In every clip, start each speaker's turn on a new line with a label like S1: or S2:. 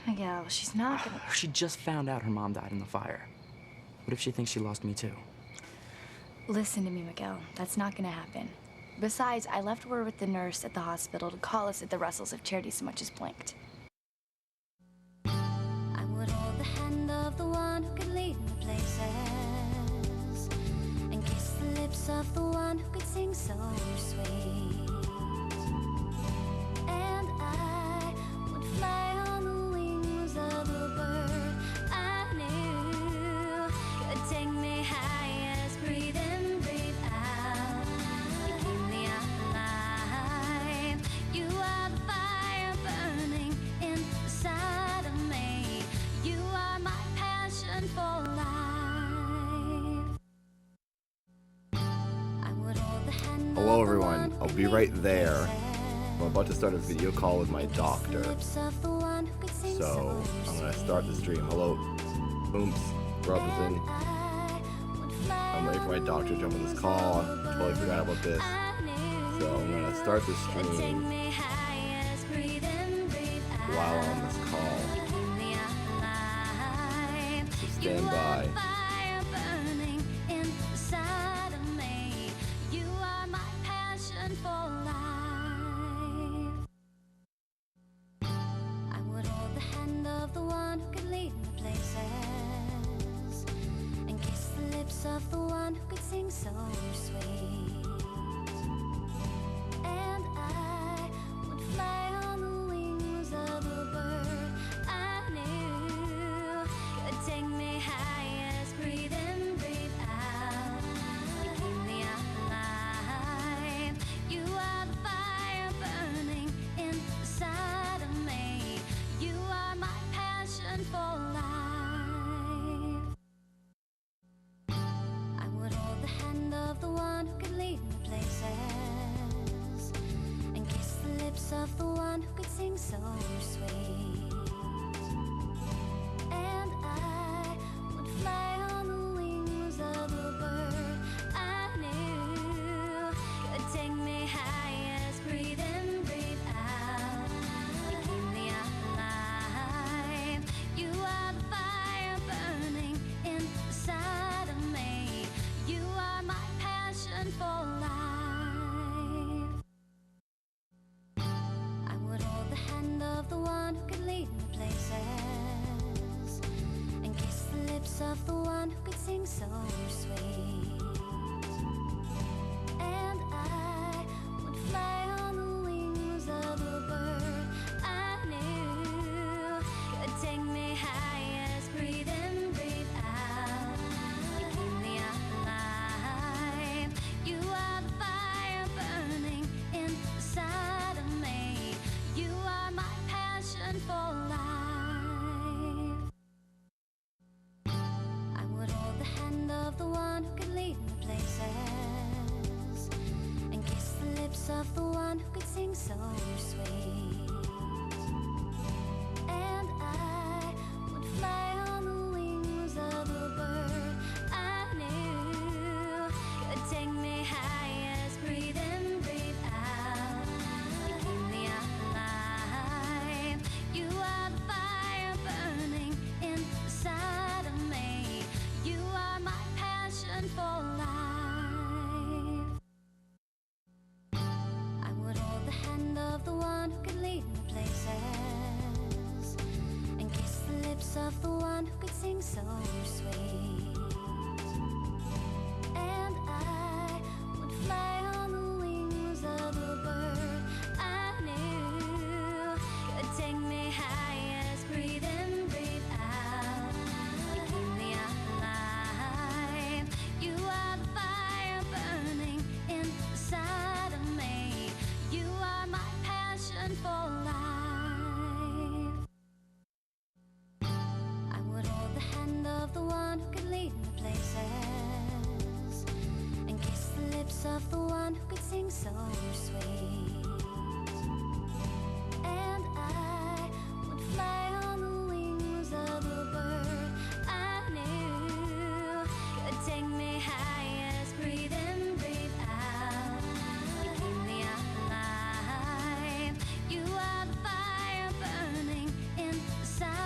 S1: Miguel, she's not gonna...
S2: She just found out her mom died in the fire. What if she thinks she lost me too?
S1: Listen to me, Miguel. That's not gonna happen. Besides, I left word with the nurse at the hospital to call us at the Russells if Charity so much as blinked.
S3: I would hold the hand of the one who could lead me places, and kiss the lips of the one who could sing so sweet. And I would fly on the wings of a bird I knew could take me highest, breathe in, breathe out, keep me alive. You are the fire burning inside of me. You are my passion for life. I would hold the hand.
S4: Hello everyone, I'll be right there. I'm about to start a video call with my doctor. So, I'm gonna start the stream. Hello. Oops. Grub is in. I'm waiting for my doctor to jump on this call. Totally forgot about this. So, I'm gonna start the stream while on this call. So stand by.
S3: Of the one who could sing so sweet. And I would fly on the wings of a bird I knew could take me highest, breathe in, breathe out, keep me alive. You are the fire burning inside of me. You are my passion for life. Of the one who could lead me places, and kiss the lips of the one who could sing so sweet. And I would fly on the wings of a bird I knew could take me highest, breathe in, breathe out, keep me alive. You are the fire burning inside of me. You are my passion for life. I would hold the hand of the one who could lead me places, and kiss the lips of the one who could sing so sweet. And I would fly on the wings of a bird I knew could take me highest, breathe in, breathe out, keep me alive. You are the fire burning inside of me. You are my passion for life. I would hold the hand of the one who could lead me places, and kiss the lips of the one who could sing so sweet. And I would fly on the wings of a bird I knew could take me highest, breathe in, breathe out, keep me alive. You are the fire burning inside of me. You are my passion for life. I would hold the hand of the one who could lead me places, and kiss the lips of the one who could sing so sweet. And I would fly on the wings of a bird I knew could take me highest, breathe in, breathe out, keep me alive. You are the fire burning inside of me. You are my passion for life. I would hold the hand of the one who could lead me places, and kiss the lips of the one who could sing so sweet. And I would fly on the wings of a bird I knew could take me highest, breathe in, breathe out, keep me alive. You are the fire burning inside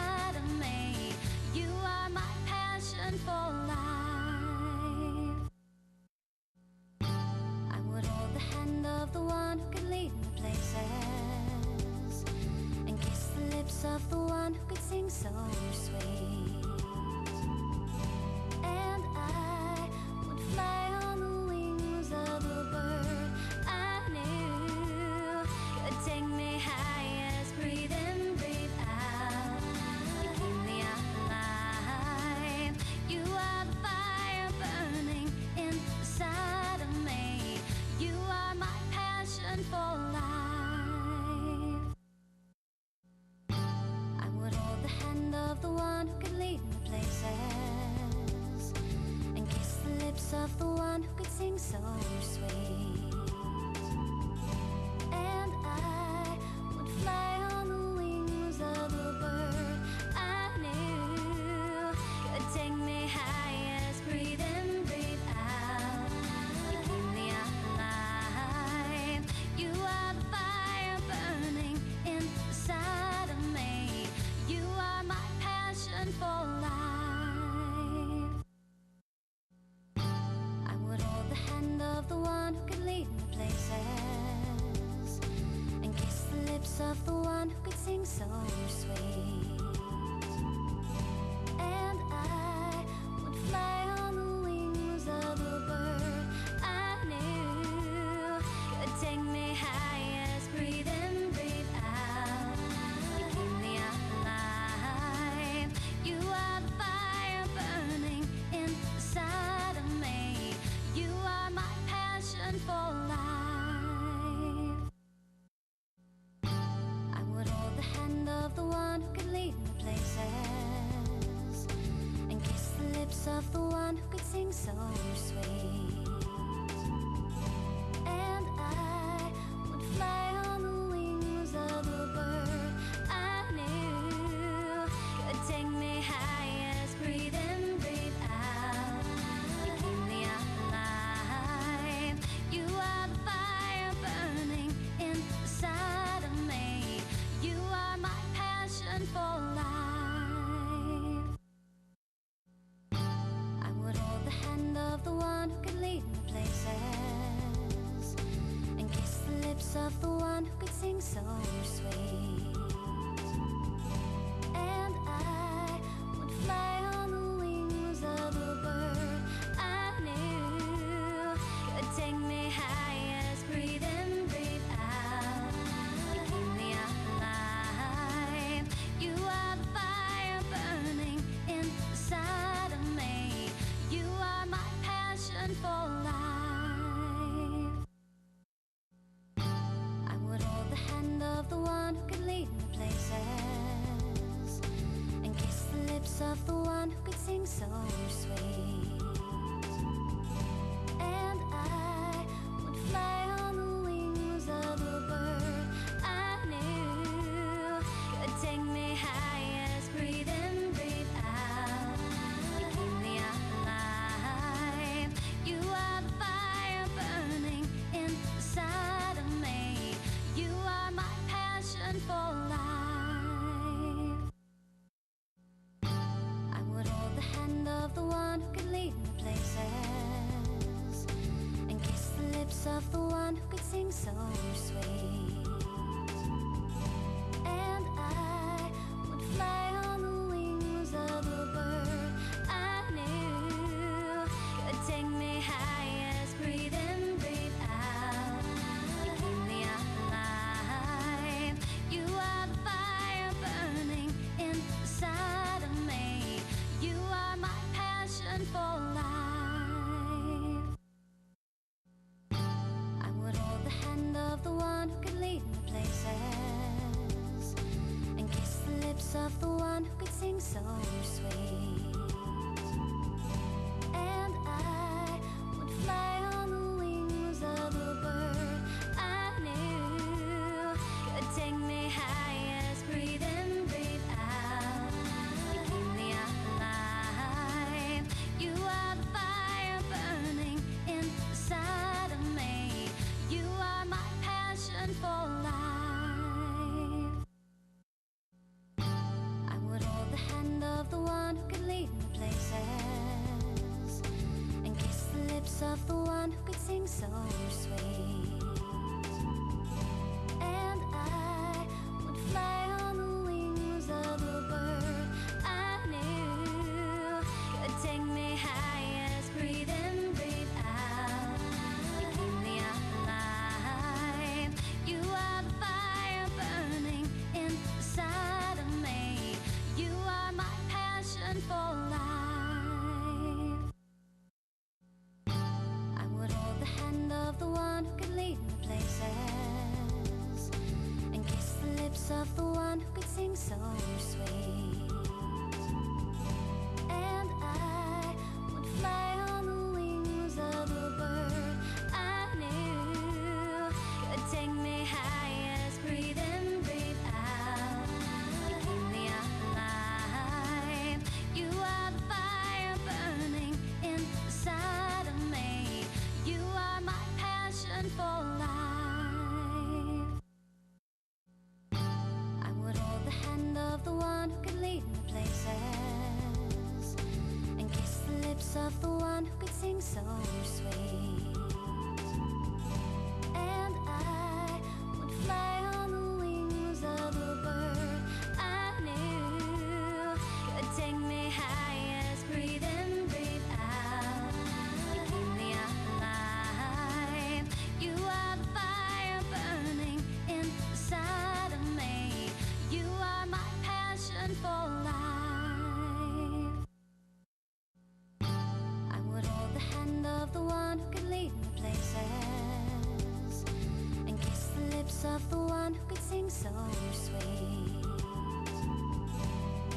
S3: lips of the one who could sing so sweet. And I would fly on the wings of a bird I knew could take me high as breathe in, breathe out. You keep me alive. You are the fire burning inside of me. You are my passion for life. I would hold the hand of the one who could lead me places, and kiss the lips of the one who could sing so sweet. And I would fly on the wings of a bird I knew could take me high as breathe in, breathe out. You keep me alive. You are the fire burning inside of me. You are my passion for life. I would hold the hand of the one who could lead me places, and kiss the lips of the one who could sing so sweet. And I would fly on the wings of a bird I knew could take me high as breathe in, breathe out. You keep me alive. You are the fire burning inside of me. You are my passion for life. I would hold the hand of the one who could lead me places, and kiss the lips of the one who could sing so sweet. And I would fly on the wings of a bird I knew could take me high as breathe in, breathe out. You keep me alive. You are the fire burning inside of me. You are my passion for life. I would hold the hand of the one who could lead me places, and kiss the lips of the one who could sing so sweet. And I would fly on the wings of a bird I knew could take me high as breathe in, breathe out. You keep me alive. You are the fire burning inside of me. You are my passion for life. I would hold the hand of the one who could lead me places, and kiss the lips of the one who could sing so sweet. And I would fly on the wings of a bird I knew could take me high as breathe in, breathe out. You keep me alive. You are the fire burning inside of me. You are my passion for life. I would hold the hand of the one who could lead me places, and kiss the lips of the one who could sing so sweet. And I would fly on the wings of a bird I knew could take me high as breathe in, breathe out. You keep me alive. You are the fire burning inside of me. You are my passion for life. I would hold the hand of the one who could lead me places, and kiss the lips of the one who could sing so sweet. And I would fly on the wings of a bird I knew could take me high as breathe in, breathe out. You keep me alive. You are the fire burning inside of me. You are my passion for life. I would hold the hand of the one who could lead me places, and kiss the lips of the one who could sing so sweet. And I would fly on the wings of the one who could lead me places, and kiss the lips of the one who could sing so sweet. And I would fly on the wings of a bird I knew could take me highest. Breathe in, breathe out. You keep me alive. You are the fire burning inside of me. You are my passion for life. I would hold the hand of the one who could lead me places, and kiss the lips of the one who could sing so sweet.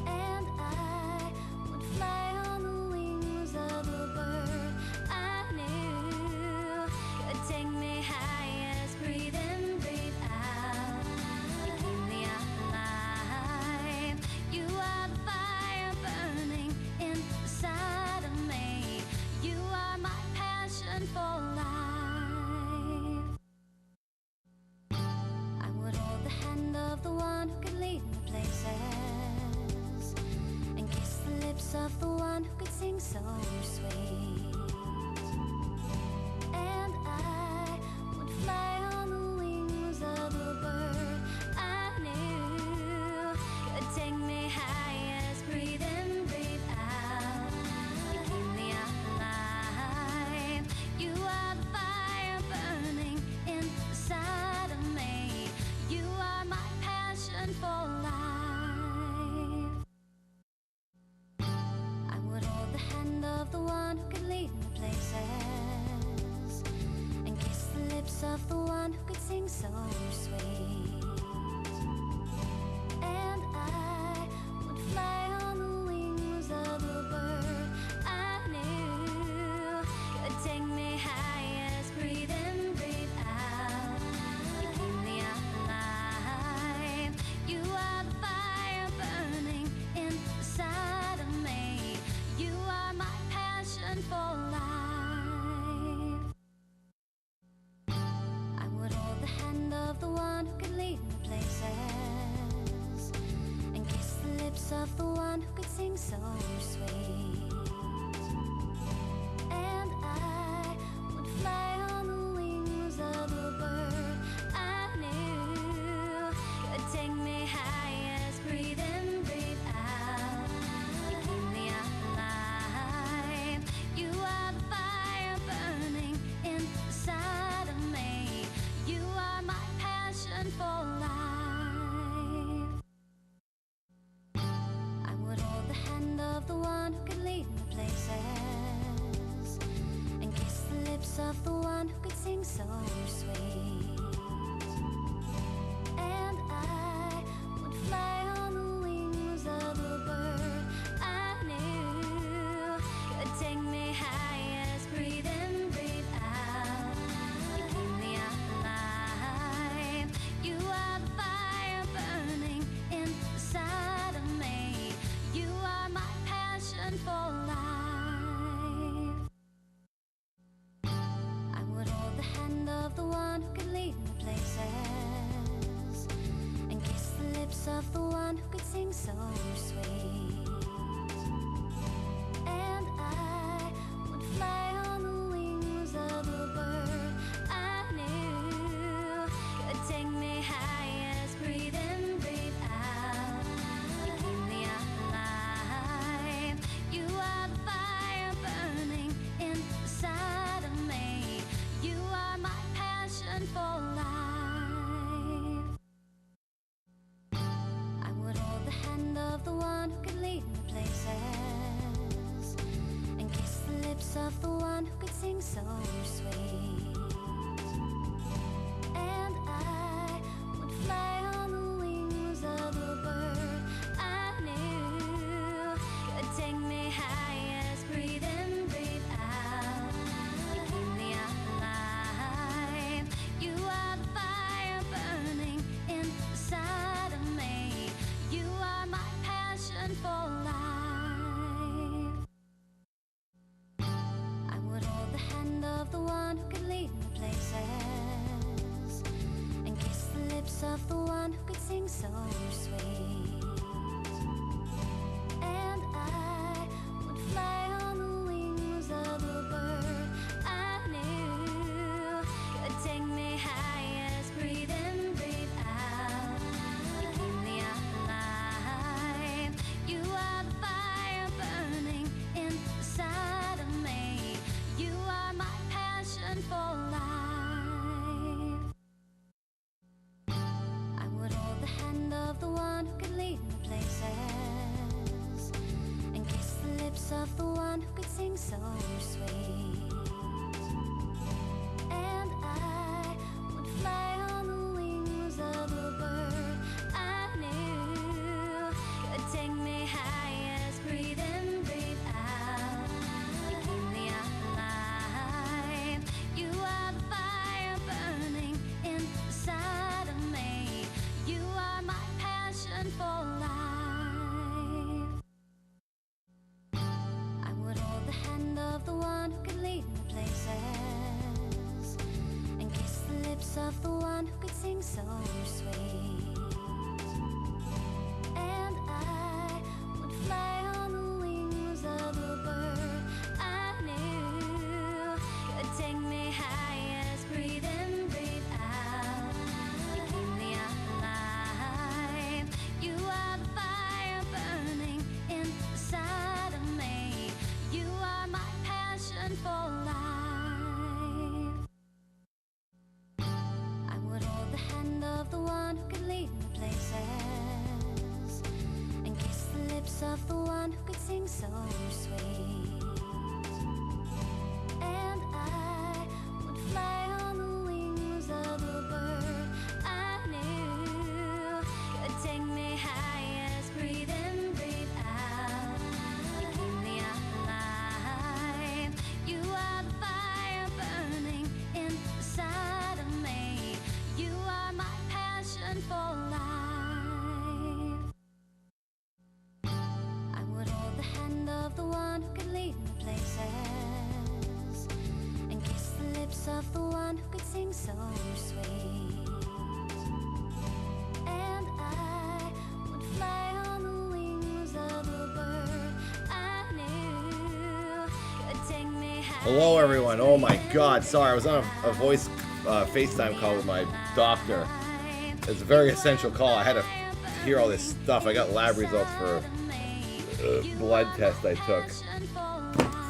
S3: And I would fly on the wings of a bird I knew could take me highest. Breathe in, breathe out. You keep me alive. You are the fire burning inside of me. You are my passion for life. I would hold the hand of the one who could lead me places, and kiss the lips of the one who could sing so sweet. And I would fly on the wings of a bird I knew could take me highest. Breathe in, breathe out. You keep me alive. You are the fire burning inside of me. You are my passion for life. I would hold the hand of the one who could lead me places, and kiss the lips of the one who could sing so sweet. And I would fly on the wings of a bird I knew could take me highest. Breathe in, breathe out. You keep me alive. You are the fire burning inside of me. You are my passion for life. I would hold the hand of the one who could lead me places, and kiss the lips of the one who could sing so sweet. And I would fly on the wings of a bird I knew could take me highest. Breathe in, breathe out. You keep me alive. You are the fire burning inside of me. You are my passion for life. I would hold the hand of the one who could lead me places, and kiss the lips of the one who could sing so sweet. And I would fly on the wings of a bird I knew could take me highest. Breathe in, breathe out. You keep me alive. You are the fire burning inside of me. You are my passion for life. I would hold the hand of the one who could lead me places, and kiss the lips of the one who could sing so sweet. And I would fly on the wings of a bird I knew could take me highest. Breathe in, breathe out. You keep me alive. You are the fire burning inside of me. You are my passion for life. I would hold the hand of the one who could lead me places, and kiss the lips of the one who could sing so sweet. And I would fly on the wings of a bird I knew could take me highest. Breathe in, breathe out. You keep me alive. You are the fire burning inside of me. You are my passion for life. I would hold the hand of the one who could lead me places, and kiss the lips of the one who could sing so sweet. of the one who could sing so sweet. And I would fly on the wings of a bird I knew could take me highest. Breathe in, breathe out. You keep me alive. You are the fire burning inside of me. You are my passion for life. I would hold the hand of the one who could lead me places, and kiss the lips of the one who could sing so sweet. And I would fly on the wings of a bird I knew could take me highest. Breathe in, breathe out. You keep me alive. You are the fire burning inside of me. You are my passion for life. I would hold the hand of the one who could lead me places, and kiss the lips of the one who could sing so sweet. And I would fly on the wings of a bird I knew could take me high.
S4: Hello, everyone. Oh my God. Sorry, I was on a voice FaceTime call with my doctor. It's a very essential call. I had to hear all this stuff. I got lab results for a blood test I took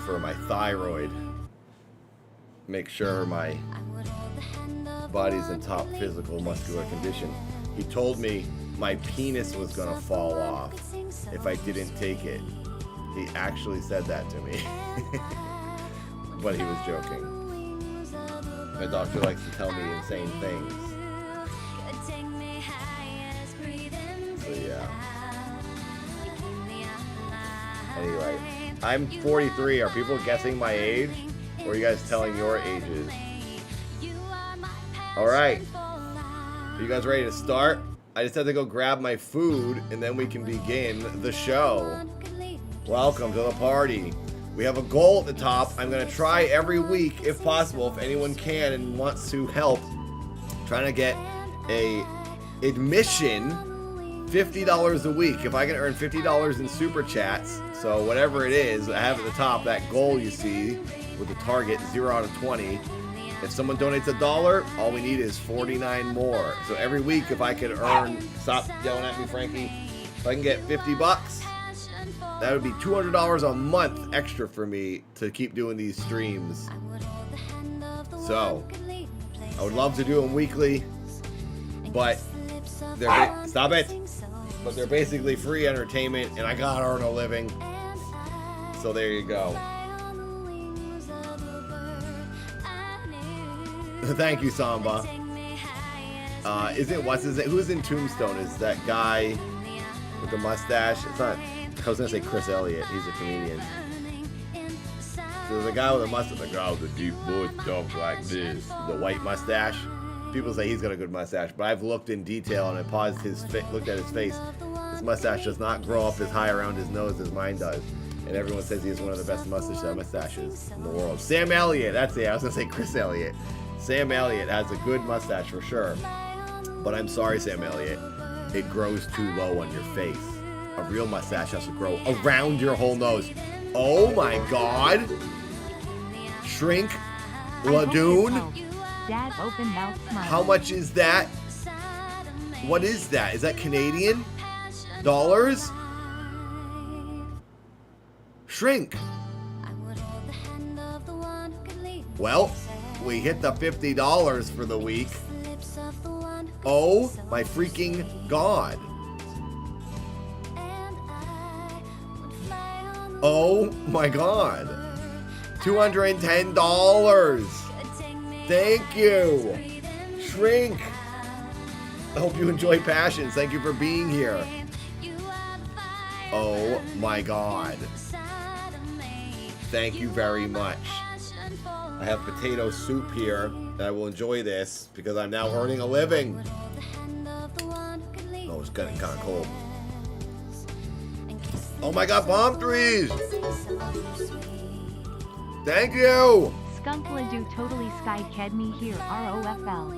S4: for my thyroid. Make sure my body's in top physical muscular condition. He told me my penis was gonna fall off if I didn't take it. He actually said that to me. But he was joking. My doctor likes to tell me insane things. So yeah. Anyway, I'm 43. Are people guessing my age? Or are you guys telling your ages? Alright. Are you guys ready to start? I just have to go grab my food and then we can begin the show. Welcome to the party. We have a goal at the top. I'm going to try every week, if possible, if anyone can and wants to help, trying to get a admission $50 a week. If I can earn $50 in super chats, so whatever it is, I have at the top that goal you see with the target 0 out of 20. If someone donates $1, all we need is 49 more. So every week, if I could earn, stop yelling at me, Frankie. If I can get 50 bucks, that would be $200 a month extra for me to keep doing these streams. So I would love to do them weekly, but they're stop it. But they're basically free entertainment, and I gotta earn a living. So there you go. Thank you, Samba. Who's in Tombstone? Is that guy with the mustache? It's not. I was gonna say Chris Elliott. He's a comedian. So there's a guy with a mustache. The guy with a deep voice talks like this. The white mustache. People say he's got a good mustache, but I've looked in detail and I paused looked at his face. His mustache does not grow up as high around his nose as mine does. And everyone says he has one of the best mustaches in the world. Sam Elliott, that's it. I was gonna say Chris Elliott. Sam Elliott has a good mustache for sure. But I'm sorry, Sam Elliott. It grows too low on your face. A real mustache has to grow around your whole nose. Oh my God. Shrink. Ladoon.
S5: Dad open mouth smile.
S4: How much is that? What is that? Is that Canadian? Dollars? Shrink. Well, we hit the $50 for the week. Oh my freaking God. Oh my God. $210. Thank you. Shrink. I hope you enjoy Passions. Thank you for being here. Oh my God. Thank you very much. I have potato soup here, and I will enjoy this because I'm now earning a living. Oh, it's getting kind of cold. Oh my God, palm trees! Thank you!
S5: Skunk Ladoo totally sky ked me here ROFL.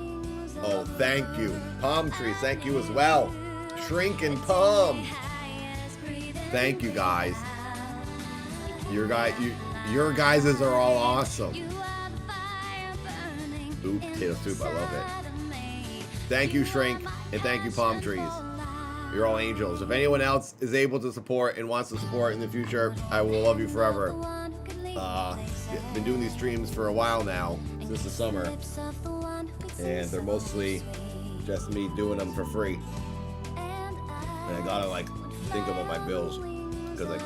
S4: Oh, thank you. Palm trees, thank you as well. Shrink and Palm. Thank you guys. Your guys' are all awesome. Ooh, potato soup, I love it. Thank you, Shrink, and thank you, Palm Trees. You're all angels. If anyone else is able to support and wants to support in the future, I will love you forever. Been doing these streams for a while now, since the summer, and they're mostly just me doing them for free. And I gotta like think about my bills because I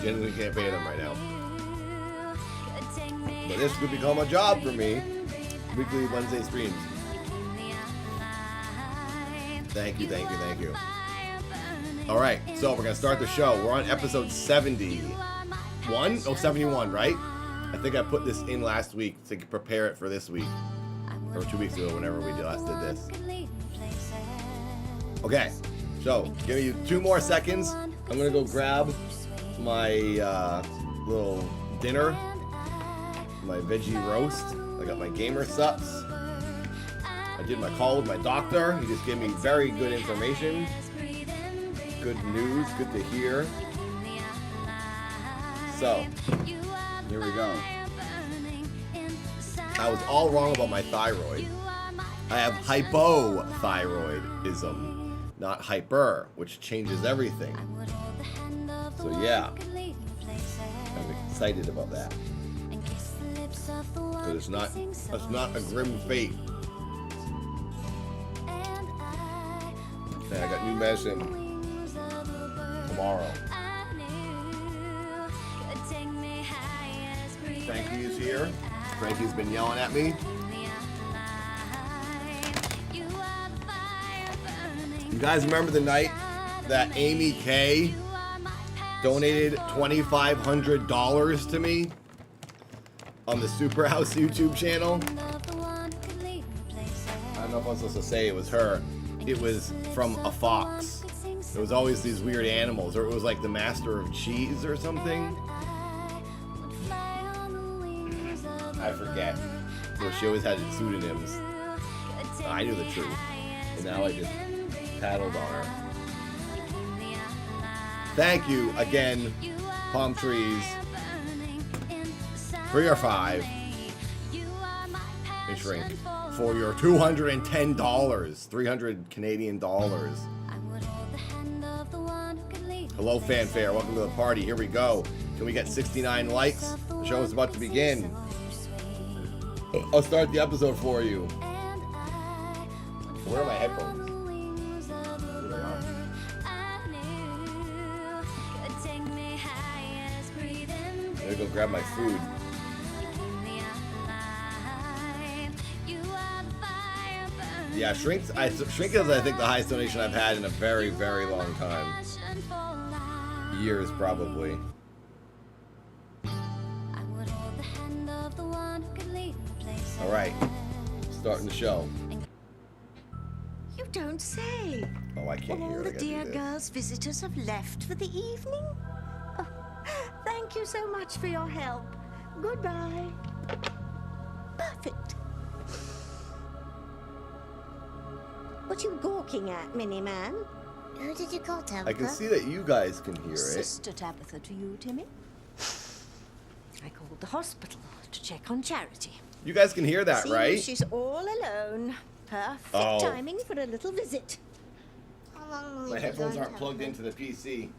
S4: genuinely can't pay them right now. But this could become a job for me. Weekly Wednesday streams. Thank you, thank you, thank you. All right, so we're gonna start the show. We're on episode 71. Oh, 71, right? I think I put this in last week to prepare it for this week, or 2 weeks ago, whenever we last did this. Okay, so give me 2 more seconds. I'm gonna go grab my little dinner, my veggie roast. I got my gamer sups. I did my call with my doctor. He just gave me very good information. Good news, good to hear. So, here we go. I was all wrong about my thyroid. I have hypothyroidism, not hyper, which changes everything. So yeah, I'm excited about that. Because it's not a grim fate. And I got new medicine tomorrow. Frankie is here. Frankie's been yelling at me. You guys remember the night that Amy K donated $2,500 to me on the Superhouse YouTube channel? I don't know if I'm supposed to say it was her. It was from a fox. There was always these weird animals, or it was like the Master of Cheese or something. I forget. So she always had pseudonyms. I knew the truth. And now I just paddled on her. Thank you again, Palm Trees, for your 5 and Shrink for your $210, 300 Canadian dollars. Hello, fanfare. Welcome to the party. Here we go. Can we get 69 likes? The show is about to begin. I'll start the episode for you. Where are my headphones? Here they are. I'm gonna go grab my food. Yeah, Shrink is, I think, the highest donation I've had in a very, very long time. Years, probably. All right, starting the show.
S6: You don't say.
S4: Oh, I can't hear it.
S6: All the dear girls' visitors have left for the evening? Oh, thank you so much for your help. Goodbye. Perfect. What you gawking at, Mini-Man?
S3: Who did you call, Tabitha?
S4: I can see that you guys can hear it.
S6: Sister Tabitha to you, Timmy. I called the hospital to check on Charity.
S4: You guys can hear that,
S6: Seems
S4: right?
S6: she's all alone. Perfect timing for a little visit.
S3: How long will
S4: My
S3: you be
S4: headphones
S3: gone,
S4: aren't plugged
S3: Tabitha?
S4: into the PC.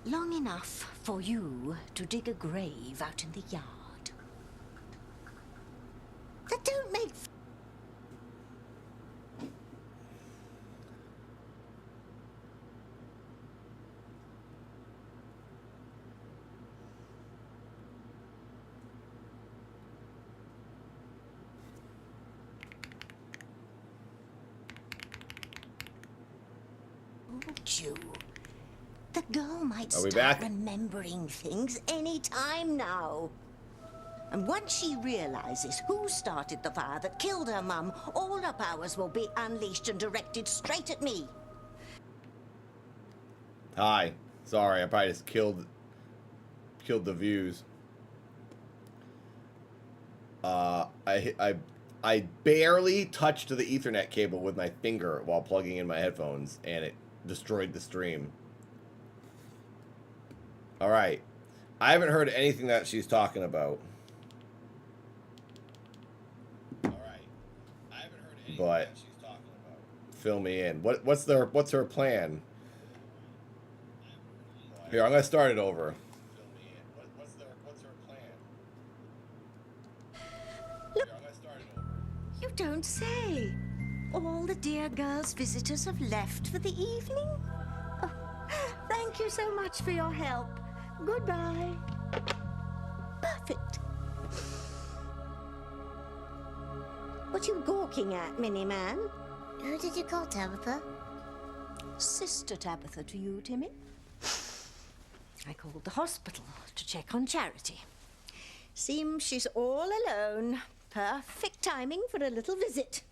S6: Long enough for you to dig a grave out in the yard. That don't make... you. The girl might
S4: Are we
S6: start
S4: back?
S6: remembering things any time now. And once she realizes who started the fire that killed her mum, all her powers will be unleashed and directed straight at me.
S4: Hi. Sorry, I probably just killed the views. I I barely touched the Ethernet cable with my finger while plugging in my headphones, and it destroyed the stream. Alright. I haven't heard anything that she's talking about. Alright. I haven't heard anything that she's talking about. Fill me in. What's her plan? Here, I'm gonna start it over. Fill me in. What's her plan?
S6: Look.
S4: Here, I'm gonna start it over.
S6: You don't say. All the dear girls' visitors have left for the evening? Oh, thank you so much for your help. Goodbye. Perfect. What you gawking at, Mini-Man?
S3: Who did you call, Tabitha?
S6: Sister Tabitha to you, Timmy. I called the hospital to check on Charity. Seems she's all alone. Perfect timing for a little visit.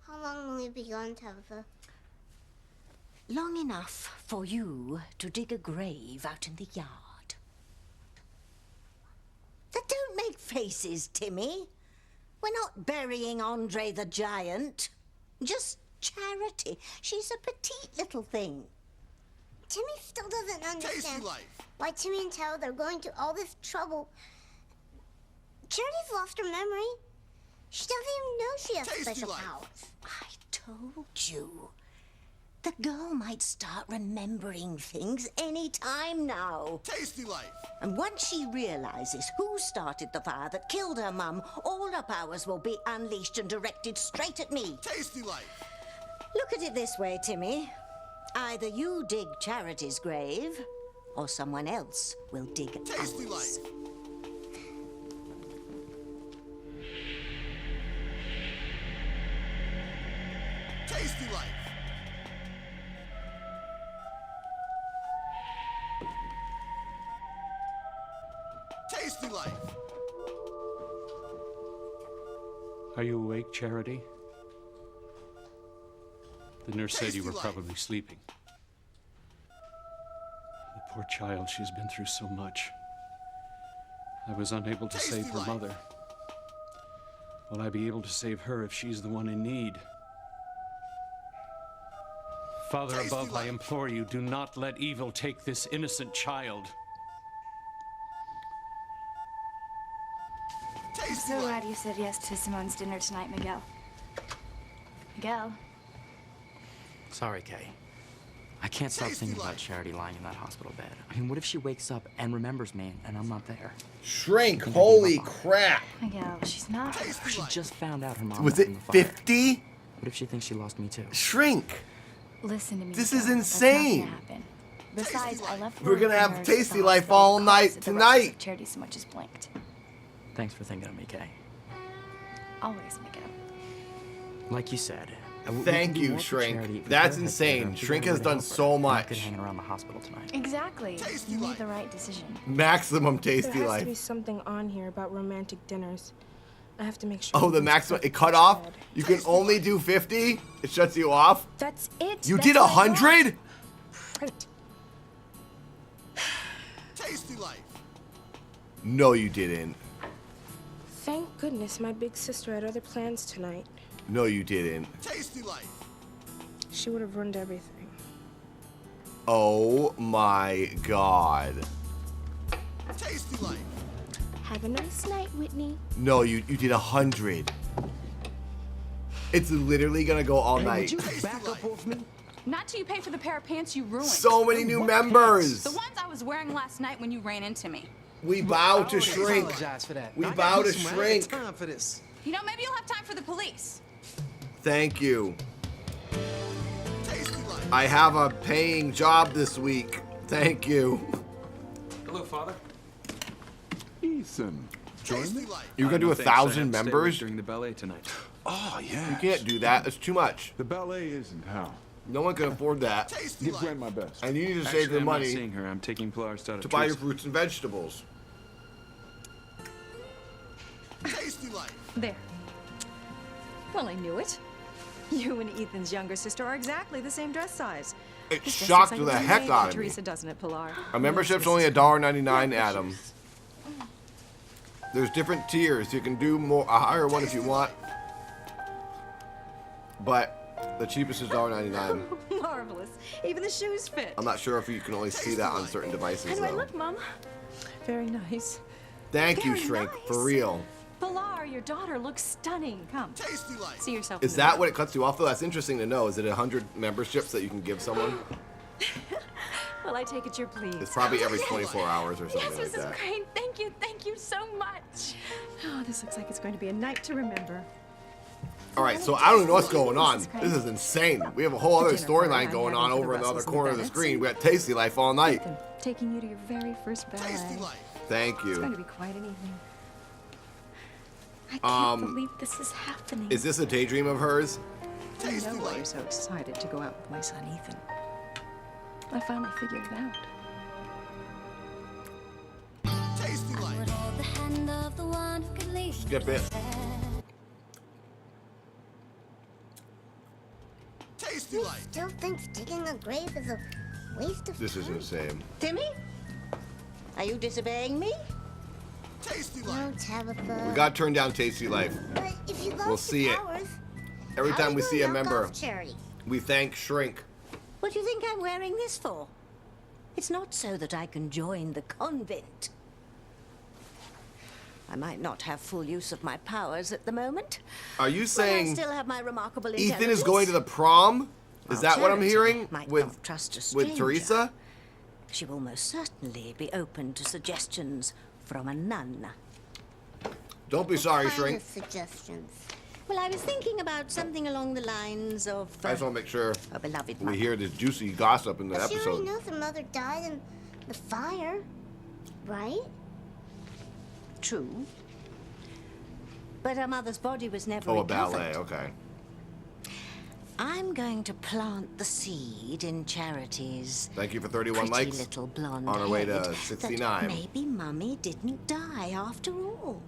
S3: How long will you be gone, Tabitha?
S6: Long enough for you to dig a grave out in the yard. Now, don't make faces, Timmy. We're not burying Andre the Giant. Just Charity. She's a petite little thing.
S3: Timmy still doesn't understand why Timmy and Tabitha are going through all this trouble. Charity's lost her memory. She doesn't even know she has special powers.
S6: I told you. The girl might start remembering things any time now.
S7: Tasty life.
S6: And once she realizes who started the fire that killed her mum, all her powers will be unleashed and directed straight at me.
S7: Tasty life.
S6: Look at it this way, Timmy. Either you dig Charity's grave, or someone else will dig
S7: Tasty
S6: ours.
S7: life. Tasty life. Tasty life.
S8: Are you awake, Charity? The nurse said you were
S7: Tasty life.
S8: probably sleeping. The poor child, she's been through so much. I was unable to
S7: Tasty
S8: save her
S7: life.
S8: mother. Will I be able to save her if she's the one in need? Father
S7: Tasty
S8: above, I
S7: life.
S8: implore you, do not let evil take this innocent child.
S1: I'm
S7: Tasty
S1: so
S7: life.
S1: glad you said yes to Simone's dinner tonight, Miguel. Miguel,
S2: Sorry, Kay. I can't stop
S7: Tasty
S2: thinking about
S7: life.
S2: Charity lying in that hospital bed. I mean, what if she wakes up and remembers me and I'm not there?
S4: Shrink,
S2: I think I gave
S4: holy
S2: up on her.
S4: crap.
S1: Miguel, she's not.
S7: Tasty
S2: She
S7: life.
S2: just found out her mom
S4: Was
S2: died
S4: it
S2: in the fire.
S4: 50?
S2: What if she thinks she lost me too?
S4: Shrink.
S1: Listen to me.
S4: This
S1: Miguel.
S4: is
S1: That's not
S4: insane.
S1: gonna happen. Besides, I left.
S4: We're
S1: word
S4: gonna
S1: with the
S4: have
S1: nurse at
S4: Tasty
S1: the
S4: Life
S1: hospital
S4: all
S1: to
S4: night
S1: call us at the Russell's
S4: tonight.
S1: if Charity so much as blinked.
S2: Thanks for thinking of me, Kay.
S1: Always, Miguel.
S2: Like you said. we can
S4: Thank
S2: do
S4: you,
S2: more for
S4: Shrink.
S2: Charity if we
S4: That's
S2: put her head
S4: insane.
S2: together and figure
S4: Shrink
S2: out a
S4: has
S2: way to
S4: done
S2: help her.
S4: so
S2: We're not
S4: much.
S2: good hanging around the hospital tonight.
S1: Exactly.
S7: Tasty
S1: You made
S7: life.
S1: the right decision.
S4: Maximum
S9: There
S4: Tasty
S9: has
S4: Life.
S9: to be something on here about romantic dinners. I have to make sure.
S4: Oh, the
S9: everything's
S4: maximum. It
S9: perfect
S4: cut off?
S9: instead.
S4: You can only do 50? It shuts you off?
S9: That's it.
S4: You
S9: That's
S4: did
S9: what I want.
S4: 100?
S9: Right.
S7: Tasty life.
S4: No, you didn't.
S9: Thank goodness my big sister had other plans tonight.
S4: No, you didn't.
S7: Tasty life.
S9: She would have ruined everything.
S4: Oh my god.
S7: Tasty life.
S9: Have a nice night, Whitney.
S4: No, you did 100. It's literally gonna go all night.
S7: Back up off me.
S10: Not till you pay for the pair of pants you ruined.
S4: So many new members.
S10: The ones I was wearing last night when you ran into me.
S4: We bow to Shrink.
S11: Apologize for that.
S4: We
S11: I got
S4: bow to
S11: this one. I ain't
S4: Shrink.
S11: got time for this.
S10: You know, maybe you'll have time for the police.
S4: Thank you.
S7: Tasty life.
S4: I have a paying job this week. Thank you.
S8: Hello, Father.
S12: Ethan, join
S7: Tasty
S12: me?
S7: life.
S4: You're gonna do
S8: No,
S4: 1,000
S8: thanks. I have to stay
S4: members?
S8: awake during the ballet tonight.
S12: Oh, yeah.
S4: You can't do that. That's too much.
S12: The ballet isn't how.
S4: No one can afford that.
S7: Tasty
S12: Give
S7: life.
S12: Gwen my best.
S4: And you need to
S8: Actually,
S4: save your
S8: I'm not
S4: money
S8: seeing her. I'm taking Pilar's out of
S4: to buy your
S8: trees.
S4: fruits and vegetables.
S7: Tasty life.
S13: There. Well, I knew it. You and Ethan's younger sister are exactly the same dress size.
S4: It
S13: This dress
S4: shocked
S13: looks
S4: the
S13: like a
S4: heck
S13: baby,
S4: out of me.
S13: Teresa, doesn't it, Pilar?
S4: A membership's only $1.99, Adam. There's different tiers. You can do more a higher one if you want. but the cheapest is $1.99.
S13: Marvelous. Even the shoes fit.
S4: I'm not sure if you can only see that on certain
S13: How
S4: devices
S13: do I
S4: though.
S13: look, Mom? Very nice.
S4: Thank you,
S13: Very
S4: Shrink,
S13: nice.
S4: for real.
S13: Pilar, your daughter looks stunning. Come.
S7: Tasty life.
S13: See yourself.
S4: Is
S13: in the
S4: that
S13: mirror.
S4: what it cuts you off though? That's interesting to know. Is it 100 memberships that you can give someone?
S13: Well, I take it you're pleased.
S4: It's probably every 24 hours or something
S13: Yes,
S4: like
S13: this is
S4: that.
S13: great. Thank you so much. Oh, this looks like it's going to be a night to remember.
S4: All right, so I don't know what's going on.
S13: great.
S4: This is insane. We have a whole other
S13: Dinner party
S4: storyline
S13: I'm
S4: going
S13: having
S4: on
S13: for the
S4: over in the other
S13: Russells and
S4: corner of the
S13: Bennetts.
S4: screen. We got Tasty Life all night.
S13: Ethan, taking you to your very first ballet.
S7: Tasty life.
S4: Thank
S13: It's going to
S4: you.
S13: be quite an evening.
S1: I can't believe this is happening.
S4: Is this a daydream of hers?
S13: I
S7: Tasty
S13: know why you're
S7: life.
S13: so excited to go out with my son Ethan.
S1: I finally figured it out.
S7: Tasty
S3: Would
S7: life.
S3: hold the hand of the one who could lead
S4: Skip it.
S7: Tasty life.
S11: Still thinks digging a grave is a waste of
S4: This is insane.
S6: Timmy? Are you disobeying me?
S7: Tasty
S11: No,
S7: life.
S11: Tabitha.
S4: We got to turn down Tasty Life.
S11: But if you lost
S4: We'll see
S11: the
S4: it.
S11: powers,
S4: Every
S11: how
S4: time we
S11: will
S4: see a
S11: you knock
S4: member,
S11: off charity?
S4: we thank Shrink.
S6: What do you think I'm wearing this for? It's not so that I can join the convent. I might not have full use of my powers at the moment.
S4: Are you
S6: But I
S4: saying
S6: still have my remarkable
S4: Ethan is
S6: intelligence.
S4: going to the prom? Is
S6: While
S4: that what I'm
S6: Charity
S4: hearing
S6: might
S4: with
S6: not trust a
S4: with
S6: stranger.
S4: Teresa?
S6: She will most certainly be open to suggestions from a nun.
S4: Don't be sorry,
S11: What kind
S4: Shrink.
S11: of suggestions?
S6: Well, I was thinking about something along the lines of
S4: I just want to make sure
S6: a beloved
S4: we
S6: mother.
S4: hear this juicy gossip in the
S11: But she already
S4: episode.
S11: knows her mother died in the fire, right?
S6: True. But her mother's body was never
S4: Oh, a
S6: recovered.
S4: ballet. Okay.
S6: I'm going to plant the seed in Charity's
S4: Thank you for 31
S6: pretty
S4: likes.
S6: little blonde
S4: On our way to
S6: head
S4: 69.
S6: That maybe Mummy didn't die after all.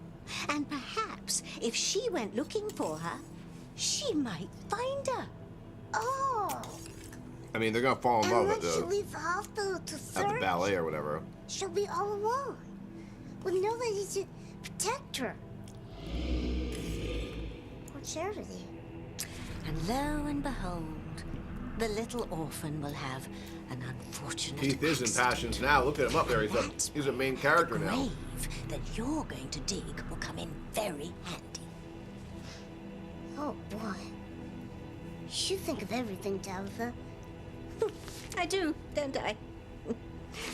S6: And perhaps if she went looking for her, she might find her.
S11: Oh,
S4: I mean, they're gonna fall in
S11: and
S4: love
S11: when
S4: at
S11: she
S4: the
S11: leaves the hospital to
S4: at
S11: search,
S4: the ballet or whatever.
S11: she'll be all alone, with nobody to protect her. Or Charity.
S6: And lo and behold, the little orphan will have an unfortunate
S4: Keith is in
S6: accident.
S4: Passions now. Look at him up there. He's a main character
S6: The
S4: now.
S6: grave that you're going to dig will come in very handy.
S11: Oh boy. You think of everything, Tabitha.
S6: I do, don't I?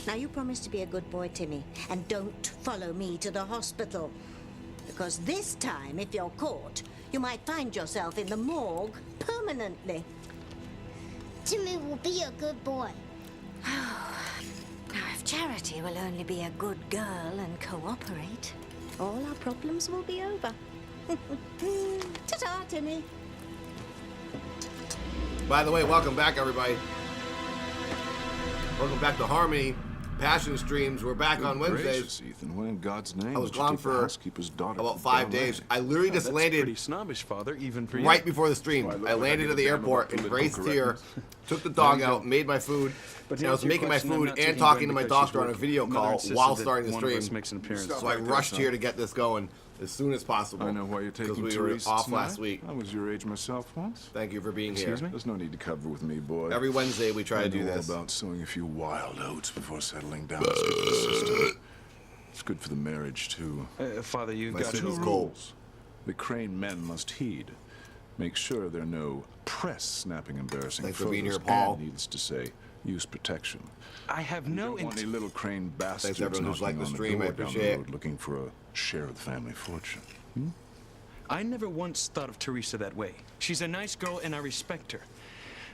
S6: Now you promise to be a good boy, Timmy, and don't follow me to the hospital. Because this time, if you're caught, you might find yourself in the morgue permanently.
S11: Timmy will be a good boy.
S6: Now, if Charity will only be a good girl and cooperate, all our problems will be over. Ta-ta, Timmy.
S4: By the way, welcome back, everybody. Welcome back to Harmony Passion Streams. We're back on
S12: Good
S4: Wednesdays.
S12: gracious, Ethan, what in God's name
S4: I was
S12: would you
S4: gone
S12: take the
S4: for
S12: housekeeper's daughter
S4: about
S12: to
S4: 5
S12: ballet?
S4: days. I literally just
S8: That's
S4: landed
S8: pretty snobbish, Father, even for you.
S4: right before the stream.
S12: Why, look
S4: I
S12: like I
S4: landed
S12: give
S4: at
S12: a
S4: the
S12: damn
S4: airport
S12: about
S4: and
S12: political
S4: Grace here
S12: correctness.
S4: took the dog
S8: There you
S4: out,
S8: go.
S4: made my food,
S8: But
S4: and I
S8: to
S4: was
S8: answer your
S4: making my
S8: question, I'm
S4: food
S8: not
S4: and
S8: taking
S4: talking to
S8: Gwen
S4: my
S8: because she's
S4: doctor on a
S8: working.
S4: video
S8: Mother
S4: call
S8: insisted
S4: while
S8: that
S4: starting the
S8: one of us
S4: stream.
S8: makes an appearance.
S12: Stop
S4: So I
S12: right there,
S4: rushed
S12: son.
S4: here to get this going as soon as possible.
S12: I know why you're taking
S4: because we were
S12: Teresa
S4: off
S12: tonight.
S4: last week.
S12: I was your age myself once.
S4: Thank you for being
S8: Excuse
S4: here.
S8: me?
S12: There's no need to cover with me, boy.
S4: Every Wednesday we try
S12: I
S4: to do
S12: know all
S4: this.
S12: about sowing a few wild oats before settling down. It's good for the system. It's good for the marriage, too.
S8: Father, you've
S4: My
S8: got
S4: sister's
S12: Two
S8: to...
S4: cold.
S12: rules the Crane men must heed. Make sure there are no press snapping embarrassing
S4: Thanks for
S12: photos.
S4: being here, Paul.
S12: And, needless to say, use protection.
S8: I have
S12: You
S8: no
S12: don't want
S8: int-
S12: any little Crane bastards
S4: everyone who's
S12: knocking
S4: liked the
S12: on
S4: stream. I
S12: door down
S4: appreciate
S12: the
S4: it.
S12: road looking for a share of the family fortune.
S8: I never once thought of Teresa that way. She's a nice girl, and I respect her.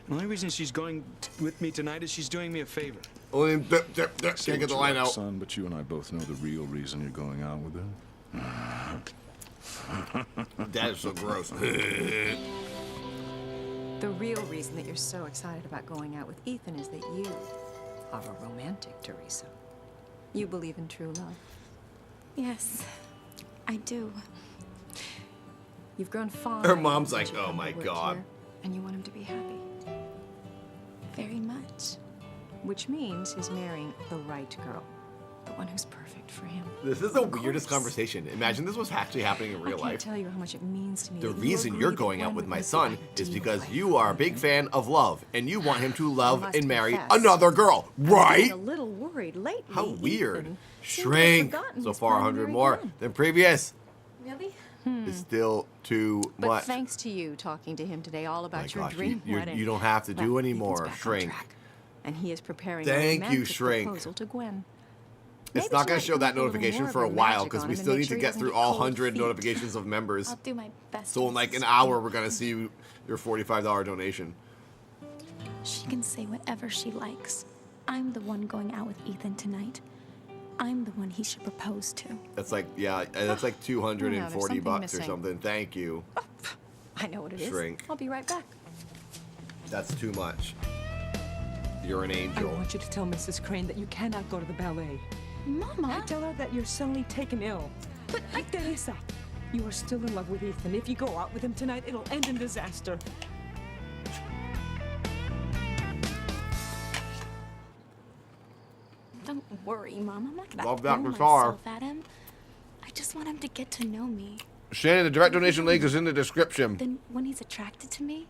S8: The only reason she's going with me tonight is she's doing me a favor.
S4: Only
S12: Say
S4: can't get
S12: what
S4: the
S12: you
S4: line
S12: like,
S4: out.
S12: son, but you and I both know the real reason you're going out with her.
S4: That is so gross.
S13: The real reason that you're so excited about going out with Ethan is that you are a romantic, Teresa. You believe in true love.
S1: Yes, I do.
S13: You've grown fond.
S4: Her
S13: of
S4: mom's
S13: him
S4: like,
S13: since you
S4: "Oh
S13: finally
S4: my
S13: worked
S4: God."
S13: here, and you want him to be happy.
S1: Very much.
S13: Which means he's marrying the right girl. The one who's perfect for him.
S4: This is the weirdest conversation. Imagine this was actually happening in real
S13: I can't
S4: life.
S13: tell you how much it means to me.
S4: The
S13: that you
S4: reason
S13: agree
S4: you're
S13: that
S4: going out
S13: Gwen
S4: with
S13: would
S4: my
S13: make
S4: son
S13: the
S4: is
S13: ideal
S4: because
S13: wife.
S4: you are a big fan of love, and you want him to love
S13: must
S4: and marry
S13: confess,
S4: another girl,
S13: I'm getting
S4: right?
S13: a little worried lately.
S4: How weird.
S13: Ethan seemed to have
S4: Shrink.
S13: forgotten
S4: So
S13: his
S4: far,
S13: primary
S4: 100 more
S13: Gwen.
S4: than previous.
S13: Really?
S4: It's still too
S13: But
S4: much.
S13: thanks to you talking to him today all about
S4: My
S13: your
S4: gosh,
S13: dream
S4: you
S13: wedding.
S4: don't have to do
S13: Well,
S4: any
S13: Ethan's
S4: more.
S13: back on
S4: Shrink.
S13: track, and he is preparing
S4: Thank
S13: a
S4: you,
S13: romantic
S4: Shrink.
S13: proposal to Gwen.
S4: It's
S13: Maybe
S4: not
S13: she
S4: going to
S13: might
S4: show
S13: come
S4: that
S13: up with a little
S4: notification
S13: more
S4: for a
S13: of her
S4: while
S13: magic
S4: because
S13: on
S4: we
S13: him and
S4: still
S13: make
S4: need
S13: sure
S4: to
S13: he
S4: get
S13: doesn't
S4: through
S13: get
S4: all
S13: cold
S4: 100
S13: feet.
S4: notifications of members.
S1: I'll do my best.
S4: So in like an hour, we're going to see your $45 donation.
S1: She can say whatever she likes. I'm the one going out with Ethan tonight. I'm the one he should propose to.
S4: That's like, yeah, that's like 240
S13: something
S4: bucks
S13: missing.
S4: or something. Thank you.
S13: I know what it is.
S4: Shrink.
S13: I'll be right back.
S4: That's too much. You're an
S14: I
S4: angel.
S14: want you to tell Mrs. Crane that you cannot go to the ballet.
S1: Mama!
S14: Tell her that you're suddenly taken ill. But Teresa, you are still in love with Ethan. If you go out with him tonight, it'll end in disaster.
S1: Don't worry, Mom. I'm not gonna
S4: Love that
S1: throw
S4: guitar.
S1: myself at him. I just want him to get to know me.
S4: Shannon, the direct donation link is in the description
S1: Then when he's attracted to me,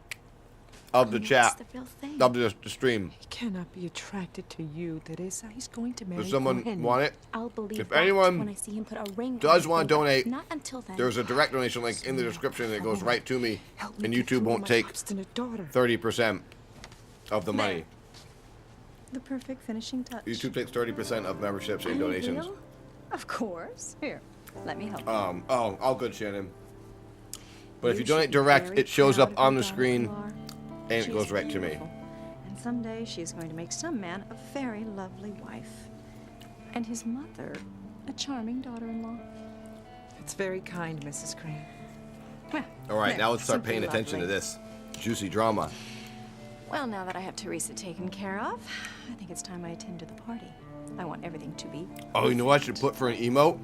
S4: of the
S1: that's
S4: chat,
S1: the real thing.
S4: of the stream.
S14: He cannot be attracted to you, Teresa. He's going to marry
S4: Does someone
S14: Gwen.
S4: want it?
S1: I'll believe
S4: If
S1: that
S4: anyone
S1: when I see him put a ring
S4: does
S1: on
S4: want to
S1: my finger.
S4: donate,
S1: Not until then.
S4: there's a direct donation link in the description that goes right to me,
S14: Help me
S4: and
S14: get
S4: YouTube
S14: through to
S4: won't
S14: my
S4: take
S14: obstinate daughter.
S4: 30% of the money.
S13: The perfect finishing touch.
S4: YouTube takes 30% of memberships and donations.
S13: Real? Of course. Here, let me help.
S4: Oh, all good, Shannon. But if you
S13: should
S4: donate
S13: be
S4: direct,
S13: very
S4: it shows
S13: proud
S4: up
S13: of
S4: on
S13: your
S4: the
S13: daughter,
S4: screen,
S13: Pilar.
S4: and it
S13: She's
S4: goes right to me.
S13: beautiful. And someday she is going to make some man a very lovely wife. And his mother, a charming daughter-in-law.
S14: It's very kind, Mrs. Crane.
S13: Well,
S4: All right,
S13: there,
S4: now let's start
S13: simply
S4: paying attention to
S13: lovely.
S4: this juicy drama.
S13: Well, now that I have Teresa taken care of, I think it's time I attend to the party. I want everything to be.
S4: Oh, you know what I should put for an emote?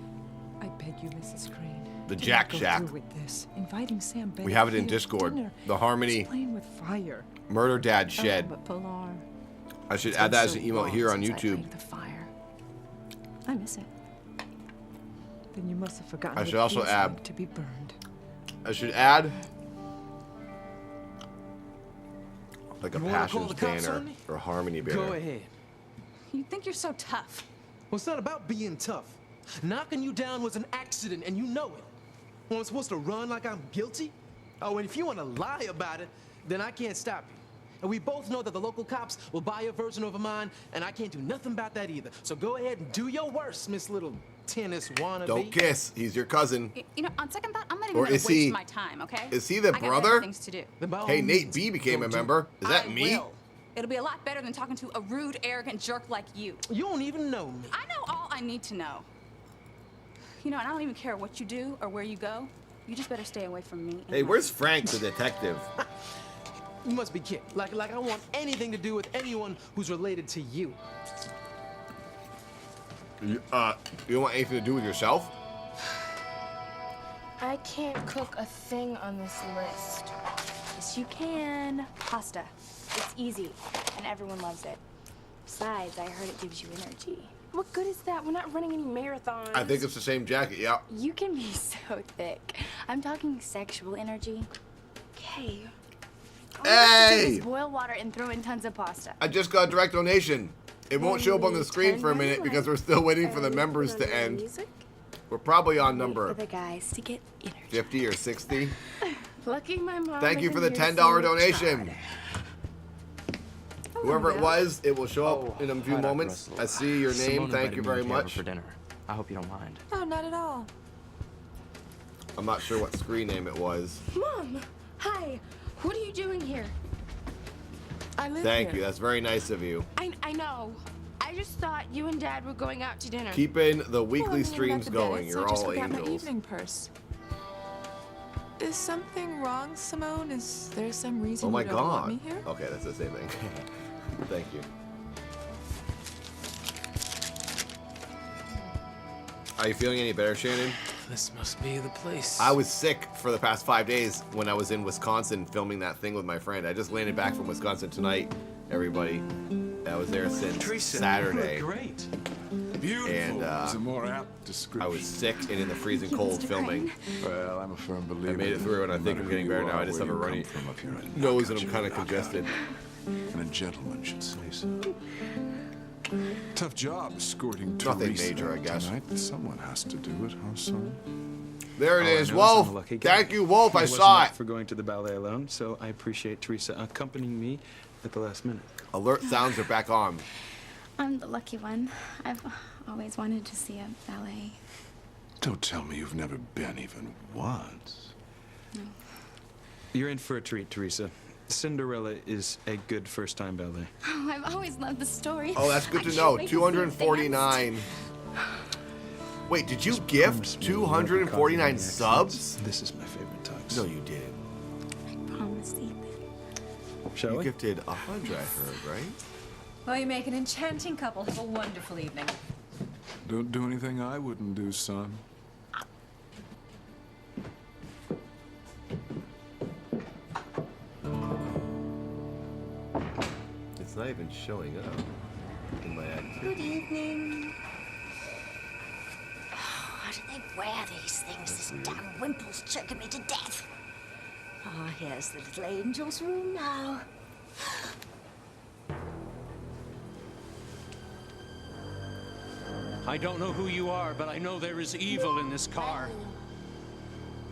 S14: I beg you, Mrs. Crane.
S4: The
S14: do
S4: Jack
S14: not go
S4: Shack.
S14: through with this. Inviting Sam Bennett
S4: We have it in
S14: here to
S4: Discord.
S14: dinner
S4: The Harmony
S14: is playing with fire.
S4: Murder Dad
S13: Oh,
S4: Shed.
S13: but Pilar,
S4: I should
S13: it's
S4: add
S13: been
S4: that as
S13: so
S4: an emote
S13: long
S4: here on
S13: since I
S4: YouTube.
S13: played the fire. I miss it.
S14: Then you must have forgotten
S4: I
S14: what
S4: should
S14: it
S4: also
S14: feels
S4: add-
S14: like to be burned.
S4: I should add like a
S8: You wanna call
S4: Passions
S8: the cops
S4: banner
S8: on me?
S4: or a Harmony banner.
S8: Go ahead.
S10: You think you're so tough.
S15: Well, it's not about being tough. Knocking you down was an accident, and you know it. Well, I'm supposed to run like I'm guilty? Oh, and if you want to lie about it, then I can't stop you. And we both know that the local cops will buy a version of mine, and I can't do nothing about that either. So go ahead and do your worst, Miss Little Tennis Wannabe.
S4: Don't kiss. He's your cousin.
S10: You know, on second thought, I'm not even
S4: Or
S10: gonna
S4: is
S10: waste
S4: he-
S10: my time, okay?
S4: is he the
S10: I got
S4: brother?
S10: better things to do.
S4: Hey, Nate B became a member. Is that
S10: I
S4: me?
S10: will. It'll be a lot better than talking to a rude, arrogant jerk like you.
S15: You don't even know me.
S10: I know all I need to know. You know, and I don't even care what you do or where you go. You just better stay away from me. and
S4: Hey,
S10: my-
S4: where's Frank the detective?
S15: You must be kidding. Like I want anything to do with anyone who's related to you.
S4: You don't want anything to do with yourself?
S9: I can't cook a thing on this list.
S1: Yes, you can. Pasta. It's easy, and everyone loves it. Besides, I heard it gives you energy.
S9: What good is that? We're not running any marathons.
S4: I think it's the same jacket, yeah.
S1: You can be so thick. I'm talking sexual energy. Okay. All you have to do
S4: Hey!
S1: is boil water and throw in tons of pasta.
S4: I just got a direct donation. It won't show up on the screen for a minute because we're still waiting for the members to end. We're probably on
S1: For
S4: number
S1: the guys to get energy.
S4: 50 or 60.
S9: Lucky my mom.
S4: Thank you for the
S9: isn't here to
S4: $10
S9: see me
S4: donation.
S9: try.
S4: Whoever it
S9: Miguel.
S4: was, it will show up in a few
S2: Hi, Dr.
S4: moments.
S2: Russell.
S4: I see your name.
S2: Simone
S4: Thank
S2: invited
S4: you
S2: me
S4: very
S2: and Kay over
S4: much.
S2: for dinner. I hope you don't mind.
S9: Oh, not at all.
S4: I'm not sure what screen name it was.
S9: Mom, hi. What are you doing here? I live
S4: Thank
S9: here.
S4: you. That's very nice of you.
S9: I know. I just thought you and Dad were going out to dinner.
S4: Keeping the weekly
S9: Well, I mean,
S4: streams
S9: I'm
S4: going.
S9: Bennetts,
S4: You're
S9: I just
S4: all
S9: forgot my
S4: angels.
S9: evening purse. Is something wrong, Simone? Is there some reason
S4: Oh my
S9: you don't want
S4: god.
S9: me here?
S4: Okay, that's the same thing. Thank you. Are you feeling any better, Shannon?
S15: This must be the place.
S4: I was sick for the past 5 days when I was in Wisconsin filming that thing with my friend. I just landed back from Wisconsin tonight, everybody. I was there since
S8: Teresa,
S4: Saturday.
S8: you look great.
S12: Beautiful
S4: And
S12: is a more apt description.
S4: I was sick and in the freezing cold filming.
S12: Well, I'm a firm believer.
S4: I made it through, and I think I'm getting better now. I just have a runny nose, and I'm kind of congested.
S12: And a gentleman should say so. Tough job escorting
S4: Nothing
S12: Teresa
S4: major, I guess.
S12: tonight, but someone has to do it, huh, son?
S4: There it
S8: All I
S4: is,
S8: know
S4: Wolf.
S8: I'm a lucky guy.
S4: Thank you, Wolf. I
S8: wasn't
S4: saw
S8: up
S4: it.
S8: for going to the ballet alone, so I appreciate Teresa accompanying me at the last minute.
S4: Alert sounds are back on.
S1: I'm the lucky one. I've always wanted to see a ballet.
S12: Don't tell me you've never been even once.
S1: No.
S8: You're in for a treat, Teresa. Cinderella is a good first-time ballet.
S1: Oh, I've always loved the story.
S4: Oh, that's good
S1: I
S4: to
S1: can't
S4: know.
S1: wait to see
S4: 249. Wait, did you gift 249 subs?
S8: This is my favorite tux.
S4: No, you didn't.
S1: I promise, Ethan.
S8: Shall
S4: You
S8: we?
S4: gifted 100, I heard, right?
S13: Well, you make an enchanting couple. Have a wonderful evening.
S12: Don't do anything I wouldn't do, son.
S4: It's not even showing up in my activity.
S6: Good evening. How do they wear these things? This damn wimple's choking me to death. Ah, here's the little angel's room now.
S16: I don't know who you are, but I know there is evil in this car. And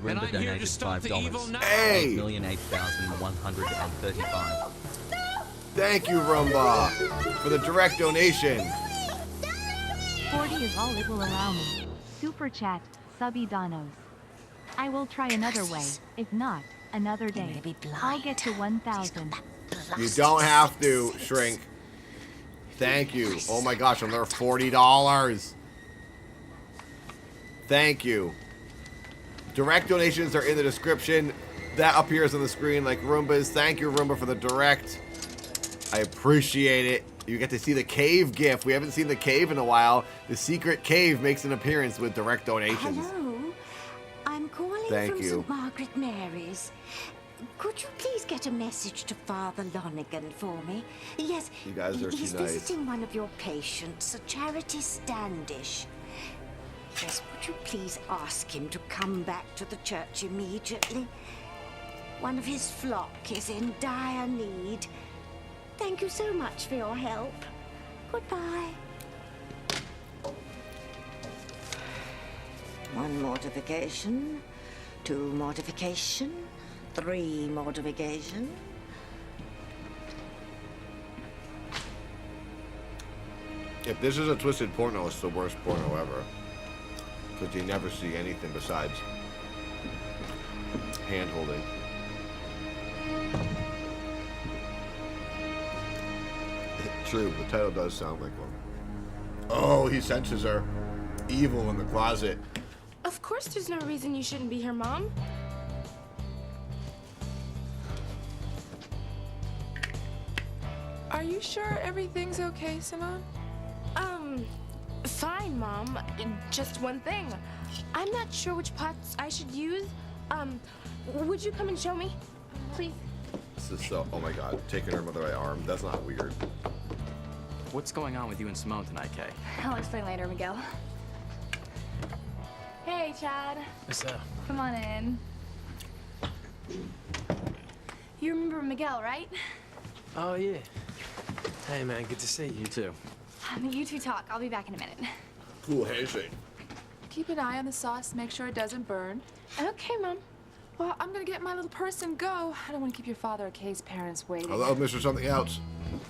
S17: Remember
S16: I'm here to
S17: donated
S16: stop the evil
S17: $5.
S16: now.
S4: Hey!
S17: 8,008,135.
S4: Thank you, Rumba, for the direct donation.
S5: 40 is all it will allow me. Super chat, subby Donos. I will try another way. If not, another day. I'll get to 1,000.
S4: You don't have to, Shrink. Thank you. Oh my gosh, another $40. Thank you. Direct donations are in the description. That appears on the screen like Roomba's. Thank you, Roomba, for the direct. I appreciate it. You get to see the cave gif. We haven't seen the cave in a while. The secret cave makes an appearance with direct donations.
S6: Hello. I'm calling
S4: Thank
S6: from
S4: you.
S6: St. Margaret Mary's. Could you please get a message to Father Lonigan for me? Yes,
S4: You guys are
S6: he's
S4: too nice.
S6: visiting one of your patients, a Charity Standish. Yes, would you please ask him to come back to the church immediately? One of his flock is in dire need. Thank you so much for your help. Goodbye. One mortification, two mortification, three mortification.
S4: If this is a twisted porno, it's the worst porno ever. Because you never see anything besides hand holding. True, the title does sound like one. Oh, he senses her. Evil in the closet.
S18: Of course there's no reason you shouldn't be here, Mom.
S9: Are you sure everything's okay, Simone?
S18: Fine, Mom. Just one thing. I'm not sure which pots I should use. Would you come and show me? Please.
S4: This is so, oh my god, taking her mother by arm. That's not weird.
S2: What's going on with you and Simone tonight, Kay?
S1: I'll explain later, Miguel. Hey, Chad.
S19: What's up?
S1: Come on in. You remember Miguel, right?
S19: Oh, yeah. Hey, man, good to see you.
S2: You too.
S1: You two talk. I'll be back in a minute.
S4: Cool handshake.
S9: Keep an eye on the sauce, make sure it doesn't burn.
S18: Okay, Mom.
S9: Well, I'm gonna get my little purse and go. I don't want to keep your father or Kay's parents waiting.
S4: Hello, Mr. Something Else.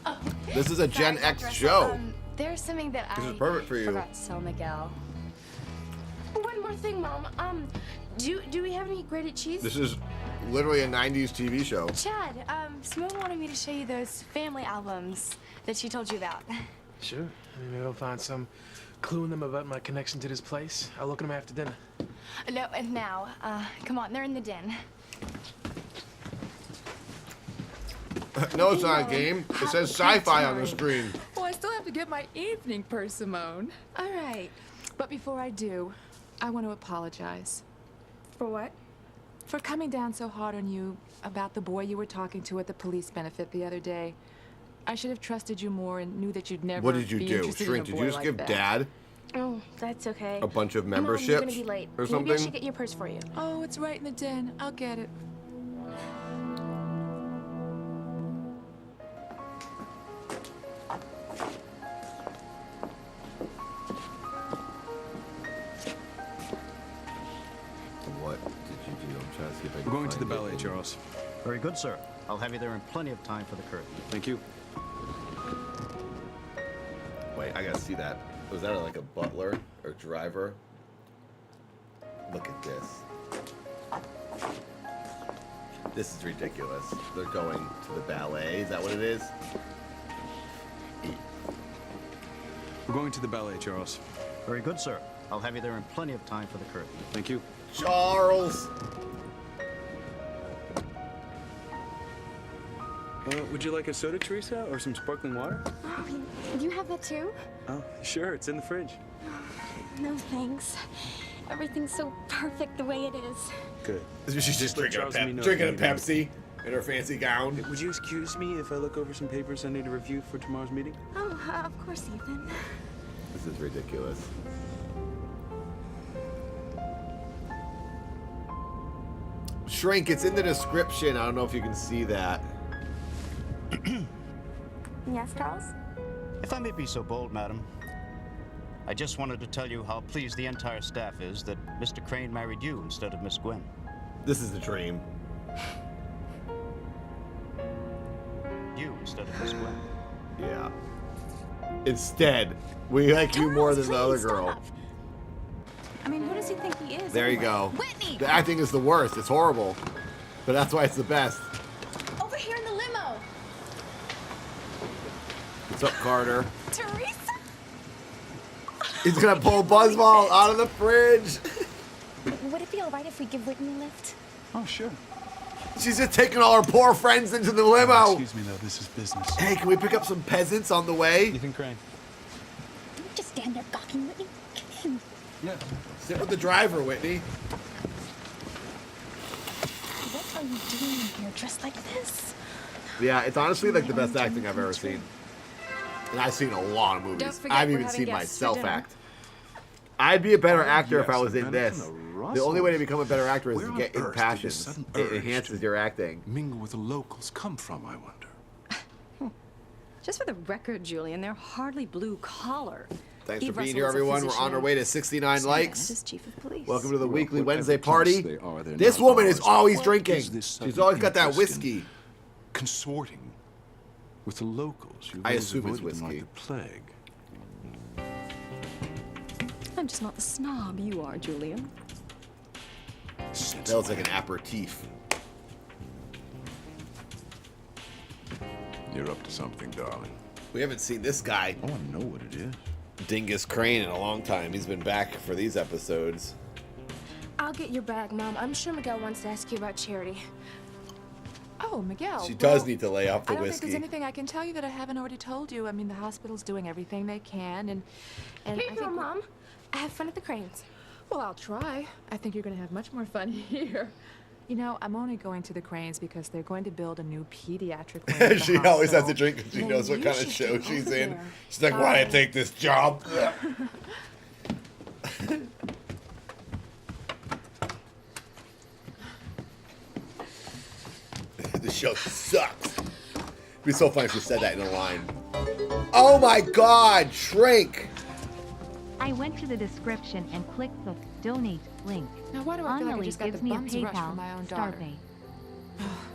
S1: Oh,
S4: This is a Gen
S1: sorry,
S4: X
S1: Russell.
S4: show.
S1: There's something that
S4: This
S1: I
S4: is perfect for you.
S1: forgot to tell Miguel.
S18: One more thing, Mom. Do we have any grated cheese?
S4: This is literally a 90s TV show.
S1: Chad, Simone wanted me to show you those family albums that she told you about.
S19: Sure. I mean, maybe I'll find some clue in them about my connection to this place. I'll look at them after dinner.
S1: No, and now, come on, they're in the den.
S4: No, it's not a game. It says sci-fi on the screen.
S9: Well, I still have to get my evening purse, Simone. All right. But before I do, I want to apologize.
S18: For what?
S9: For coming down so hard on you about the boy you were talking to at the police benefit the other day. I should have trusted you more and knew that you'd never.
S4: What did you
S9: be
S4: do?
S9: interested
S4: Shrink,
S9: in a
S4: did you
S9: boy
S4: just
S9: like
S4: give
S9: that.
S4: Dad
S18: Oh, that's okay.
S4: a bunch of
S18: Mom, you're
S4: memberships
S18: gonna be late.
S4: or
S18: Maybe
S4: something?
S18: I should get your purse for you.
S9: Oh, it's right in the den. I'll get it.
S4: What did you do? I'm trying to see if I can
S8: We're going to the
S4: find
S8: ballet,
S4: it.
S8: Charles.
S17: Very good, sir. I'll have you there in plenty of time for the curtain.
S8: Thank you.
S4: Wait, I gotta see that. Was that like a butler or driver? Look at this. This is ridiculous. They're going to the ballet. Is that what it is?
S8: We're going to the ballet, Charles.
S17: Very good, sir. I'll have you there in plenty of time for the curtain.
S8: Thank you.
S4: Charles!
S8: Would you like a soda, Teresa, or some sparkling water?
S18: Oh, you have that too?
S8: Oh, sure. It's in the fridge.
S18: No thanks. Everything's so perfect the way it is.
S8: Good.
S4: She's just drinking a,
S8: Charles, let me know
S4: drinking a
S8: if you need
S4: Pepsi in her fancy gown.
S8: Would you excuse me if I look over some papers I need to review for tomorrow's meeting?
S18: Oh, of course, Ethan.
S4: This is ridiculous. Shrink, it's in the description. I don't know if you can see that.
S18: Yes, Charles?
S17: If I may be so bold, madam, I just wanted to tell you how pleased the entire staff is that Mr. Crane married you instead of Miss Gwen.
S4: This is the dream.
S17: You instead of Miss Gwen.
S4: Yeah. Instead, we like you more than the other girl.
S10: I mean, who does he think he is?
S4: There you
S10: anyway?
S4: go.
S18: Whitney!
S4: The acting is the worst. It's horrible. But that's why it's the best.
S18: Over here in the limo!
S4: What's up, Carter?
S18: Teresa?
S4: He's gonna pull Buzzball out of the fridge.
S18: Would it be alright if we give Whitney a lift?
S8: Oh, sure.
S4: She's just taking all her poor friends into the limo.
S8: Excuse me, though. This is business.
S4: Hey, can we pick up some peasants on the way?
S8: Ethan Crane.
S18: Don't just stand there gawking, Whitney.
S8: Yeah.
S4: Sit with the driver, Whitney.
S18: What are you doing here dressed like this?
S4: Yeah, it's honestly like the best acting I've ever seen. And I've seen a lot of movies.
S18: Don't forget
S4: I've
S18: we're
S4: even
S18: having
S4: seen
S18: guests for
S4: myself
S18: dinner.
S4: act. I'd be a better actor if I
S12: yes,
S4: was in
S12: the
S4: this.
S12: men from the
S4: The only way to
S12: Russells.
S4: become a better actor is
S12: Where
S4: to
S12: on
S4: get
S12: earth did this
S4: impassioned.
S12: sudden
S4: It
S12: urge
S4: enhances
S12: to
S4: your acting.
S12: mingle with the locals come from, I wonder?
S13: Just for the record, Julian, they're hardly blue collar.
S4: Thanks
S13: Eve
S4: for being
S13: Russell
S4: here,
S13: is a
S4: everyone. We're
S13: physician
S4: on our
S13: and
S4: way to 69
S13: Sam
S4: likes.
S13: Barnatt is chief of police.
S4: Welcome to the
S12: Well,
S4: weekly
S12: whatever
S4: Wednesday
S12: class
S4: party.
S12: they are, they're
S4: This
S12: not
S4: woman is
S12: ours.
S4: always
S12: What
S4: drinking.
S12: is this
S4: She's
S12: sudden
S4: always got that
S12: interest in
S4: whiskey.
S12: Consorting with the locals. You've
S4: I
S12: always
S4: assume it's
S12: avoided them
S4: whiskey.
S12: like the plague.
S13: I'm just not the snob you are, Julian.
S4: That looks like an aperitif.
S12: You're up to something, darling.
S4: We haven't seen this guy,
S12: Oh, I know what it is.
S4: Dingus Crane, in a long time. He's been back for these episodes.
S18: I'll get your bag, Mom. I'm sure Miguel wants to ask you about Charity.
S9: Oh, Miguel.
S4: She does
S9: well,
S4: need to lay off the
S9: I don't think
S4: whiskey.
S9: there's anything I can tell you that I haven't already told you. I mean, the hospital's doing everything they can, and
S18: Here
S9: I
S18: you
S9: think
S18: go, Mom. Have fun at the Cranes.
S9: Well, I'll try. I think you're going to have much more fun here. You know, I'm only going to the Cranes because they're going to build a new pediatric wing at the
S4: She always has to
S9: hospital.
S4: drink because she
S9: Then
S4: knows what
S9: you
S4: kind of
S9: should
S4: show
S9: go
S4: she's
S9: over
S4: in.
S9: there.
S4: She's like, why did I
S9: Fine.
S4: take this job? The show sucks. It'd be so funny if she said that in a line. Oh my god, Shrink!
S5: I went to the description and clicked the donate link.
S9: Now, why do I feel like I
S5: Annalie
S9: just got
S5: gives
S9: the
S5: me a
S9: bums rush
S5: PayPal
S9: from my own daughter?
S5: Starpay.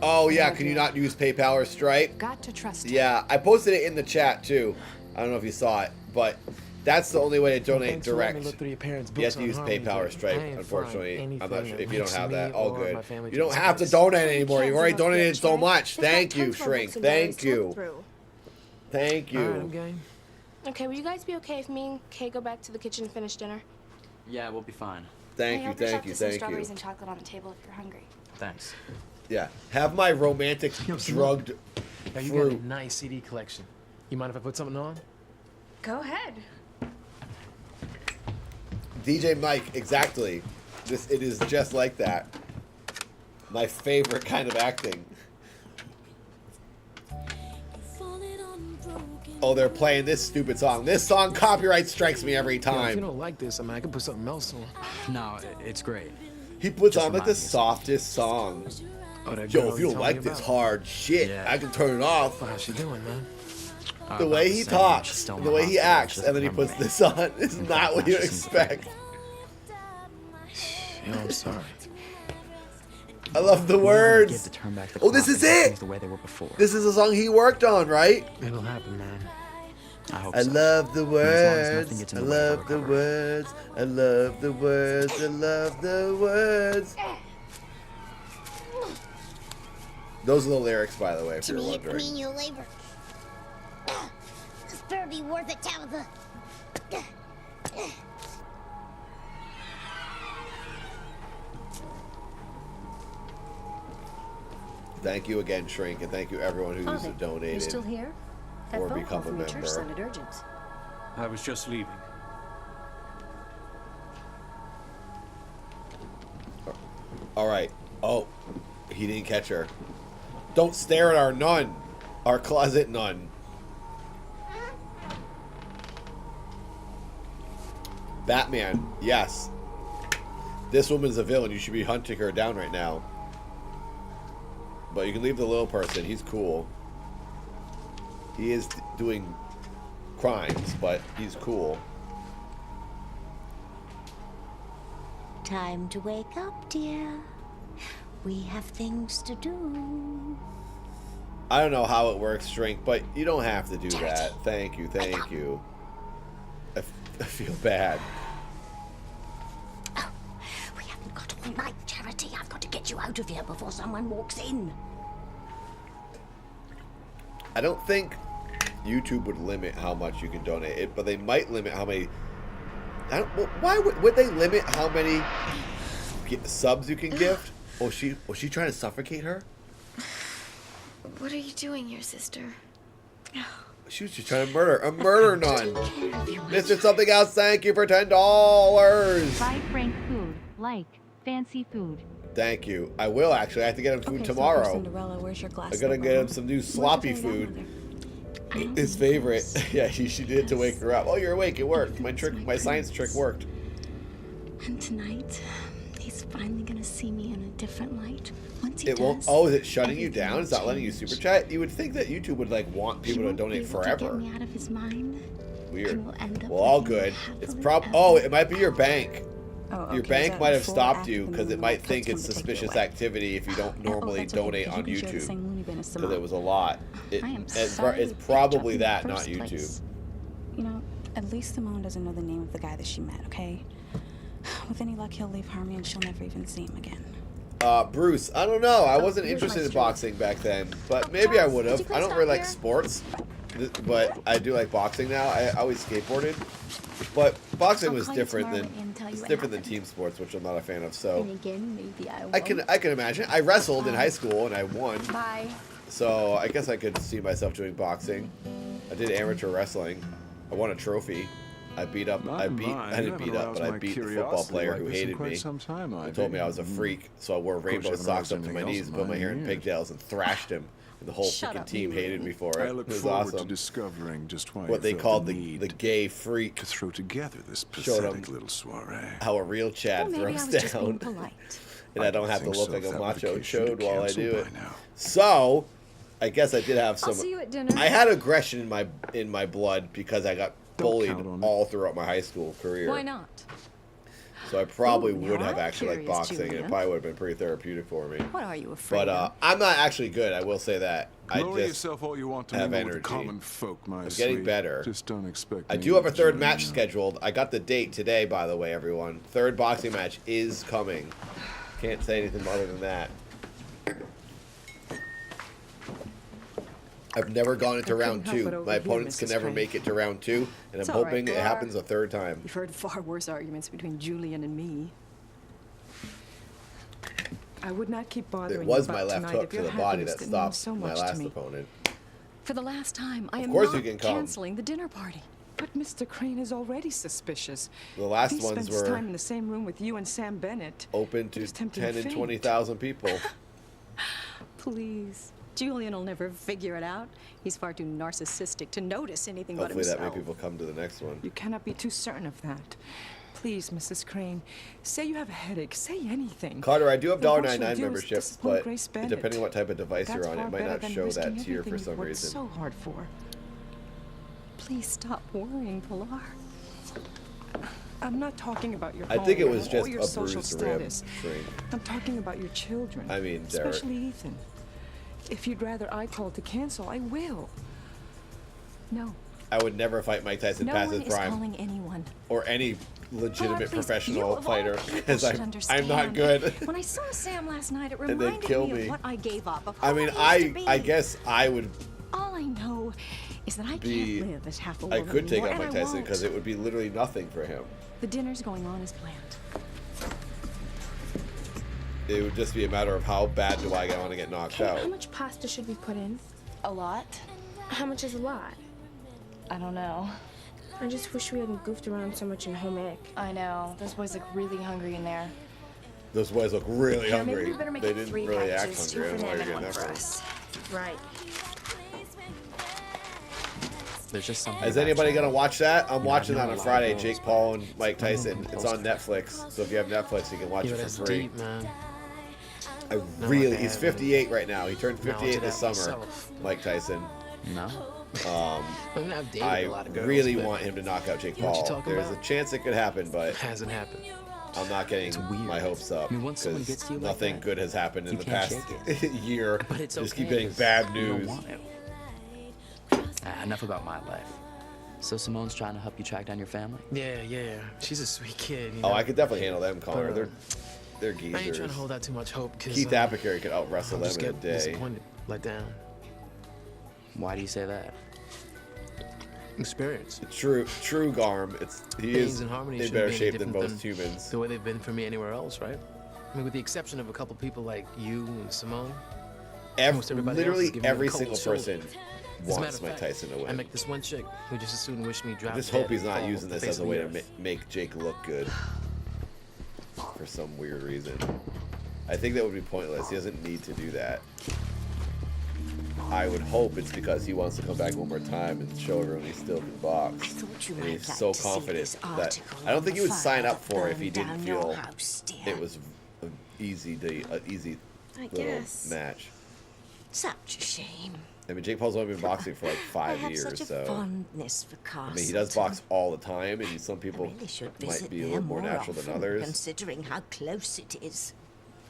S4: Oh yeah, can you not use PayPal or Stripe?
S9: Got to trust him.
S4: Yeah, I posted it in the chat too. I don't know if you saw it, but that's the only way to donate
S19: Thanks for letting me
S4: direct.
S19: look through your parents'
S4: You have
S19: books
S4: to
S19: on
S4: use
S19: Harmony,
S4: PayPal or
S19: but
S4: Stripe,
S19: I ain't
S4: unfortunately.
S19: find
S4: I'm not
S19: anything
S4: sure
S19: that
S4: if you don't
S19: links
S4: have
S19: me
S4: that. All
S19: or
S4: good.
S19: my family
S4: You
S19: to
S4: don't
S19: this
S4: have to
S19: place.
S4: donate anymore. You've already
S18: Cancel those
S4: donated
S18: books,
S4: so
S18: right?
S4: much.
S18: There's
S4: Thank
S18: got
S4: you,
S18: tons more
S4: Shrink.
S18: books and diaries
S4: Thank
S18: to look
S4: you.
S18: through.
S4: Thank
S19: All right, I'm
S4: you.
S19: game.
S18: Okay, will you guys be okay if me and Kay go back to the kitchen and finish dinner?
S2: Yeah, we'll be fine.
S4: Thank
S1: Hey,
S4: you,
S1: help yourself
S4: thank you,
S1: to some
S4: thank
S1: strawberries
S4: you.
S1: and chocolate on the table if you're hungry.
S2: Thanks.
S4: Yeah, have my romantic drugged
S19: Now you got
S4: fruit.
S19: a nice CD collection. You mind if I put something on?
S18: Go ahead.
S4: DJ Mike, exactly. It is just like that. My favorite kind of acting.
S3: Falling on
S4: Oh, they're playing this stupid song. This song copyright strikes me every
S19: Yeah, if you
S4: time.
S19: don't like this, I mean, I could put something else on.
S2: No, it's great.
S4: He puts
S2: Just
S4: on like
S2: remind
S4: the
S2: me of
S4: softest song.
S19: Oh, that
S4: Yo,
S19: girl
S4: if you don't
S19: told me
S4: like this
S19: about.
S4: hard shit,
S2: Yeah.
S4: I can turn it off.
S19: How's she doing, man?
S4: The way he talks, the way he acts, and then he puts this on is not what you expect.
S19: Yo, I'm sorry.
S4: I love the words. Oh, this is it.
S2: The way they were before.
S4: This is a song he worked on, right?
S19: It'll happen, man.
S2: I hope
S4: I
S2: so.
S4: love the
S2: And as long as nothing
S4: words.
S2: gets in
S4: I
S2: the way of
S4: love the words. I love the words. I love the words. Those are the lyrics, by the way, if you're
S11: Timmy,
S4: wondering.
S11: me and your labor. This better be worth it, Tabitha.
S4: Thank you again, Shrink, and thank you everyone who's
S6: Father,
S4: donated
S6: you still here? That
S4: or
S6: phone call
S4: become a
S6: from your church
S4: member.
S6: sounded urgent.
S16: I was just leaving.
S4: All right. Oh, he didn't catch her. Don't stare at our nun, our closet nun. Batman, yes. This woman's a villain. You should be hunting her down right now. But you can leave the little person. He's cool. He is doing crimes, but he's cool.
S6: Time to wake up, dear. We have things to do.
S4: I don't know how it works, Shrink, but you don't have to do that. Thank you, thank you. I feel bad.
S6: We haven't got all night, Charity. I've got to get you out of here before someone walks in.
S4: I don't think YouTube would limit how much you can donate it, but they might limit how many. Why would they limit how many subs you can gift? Was she trying to suffocate her?
S1: What are you doing here, sister?
S4: She was just trying to murder a murder nun. Mr. Something Else, thank you for $10.
S5: Buy Frank food, like fancy food.
S4: Thank you. I will actually. I have to get him food tomorrow.
S10: Cinderella, where's your glass?
S4: I gotta get him some new sloppy food. His favorite. Yeah, she did it to wake her up. Oh, you're awake. It worked. My science trick worked.
S10: And tonight, he's finally gonna see me in a different light. Once he
S4: It
S10: does,
S4: won't. Oh, is it shutting you
S10: everything
S4: down?
S10: will
S4: It's not letting you super
S10: change.
S4: chat. You would think that YouTube would like want
S10: He
S4: people to
S10: won't be
S4: donate
S10: able to get
S4: forever.
S10: me out of his mind.
S4: Weird.
S10: And we'll end up
S4: Well, all
S10: living
S4: good.
S10: happily
S4: It's
S10: ever
S4: Oh, it might be your bank.
S10: Oh,
S4: Your
S10: okay,
S4: bank
S10: is that
S4: might have
S10: before or
S4: stopped
S10: after
S4: you
S10: the
S4: because it
S10: movie
S4: might
S10: cuts
S4: think
S10: come
S4: it's
S10: to take you
S4: suspicious
S10: away?
S4: activity if you don't normally
S10: that's okay,
S4: donate
S10: because
S4: on
S10: you can share the
S4: YouTube.
S10: same loony bin as
S4: Because
S10: Simone.
S4: it was a lot.
S10: I am
S4: It's
S10: sorry
S4: it's
S10: we picked
S4: probably
S10: you up
S4: that,
S10: in the
S4: not
S10: first
S4: YouTube.
S10: place. You know, at least Simone doesn't know the name of the guy that she met, okay? With any luck, he'll leave Hermie and she'll never even see him again.
S4: Bruce, I don't know. I wasn't
S10: here's my
S4: interested in
S10: story.
S4: boxing back then, but maybe I would
S10: did
S4: have.
S10: you
S4: I
S10: guys
S4: don't
S10: stop
S4: really like
S10: here?
S4: sports, but I do like boxing now. I always skateboarded, but boxing
S1: I'll
S4: was
S1: call you
S4: different
S1: tomorrow
S4: than
S1: and tell you
S4: it's
S1: what
S4: different than
S1: happened.
S4: team sports, which I'm not a fan of. So
S1: And again, maybe I won't.
S4: I can imagine. I wrestled in high school and I won,
S1: Bye.
S4: so I guess I could see myself doing boxing. I did amateur wrestling. I won a trophy. I didn't beat up, but I beat the football player who hated me. He told me I was a freak, so I wore rainbow socks up to my knees, put my hair in pigtails, and thrashed him. And the whole freaking team hated me for it.
S12: I
S4: It
S12: look
S4: was
S12: forward
S4: awesome.
S12: to discovering just why
S4: What they
S12: you felt
S4: called
S12: the
S4: the
S12: need
S4: gay freak.
S12: to throw together this
S4: Showed
S12: pathetic
S4: him
S12: little soiree.
S4: how a real Chad
S10: Well, maybe I
S4: throws
S10: was just being
S4: down.
S10: polite.
S4: And I don't have to
S12: think
S4: look
S12: so,
S4: like
S12: if
S4: a
S12: that were the
S4: macho
S12: case, you'd
S4: chode while I
S12: cancel
S4: do
S12: by
S4: it.
S12: now.
S4: So, I guess I did have some.
S13: I'll see you at dinner.
S4: I had aggression in my blood because I got bullied all throughout my high school career.
S13: Why not?
S4: So I probably
S13: Ooh,
S4: would
S13: now
S4: have
S13: I'm
S4: actually liked
S13: curious,
S4: boxing, and
S13: Julia.
S4: it probably would have been pretty therapeutic for me.
S13: What are you afraid
S4: But
S13: of?
S4: I'm not actually good. I will say that. I
S12: Lower
S4: just
S12: yourself all you want to
S4: have
S12: mingle with
S4: energy.
S12: common folk, my
S4: I'm getting
S12: sweet.
S4: better.
S12: Just don't expect
S4: I
S12: me
S4: do have a
S12: to
S4: third
S12: join
S4: match
S12: you.
S4: scheduled. I got the date today, by the way, everyone. Third boxing match is coming. Can't say anything other than that. I've never gone into round
S13: help but
S4: 2.
S13: overhear
S4: My opponents can
S13: Mrs.
S4: never
S13: Crane.
S4: make it to round 2, and
S13: It's
S4: I'm
S13: all right,
S4: hoping it
S13: Laura.
S4: happens a third time.
S13: You've heard far worse arguments between Julian and me.
S14: I would not keep bothering
S4: It was
S14: you
S4: my
S14: about
S4: left
S14: tonight
S4: hook
S14: if
S4: to
S14: your
S4: the body
S14: happiness
S4: that
S14: didn't mean
S4: stopped
S14: so
S4: my
S14: much
S4: last
S14: to me.
S4: opponent.
S13: For the last time, I
S4: Of
S13: am
S4: course
S13: not
S4: you can come.
S13: canceling the dinner party.
S14: But Mr. Crane is already suspicious.
S4: The last
S14: he
S4: ones
S14: spends
S4: were
S14: time in the same room with you and Sam Bennett.
S4: open to
S14: Just tempting
S4: 10 and
S14: fate.
S4: 20,000 people.
S13: Please. Julian will never figure it out. He's far too narcissistic to notice anything but
S4: Hopefully
S13: himself.
S4: that many people come to the next one.
S14: You cannot be too certain of that. Please, Mrs. Crane, say you have a headache. Say anything.
S4: Carter, I do have
S14: The worst
S4: $1.99
S14: you'll do is
S4: memberships,
S14: disappoint
S4: but
S14: Grace Bennett.
S4: depending on what type of device
S14: That's
S4: you're on,
S14: far
S4: it might
S14: better
S4: not
S14: than
S4: show
S14: risking
S4: that tier
S14: everything
S4: for some
S14: you've worked
S4: reason.
S14: so hard for.
S13: Please stop worrying, Pilar.
S14: I'm not talking about your
S4: I
S14: home
S4: think it was
S14: or
S4: just
S14: your
S4: a
S14: social
S4: bruised rib,
S14: status.
S4: Shrink.
S14: I'm talking about your children.
S4: I mean, Derek.
S14: Especially Ethan. If you'd rather I call to cancel, I will.
S13: No.
S4: I would never fight Mike Tyson
S13: No
S4: past
S13: one
S4: his
S13: is
S4: prime.
S13: calling anyone.
S4: Or any legitimate
S13: Please, you
S4: professional
S13: of
S4: fighter.
S13: all people
S4: Because
S13: should
S4: I'm not
S13: understand.
S4: good.
S13: When I saw Sam last night, it
S4: And they'd
S13: reminded
S4: kill
S13: me
S4: me.
S13: of what I gave up. Of
S4: I
S13: who
S4: mean,
S13: I used to be.
S4: I guess I would
S13: All I know is that I
S4: be.
S13: can't live as half a
S4: I
S13: woman
S4: could take
S13: anymore,
S4: out Mike
S13: and I
S4: Tyson
S13: won't.
S4: because it would be literally nothing for him.
S13: The dinner's going on as planned.
S4: It would just be a matter of how bad do I want to get knocked
S18: How
S4: out.
S18: much pasta should we put in?
S1: A lot?
S18: How much is a lot?
S1: I don't know.
S18: I just wish we hadn't goofed around so much in home ec.
S1: I know. Those boys look really hungry in there.
S4: Those boys look really
S1: Yeah,
S4: hungry.
S1: maybe we better make
S4: They
S1: it
S4: didn't
S1: 3
S4: really act
S1: packages, 2
S4: hungry. I
S1: for
S4: don't know why
S1: them
S4: you're
S1: and
S4: getting
S1: 1
S4: that
S1: for
S4: from.
S1: us.
S18: Right.
S2: There's just something.
S4: Is
S2: about
S4: anybody
S2: China.
S4: gonna watch that? I'm
S2: You know,
S4: watching
S2: I
S4: that
S2: know
S4: on
S2: a lot
S4: Friday.
S2: of
S4: Jake
S2: girls.
S4: Paul and Mike Tyson.
S2: Mhm.
S4: It's on Netflix. So if you have Netflix, you can watch
S19: Yo,
S4: it
S19: that's
S4: for free.
S19: deep, man.
S4: I
S19: No,
S4: really,
S19: I
S4: he's
S19: haven't.
S4: 58 right now. He turned
S19: No, I
S4: 58
S19: did
S4: this
S19: that
S4: summer.
S19: myself.
S4: Mike Tyson.
S2: No.
S19: I mean, I've dated
S4: I
S19: a lot of girls,
S4: really
S19: but
S4: want him to knock out Jake
S19: you know what
S4: Paul.
S19: you're talking
S4: There's
S19: about?
S4: a chance it could happen, but
S19: It hasn't happened.
S4: I'm not getting my hopes up
S2: I mean, once someone
S4: because
S2: gets to you like
S4: nothing
S2: that,
S4: good has happened in
S2: you
S4: the
S2: can't
S4: past
S2: shake
S4: year.
S2: But it's
S4: Just
S2: okay,
S4: keep getting
S2: 'cause
S4: bad
S2: you don't
S4: news.
S2: want to. Enough about my life. So Simone's trying to help you track down your family?
S19: Yeah. She's a sweet kid. You know?
S4: Oh, I could definitely handle them, Connor.
S19: But,
S4: They're
S19: I ain't trying
S4: geezers.
S19: to hold out too much hope because
S4: Keith Apicary could out wrestle
S19: I'll
S4: them
S19: just
S4: in a
S19: get
S4: day.
S19: disappointed, let down.
S2: Why do you say that?
S19: Experience.
S4: True Garm. He
S19: Pains
S4: is
S19: and harmony
S4: in
S19: shouldn't
S4: better
S19: be any
S4: shape than
S19: different
S4: most humans.
S19: The way they've been for me anywhere else, right? I mean, with the exception of a couple people like you and Simone. Most everybody else
S4: Literally
S19: is giving me
S4: every
S19: a cold
S4: single
S19: shoulder.
S4: person
S19: As a
S4: wants
S19: matter of
S4: Mike
S19: fact,
S4: Tyson to
S19: I
S4: win.
S19: met this one chick who just as soon wished me
S4: I
S19: dropped
S4: just hope
S19: dead
S4: he's
S19: and
S4: not
S19: fall
S4: using
S19: off the
S4: this
S19: face
S4: as a
S19: of
S4: way
S19: the
S4: to
S19: earth.
S4: make Jake look good for some weird reason. I think that would be pointless. He doesn't need to do that. I would hope it's because he wants to come back one more time and show everyone he still can box. And he's so confident that I don't think he would sign up for it if he didn't feel it was an easy
S6: I
S4: little
S6: guess.
S4: match.
S6: Such a shame.
S4: I mean, Jake Paul's only been boxing for like 5
S6: I have
S4: years,
S6: such a
S4: so
S6: fondness for
S4: I
S6: Castleton.
S4: mean, he does box all the time, and some people
S6: Really should
S4: might
S6: visit
S4: be a
S6: there
S4: little more natural than
S6: often,
S4: others.
S6: considering how close it is.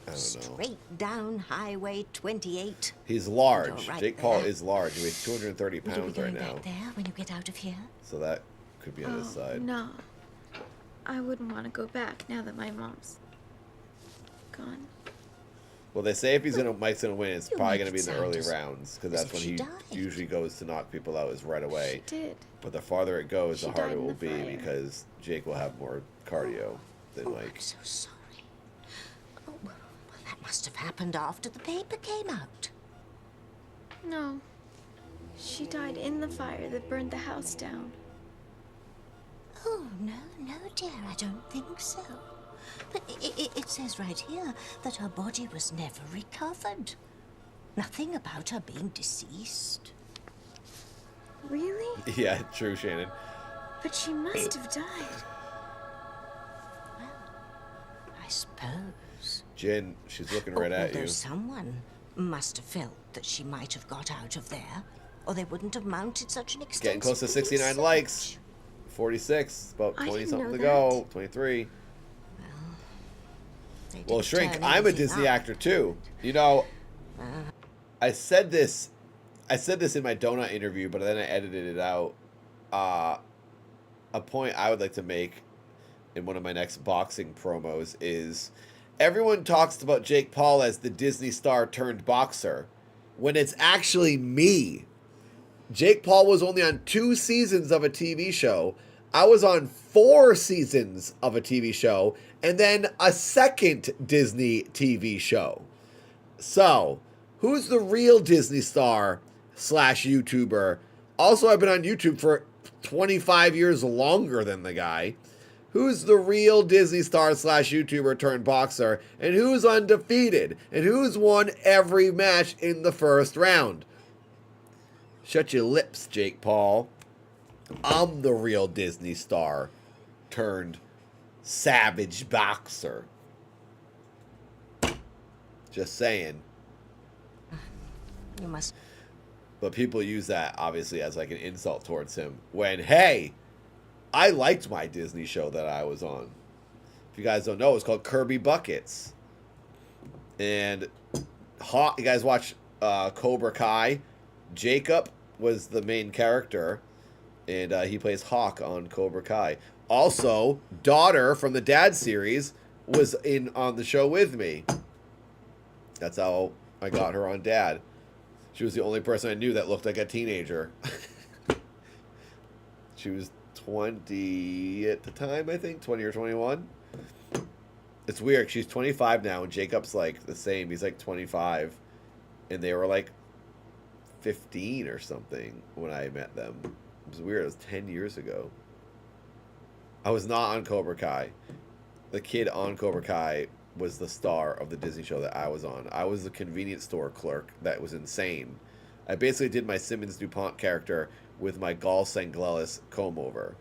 S4: I don't know.
S6: Straight down Highway 28.
S4: He's large.
S6: Go right
S4: Jake Paul
S6: there.
S4: is large. He weighs 230
S6: Will you be
S4: pounds right
S6: going
S4: now,
S6: back there when you get out of here?
S4: so that could be on his side.
S20: No. I wouldn't want to go back now that my mom's gone.
S4: Well, they say if Mike's gonna win, it's
S20: You
S4: probably
S20: make
S4: gonna be in
S20: it
S4: the early
S20: sound
S4: rounds because
S20: as
S4: that's
S20: if
S4: when
S20: she
S4: he
S20: died.
S4: usually goes to knock people out is right away.
S20: She did.
S4: But the farther it goes,
S20: She
S4: the harder
S20: died
S4: it
S20: in
S4: will
S20: the
S4: be
S20: fire.
S4: because Jake will have more cardio than Mike.
S6: So sorry. Oh, well, that must have happened after the paper came out.
S20: No. She died in the fire that burned the house down.
S6: Oh, no, dear, I don't think so. But it says right here that her body was never recovered. Nothing about her being deceased.
S20: Really?
S4: Yeah, true, Shannon.
S20: But she must have died.
S6: I suppose.
S4: Jen, she's looking right at
S6: Although
S4: you.
S6: someone must have felt that she might have got out of there, or they wouldn't have mounted such an extensive
S4: Getting close to 69
S6: research.
S4: likes. 46, about
S6: I
S4: 20
S6: didn't
S4: something
S6: know
S4: to go. 23.
S6: They
S4: Well,
S6: didn't
S4: Shrink,
S6: turn
S4: I'm a
S6: anything
S4: Disney
S6: up.
S4: actor too. You know, I said this in my donut interview, but then I edited it out. A point I would like to make in one of my next boxing promos is everyone talks about Jake Paul as the Disney star turned boxer when it's actually me. Jake Paul was only on 2 seasons of a TV show. I was on 4 seasons of a TV show and then a second Disney TV show. So, who's the real Disney star / YouTuber? Also, I've been on YouTube for 25 years longer than the guy. Who's the real Disney star slash YouTuber turned boxer? And who's undefeated? And who's won every match in the first round? Shut your lips, Jake Paul. I'm the real Disney star turned savage boxer. Just saying.
S6: You must.
S4: But people use that, obviously, as like an insult towards him. When, hey, I liked my Disney show that I was on. If you guys don't know, it's called Kirby Buckets. And Hawk, you guys watch Cobra Kai? Jacob was the main character, and he plays Hawk on Cobra Kai. Also, Daughter from the Dad series was in on the show with me. That's how I got her on Dad. She was the only person I knew that looked like a teenager. She was 20 at the time, I think, 20 or 21. It's weird. She's 25 now, and Jacob's like the same. He's like 25, and they were like 15 or something when I met them. It was weird. It was 10 years ago. I was not on Cobra Kai. The kid on Cobra Kai was the star of the Disney show that I was on. I was the convenience store clerk that was insane. I basically did my Simmons DuPont character with my Gall Sanglelis comb over.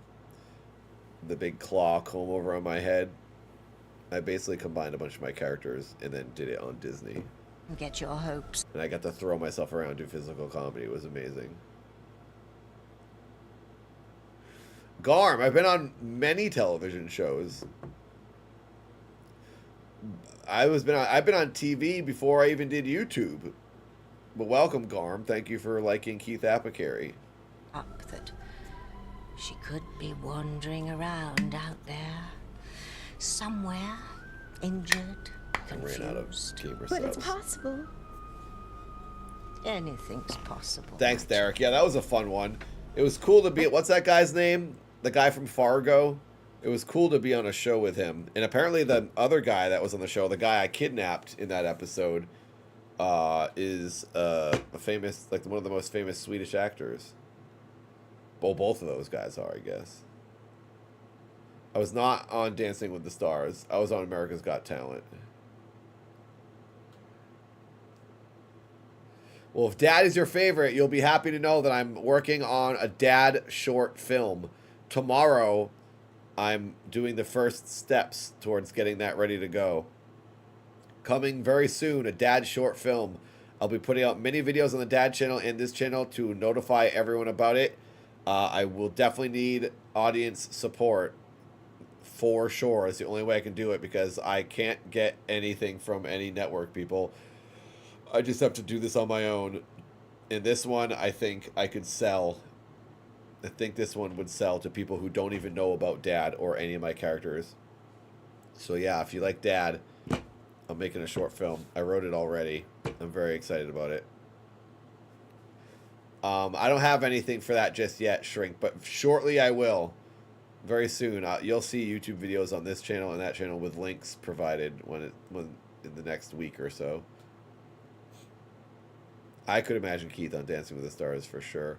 S4: The big claw comb over on my head. I basically combined a bunch of my characters and then did it on Disney.
S6: Get your hopes.
S4: And I got to throw myself around, do physical comedy. It was amazing. Garm, I've been on many television shows. I've been on TV before I even did YouTube. But welcome, Garm. Thank you for liking Keith Apicary.
S6: Up that she could be wandering around out there, somewhere, injured, confused.
S4: I ran out of gamer
S20: But it's
S4: subs.
S20: possible.
S6: Anything's possible.
S4: Thanks, Derek. Yeah, that was a fun one. It was cool to be. What's that guy's name? The guy from Fargo. It was cool to be on a show with him. And apparently the other guy that was on the show, the guy I kidnapped in that episode, is a famous, like one of the most famous Swedish actors. Well, both of those guys are, I guess. I was not on Dancing with the Stars. I was on America's Got Talent. Well, if Dad is your favorite, you'll be happy to know that I'm working on a Dad short film. Tomorrow, I'm doing the first steps towards getting that ready to go. Coming very soon, a Dad short film. I'll be putting out many videos on the Dad channel and this channel to notify everyone about it. I will definitely need audience support for sure. It's the only way I can do it because I can't get anything from any network people. I just have to do this on my own. And this one, I think I could sell. I think this one would sell to people who don't even know about Dad or any of my characters. So yeah, if you like Dad, I'm making a short film. I wrote it already. I'm very excited about it. I don't have anything for that just yet, Shrink, but shortly I will. Very soon. You'll see YouTube videos on this channel and that channel with links provided when in the next week or so. I could imagine Keith on Dancing with the Stars for sure.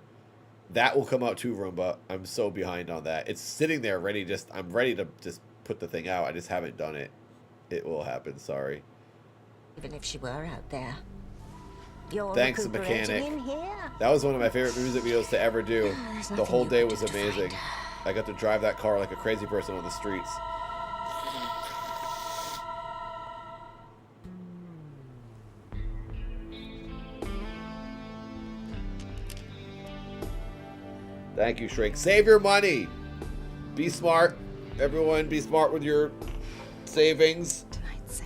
S4: That will come out too, Roomba. I'm so behind on that. It's sitting there ready. I'm ready to just put the thing out. I just haven't done it. It will happen. Sorry.
S6: Even if she were out there. You're
S4: Thanks,
S6: recuperating
S4: Mechanic.
S6: in here.
S4: That was one of my favorite music videos to ever do. The whole day was amazing. I got to drive that car like a crazy person on the streets. Thank you, Shrink. Save your money. Be smart. Everyone, be smart with your savings.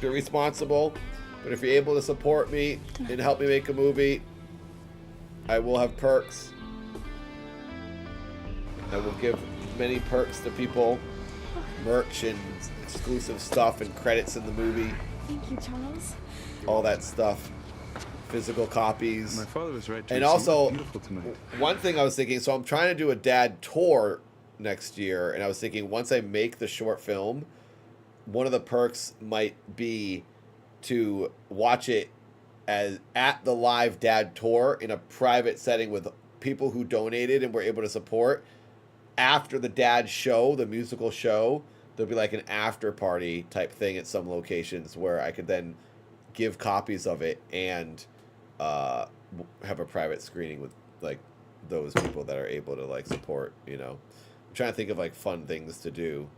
S4: Be responsible. But if you're able to support me and help me make a movie, I will have perks. I will give many perks to people. Merch and exclusive stuff and credits in the movie.
S20: Thank you, Charles.
S4: All that stuff. Physical copies.
S8: My father was right.
S4: And
S8: Teresa.
S4: also,
S8: Beautiful tonight.
S4: one thing I was thinking, so I'm trying to do a Dad tour next year, and I was thinking once I make the short film, one of the perks might be to watch it as at the live Dad tour in a private setting with people who donated and were able to support. After the Dad show, the musical show, there'll be like an after party type thing at some locations where I could then give copies of it and have a private screening with like those people that are able to like support, you know. I'm trying to think of like fun things to do.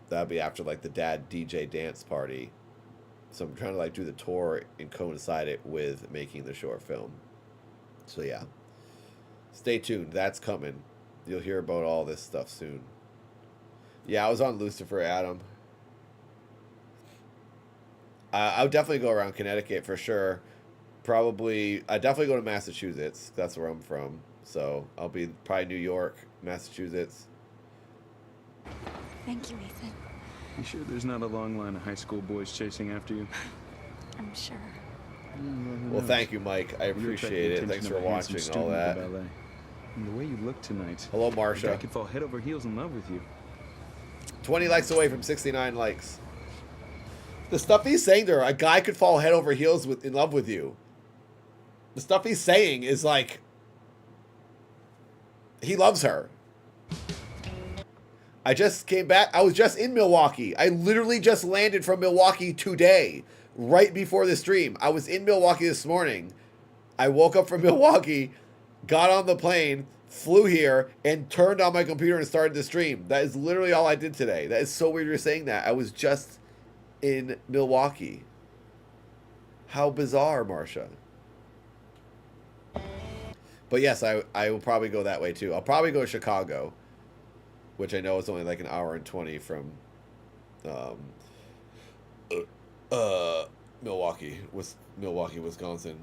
S4: That'd be after like the dad DJ dance party. So I'm trying to like do the tour and coincide it with making the short film. So yeah, stay tuned. That's coming. You'll hear about all this stuff soon. Yeah, I was on Lucifer, Adam. I would definitely go around Connecticut for sure. Probably, I definitely go to Massachusetts. That's where I'm from. So I'll be probably New York, Massachusetts.
S20: Thank you, Ethan.
S8: You sure there's not a long line of high school boys chasing after you?
S20: I'm sure.
S4: Well, thank you, Mike. I appreciate it. Thanks for watching all that.
S8: And the way you look tonight.
S4: Hello, Marsha.
S8: I could fall head over heels in love with you.
S4: 20 likes away from 69 likes. The stuff he's saying there, a guy could fall head over heels in love with you. The stuff he's saying is like, he loves her. I just came back. I was just in Milwaukee. I literally just landed from Milwaukee today, right before the stream. I was in Milwaukee this morning. I woke up from Milwaukee, got on the plane, flew here, and turned on my computer and started the stream. That is literally all I did today. That is so weird you're saying that. I was just in Milwaukee. How bizarre, Marsha. But yes, I will probably go that way too. I'll probably go to Chicago, which I know is only like an hour and 20 from Milwaukee, Wisconsin.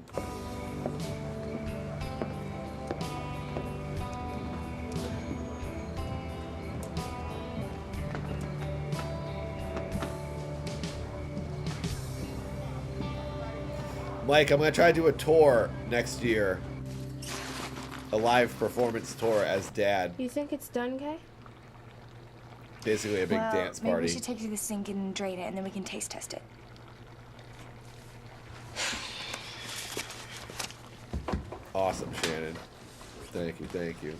S4: Mike, I'm going to try to do a tour next year. A live performance tour as Dad.
S18: You think it's done, Kay?
S4: Basically a big dance party.
S1: Maybe we should take it to the sink and drain it, and then we can taste test it.
S4: Awesome, Shannon. Thank you, thank you.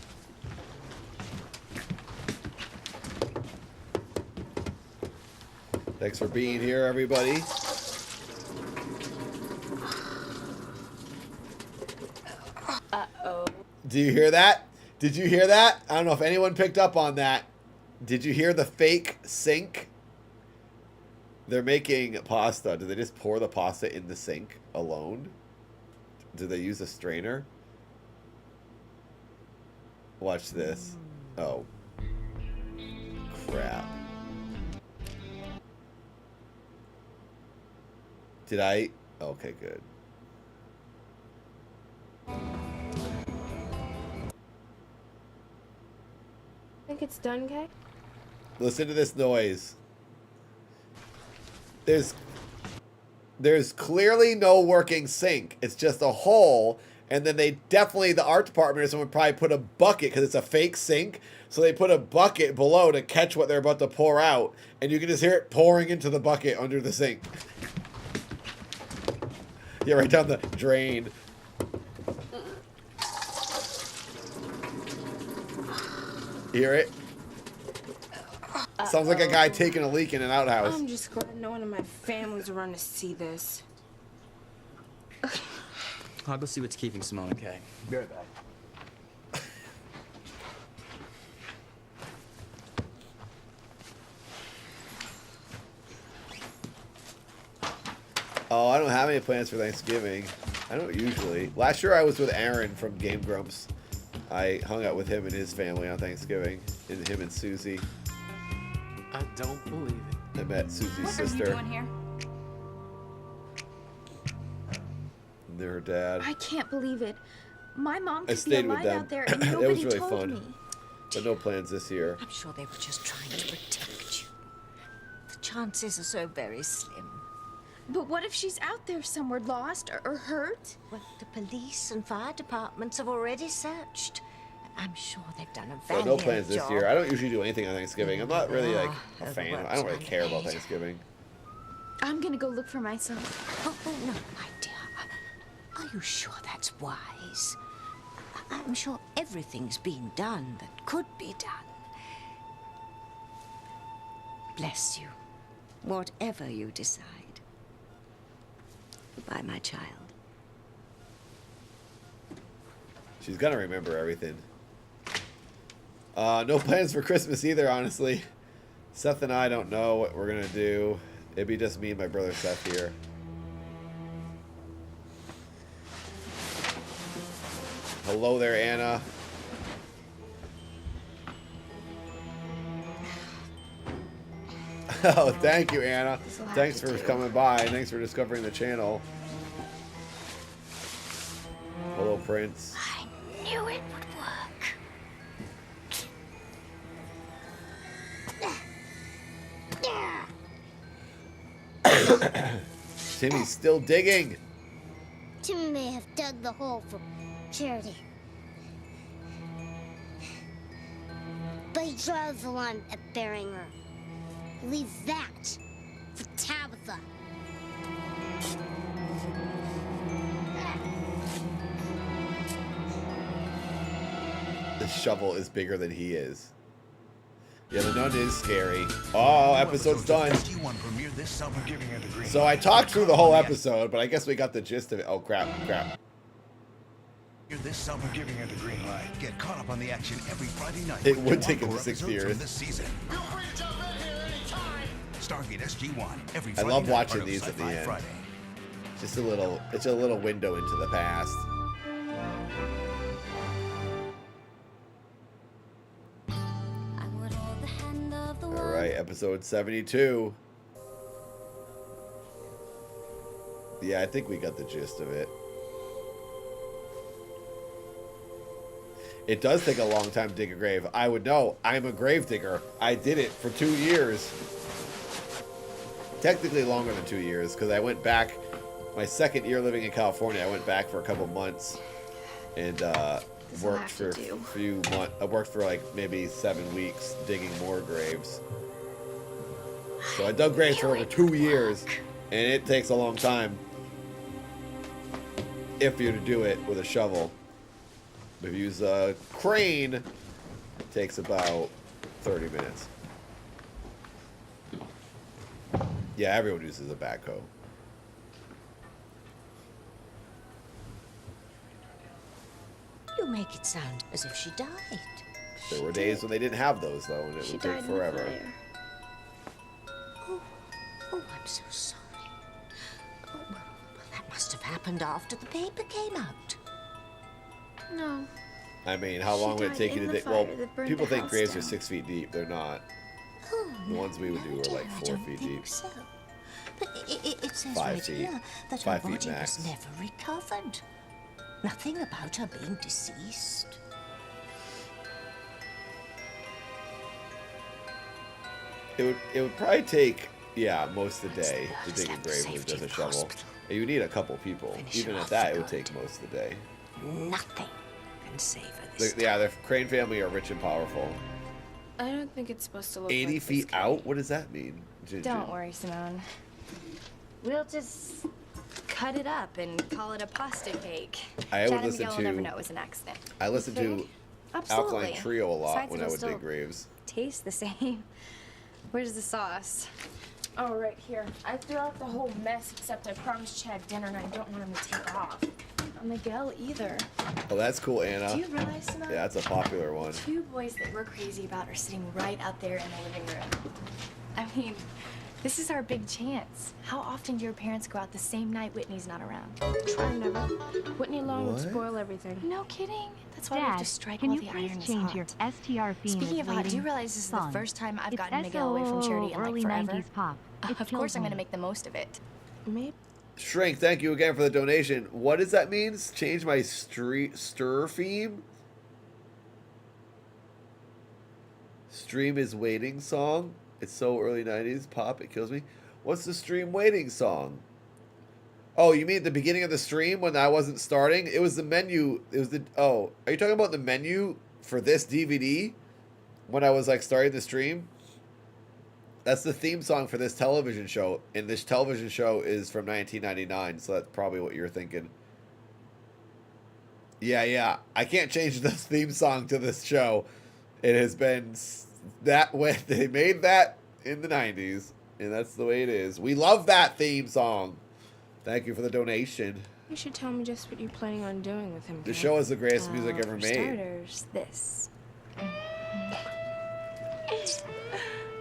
S4: Thanks for being here, everybody.
S1: Uh-oh.
S4: Do you hear that? Did you hear that? I don't know if anyone picked up on that. Did you hear the fake sink? They're making pasta. Do they just pour the pasta in the sink alone? Do they use a strainer? Watch this. Oh. Crap. Did I? Okay, good.
S18: Think it's done, Kay?
S4: Listen to this noise. There's clearly no working sink. It's just a hole, and then they definitely, the art department or someone probably put a bucket, because it's a fake sink, so they put a bucket below to catch what they're about to pour out, and you can just hear it pouring into the bucket under the sink. Yeah, right down the drain. Hear it? Sounds like a guy taking a leak in an outhouse.
S18: I'm just glad no one in my family's around to see this.
S2: I'll go see what's keeping Simone and Kay. Be right back.
S4: Oh, I don't have any plans for Thanksgiving. I don't usually. Last year I was with Aaron from Game Grumps. I hung out with him and his family on Thanksgiving. And him and Susie.
S19: I don't believe it.
S4: I met Susie's
S1: What
S4: sister.
S1: are you doing here?
S4: And they're her dad.
S20: I can't believe it. My mom
S4: I
S20: could be
S4: stayed with
S20: alive
S4: them.
S20: out there and
S4: It
S20: nobody
S4: was really
S20: told
S4: fun.
S20: me.
S4: But no plans this year.
S6: I'm sure they were just trying to protect you. The chances are so very slim.
S20: But what if she's out there somewhere lost or hurt?
S6: Well, the police and fire departments have already searched. I'm sure they've done a
S4: So
S6: valiant
S4: no plans this
S6: job.
S4: year. I don't usually do anything on Thanksgiving. I'm not really like a
S6: the
S4: fan.
S6: work's
S4: I don't really care about
S6: unpaid.
S4: Thanksgiving.
S20: I'm gonna go look for myself.
S6: Oh, no, my dear. Are you sure that's wise? I'm sure everything's been done that could be done. bless you. Whatever you decide. Goodbye, my child.
S4: She's gonna remember everything. No plans for Christmas either, honestly. Seth and I don't know what we're gonna do. It'd be just me and my brother Seth here. Hello there, Anna. Oh, thank you, Anna. Thanks for coming by. Thanks for discovering the channel. Hello, Prince.
S11: I knew it would work.
S4: Timmy's still digging.
S11: Timmy may have dug the hole for Charity. But he draws the line at burying her. He leaves that for Tabitha.
S4: The shovel is bigger than he is. Yeah, the nun is scary. Oh, episode's done. So I talked through the whole episode, but I guess we got the gist of it. Oh, crap.
S21: This summer, giving her the green light. Get caught up on the action every Friday night.
S4: It would take him 6 years.
S21: This season. Stargate SG-1 every
S4: I
S21: Friday
S4: love
S21: night,
S4: watching
S21: part of
S4: these at the
S21: Sci-Fi
S4: end.
S21: Friday.
S4: Just a little, it's a little window into the past. All right, episode 72. Yeah, I think we got the gist of it. It does take a long time to dig a grave. I would know. I'm a grave digger. I did it for 2 years. Technically longer than 2 years, because I went back my second year living in California. I went back for a couple months and worked for a few months. I worked for like maybe 7 weeks digging more graves. So I dug graves for over 2 years, and it takes a long time if you're to do it with a shovel. If you use a crane, it takes about 30 minutes. Yeah, everyone uses a backhoe.
S6: You make it sound as if she died.
S4: There were days when they didn't have those, though, and it would take forever.
S6: Oh, I'm so sorry. Oh, well, that must have happened after the paper came out.
S20: No.
S4: I mean, how long would it take you to dig? Well, people think graves are 6 feet deep. They're not. The ones we would do are like 4 feet deep.
S6: So. But it says
S4: 5
S6: right
S4: feet.
S6: here that
S4: 5
S6: her
S4: feet
S6: body
S4: max.
S6: was never recovered. Nothing about her being deceased.
S4: It would probably take, yeah, most of the day to dig a grave with just a shovel. And you need a couple people. Even at that, it would take most of the day.
S6: Nothing can save her.
S4: Yeah, the Crane family are rich and powerful.
S20: I don't think it's supposed to look
S4: 80
S20: like
S4: feet out? What does that mean?
S1: Don't worry, Simone. We'll just cut it up and call it a pasta cake.
S4: I would
S1: Chad and
S4: listen
S1: Miguel
S4: to-
S1: will never know it was an accident.
S4: I listen to
S1: Absolutely.
S4: Alkaline Trio a lot
S1: Besides,
S4: when I
S1: it'll
S4: would dig
S1: still
S4: graves.
S1: Taste the same. Where's the sauce?
S18: Oh, right here. I threw out the whole mess, except I promised Chad dinner and I don't want him to take off.
S1: Not Miguel either.
S4: Oh, that's cool, Anna.
S1: Do you realize, Simone?
S4: Yeah, that's a popular one.
S1: 2 boys that we're crazy about are sitting right out there in the living room. I mean, this is our big chance. How often do your parents go out the same night Whitney's not around?
S18: Try never. Whitney alone would
S1: What?
S18: spoil everything.
S1: No kidding. That's why we have
S5: Dad,
S1: to strike
S5: can
S1: while
S5: you
S1: the
S5: please
S1: iron is
S5: change
S1: hot.
S5: your STR theme?
S1: Speaking
S5: is
S1: of hot, do you
S5: waiting
S1: realize this is
S5: song.
S1: the first time I've
S5: It's
S1: gotten Miguel away from Charity in
S5: early
S1: like forever?
S5: 90s pop. It
S1: Of
S5: kills
S1: course I'm
S5: me.
S1: gonna make the most of it.
S18: Maybe.
S4: Shrink, thank you again for the donation. What does that mean? Change my stir theme? Stream is waiting song? It's so early 90s. Pop, it kills me. What's the stream waiting song? Oh, you mean at the beginning of the stream when I wasn't starting? It was the menu. It was the... Oh, are you talking about the menu for this DVD? When I was like starting the stream? That's the theme song for this television show. And this television show is from 1999. So that's probably what you're thinking. Yeah. I can't change the theme song to this show. It has been... That when they made that in the 90s, and that's the way it is. We love that theme song. Thank you for the donation.
S18: You should tell me just what you're planning on doing with him.
S4: The show is the greatest music ever
S1: For
S4: made.
S1: starters, this.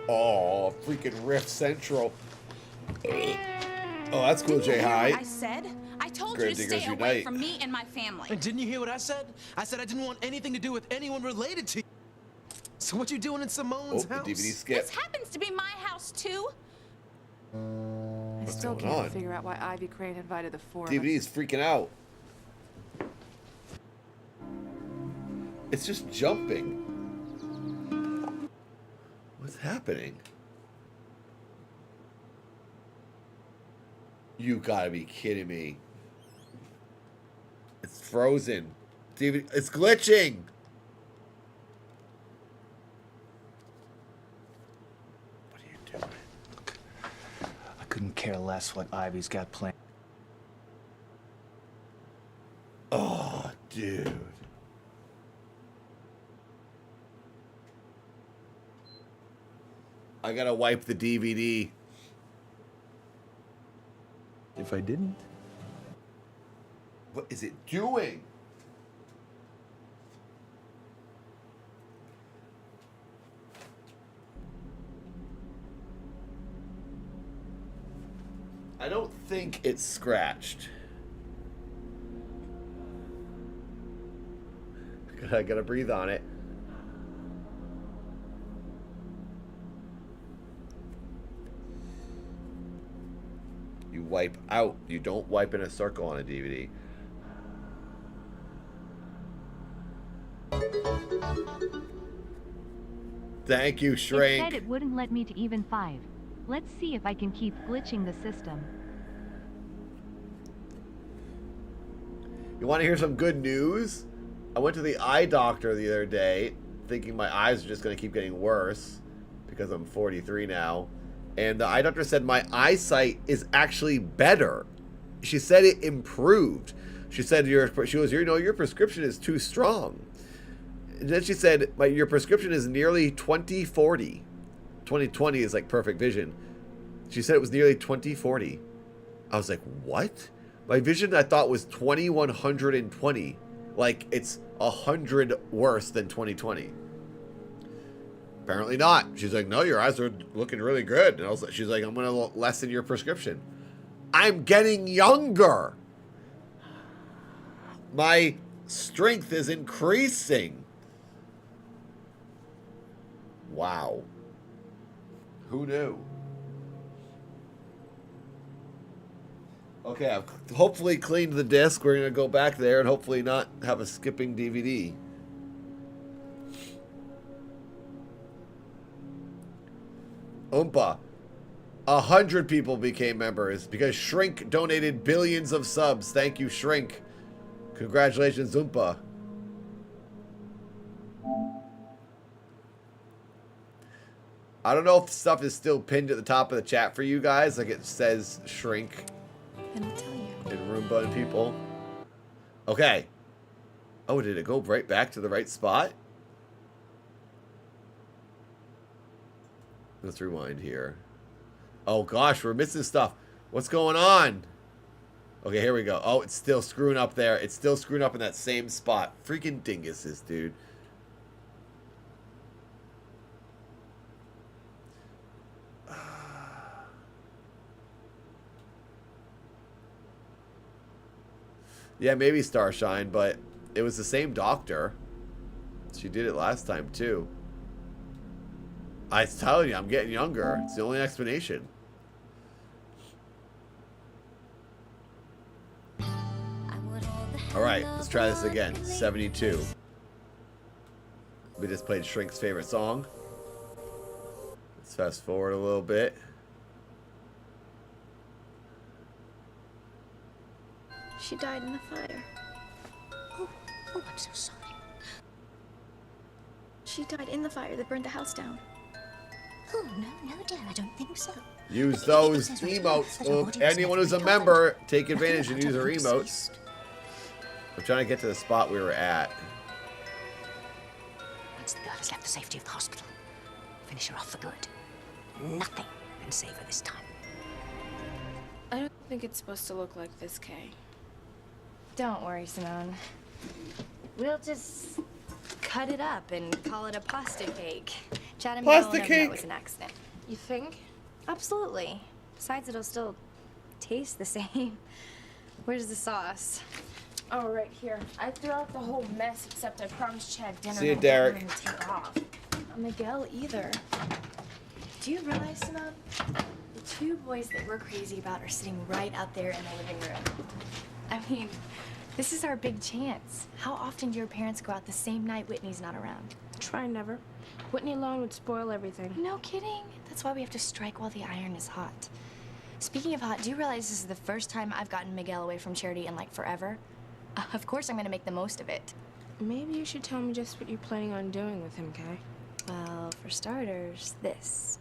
S4: Oh, freaking Riff Central. Oh, that's cool, Jay High.
S10: I said? I told
S4: Grave
S10: you to
S4: Diggers
S10: stay away
S4: Unite.
S10: from me and my family.
S15: And didn't you hear what I said? I said I didn't want anything to do with anyone related to you. So what you doing in Simone's
S4: Oh,
S15: house?
S4: the DVD skip.
S10: This happens to be my house, too.
S9: I still
S4: going
S9: can't
S4: on?
S9: figure out why Ivy Crane invited the four of
S4: DVD's
S9: us.
S4: freaking out. It's just jumping. What's happening? You gotta be kidding me. It's frozen. DVD, it's glitching.
S7: I couldn't care less what Ivy's got planned.
S4: Oh, dude. I gotta wipe the DVD.
S7: If I didn't?
S4: What is it doing? I don't think it's scratched. I gotta breathe on it. You wipe out. You don't wipe in a circle on a DVD. Thank you,
S5: It
S4: Shrink.
S5: said it wouldn't let me to even 5. Let's see if I can keep glitching the system.
S4: You want to hear some good news? I went to the eye doctor the other day, thinking my eyes are just going to keep getting worse because I'm 43 now. And the eye doctor said my eyesight is actually better. She said it improved. She said your prescription is too strong. And then she said your prescription is nearly 20/40. 20/20 is like perfect vision. She said it was nearly 20/40. I was like, what? My vision I thought was 2120. Like it's 100 worse than 20/20. Apparently not. She's like, no, your eyes are looking really good. And she's like, I'm going to lessen your prescription. I'm getting younger. My strength is increasing. Wow. Who knew? Okay, I've hopefully cleaned the disc. We're going to go back there and hopefully not have a skipping DVD. Oompa. 100 people became members because Shrink donated billions of subs. Thank you, Shrink. Congratulations, Oompa. I don't know if stuff is still pinned at the top of the chat for you guys. Like it says Shrink.
S20: And I'll tell you.
S4: And Roomba and people. Okay. Oh, did it go right back to the right spot? Let's rewind here. Oh gosh, we're missing stuff. What's going on? Okay, here we go. Oh, it's still screwing up there. It's still screwing up in that same spot. Freaking dinguses, dude. Yeah, maybe Starshine, but it was the same doctor. She did it last time, too. I was telling you, I'm getting younger. It's the only explanation. Alright, let's try this again. 72. We just played Shrink's favorite song. Let's fast forward a little bit.
S20: She died in the fire.
S6: Oh, I'm so sorry.
S20: She died in the fire that burned the house down.
S6: Oh, no, dear, I don't think so.
S4: Use those emotes. Look, anyone who's a member, take advantage and use our emotes. I'm trying to get to the spot we were at.
S6: Once the girl has left the safety of the hospital, finish her off for good. nothing can save her this time.
S18: I don't think it's supposed to look like this, Kay.
S1: Don't worry, Simone. We'll just cut it up and call it a pasta cake. Chad and Miguel will never know it was an accident.
S18: You think?
S1: Absolutely. Besides, it'll still taste the same. Where's the sauce?
S18: Oh, right here. I threw out the whole mess, except I promised Chad dinner.
S4: See you,
S18: and I
S4: Derek.
S18: didn't take off.
S1: Not Miguel either. Do you realize, Simone? The two boys that we're crazy about are sitting right out there in the living room. I mean, this is our big chance. How often do your parents go out the same night Whitney's not around?
S18: Try never. Whitney alone would spoil everything.
S1: No kidding. That's why we have to strike while the iron is hot. Speaking of hot, do you realize this is the first time I've gotten Miguel away from Charity in like forever? Of course I'm gonna make the most of it.
S18: Maybe you should tell me just what you're planning on doing with him, Kay.
S1: Well, for starters, this.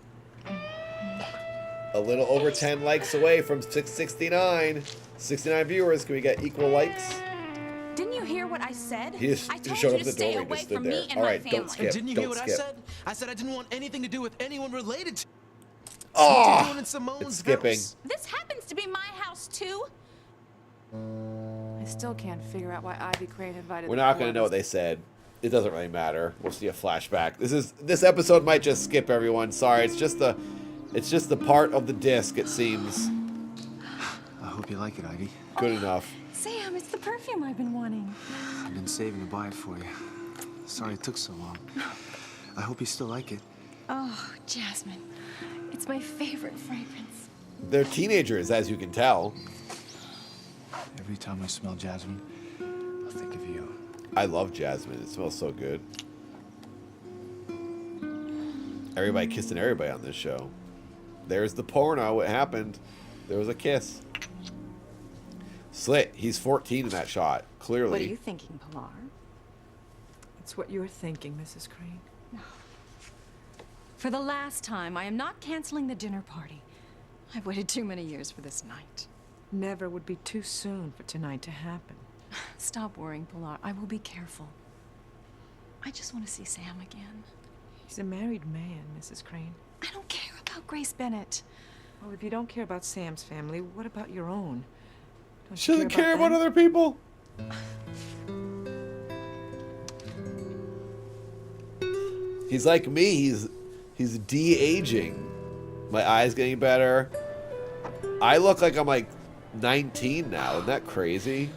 S4: A little over 10 likes away from 669. 69 viewers. Can we get equal likes?
S10: Didn't you hear what I said?
S4: He just
S10: I told
S4: showed
S10: you
S4: up
S10: to
S4: at the
S10: stay
S4: door and
S10: away
S4: just stood
S10: from
S4: there.
S10: me and
S4: All
S10: my
S4: right,
S10: family.
S4: don't skip.
S15: Didn't you
S4: Don't
S15: hear what
S4: skip.
S15: I said? I said I didn't want anything to do with anyone related to.
S4: Oh,
S15: in Simone's
S4: it's skipping.
S15: house.
S10: This happens to be my house too.
S9: I still can't figure out why Ivy Crane invited.
S4: We're not going to know what they said. It doesn't really matter. We'll see a flashback. This episode might just skip everyone. Sorry, it's just the part of the disc. It seems.
S7: I hope you like it, Ivy.
S4: Good enough.
S13: Sam, it's the perfume I've been wanting.
S7: I've been saving to buy it for you. Sorry it took so long. I hope you still like it.
S1: Oh, Jasmine. It's my favorite fragrance.
S4: They're teenagers, as you can tell.
S7: Every time I smell jasmine, I'll think of you.
S4: I love jasmine. It smells so good. Everybody kissing everybody on this show. There's the porno. What happened? There was a kiss. Slit. He's 14 in that shot. Clearly.
S13: What are you thinking, Pilar?
S14: It's what you're thinking, Mrs. Crane.
S13: For the last time, I am not canceling the dinner party. I've waited too many years for this night.
S14: Never would be too soon for tonight to happen.
S13: Stop worrying, Pilar. I will be careful. I just want to see Sam again.
S14: He's a married man, Mrs. Crane.
S13: I don't care about Grace Bennett.
S14: Well, if you don't care about Sam's family, what about your own? Don't
S4: She
S14: you
S4: doesn't care about
S14: them?
S4: other people. He's like me. He's de-aging. My eyes getting better. I look like I'm like 19 now. Isn't that crazy?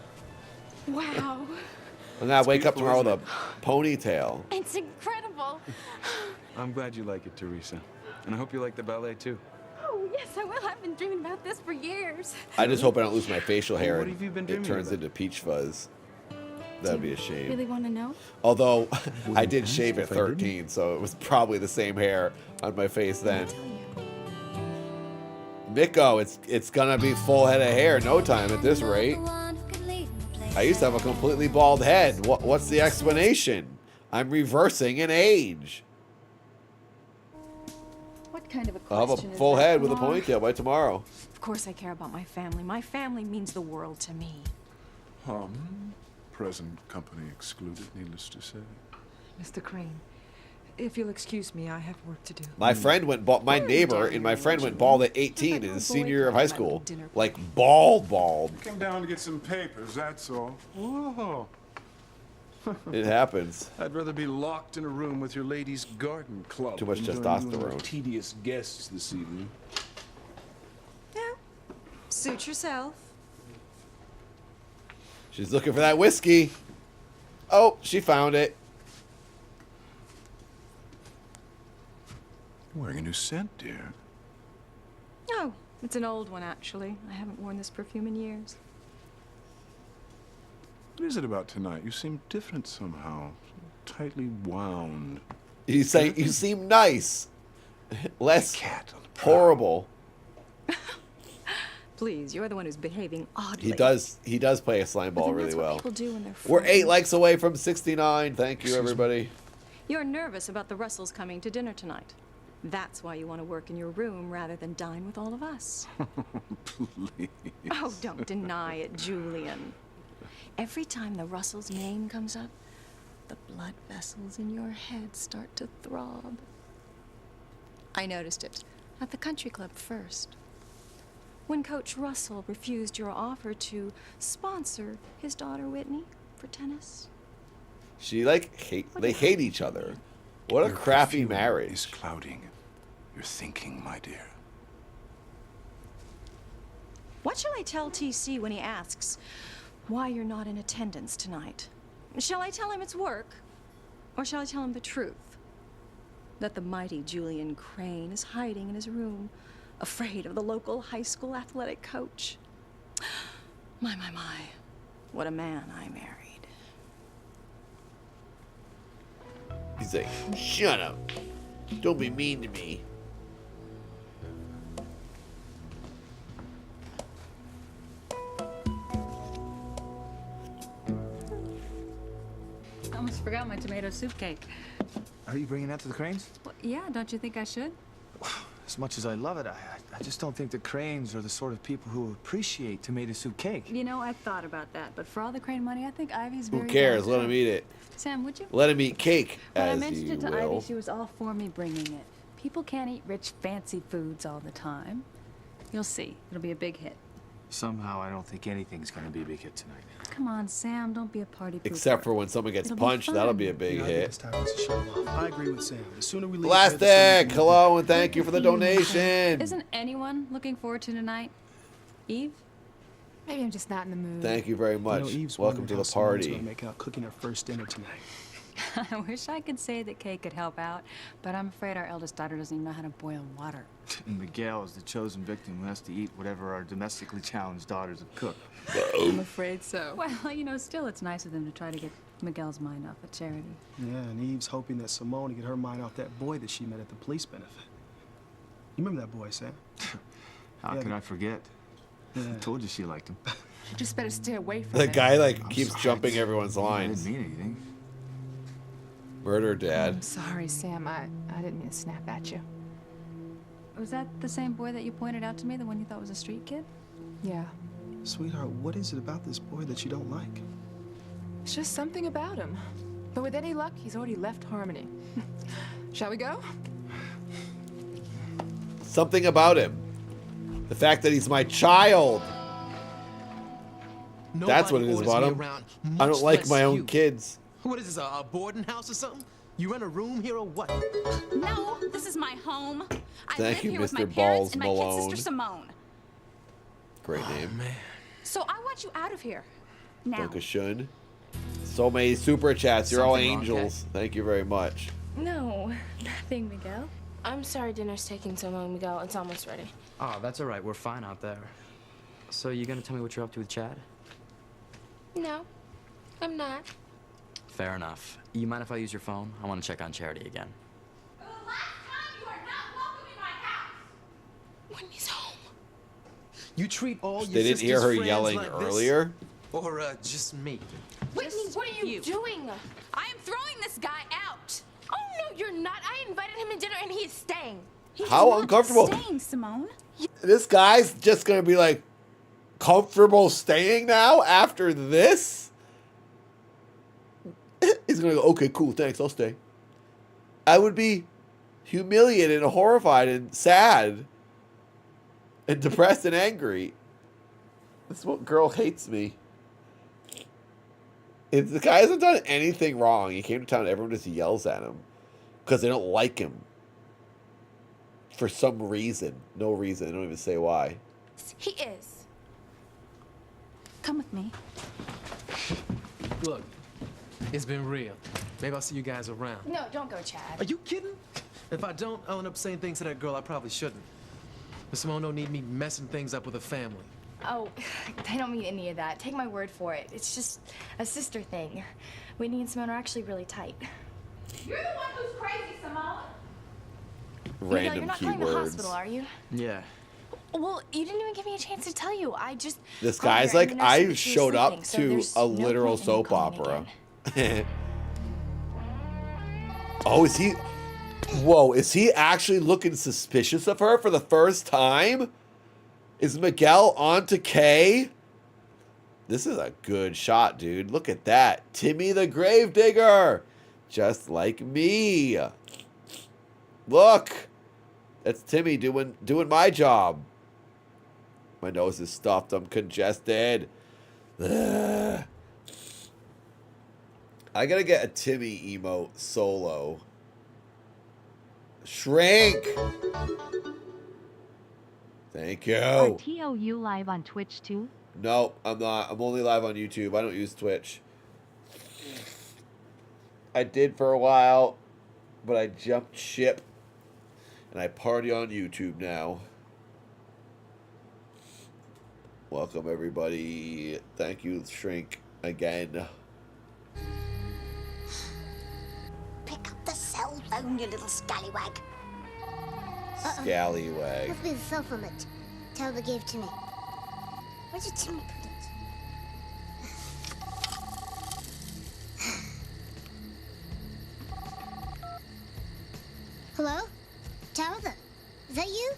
S18: Wow.
S4: I'm gonna wake up tomorrow with a ponytail.
S18: It's incredible.
S8: I'm glad you like it, Teresa. And I hope you like the ballet, too.
S18: Oh, yes, I will. I've been dreaming about this for years.
S4: I just hope I don't lose my facial hair
S8: What
S4: and
S8: have you been
S4: it
S8: dreaming
S4: turns
S8: about?
S4: into peach fuzz. That'd be a shame.
S20: Really want to know?
S4: Although I did shave at 13, so it was probably the same hair on my face then. Miko, it's gonna be full head of hair in no time at this rate. I used to have a completely bald head. What's the explanation? I'm reversing in age.
S13: What kind of a
S4: I'll have a
S13: question is
S4: full
S13: that,
S4: head with a
S13: Pilar?
S4: ponytail by tomorrow.
S13: Of course I care about my family. My family means the world to me.
S12: Present company excluded, needless to say.
S14: Mr. Crane, if you'll excuse me, I have work to do.
S4: My friend went bald. My neighbor and my friend went bald at 18 in his senior year of high school. Like bald.
S12: Came down to get some papers, that's all. Whoa.
S4: It happens.
S8: I'd rather be locked in a room with your ladies' garden club.
S4: Too much
S8: than join you and
S4: testosterone.
S8: your tedious guests this evening.
S13: Suit yourself.
S4: She's looking for that whiskey. Oh, she found it.
S12: Wearing a new scent, dear.
S13: Oh, it's an old one, actually. I haven't worn this perfume in years.
S12: What is it about tonight? You seem different somehow. So tightly wound.
S4: You say you seem nice. Less horrible.
S13: Please, you're the one who's behaving oddly.
S4: He does play a slime ball really
S13: That's what
S4: well.
S13: people do when they're
S4: We're
S13: friends.
S4: 8 likes away from 69. Thank you, everybody.
S13: You're nervous about the Russells coming to dinner tonight. That's why you want to work in your room rather than dine with all of us.
S12: Please.
S13: Oh, don't deny it, Julian. Every time the Russells' name comes up, the blood vessels in your head start to throb. I noticed it at the country club first. When Coach Russell refused your offer to sponsor his daughter Whitney for tennis.
S4: She they hate each other. What a crappy marriage.
S12: Is clouding your thinking, my dear.
S13: What shall I tell TC when he asks why you're not in attendance tonight? Shall I tell him it's work? Or shall I tell him the truth? That the mighty Julian Crane is hiding in his room, afraid of the local high school athletic coach. My. What a man I married.
S4: He's like, shut up. Don't be mean to me.
S17: I almost forgot my tomato soup cake.
S7: Are you bringing that to the Cranes?
S17: Well, yeah, don't you think I should?
S7: As much as I love it, I just don't think the Cranes are the sort of people who appreciate tomato soup cake.
S17: You know, I thought about that, but for all the Crane money, I think Ivy's
S4: Who
S17: very
S4: cares?
S17: down
S4: Let
S17: to
S4: him
S17: it.
S4: eat it.
S17: Sam, would you?
S4: Let him eat cake,
S17: When I
S4: as
S17: mentioned
S4: you
S17: it to
S4: will.
S17: Ivy, she was all for me bringing it. People can't eat rich, fancy foods all the time. You'll see. It'll be a big hit.
S7: Somehow, I don't think anything's gonna be a big hit tonight.
S17: Come on, Sam. Don't be a party pooper.
S4: Except for when someone gets
S17: It'll be
S4: punched, that'll
S17: fun.
S4: be a big hit.
S15: I agree with Sam. The sooner we leave
S4: Plastic, hello, and thank you for the donation.
S17: Isn't anyone looking forward to tonight? Eve?
S9: Maybe I'm just not in the mood.
S4: Thank you very much.
S15: Eve's
S4: Welcome
S15: wondering
S4: to
S15: how
S4: the
S15: Simone's
S4: party.
S15: gonna make out cooking her first dinner tonight.
S17: I wish I could say that Kay could help out, but I'm afraid our eldest daughter doesn't even know how to boil water.
S7: And Miguel is the chosen victim who has to eat whatever our domestically challenged daughters have cooked.
S17: I'm afraid so. Well, you know, still it's nice of them to try to get Miguel's mind off at charity.
S15: Yeah, and Eve's hoping that Simone will get her mind off that boy that she met at the police benefit. You remember that boy, Sam?
S7: How
S15: Yeah,
S7: could
S15: the-
S7: I forget?
S15: Yeah.
S7: I told you she liked him.
S9: You just better stay away from
S4: The
S9: it.
S4: guy like
S7: I'm
S4: keeps
S7: sorry.
S4: jumping everyone's
S7: I
S4: lines.
S7: didn't mean anything.
S4: Murder
S9: I'm
S4: dad.
S9: sorry, Sam. I didn't mean to snap at you.
S17: Was that the same boy that you pointed out to me, the one you thought was a street kid?
S9: Yeah.
S15: Sweetheart, what is it about this boy that you don't like?
S9: It's just something about him. But with any luck, he's already left Harmony. Shall we go?
S4: Something about him. The fact that he's my child. That's what it is
S15: Nobody
S4: about
S15: orders
S4: him.
S15: me around,
S4: I don't
S15: much
S4: like
S15: less
S4: my own
S15: you.
S4: kids.
S15: What is this, a boarding house or something? You rent a room here or what?
S22: No, this is my home. I
S4: Thank
S22: live
S4: you,
S22: here with my
S4: Mr.
S22: parents
S4: Balls
S22: and my kid
S4: Malone.
S22: sister Simone.
S4: Great name.
S22: So I want you out of here. Now.
S4: Dankeschön. So many super chats. You're all
S2: Something wrong,
S4: angels. Thank you very much.
S1: No, nothing, Miguel.
S18: I'm sorry dinner's taking so long, Miguel. It's almost ready.
S2: Oh, that's all right. We're fine out there. So you gonna tell me what you're up to with Chad?
S18: No, I'm not.
S2: Fair enough. You mind if I use your phone? I want to check on Charity again.
S18: Whitney's home.
S15: You treat all
S4: They
S15: your
S4: didn't hear
S15: sister's
S4: her
S15: friends
S4: yelling
S15: like this?
S4: earlier.
S15: Or just me?
S18: Whitney, what are you doing?
S22: I am throwing this guy out.
S18: Oh, no, you're not. I invited him to dinner and he's staying.
S4: How uncomfortable.
S22: Staying, Simone.
S4: This guy's just gonna be like comfortable staying now after this. He's gonna go, okay, cool, thanks, I'll stay. I would be humiliated and horrified and sad and depressed and angry. This one girl hates me. If the guy hasn't done anything wrong, he came to town, everyone just yells at him because they don't like him. For some reason. No reason. They don't even say why.
S18: He is.
S22: Come with me.
S15: Look, it's been real. Maybe I'll see you guys around.
S1: No, don't go, Chad.
S15: Are you kidding? If I don't, I'll end up saying things to that girl I probably shouldn't. But Simone don't need me messing things up with her family.
S1: Oh, I don't mean any of that. Take my word for it. It's just a sister thing. Whitney and Simone are actually really tight.
S22: You're the one who's crazy, Simone.
S1: Miguel,
S4: Random
S1: you're not calling the
S4: keywords.
S1: hospital, are you?
S2: Yeah.
S1: Well, you didn't even give me a chance to tell you. I just.
S4: This
S1: called
S4: guy's
S1: her and
S4: like,
S1: the nurse said
S4: I
S1: that she was
S4: showed up
S1: sleeping, so
S4: to
S1: there's
S4: a
S1: no
S4: literal
S1: point in you
S4: soap
S1: calling
S4: opera.
S1: again.
S4: Oh, is he? Whoa, is he actually looking suspicious of her for the first time? Is Miguel on to Kay? This is a good shot, dude. Look at that. Timmy the Gravedigger. Just like me. Look. It's Timmy doing my job. My nose is stuffed. I'm congested. Ugh. I gotta get a Timmy emote solo. Shrink. Thank you.
S5: Are TOU live on Twitch too?
S4: No, I'm not. I'm only live on YouTube. I don't use Twitch. I did for a while, but I jumped ship. And I party on YouTube now. Welcome, everybody. Thank you, Shrink, again.
S6: Pick up the cell phone, you little scallywag.
S4: Scallywag.
S11: Must be the cell phone that Tabitha gave to me. Where did Timmy put it? Hello? Tabitha? Is that you?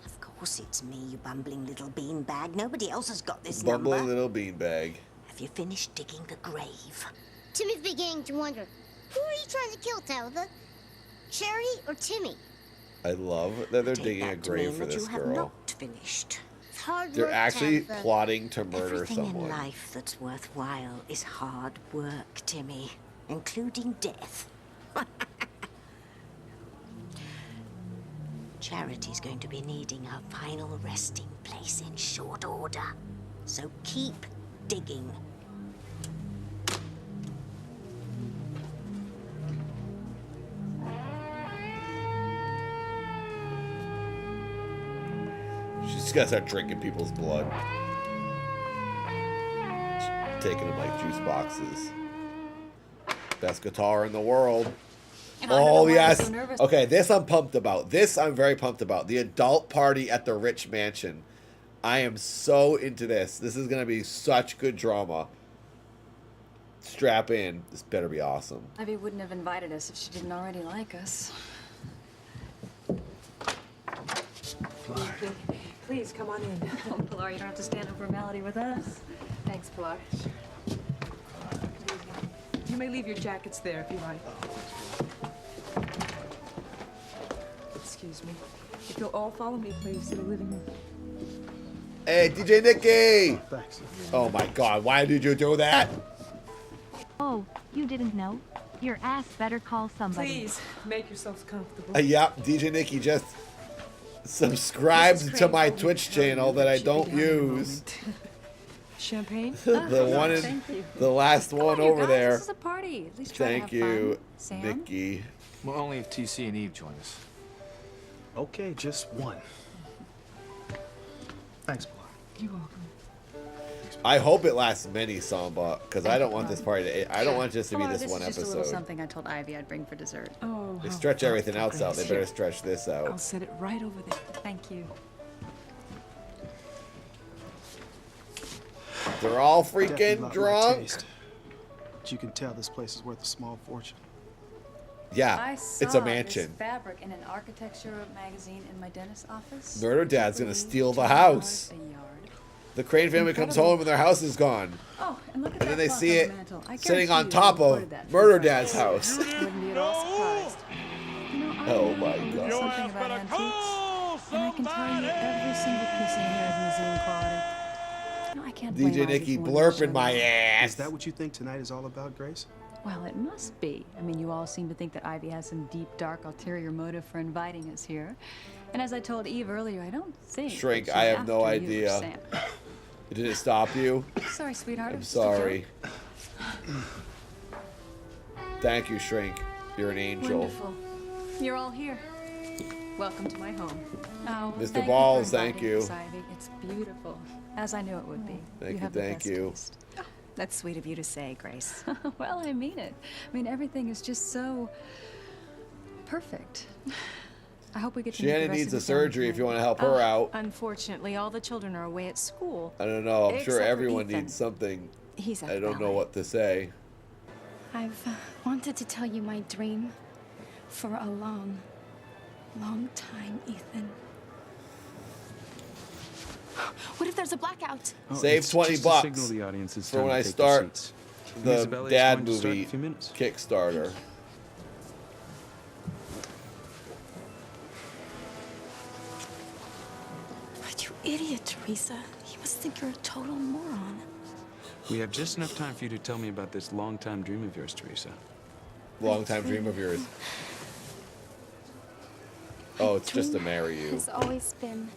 S6: Of course it's me, you bumbling little beanbag. Nobody else has got this
S4: Bumbling
S6: number.
S4: little beanbag.
S6: Have you finished digging the grave?
S11: Timmy's beginning to wonder. Who are you trying to kill, Tabitha? Charity or Timmy?
S4: I love that they're
S6: Take
S4: digging a
S6: that to
S4: grave
S6: mean
S4: for
S6: that
S4: this
S6: you have
S4: girl.
S6: not finished.
S11: It's hard
S4: They're
S11: work,
S4: actually
S11: Tabitha.
S4: plotting to murder
S6: Everything
S4: someone.
S6: in life that's worthwhile is hard work, Timmy, including death. Charity's going to be needing her final resting place in short order. So keep digging.
S4: She's gotta start drinking people's blood. Taking them like juice boxes. Best guitar in the world.
S13: And I don't know
S4: Oh,
S13: why I'm
S4: yes.
S13: so nervous.
S4: Okay, this I'm pumped about. This I'm very pumped about. The adult party at the rich mansion. I am so into this. This is going to be such good drama. Strap in. This better be awesome.
S13: Ivy wouldn't have invited us if she didn't already like us.
S14: Please, come on in.
S13: Oh, Pilar, you don't have to stand up for Melody with us.
S9: Thanks, Pilar.
S14: You may leave your jackets there if you like. Excuse me. If you'll all follow me, please, to the living room.
S4: Hey, DJ Nikki! Oh my god, why did you do that?
S5: Oh, you didn't know? Your ass better call somebody.
S14: Please, make yourselves comfortable.
S4: Yep, DJ Nikki just subscribed to my Twitch channel that I don't use.
S14: Champagne?
S4: The one in,
S13: Thank you.
S4: the last one
S13: you
S4: over
S13: guys,
S4: there.
S13: This is a party. At least try to
S4: Thank
S13: have
S4: you,
S13: fun. Sam?
S4: Nikki.
S7: Well, only if TC and Eve join us.
S15: Okay, just one. Thanks, Pilar.
S14: You're welcome.
S4: I hope it lasts many Samba, because I don't want this party to. I don't want this to be
S13: Pilar,
S4: this one
S13: is just a little
S4: episode.
S13: something I told Ivy I'd bring for dessert.
S14: Oh,
S4: They
S14: how
S4: stretch everything else
S14: thoughtful,
S4: out. They
S14: Grace.
S4: better stretch this
S14: I'll
S4: out.
S14: set it right over there.
S13: Thank you.
S4: They're all
S15: Definitely
S4: freaking
S15: not my
S4: drunk.
S15: taste. But you can tell this place is worth a small fortune.
S4: Yeah,
S13: I saw
S4: it's a mansion.
S13: This fabric in an architecture magazine in my dentist's office.
S4: Murder Dad's gonna steal the house.
S13: $2 a yard.
S4: The Crane family comes home and their house is gone.
S13: Oh, and look at
S4: And
S13: that
S4: then they
S13: clock
S4: see
S13: on
S4: it
S13: the mantle. I
S4: sitting
S13: guarantee
S4: on
S13: you
S4: top
S13: they
S4: of
S13: imported that from
S4: Murder
S13: France.
S4: Dad's house.
S14: Wouldn't be at all surprised.
S13: You know, I
S4: Oh
S13: really
S4: my
S13: believe
S4: God.
S13: something about antiques, and I can tell you every single piece in here is museum quality. No, I can't blame
S4: DJ
S13: Ivy
S4: Nikki
S13: for wanting to show
S4: blurping my
S13: me.
S4: ass.
S15: Is that what you think tonight is all about, Grace?
S13: Well, it must be. I mean, you all seem to think that Ivy has some deep, dark, ulterior motive for inviting us here. And as I told Eve earlier, I don't think
S4: Shrink,
S13: that
S4: I
S13: she's
S4: have no
S13: after you or
S4: idea.
S13: Sam.
S4: Did it stop you?
S13: Sorry, sweetheart. it
S4: I'm
S13: was just a joke.
S4: sorry. Thank you, Shrink. You're an angel.
S13: Wonderful. You're all here. Welcome to my home. Oh,
S4: Mr.
S13: thank
S4: Balls,
S13: you for
S4: thank
S13: inviting
S4: you.
S13: us, Ivy. It's beautiful, as I knew it would be.
S4: Thank you,
S13: have the
S4: thank
S13: best
S4: you.
S13: taste. That's sweet of you to say, Grace. Well, I mean it. I mean, everything is just so perfect. I hope we get to meet the
S4: Shannon
S13: rest
S4: needs
S13: of
S4: a
S13: the family
S4: surgery if
S13: tonight.
S4: you want to help her out.
S13: Unfortunately, all the children are away at school.
S4: I don't know. I'm sure
S13: Except for
S4: everyone
S13: Ethan.
S4: needs something.
S13: He's at
S4: I
S13: the
S4: don't know
S13: ballet.
S4: what to say.
S20: I've wanted to tell you my dream for a long, long time, Ethan. What if there's a blackout?
S4: Save
S8: it's
S4: 20
S8: just to
S4: bucks
S8: signal the audience it's
S4: for
S8: time
S4: when
S8: to
S4: I
S8: take
S4: start
S8: their seats.
S4: the
S8: Isabella is
S4: Dad
S8: going to start in a
S4: movie
S8: few minutes.
S4: Kickstarter.
S10: idiot, Teresa. He must think you're a total moron.
S8: We have just enough time for you to tell me about this long-time dream of yours, Teresa.
S4: Long-time dream of yours. Oh, it's just to marry you.
S20: It's always been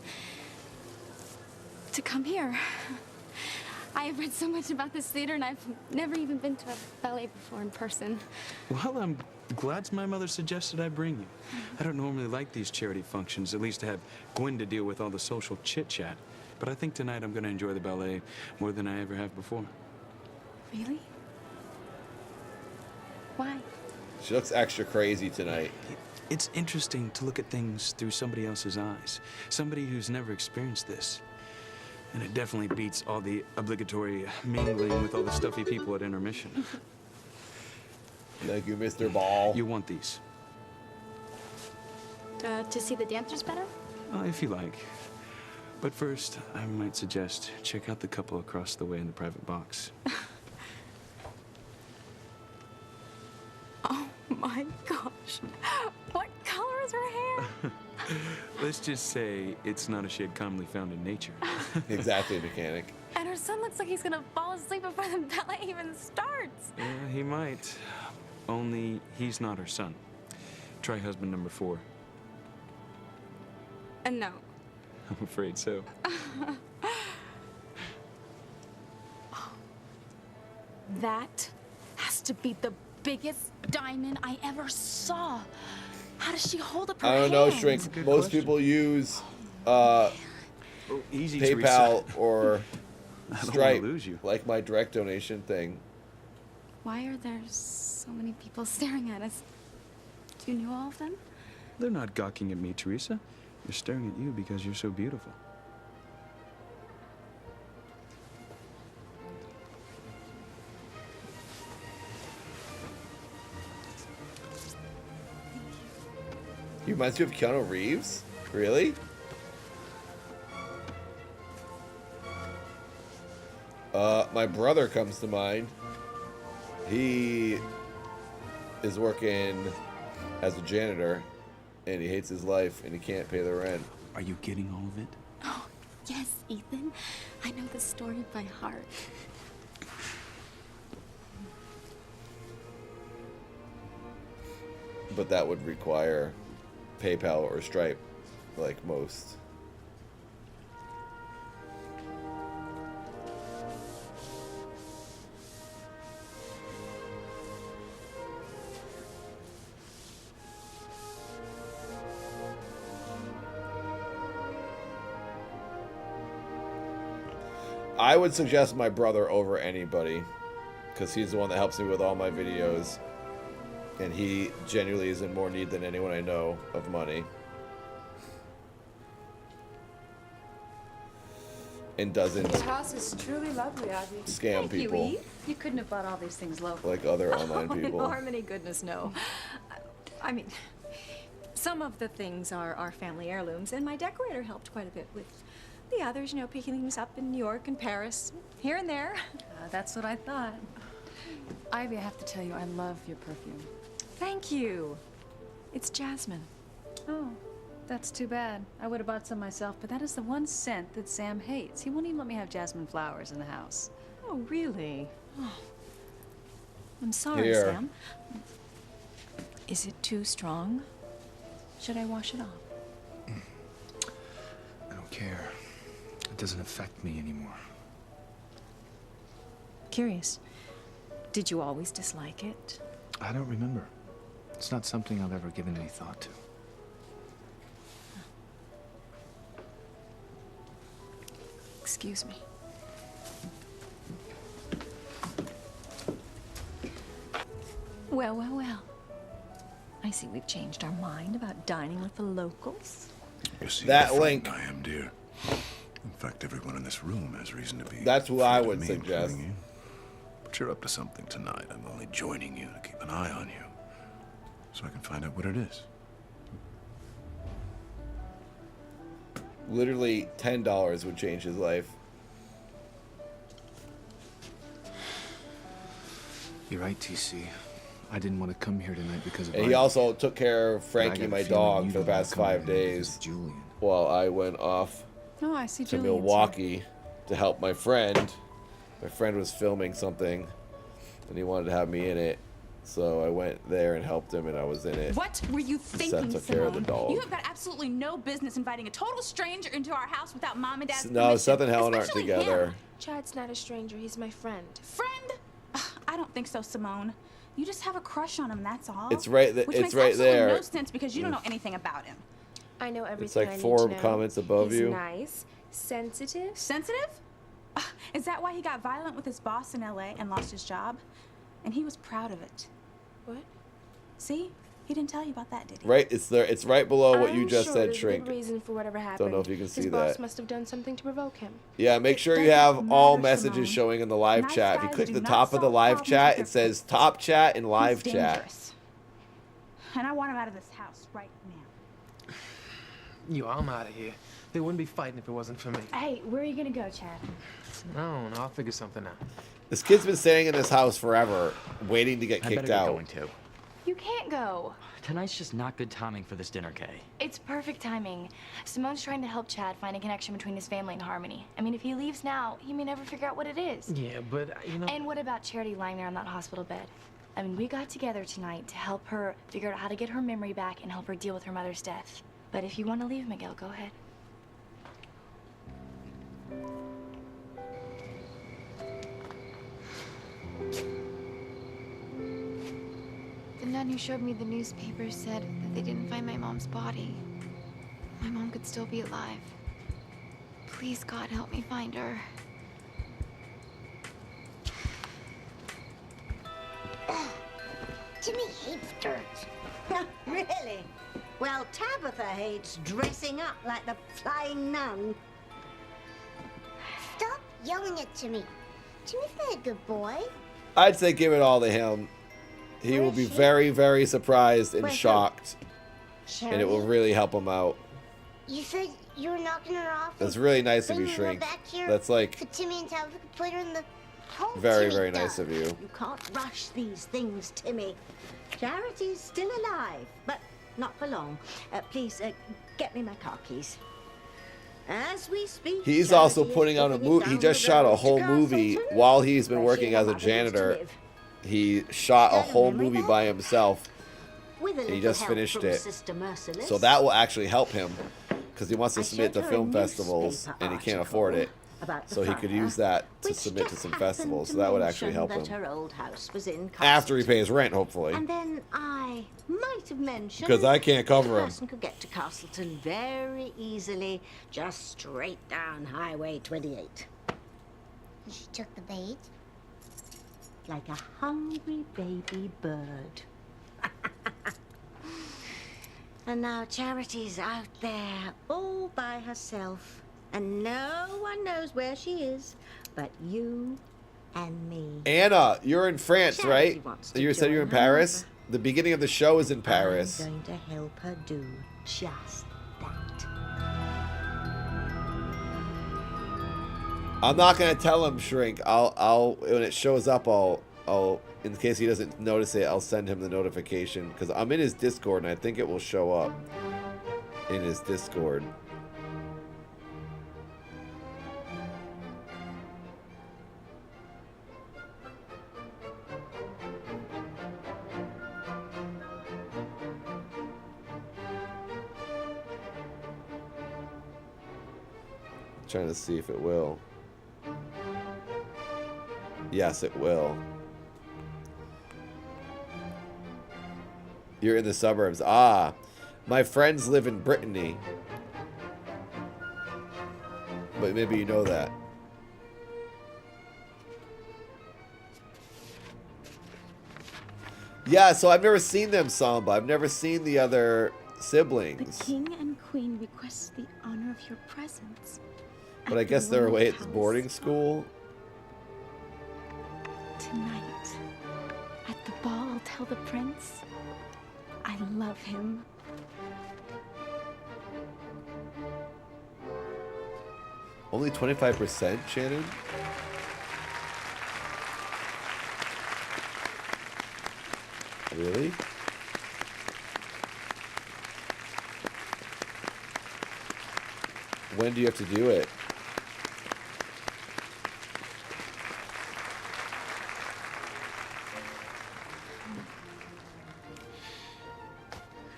S20: to come here. I have read so much about this theater, and I've never even been to a ballet before in person.
S8: Well, I'm glad my mother suggested I bring you. I don't normally like these charity functions, at least to have Gwen to deal with all the social chit-chat. But I think tonight I'm going to enjoy the ballet more than I ever have before.
S20: Really? Why?
S4: She looks extra crazy tonight.
S8: It's interesting to look at things through somebody else's eyes. Somebody who's never experienced this. And it definitely beats all the obligatory mingling with all the stuffy people at intermission.
S4: Thank you, Mr. Ball.
S8: You want these?
S20: To see the dancers better?
S8: If you like. But first, I might suggest check out the couple across the way in the private box.
S20: Oh my gosh. What color is her hair?
S8: Let's just say it's not a shade commonly found in nature.
S4: Exactly, mechanic.
S20: And her son looks like he's gonna fall asleep before the ballet even starts.
S8: Yeah, he might. Only he's not her son. Try husband number 4.
S20: And no.
S8: I'm afraid so.
S20: That has to be the biggest diamond I ever saw. How does she hold up her
S4: I don't know,
S20: hand?
S4: Shrink. Most people use
S8: easy,
S4: PayPal
S8: Teresa.
S4: or
S8: I don't
S4: Stripe,
S8: wanna lose you.
S4: like my direct donation thing.
S20: Why are there so many people staring at us? Do you know all of them?
S8: They're not gawking at me, Teresa. They're staring at you because you're so beautiful.
S4: You reminds me of Keanu Reeves? Really? My brother comes to mind. He is working as a janitor, and he hates his life, and he can't pay the rent.
S8: Are you getting all of it?
S20: Oh, yes, Ethan. I know the story by heart.
S4: But that would require PayPal or Stripe, like most. I would suggest my brother over anybody, because he's the one that helps me with all my videos. And he genuinely is in more need than anyone I know of money. And doesn't
S17: Your house is truly lovely, Abby.
S4: scam
S17: Thank
S4: people
S17: You, Eve. You couldn't have bought all these things locally.
S4: like other online
S13: Oh,
S4: people.
S13: in harmony, goodness, no. I mean, some of the things are family heirlooms, and my decorator helped quite a bit with the others, you know, picking things up in New York and Paris, here and there.
S17: That's what I thought. Ivy, I have to tell you, I love your perfume.
S13: Thank you. It's jasmine.
S17: Oh, that's too bad. I would have bought some myself, but that is the one scent that Sam hates. He won't even let me have jasmine flowers in the house.
S13: Oh, really? Oh. I'm sorry,
S4: Here.
S13: Sam. Is it too strong? Should I wash it off?
S7: I don't care. It doesn't affect me anymore.
S13: Curious. Did you always dislike it?
S7: I don't remember. It's not something I've ever given any thought to.
S13: Excuse me. Well, well, well. I see we've changed our mind about dining with the locals.
S12: You see
S4: That
S12: how
S4: link.
S12: frightened I am, dear. In fact, everyone in this room has reason to be.
S4: That's who
S12: afraid
S4: I
S12: of
S4: would
S12: me,
S4: suggest.
S12: including you. But you're up to something tonight. I'm only joining you to keep an eye on you, so I can find out what it is.
S4: Literally $10 would change his life.
S7: You're right, TC. I didn't want to come here tonight because of
S4: And he
S7: Ivy.
S4: also took care of
S7: But I
S4: Frankie,
S7: got a
S4: my
S7: feeling
S4: dog,
S7: you
S4: for the
S7: don't wanna
S4: past
S7: come here
S4: 5
S7: because
S4: days
S7: of Julian.
S4: while I went off
S17: Oh, I see
S4: to
S17: Julian's
S4: Milwaukee to help my friend. My friend was filming something, and he wanted to have me in it. So I went there and helped him, and I was in it.
S22: What were you thinking,
S4: Seth took care of the
S22: Simone?
S4: dog.
S22: You have got absolutely no business inviting a total stranger into our house without Mom and Dad's
S4: No,
S22: permission.
S4: Seth and Helen aren't
S22: Especially
S4: together.
S22: him.
S18: Chad's not a stranger. He's my friend.
S22: Friend? Ugh, I don't think so, Simone. You just have a crush on him, that's all.
S4: It's right
S22: Which
S4: it's
S22: makes
S4: right
S22: absolutely
S4: there.
S22: no sense because you don't know anything about him.
S18: I know everything.
S4: It's like
S18: I need
S4: 4
S18: to know.
S4: comments above
S18: He's
S4: you.
S18: Nice, sensitive.
S22: Sensitive? Is that why he got violent with his boss in LA and lost his job? And he was proud of it.
S18: What?
S22: See? He didn't tell you about that, did he?
S4: Right, it's there. It's right below what you
S18: I'm
S4: just
S18: sure
S4: said,
S18: there's a
S4: Shrink.
S18: good reason for whatever happened.
S4: Don't know if you can see
S18: His boss
S4: that.
S18: must have done something to provoke him.
S4: Yeah, make sure you have all messages showing in the live chat. If you click the top of the live chat, it says top chat and live
S22: He's
S4: chat.
S22: dangerous. And I want him out of this house right now.
S15: Yo, I'm out of here. They wouldn't be fighting if it wasn't for me.
S1: Hey, where are you gonna go, Chad?
S15: I don't know. I'll figure something out.
S4: This kid's been staying in this house forever, waiting to get
S2: I
S4: kicked
S2: better get
S4: out.
S2: going too.
S1: You can't go.
S2: Tonight's just not good timing for this dinner, Kay.
S1: It's perfect timing. Simone's trying to help Chad find a connection between his family and Harmony. I mean, if he leaves now, he may never figure out what it is.
S15: Yeah, but, you know...
S1: And what about Charity lying there on that hospital bed? I mean, we got together tonight to help her figure out how to get her memory back and help her deal with her mother's death. But if you want to leave, Miguel, go ahead.
S20: The nun who showed me the newspaper said that they didn't find my mom's body. My mom could still be alive. Please, God, help me find her.
S6: Timmy hates dirt. Really? Well, Tabitha hates dressing up like the flying nun.
S11: Stop yelling at Timmy. Timmy's not a good boy.
S4: I'd say give it all to him. He will be very, very surprised and
S11: Where's
S4: shocked.
S11: Charity?
S4: And it will really help him out.
S11: You said you were knocking her off.
S4: That's really nice of you,
S11: bringing her
S4: Shrink.
S11: back here
S4: That's like
S11: so Timmy and Tabitha could put her in the home.
S4: very,
S11: Timmy
S4: very
S11: does.
S4: nice of you.
S6: You can't rush these things, Timmy. Charity's still alive, but not for long. Please, get me my car keys. As we speak,
S4: He's also
S6: Charity is
S4: putting out a
S6: putting it
S4: movie. He
S6: down
S4: just
S6: the
S4: shot a
S6: road to
S4: whole movie
S6: Castleton,
S4: while he's been
S6: where
S4: working
S6: she
S4: as a
S6: and her mother used to
S4: janitor.
S6: live.
S4: He shot a
S6: Got a
S4: whole
S6: memory
S4: movie
S6: back?
S4: by himself.
S6: With a
S4: And he
S6: little
S4: just
S6: help
S4: finished
S6: from
S4: it.
S6: Sister Merciless.
S4: So that will actually help him because he wants to
S6: I
S4: submit to
S6: showed her a
S4: film festivals
S6: newspaper
S4: and he can't
S6: article
S4: afford it.
S6: about the
S4: So he could
S6: fire,
S4: use that to
S6: which
S4: submit to
S6: just
S4: some
S6: happened
S4: festivals.
S6: to
S4: So that would actually
S6: mention
S4: help
S6: that
S4: him.
S6: her old house was in
S4: After he pays rent, hopefully.
S6: And then I might have mentioned
S4: Because I can't cover
S6: that a
S4: him.
S6: person could get to Castleton very easily, just straight down Highway 28.
S11: She took the bait.
S6: Like a hungry baby bird. And now Charity's out there all by herself. And no one knows where she is but you and me.
S4: Anna, you're in France,
S6: Charity
S4: right?
S6: wants to
S4: You said you're in
S6: join her
S4: Paris? The beginning of the show is in Paris.
S6: I'm going to help her do just that.
S4: I'm not gonna tell him, Shrink. I'll when it shows up, I'll in case he doesn't notice it, I'll send him the notification because I'm in his Discord and I think it will show up in his Discord. Trying to see if it will. Yes, it will. You're in the suburbs. Ah, my friends live in Brittany. But maybe you know that. Yeah, so I've never seen them, Samba. I've never seen the other siblings.
S20: The king and queen request the honor of your presence.
S4: But I guess they're away at boarding school.
S20: Tonight, at the ball, tell the prince I love him.
S4: Only 25%, Shannon? Really? When do you have to do it?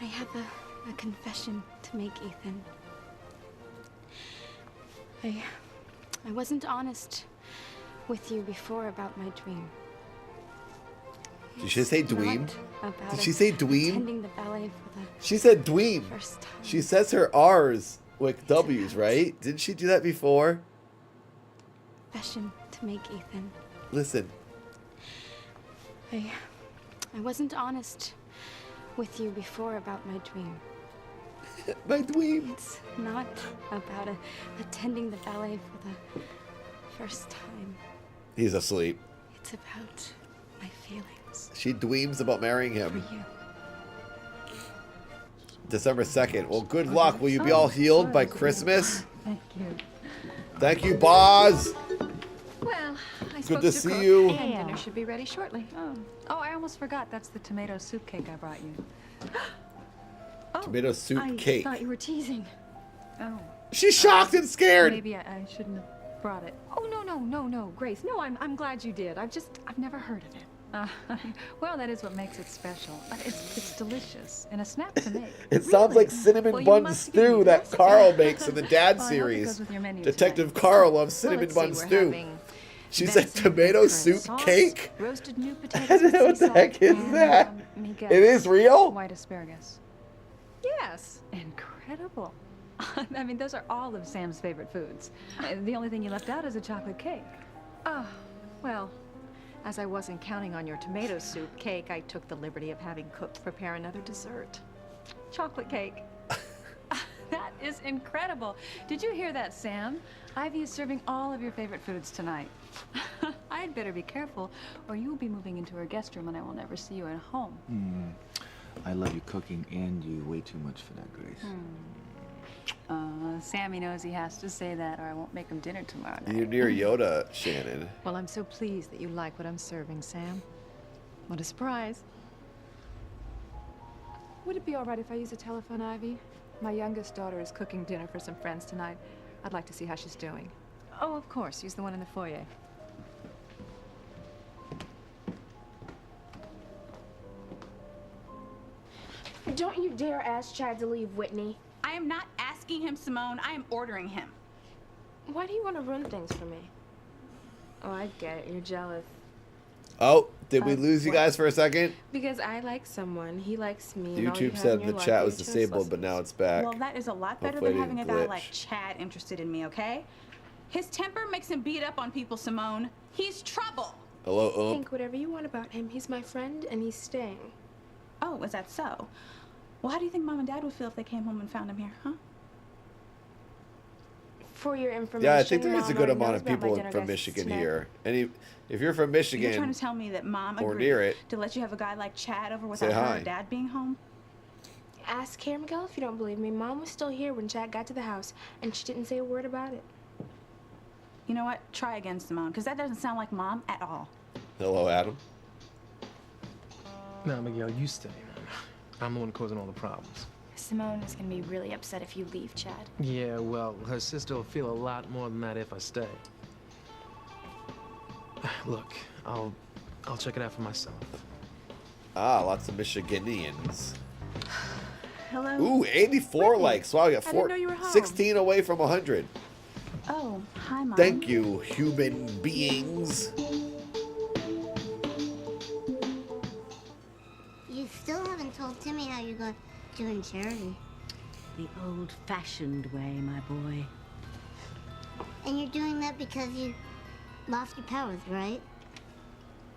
S10: I have a confession to make, Ethan. I wasn't honest with you before about my dream.
S4: Did she say dweeb?
S10: About
S4: Did she say dweeb?
S10: attending the ballet for the
S4: She said dweeb.
S10: first time.
S4: She says her R's with W's, right? Didn't she do that before?
S10: Confession to make, Ethan.
S4: Listen.
S10: I wasn't honest with you before about my dream.
S4: My dream.
S10: It's not about attending the ballet for the first time.
S4: He's asleep.
S10: It's about my feelings.
S4: She dweebs about marrying him.
S10: For you.
S4: December 2nd. Well, good luck. Will you be all healed by Christmas?
S17: Thank you.
S4: Thank you, Boz.
S13: Well, I
S4: Good
S13: suppose
S4: to see
S13: cook,
S4: you.
S13: And dinner should be ready shortly. Oh, I almost forgot. That's the tomato soup cake I brought you.
S4: Tomato soup
S13: I
S4: cake.
S13: thought you were teasing. Oh.
S4: She's shocked and scared.
S13: Maybe I shouldn't have brought it. Oh, no, Grace. No, I'm glad you did. I've never heard of it. Well, that is what makes it special. It's delicious and a snap to make.
S4: It sounds like cinnamon bun stew that Carl makes in the Dad
S13: Well, I hope it
S4: series.
S13: goes with your menu
S4: Detective
S13: today.
S4: Carl loves
S13: Well,
S4: cinnamon
S13: let's
S4: bun
S13: see, we're
S4: stew.
S13: having
S4: She said
S13: venison
S4: tomato
S13: currant
S4: soup
S13: sauce,
S4: cake.
S13: roasted new
S4: I
S13: potatoes.
S4: don't know what the heck is that.
S13: Miguel,
S4: It is real?
S13: White asparagus. Yes. Incredible. I mean, those are all of Sam's favorite foods. The only thing you left out is a chocolate cake. Oh, well, as I wasn't counting on your tomato soup cake, I took the liberty of having Cook prepare another dessert. Chocolate cake. That is incredible. Did you hear that, Sam? Ivy is serving all of your favorite foods tonight. I'd better be careful, or you will be moving into her guest room and I will never see you at home.
S7: I love you cooking and you way too much for that, Grace.
S13: Sammy knows he has to say that or I won't make him dinner tomorrow night.
S4: You're near Yoda, Shannon.
S13: Well, I'm so pleased that you like what I'm serving, Sam. What a surprise.
S9: Would it be all right if I use a telephone, Ivy? My youngest daughter is cooking dinner for some friends tonight. I'd like to see how she's doing.
S13: Oh, of course. Use the one in the foyer.
S18: Don't you dare ask Chad to leave Whitney.
S22: I am not asking him, Simone. I am ordering him.
S18: Why do you want to ruin things for me? Oh, I get it. You're jealous.
S4: Oh, did we lose you guys for a second?
S18: Because I like someone. He likes me. and all you
S4: YouTube
S18: have
S4: said
S18: in your
S4: the
S18: life
S4: chat
S18: are
S4: was
S18: your
S4: disabled, but now it's back.
S22: Well, that is a lot better
S4: Hopefully
S22: than
S4: it
S22: having a
S4: didn't
S22: guy
S4: glitch.
S22: like Chad interested in me, okay? His temper makes him beat up on people, Simone. He's trouble.
S4: Hello,
S18: Think whatever you want about him. He's my friend, and he's staying.
S22: Oh, is that so? Well, how do you think Mom and Dad would feel if they came home and found him here, huh?
S18: For your information,
S4: Yeah, I think there is a
S18: Mom
S4: good
S18: already
S4: amount
S18: knows
S4: of
S18: about my
S4: people
S18: dinner
S4: from
S18: guests
S4: Michigan
S18: tonight.
S4: here. And if you're from
S22: You're trying
S4: Michigan,
S22: to tell me that Mom
S4: or
S22: agreed
S4: near it,
S22: to let you have a guy like Chad over
S4: say
S22: without her
S4: hi.
S22: or Dad being home?
S18: Ask here, Miguel, if you don't believe me. Mom was still here when Chad got to the house, and she didn't say a word about it.
S22: You know what? Try again, Simone, because that doesn't sound like Mom at all.
S4: hello, Adam.
S19: No, Miguel, you stay, man. I'm the one causing all the problems.
S1: Simone is gonna be really upset if you leave, Chad.
S19: Yeah, well, her sister will feel a lot more than that if I stay. Look, I'll check it out for myself.
S4: Ah, lots of Michiganians.
S22: Hello?
S4: Ooh, 84 likes. Wow, you got
S22: I didn't know you were home.
S4: 16 away from 100.
S22: Oh, hi, Mom.
S4: Thank you, human beings.
S11: You still haven't told Timmy how you're going to doing charity.
S6: The old-fashioned way, my boy.
S11: And you're doing that because you lost your powers, right?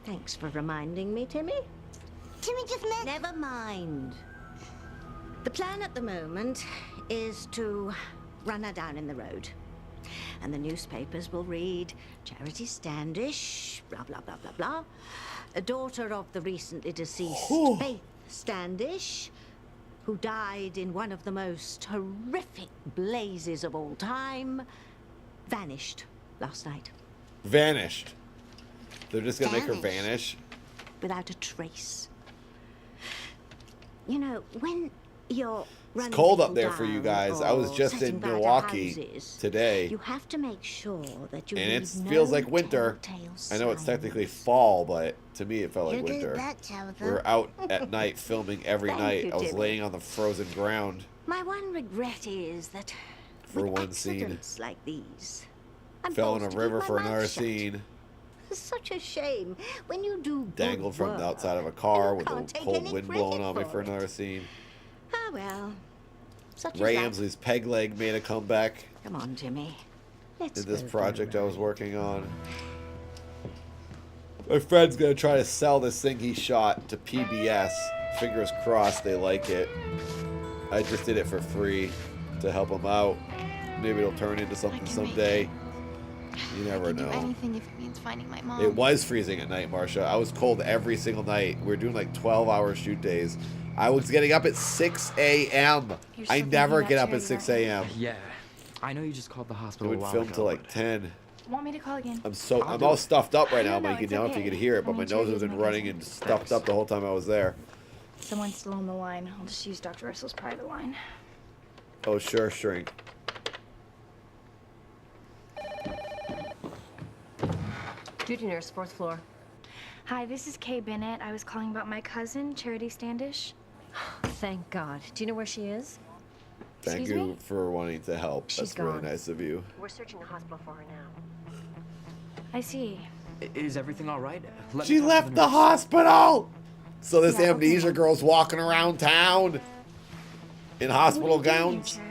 S6: Thanks for reminding me, Timmy.
S11: Timmy just meant...
S6: Never mind. The plan at the moment is to run her down in the road. And the newspapers will read Charity Standish, blah, blah, blah, blah, blah. A daughter of the recently deceased Faith Standish, who died in one of the most horrific blazes of all time, vanished last night.
S4: Vanished. They're just gonna make her vanish.
S6: Without a trace. You know, when you're
S4: It's
S6: running
S4: cold up
S6: people
S4: there for you
S6: down
S4: guys. I was
S6: or
S4: just
S6: setting
S4: in
S6: fire to
S4: Milwaukee
S6: houses,
S4: today,
S6: you have to make sure that you
S4: and it
S6: leave
S4: feels
S6: no
S4: like winter.
S6: telltale
S4: I know it's
S6: signs.
S4: technically fall, but to me it felt
S11: You
S4: like
S11: did
S4: winter.
S11: that, Tabitha.
S4: We were out at night filming every
S6: Thank
S4: night.
S6: you,
S4: I was
S6: Timmy.
S4: laying on the frozen ground
S6: My one regret is that
S4: for
S6: with
S4: one scene.
S6: accidents like these, I'm
S4: Fell in a
S6: forced to
S4: river
S6: keep
S4: for
S6: my mouth
S4: another
S6: shut.
S4: scene.
S6: It's such a shame when you do good
S4: Dangled from
S6: work.
S4: the outside of a car with
S6: can't
S4: a
S6: take
S4: cold
S6: any
S4: wind
S6: credit
S4: blowing on me
S6: for
S4: for
S6: it.
S4: another scene.
S6: Ah, well. Such
S4: Ray
S6: is life.
S4: Emsley's peg leg made a comeback
S6: Come on, Timmy. Let's
S4: in this
S6: go for a
S4: project I
S6: ride.
S4: was working on. My friend's gonna try to sell this thing he shot to PBS. Fingers crossed they like it. I just did it for free to help him out. Maybe it'll turn into something someday. You never
S20: Do
S4: know.
S20: anything if it means finding my mom.
S4: It was freezing at night, Marsha. I was cold every single night. We were doing like 12-hour shoot days. I was getting up at 6 a.m.
S1: You're
S4: I
S1: still
S4: never
S1: thinking
S4: get
S1: about
S4: up at
S1: charity
S4: 6
S1: work?
S4: a.m.
S2: Yeah. I know you just called the
S4: It
S2: hospital a
S4: would
S2: while
S4: film
S2: ago,
S4: till like
S2: but
S4: 10.
S1: Want me to call again?
S4: I'm all stuffed up right now,
S1: No,
S4: Mikey.
S1: it's
S4: I don't know if you
S1: okay.
S4: could hear it, but
S1: I
S4: my
S1: mean,
S4: nose has
S1: Charity's
S4: been
S1: my
S4: running
S1: cousin.
S4: and stuffed up the whole time I was there.
S1: Someone's still on the line. I'll just use Dr. Russell's private line.
S4: Oh, sure, shrink.
S3: Duty nurse, 4th floor.
S1: Hi, this is Kay Bennett. I was calling about my cousin, Charity Standish.
S3: Thank God. Do you know where she is?
S4: Thank
S1: Excuse
S4: you
S1: me?
S4: for wanting to help.
S3: She's
S4: That's really
S3: gone.
S4: nice of you.
S3: We're searching the hospital for her now.
S1: I see.
S2: is everything all right? Let me
S4: She
S2: talk to
S4: left the
S2: nurse.
S4: hospital! So this
S1: Yeah, okay,
S4: amnesia
S1: Mom.
S4: girl's walking around town in hospital
S1: What are you doing,
S4: gowns.
S1: Chad?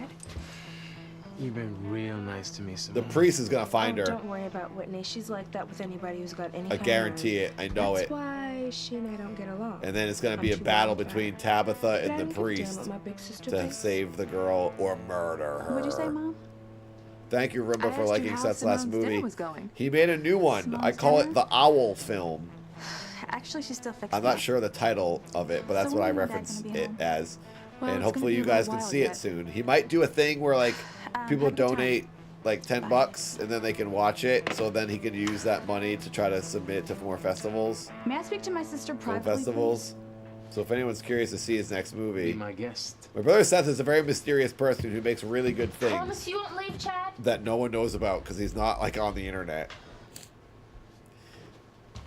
S19: You've been real nice to me,
S4: The
S19: Simone.
S4: priest is gonna find her.
S16: Don't worry about Whitney. She's like that with anybody who's got any
S4: I
S16: kind of
S4: guarantee
S16: nerve.
S4: it. I know
S16: That's
S4: it.
S16: why she and I don't get along.
S4: And then it's gonna be
S16: I'm
S4: a
S16: too
S4: battle
S16: wild for
S4: between
S16: her.
S4: Tabitha
S16: But I
S4: and the
S16: don't give a damn
S4: priest
S16: what my big sister
S4: to
S16: thinks.
S4: save the girl or murder her.
S10: What'd you say, Mom?
S4: Thank you, Rimba,
S9: I
S4: for
S9: asked you
S4: liking
S9: how
S4: Seth's last
S9: Simone's dinner
S4: movie.
S9: was going.
S4: He made a new one. I
S10: Simone's
S4: call
S10: dinner?
S4: it the Owl film.
S10: Actually, she's still fixing
S4: I'm not
S10: it.
S4: sure the title of it, but that's
S10: So
S4: what I
S10: when are Dad
S4: reference
S10: gonna be
S4: it
S10: home?
S4: as.
S10: Well,
S4: And
S10: it's
S4: hopefully
S10: gonna
S4: you
S10: be a
S4: guys
S10: little
S4: can
S10: while
S4: see it
S10: yet.
S4: soon. He might do a thing where like people
S10: have a good time.
S4: donate like 10 bucks and then they can watch it, so then he can use that money to try to submit to more festivals,
S10: May I speak to my sister
S4: film
S10: privately,
S4: festivals. So if anyone's curious to see his next movie,
S19: Be my guest.
S4: my brother Seth is a very mysterious person who makes really good
S18: Promise
S4: things
S18: you won't leave, Chad?
S4: that no one knows about because he's not like on the internet.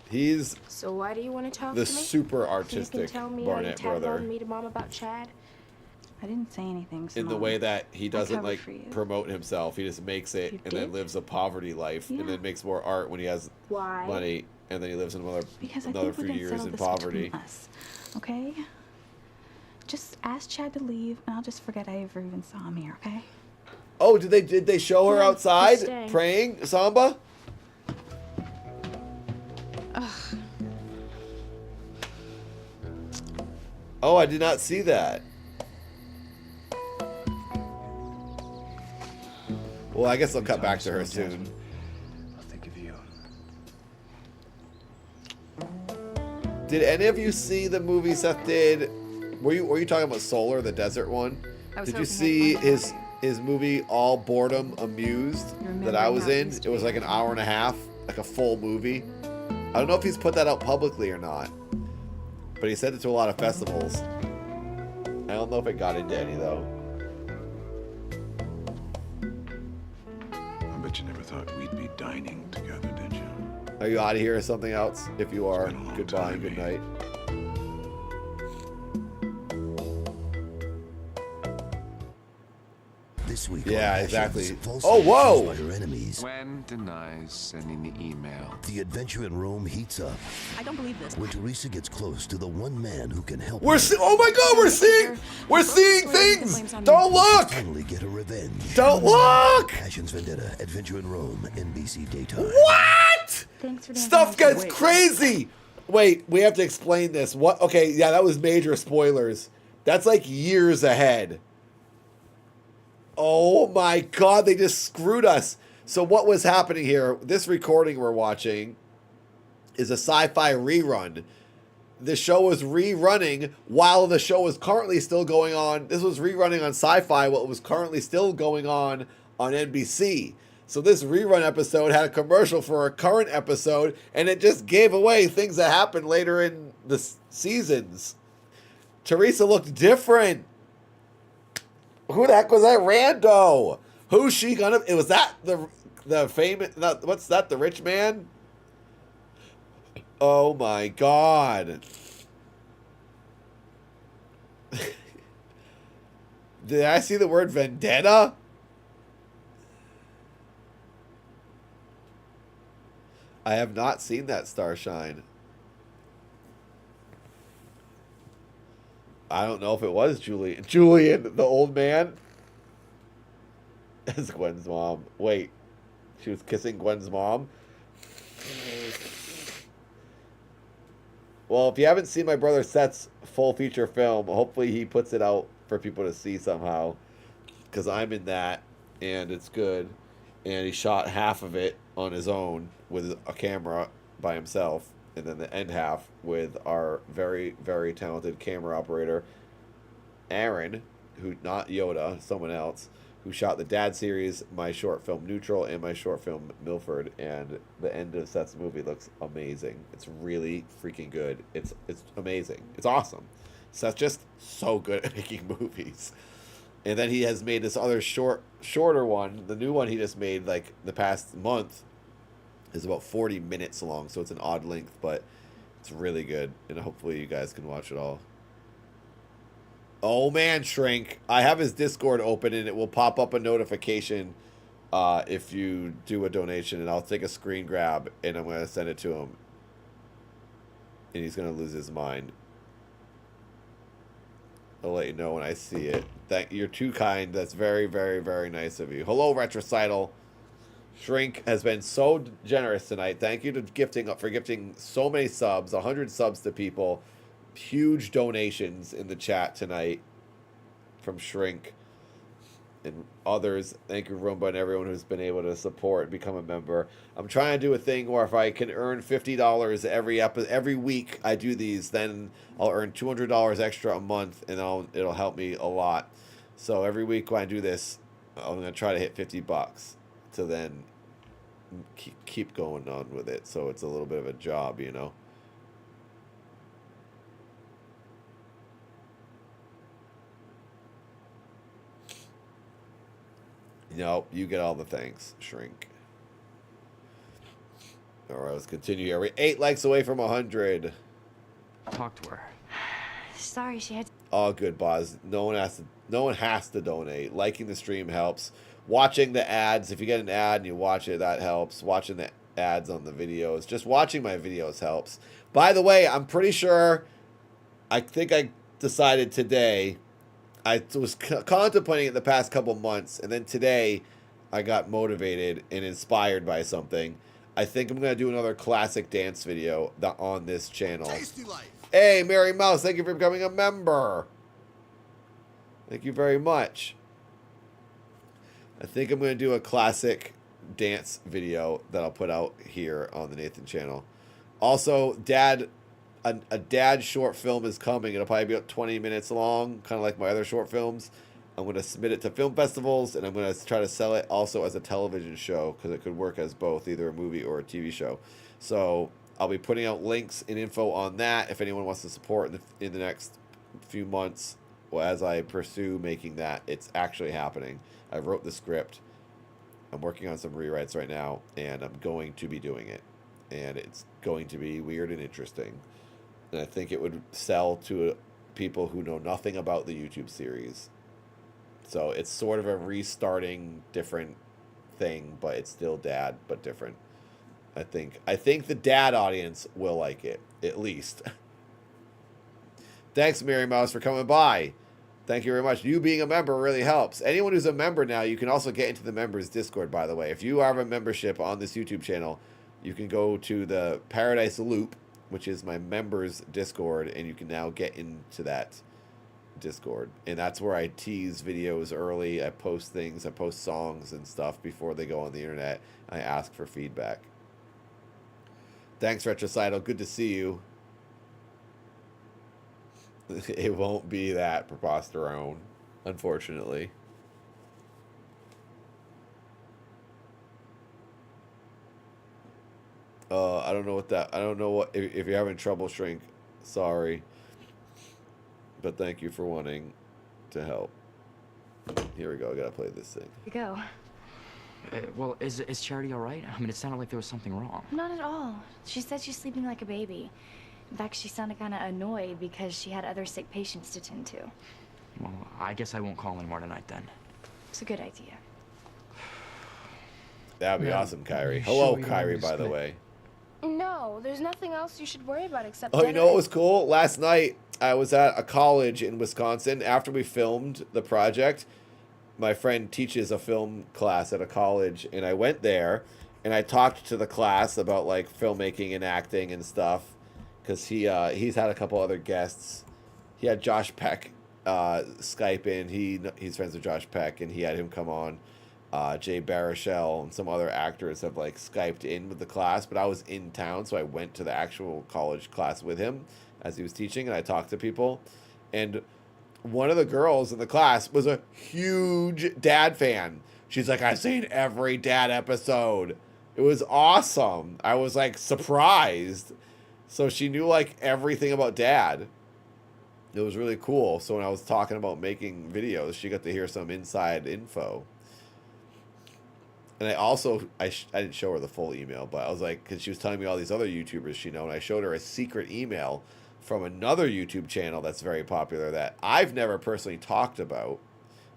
S4: He's
S18: So why do you want to talk
S4: the
S18: to me?
S4: super
S18: So you
S4: artistic
S18: can tell me how you
S4: Barnatt
S18: tagged
S4: brother.
S18: on me to Mom about Chad?
S10: I didn't say anything,
S4: In
S10: Simone.
S4: the way that he doesn't
S10: covered
S4: like
S10: for you.
S4: promote himself. He just makes it
S10: You
S4: and then
S10: did?
S4: lives a poverty life
S10: Yeah.
S4: and then makes more art when he has
S10: Why?
S4: money and then he lives another
S10: Because I
S4: another
S10: think we
S4: few
S10: can
S4: years
S10: settle
S4: in
S10: this
S4: poverty.
S10: between us, okay? Just ask Chad to leave, and I'll just forget I ever even saw him here, okay?
S4: Oh, did they show her
S10: Yeah,
S4: outside
S10: he's staying.
S4: praying samba?
S10: Ugh.
S4: Oh, I did not see that. Well, I guess they'll cut back to her soon.
S7: I'll think of you.
S4: Did any of you see the movie Seth did? Were you talking about Solar, the desert one?
S1: I was
S4: Did you
S1: hoping
S4: see
S1: I'd find
S4: his movie All Boredom Amused that I was in? It was like an hour and a half, like a full movie. I don't know if he's put that out publicly or not, but he sent it to a lot of festivals. I don't know if it got into any though.
S12: I bet you never thought we'd be dining together, did you?
S4: Are you out of here or something else? If you are,
S12: been a long
S4: goodbye
S12: time,
S4: and good
S12: mate.
S4: night.
S21: This week
S4: Yeah,
S21: on
S4: exactly.
S21: Passions, false
S4: Oh, whoa!
S21: accusations by your enemies.
S12: Gwen denies sending the email.
S21: The adventure in Rome heats up
S14: I don't believe this.
S21: when Teresa gets close to the one man who can help
S4: We're
S21: her
S4: oh my God, we're seeing things. Don't look.
S21: finally get her revenge.
S4: Don't look.
S21: Passions Vendetta, Adventure in Rome, NBC Daytime.
S4: What?
S10: Thanks for
S4: Stuff gets crazy. Wait, we have to explain this. What? Okay, yeah, that was major spoilers. That's like years ahead. Oh my God, they just screwed us. So what was happening here? This recording we're watching is a sci-fi rerun. The show was rerunning while the show was currently still going on. This was rerunning on Sci-Fi while it was currently still going on NBC. So this rerun episode had a commercial for a current episode, and it just gave away things that happened later in the seasons. Teresa looked different. Who the heck was that rando? Who's she gonna? It was that the famous. What's that? The rich man? Oh my god! Did I see the word vendetta? I have not seen that Starshine. I don't know if it was Julian. Julian, the old man? As Gwen's mom. Wait. She was kissing Gwen's mom? Well, if you haven't seen my brother Seth's full feature film, hopefully he puts it out for people to see somehow. Because I'm in that, and it's good. And he shot half of it on his own with a camera by himself. And then the end half with our very, very talented camera operator, Aaron, who, not Yoda, someone else, who shot the Dad series, my short film Neutral, and my short film Milford. And the end of Seth's movie looks amazing. It's really freaking good. It's amazing. It's awesome. Seth's just so good at making movies. And then he has made this other shorter one. The new one he just made like the past month is about 40 minutes long, so it's an odd length, but it's really good, and hopefully you guys can watch it all. Oh man, Shrink, I have his Discord open, and it will pop up a notification if you do a donation, and I'll take a screen grab, and I'm going to send it to him, and he's going to lose his mind. I'll let you know when I see it. You're too kind. That's very, very, very nice of you. Hello, Retrocidal. Shrink has been so generous tonight. Thank you for gifting so many subs, 100 subs to people. Huge donations in the chat tonight from Shrink and others. Thank you, Roomba, and everyone who's been able to support and become a member. I'm trying to do a thing where if I can earn $50 every week I do these, then I'll earn $200 extra a month, and it'll help me a lot. So every week when I do this, I'm going to try to hit $50 to then keep going on with it. So it's a little bit of a job, you know. Nope, you get all the thanks, Shrink. All right, let's continue here. We're 8 likes away from 100.
S2: Talk to her.
S1: Sorry, she had.
S4: All good, Boz. No one has to donate. Liking the stream helps. Watching the ads, if you get an ad and you watch it, that helps. Watching the ads on the videos, just watching my videos helps. By the way, I'm pretty sure. I think I decided today. I was contemplating it the past couple months, and then today I got motivated and inspired by something. I think I'm going to do another classic dance video on this channel.
S21: Tasty life.
S4: Hey, Mary Mouse, thank you for becoming a member. Thank you very much. I think I'm going to do a classic dance video that I'll put out here on the Nathan channel. Also, a dad short film is coming. It'll probably be about 20 minutes long, kind of like my other short films. I'm going to submit it to film festivals, and I'm going to try to sell it also as a television show, because it could work as both, either a movie or a TV show. So I'll be putting out links and info on that if anyone wants to support in the next few months as I pursue making that. It's actually happening. I wrote the script. I'm working on some rewrites right now, and I'm going to be doing it. And it's going to be weird and interesting. And I think it would sell to people who know nothing about the YouTube series. So it's sort of a restarting, different thing, but it's still dad, but different. I think the dad audience will like it, at least. Thanks, Mary Mouse, for coming by. Thank you very much. You being a member really helps. Anyone who's a member now, you can also get into the members Discord, by the way. If you have a membership on this YouTube channel, you can go to the Paradise Loop, which is my members Discord, and you can now get into that Discord. And that's where I tease videos early. I post things. I post songs and stuff before they go on the internet. I ask for feedback. Thanks, Retrocidal. Good to see you. It won't be that preposterone, unfortunately. I don't know what that. I don't know what if you're having trouble, Shrink. Sorry, but thank you for wanting to help. Here we go. I gotta play this thing.
S1: You go.
S2: Well, is Charity all right? I mean, it sounded like there was something wrong.
S1: Not at all. She said she's sleeping like a baby. In fact, she sounded kind of annoyed because she had other sick patients to tend to.
S2: Well, I guess I won't call anymore tonight then.
S1: It's a good idea.
S4: That'd be
S2: Yeah.
S4: awesome, Kyrie.
S2: You
S4: Hello,
S2: sure you
S4: Kyrie,
S2: don't
S4: by the
S2: split?
S4: way.
S18: No, there's nothing else you should worry about except
S4: Oh, you
S18: dinner.
S4: know what was cool? Last night, I was at a college in Wisconsin. After we filmed the project, my friend teaches a film class at a college, and I went there, and I talked to the class about, like, filmmaking and acting and stuff, because he's had a couple other guests. He had Josh Peck Skype in. He's friends with Josh Peck, and he had him come on. Jay Baruchel and some other actors have like Skyped in with the class, but I was in town, so I went to the actual college class with him as he was teaching, and I talked to people. And one of the girls in the class was a huge Dad fan. She's like, I've seen every Dad episode. It was awesome. I was like surprised. So she knew like everything about Dad. It was really cool. So when I was talking about making videos, she got to hear some inside info. And I didn't show her the full email, but I was like, because she was telling me all these other YouTubers she knows, and I showed her a secret email from another YouTube channel that's very popular that I've never personally talked about,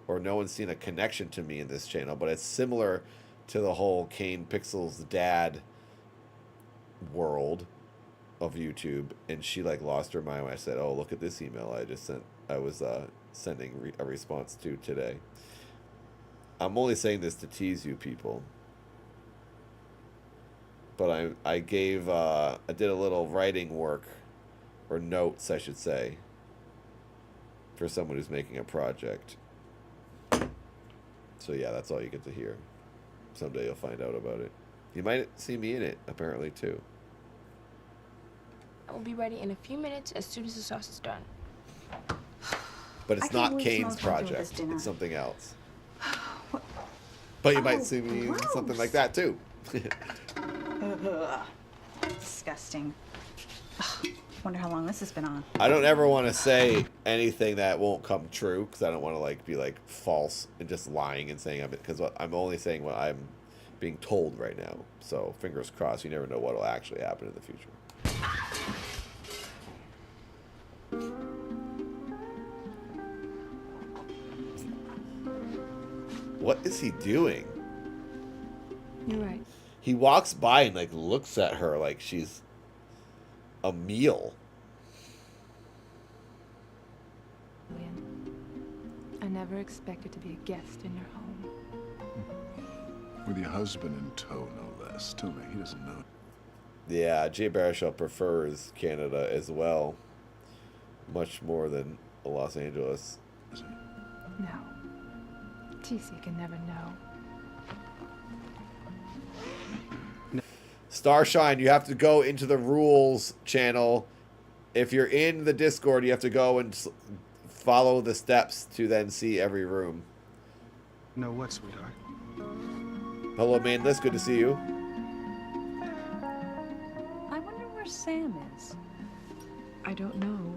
S4: or no one's seen a connection to me in this channel, but it's similar to the whole Kane Pixels Dad world of YouTube. And she like lost her mind when I said, oh, look at this email I was sending a response to today. I'm only saying this to tease you people. But I did a little writing work, or notes, I should say, for someone who's making a project. So yeah, that's all you get to hear. Someday you'll find out about it. You might see me in it, apparently, too.
S18: I will be ready in a few minutes as soon as the sauce is done.
S4: But it's not Kane's project. It's something else. But you might see me in something like that, too.
S10: Ugh. Disgusting. Ugh. Wonder how long this has been on.
S4: I don't ever want to say anything that won't come true, because I don't want to like be like false and just lying and saying I'm, because I'm only saying what I'm being told right now. So fingers crossed. You never know what will actually happen in the future. What is he doing?
S1: You're right.
S4: He walks by and like looks at her like she's a meal.
S9: I never expected to be a guest in your home.
S12: With your husband in tow, no less. Tell me, he doesn't know.
S4: Yeah, Jay Baruchel prefers Canada as well. Much more than Los Angeles.
S9: No. TC can never know.
S4: Starshine, you have to go into the rules channel. If you're in the Discord, you have to go and follow the steps to then see every room.
S7: No what, sweetheart?
S4: Hello, Manless. Good to see you.
S17: I wonder where Sam is.
S9: I don't know.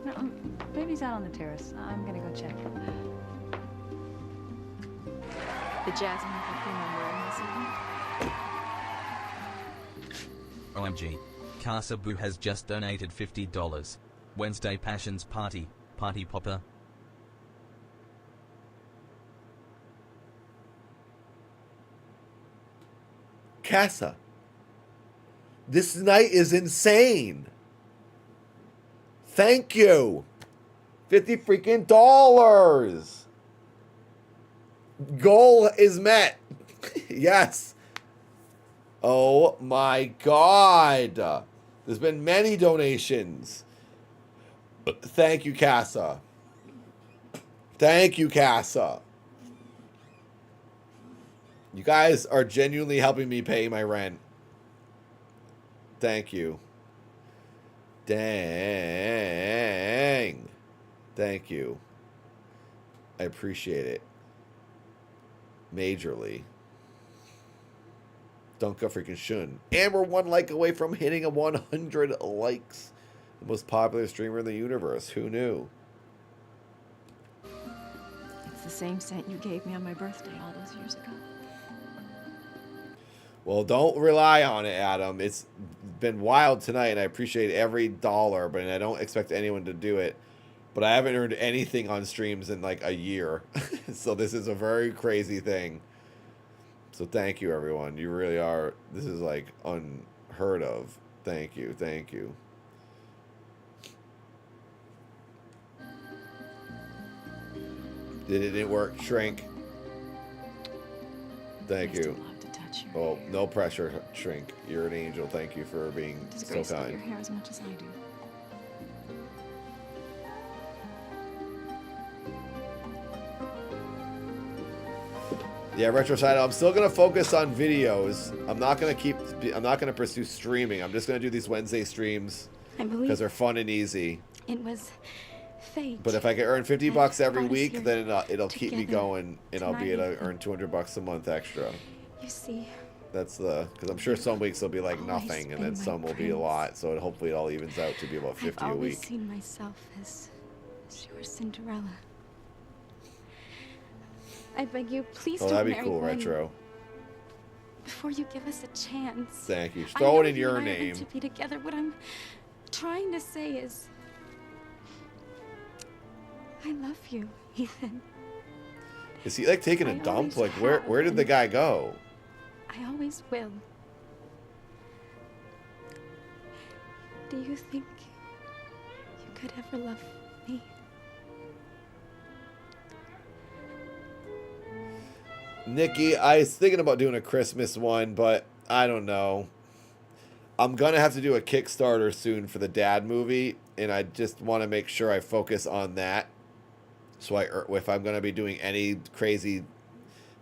S17: No, maybe he's out on the terrace. I'm gonna go check.
S9: The Jasmine perfume I'm wearing this evening.
S5: OMG. Casa Boo has just donated $50. Wednesday Passions Party. Party Popper.
S4: Casa. This night is insane. Thank you. $50 freaking dollars. Goal is met. Yes. Oh my God. There's been many donations. Thank you, Casa. Thank you, Casa. You guys are genuinely helping me pay my rent. Thank you. Dang. Thank you. I appreciate it. Majorly. Dunka freaking shun. And we're 1 like away from hitting a 100 likes. The most popular streamer in the universe. Who knew?
S13: same scent you gave me on my birthday all those years ago.
S4: Well, don't rely on it, Adam. It's been wild tonight, and I appreciate every dollar, but I don't expect anyone to do it. But I haven't earned anything on streams in like a year. So this is a very crazy thing. So thank you, everyone. You really are. This is like unheard of. Thank you. Thank you. Didn't work. Shrink. Thank you. Oh, no pressure, Shrink. You're an angel. Thank you for being so
S22: Grace love
S4: kind.
S22: your hair as much as I do.
S4: Yeah, Retroside, I'm still gonna focus on videos. I'm not gonna pursue streaming. I'm just gonna do these Wednesday streams
S22: I believe
S4: because they're fun and easy.
S22: it was fate.
S4: But if I can earn $50 every
S22: brought us
S4: week,
S22: here
S4: then it'll keep me
S22: together
S4: going, and I'll be able
S22: tonight.
S4: to earn $200 a month extra.
S22: You see,
S4: That's because I'm sure some weeks will be like nothing, and then
S22: been my
S4: some will be a
S22: prince.
S4: lot. So hopefully it all evens out to be about 50
S22: I've
S4: a
S22: always
S4: week.
S22: seen myself as your Cinderella. I beg you, please
S4: Oh,
S22: don't
S4: that'd be
S22: marry
S4: cool,
S22: Gwen
S4: Retro.
S22: before you give us a chance.
S4: Thank you.
S22: I
S4: Throw
S22: know
S4: it in
S22: you
S4: your
S22: and I are
S4: name.
S22: meant to be together. What I'm trying to say is, I love you, Ethan.
S4: Is he like taking a
S22: I
S4: dump?
S22: always
S4: Like
S22: have,
S4: where did the
S22: and-
S4: guy go?
S22: I always will. Do you think you could ever love me?
S4: Nikki, I was thinking about doing a Christmas one, but I don't know. I'm going to have to do a Kickstarter soon for the Dad movie, and I just want to make sure I focus on that. So if I'm going to be doing any crazy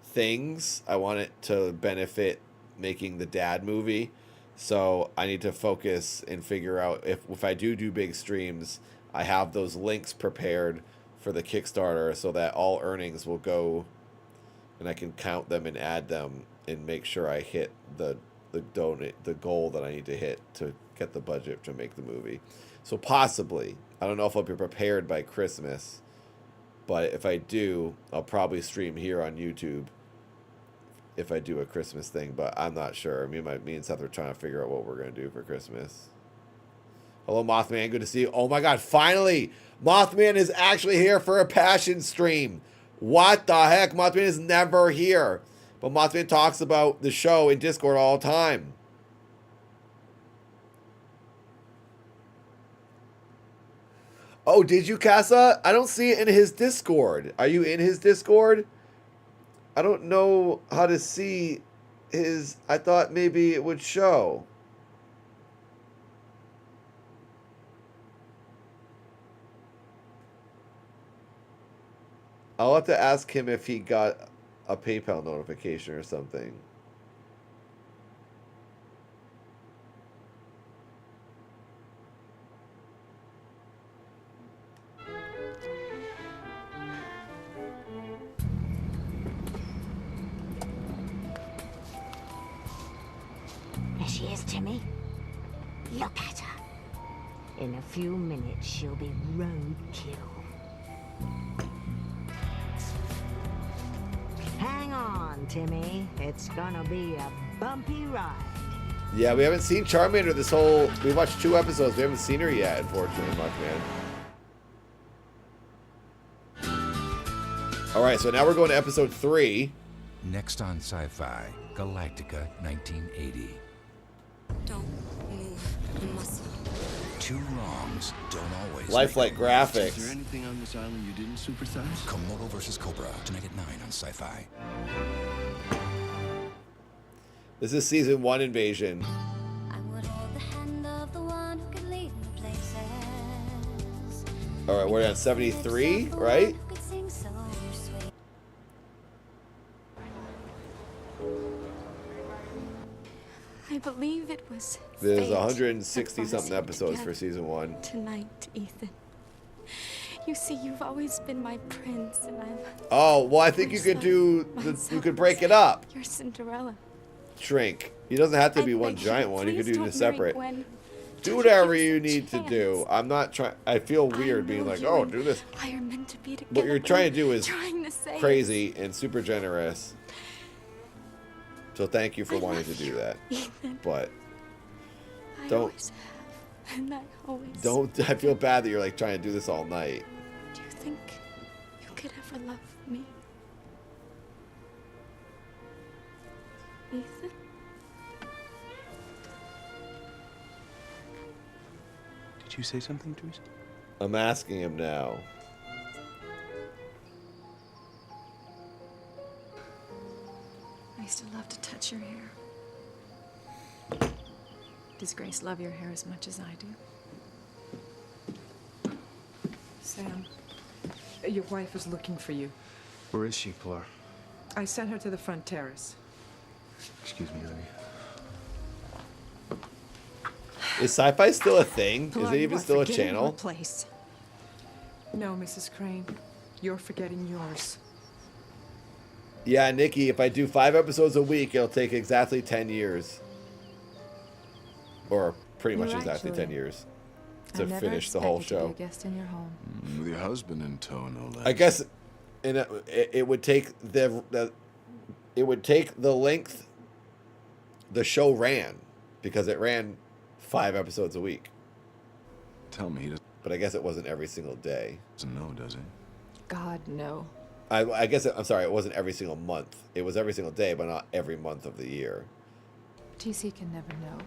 S4: things, I want it to benefit making the Dad movie. So I need to focus and figure out if I do big streams, I have those links prepared for the Kickstarter so that all earnings will go, and I can count them and add them and make sure I hit the goal that I need to hit to get the budget to make the movie. So possibly, I don't know if I'll be prepared by Christmas, but if I do, I'll probably stream here on YouTube if I do a Christmas thing, but I'm not sure. Me and Seth are trying to figure out what we're going to do for Christmas. Hello, Mothman. Good to see you. Oh my God, finally! Mothman is actually here for a passion stream. What the heck? Mothman is never here. But Mothman talks about the show in Discord all the time. Oh, did you, Casa? I don't see it in his Discord. Are you in his Discord? I don't know how to see his... I thought maybe it would show. I'll have to ask him if he got a PayPal notification or something.
S6: There she is, Timmy. Look at her. In a few minutes, she'll be roadkill. Hang on, Timmy. It's gonna be a bumpy ride.
S4: Yeah, we haven't seen Charmander this whole... We watched 2 episodes. We haven't seen her yet, unfortunately, Mothman. All right, so now we're going to episode 3.
S21: Next on Sci-Fi, Galactica 1980.
S8: Don't move a muscle.
S21: Two wrongs don't always
S4: Lifelike graphics.
S21: Is there anything on this island you didn't supersize? Komodo versus Cobra, tonight at 9 on Sci-Fi.
S4: This is season 1 invasion. All right, we're at 73, right?
S22: I believe it was
S4: There's
S22: fate
S4: 160
S22: that brought us
S4: something
S22: here
S4: episodes for
S22: together
S4: season 1.
S22: Tonight, Ethan. You see, you've always been my prince, and I've...
S4: Oh, well, I think you could do... you could break it up.
S22: You're Cinderella.
S4: Shrink. He doesn't have to be
S22: I
S4: one
S22: beg you,
S4: giant one. You could
S22: please
S4: do
S22: don't
S4: it
S22: marry
S4: separate.
S22: Gwen.
S4: Do whatever you need to do. I'm not trying. I feel weird being like, oh, do this.
S20: I are meant to be together.
S4: What you're trying to do is
S20: trying to say
S4: crazy and super generous. So thank you for wanting to do that.
S20: Ethan.
S4: But
S20: I
S4: don't.
S20: always have, and I always.
S4: Don't. I feel bad that you're like trying to do this all night.
S20: Do you think you could ever love me, Ethan?
S7: Did you say something, Teresa?
S4: I'm asking him now.
S9: I used to love to touch your hair. Does Grace love your hair as much as I do?
S14: Sam, your wife is looking for you.
S7: Where is she, Pilar?
S14: I sent her to the front terrace.
S7: Excuse me, honey.
S4: Is sci-fi still a thing? Is it even still a
S14: Forgetting
S4: channel?
S14: your place. No, Mrs. Crane. You're forgetting yours.
S4: Yeah, Nikki, if I do 5 episodes a week, it'll take exactly 10 years. Or pretty much
S9: You're
S4: exactly
S9: right,
S4: 10
S9: Julia.
S4: years
S9: I
S4: to
S9: never
S4: finish the whole
S9: expected to
S4: show.
S9: be a guest in your home.
S12: With your husband in tow, no less.
S4: I guess it would take the length the show ran, because it ran 5 episodes a week.
S12: Tell me, he doesn't
S4: But I guess it wasn't every single day.
S12: know, does he?
S9: God, no.
S4: I guess I'm sorry, it wasn't every single month. It was every single day, but not every month of the year.
S9: TC can never know.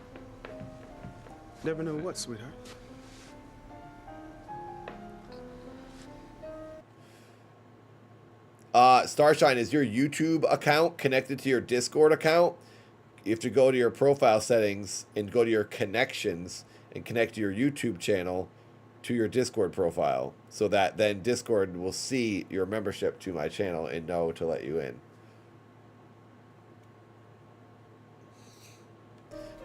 S7: Never know what, sweetheart.
S4: Starshine, is your YouTube account connected to your Discord account? You have to go to your profile settings and go to your connections and connect your YouTube channel to your Discord profile, so that then Discord will see your membership to my channel and know to let you in.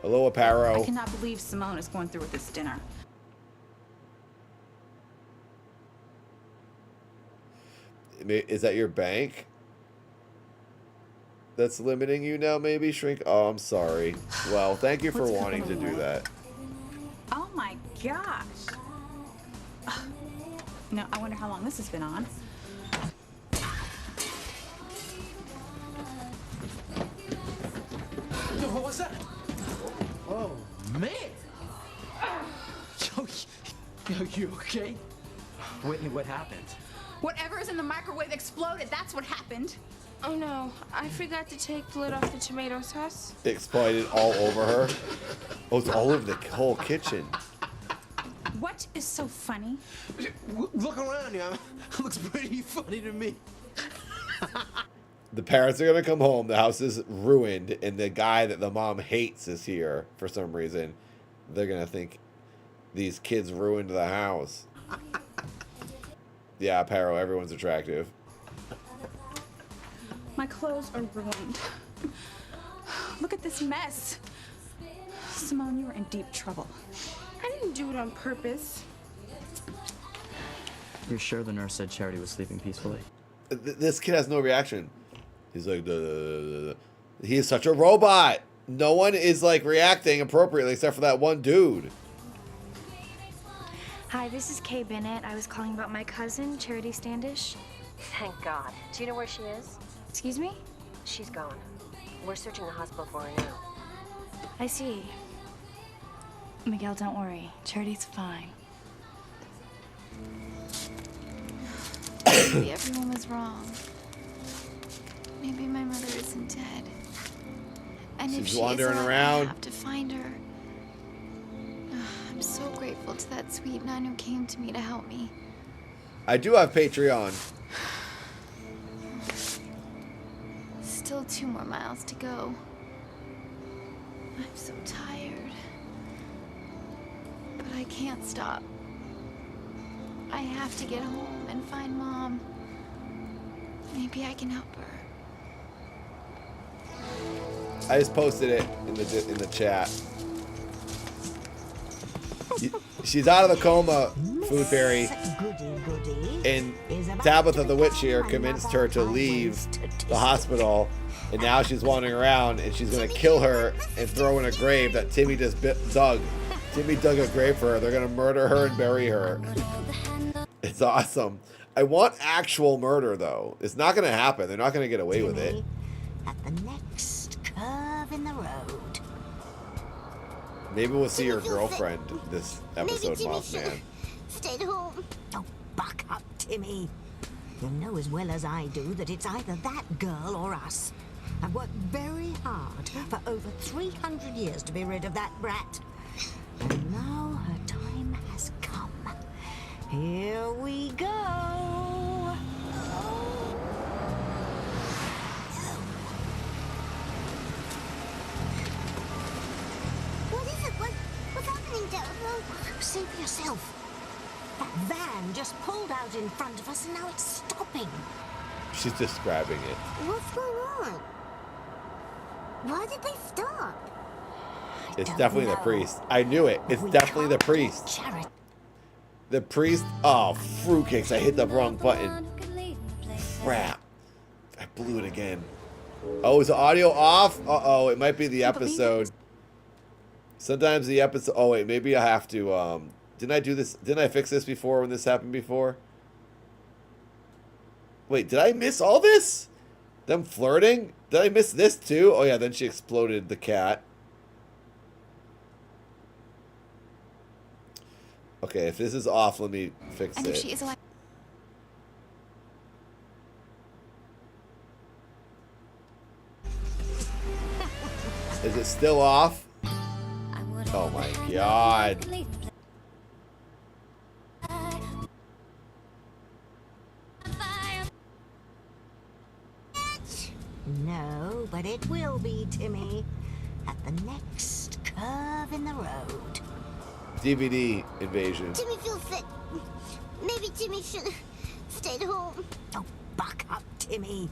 S4: Hello, Aparo.
S10: I cannot believe Simone is going through with this dinner.
S4: Is that your bank that's limiting you now, maybe, Shrink? Oh, I'm sorry. Well, thank you for
S10: What's
S4: wanting to
S10: happening?
S4: do that.
S10: Oh my gosh. No, I wonder how long this has been on.
S19: What was that? Oh, man. Yo, you okay? Whitney, what happened?
S10: Whatever is in the microwave exploded. That's what happened.
S18: Oh no, I forgot to take the lid off the tomato sauce.
S4: Exploded all over her. Oh, it's all over the whole kitchen.
S10: What is so funny?
S19: Look around, yeah. Looks pretty funny to me.
S4: The parents are gonna come home, the house is ruined, and the guy that the mom hates is here for some reason. They're gonna think these kids ruined the house. Yeah, Paro, everyone's attractive.
S10: My clothes are ruined. Look at this mess. Simone, you're in deep trouble.
S18: I didn't do it on purpose.
S2: You're sure the nurse said Charity was sleeping peacefully?
S4: This kid has no reaction. He's like, duh, duh, duh, duh. He is such a robot. No one is like reacting appropriately except for that one dude.
S1: Hi, this is Kay Bennett. I was calling about my cousin, Charity Standish.
S3: Thank God. Do you know where she is?
S1: Excuse me?
S3: She's gone. We're searching the hospital for her now.
S1: I see. Miguel, don't worry. Charity's fine. Maybe everyone was wrong. Maybe my mother isn't dead. And if
S4: She's
S1: she is
S4: wandering
S1: alive,
S4: around.
S1: I have to find her. I'm so grateful to that sweet nun who came to me to help me.
S4: I do have Patreon.
S1: Still 2 more miles to go. I'm so tired. But I can't stop. I have to get home and find Mom. Maybe I can help her.
S4: I just posted it in the chat. She's out of the coma, Food Fairy. And Tabitha the Witch here convinced her to leave the hospital. And now she's wandering around and she's going to kill her and throw in a grave that Timmy just dug. Timmy dug a grave for her. They're gonna murder her and bury her. It's awesome. I want actual murder though. It's not gonna happen. They're not gonna get away with it.
S6: At the next curve in the road.
S4: Maybe we'll see your girlfriend this episode, Mothman.
S6: Stayed home. Oh, buck up, Timmy. You know as well as I do that it's either that girl or us. I've worked very hard for over 300 years to be rid of that brat. And now her time has come. Here we go.
S11: What is it? What's happening, Tabitha?
S6: See for yourself. That van just pulled out in front of us and now it's stopping.
S4: She's describing it.
S11: What's going on? Why did they stop?
S4: It's definitely the priest. I knew it. It's definitely the priest. The priest. Oh, fruitcakes. I hit the wrong button. Crap. I blew it again. Oh, is the audio off? Uh-oh. It might be the episode. Sometimes the episode. Oh, wait. Maybe I have to. Didn't I do this? Didn't I fix this before when this happened before? Wait, did I miss all this? Them flirting? Did I miss this too? Oh, yeah. Then she exploded the cat. Okay, if this is off, let me fix
S20: And
S4: it.
S20: if she is alive.
S4: Is it still off? Oh my god.
S6: No, but it will be, Timmy. At the next curve in the road.
S4: DVD invasion.
S11: Timmy feels sick. Maybe Timmy should have stayed home.
S6: Oh, buck up, Timmy.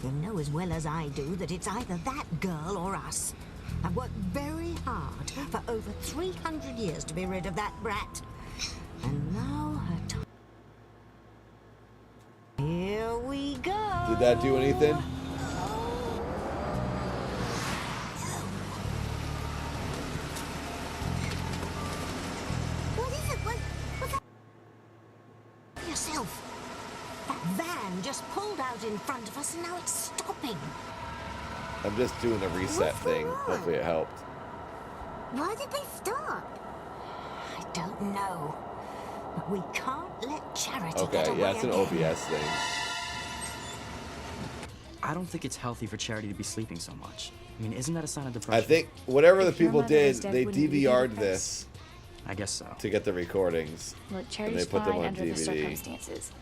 S6: You know as well as I do that it's either that girl or us. I've worked very hard for over 300 years to be rid of that brat. And now her time. Here we go.
S4: Did that do anything?
S11: What is it? What's that?
S6: Yourself. That van just pulled out in front of us and now it's stopping.
S4: I'm just doing the reset thing. Hopefully it helped.
S11: Why did they stop?
S6: I don't know. But we can't let Charity get
S4: Okay,
S6: away
S4: yeah, it's an
S6: again.
S4: OBS thing.
S2: I don't think it's healthy for Charity to be sleeping so much. I mean, isn't that a sign of depression?
S4: I think whatever the
S20: If your
S4: people
S20: mother
S4: did,
S20: is dead,
S4: they
S20: wouldn't you be
S4: DVR'd
S20: depressed?
S4: this
S2: I guess so.
S4: to get the recordings.
S1: Look,
S4: And
S1: Charity's
S4: they put them
S1: fine
S4: on
S1: under the
S4: DVD.
S1: circumstances.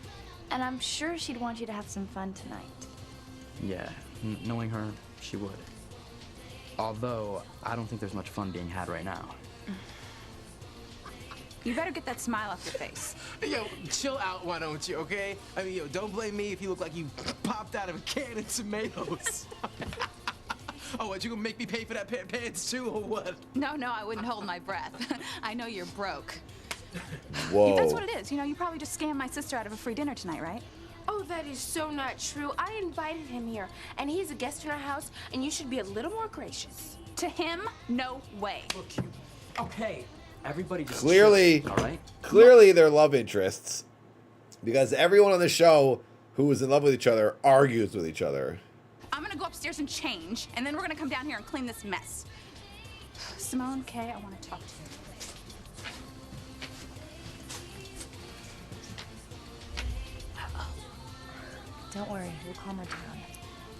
S1: And I'm sure she'd want you to have some fun tonight.
S2: Yeah, knowing her, she would. Although, I don't think there's much fun being had right now.
S22: You better get that smile off your face.
S19: Yo, chill out, why don't you, okay? I mean, yo, don't blame me if you look like you popped out of a can of tomatoes. Oh, what, you gonna make me pay for that pair of pants too, or what?
S22: No, I wouldn't hold my breath. I know you're broke.
S4: Whoa.
S22: That's what it is. You know, you probably just scammed my sister out of a free dinner tonight, right?
S18: Oh, that is so not true. I invited him here, and he's a guest in our house, and you should be a little more gracious.
S22: To him, no way.
S19: Look, okay.
S2: Everybody just
S4: Clearly,
S2: chill, all right?
S4: clearly they're love interests. Because everyone on the show who is in love with each other argues with each other.
S22: I'm gonna go upstairs and change, and then we're gonna come down here and clean this mess. Simone, Kay, I want to talk to you.
S1: Don't worry, we'll calm her down.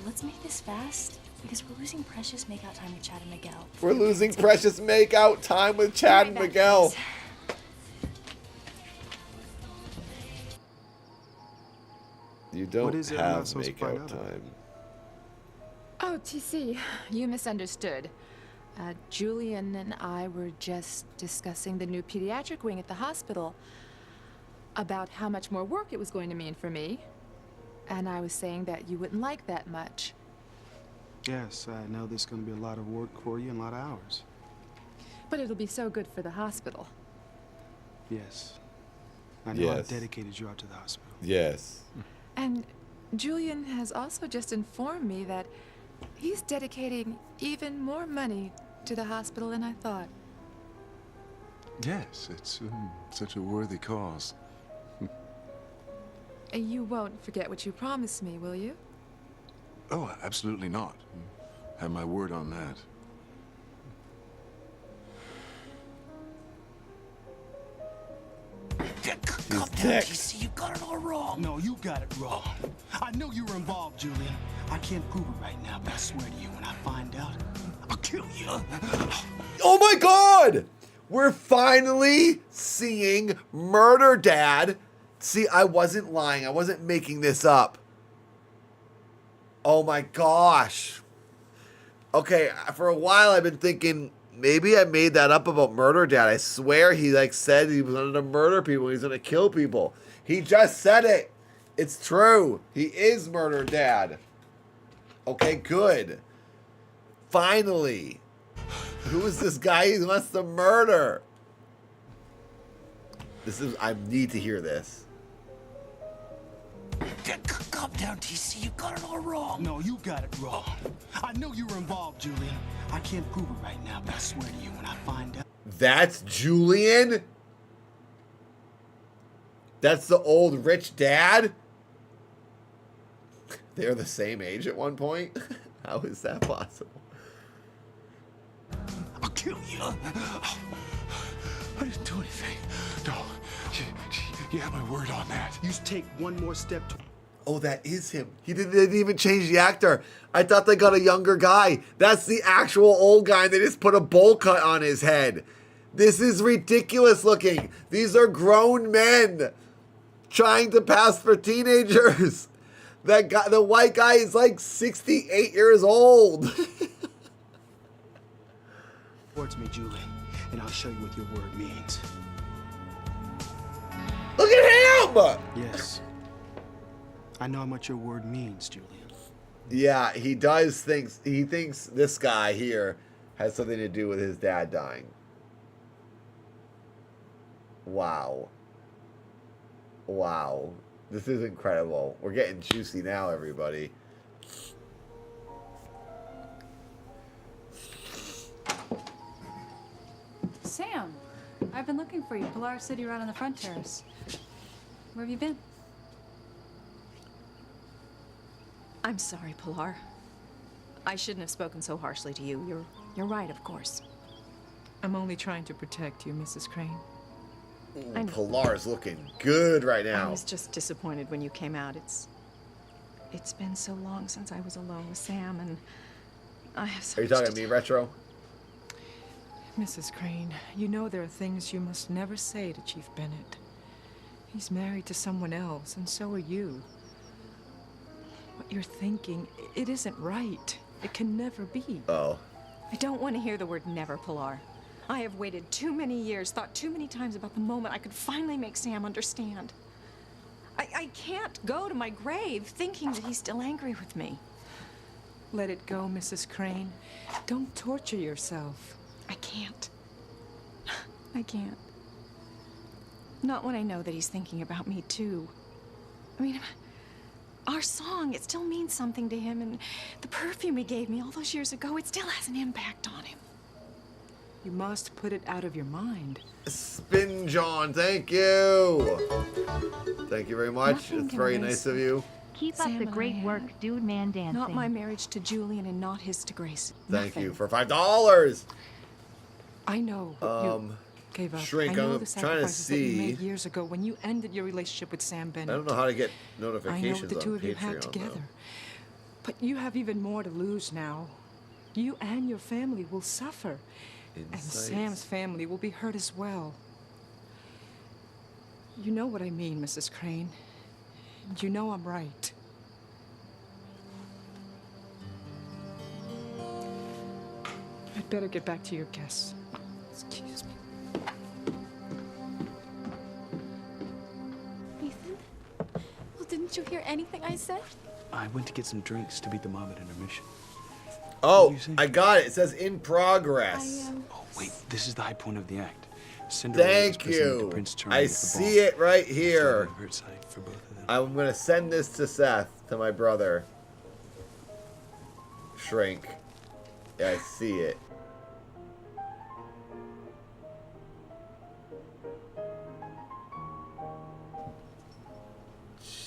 S1: Let's make this fast, because we're losing precious makeout time with Chad and Miguel.
S4: We're losing precious makeout time with Chad and Miguel. You don't
S7: What is it? I'm not
S4: have
S7: supposed to find
S4: makeout
S7: out.
S4: time.
S9: Oh, TC, you misunderstood. Julian and I were just discussing the new pediatric wing at the hospital, about how much more work it was going to mean for me. And I was saying that you wouldn't like that much.
S7: Yes, I know there's going to be a lot of work for you and a lot of hours.
S9: But it'll be so good for the hospital.
S7: Yes. I know
S4: Yes.
S7: I've dedicated you out to the hospital.
S4: Yes.
S9: And Julian has also just informed me that he's dedicating even more money to the hospital than I thought.
S12: Yes, it's such a worthy cause.
S9: You won't forget what you promised me, will you?
S12: Oh, absolutely not. Have my word on that.
S15: Calm down, TC. You got it all wrong. No, you got it wrong. I know you were involved, Julian. I can't prove it right now, but I swear to you, when I find out, I'll kill you.
S4: Oh my God! We're finally seeing Murder Dad. See, I wasn't lying. I wasn't making this up. Oh my gosh. Okay, for a while I've been thinking maybe I made that up about Murder Dad. I swear he like said he was going to murder people. He's going to kill people. He just said it. It's true. He is Murder Dad. Okay, good. Finally. Who is this guy he wants to murder? I need to hear this.
S15: Calm down, TC. You got it all wrong. No, you got it wrong. I know you were involved, Julian. I can't prove it right now, but I swear to you, when I find out.
S4: That's Julian? That's the old rich dad? They're the same age at one point? How is that possible?
S15: I'll kill you. I didn't do anything. No, you have my word on that. You take one more step.
S4: Oh, that is him. He didn't even change the actor. I thought they got a younger guy. That's the actual old guy. They just put a bowl cut on his head. This is ridiculous looking. These are grown men trying to pass for teenagers. That guy, the white guy, is like 68 years old.
S15: Towards me, Julian, and I'll show you what your word means.
S4: Look at him!
S15: Yes. I know how much your word means, Julian.
S4: Yeah, he does think, he thinks this guy here has something to do with his dad dying. Wow. Wow. This is incredible. We're getting juicy now, everybody.
S17: Sam, I've been looking for you. Pilar said you were out on the front terrace. Where have you been?
S13: I'm sorry, Pilar. I shouldn't have spoken so harshly to you. You're right, of course.
S14: I'm only trying to protect you, Mrs. Crane.
S13: I know.
S4: Pilar's looking good right now.
S13: I was just disappointed when you came out. It's been so long since I was alone with Sam, and I have so
S4: Are you
S13: much
S4: talking to me, Retro?
S14: Mrs. Crane, you know there are things you must never say to Chief Barnatt. He's married to someone else, and so are you. What you're thinking, it isn't right. It can never be.
S4: Oh.
S13: I don't want to hear the word never, Pilar. I have waited too many years, thought too many times about the moment I could finally make Sam understand. I can't go to my grave thinking that he's still angry with me.
S14: Let it go, Mrs. Crane. Don't torture yourself.
S13: I can't. I can't. Not when I know that he's thinking about me, too. I mean, our song, it still means something to him, and the perfume he gave me all those years ago, it still has an impact on him.
S14: You must put it out of your mind.
S4: Spin John, thank you. Thank you very much.
S13: Nothing
S4: It's
S13: can
S4: very
S13: erase
S4: nice of you.
S3: Keep
S13: Sam
S3: up the
S13: and
S3: great
S13: I
S3: work,
S13: had.
S3: dude man dancing.
S13: Not my marriage to Julian and not his to Grace.
S4: Thank
S13: Nothing.
S4: you for $5.
S14: I know what you gave up.
S4: Shrink,
S14: I know
S4: I'm
S14: the
S4: trying to
S14: sacrifices that you
S4: see.
S14: made years ago when you ended your relationship with Sam Barnatt.
S4: I don't know how to get
S14: I know
S4: notifications
S14: what the two
S4: on
S14: of you had
S4: Patreon,
S14: together.
S4: though.
S14: But you have even more to lose now. You and your family will suffer. And
S4: Insights.
S14: Sam's family will be hurt as well. You know what I mean, Mrs. Crane. And you know I'm right. I'd better get back to your guests. Excuse me.
S1: Ethan? Well, didn't you hear anything I said?
S7: I went to get some drinks to beat the mob at intermission.
S4: Oh, I got it. It says in progress.
S7: Oh, wait, this is the high point of the act. Cinderella is
S4: Thank
S7: presented to
S4: you.
S7: Prince Charming
S4: I
S7: at the
S4: see
S7: ball.
S4: it right here.
S7: It's a hurt sight for both of them.
S4: I'm going to send this to Seth, to my brother. Shrink. Yeah, I see it.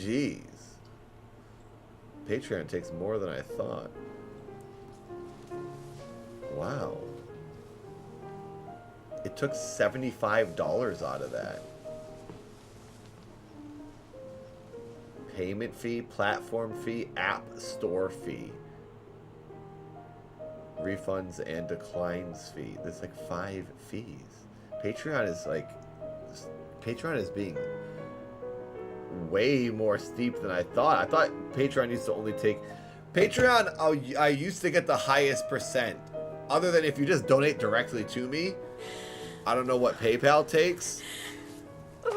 S4: Jeez. Patreon takes more than I thought. Wow. It took $75 out of that. Payment fee, platform fee, app store fee. Refunds and declines fee. There's like 5 fees. Patreon is being way more steep than I thought. I thought Patreon used to only take... Patreon, I used to get the highest percent. Other than if you just donate directly to me. I don't know what PayPal takes.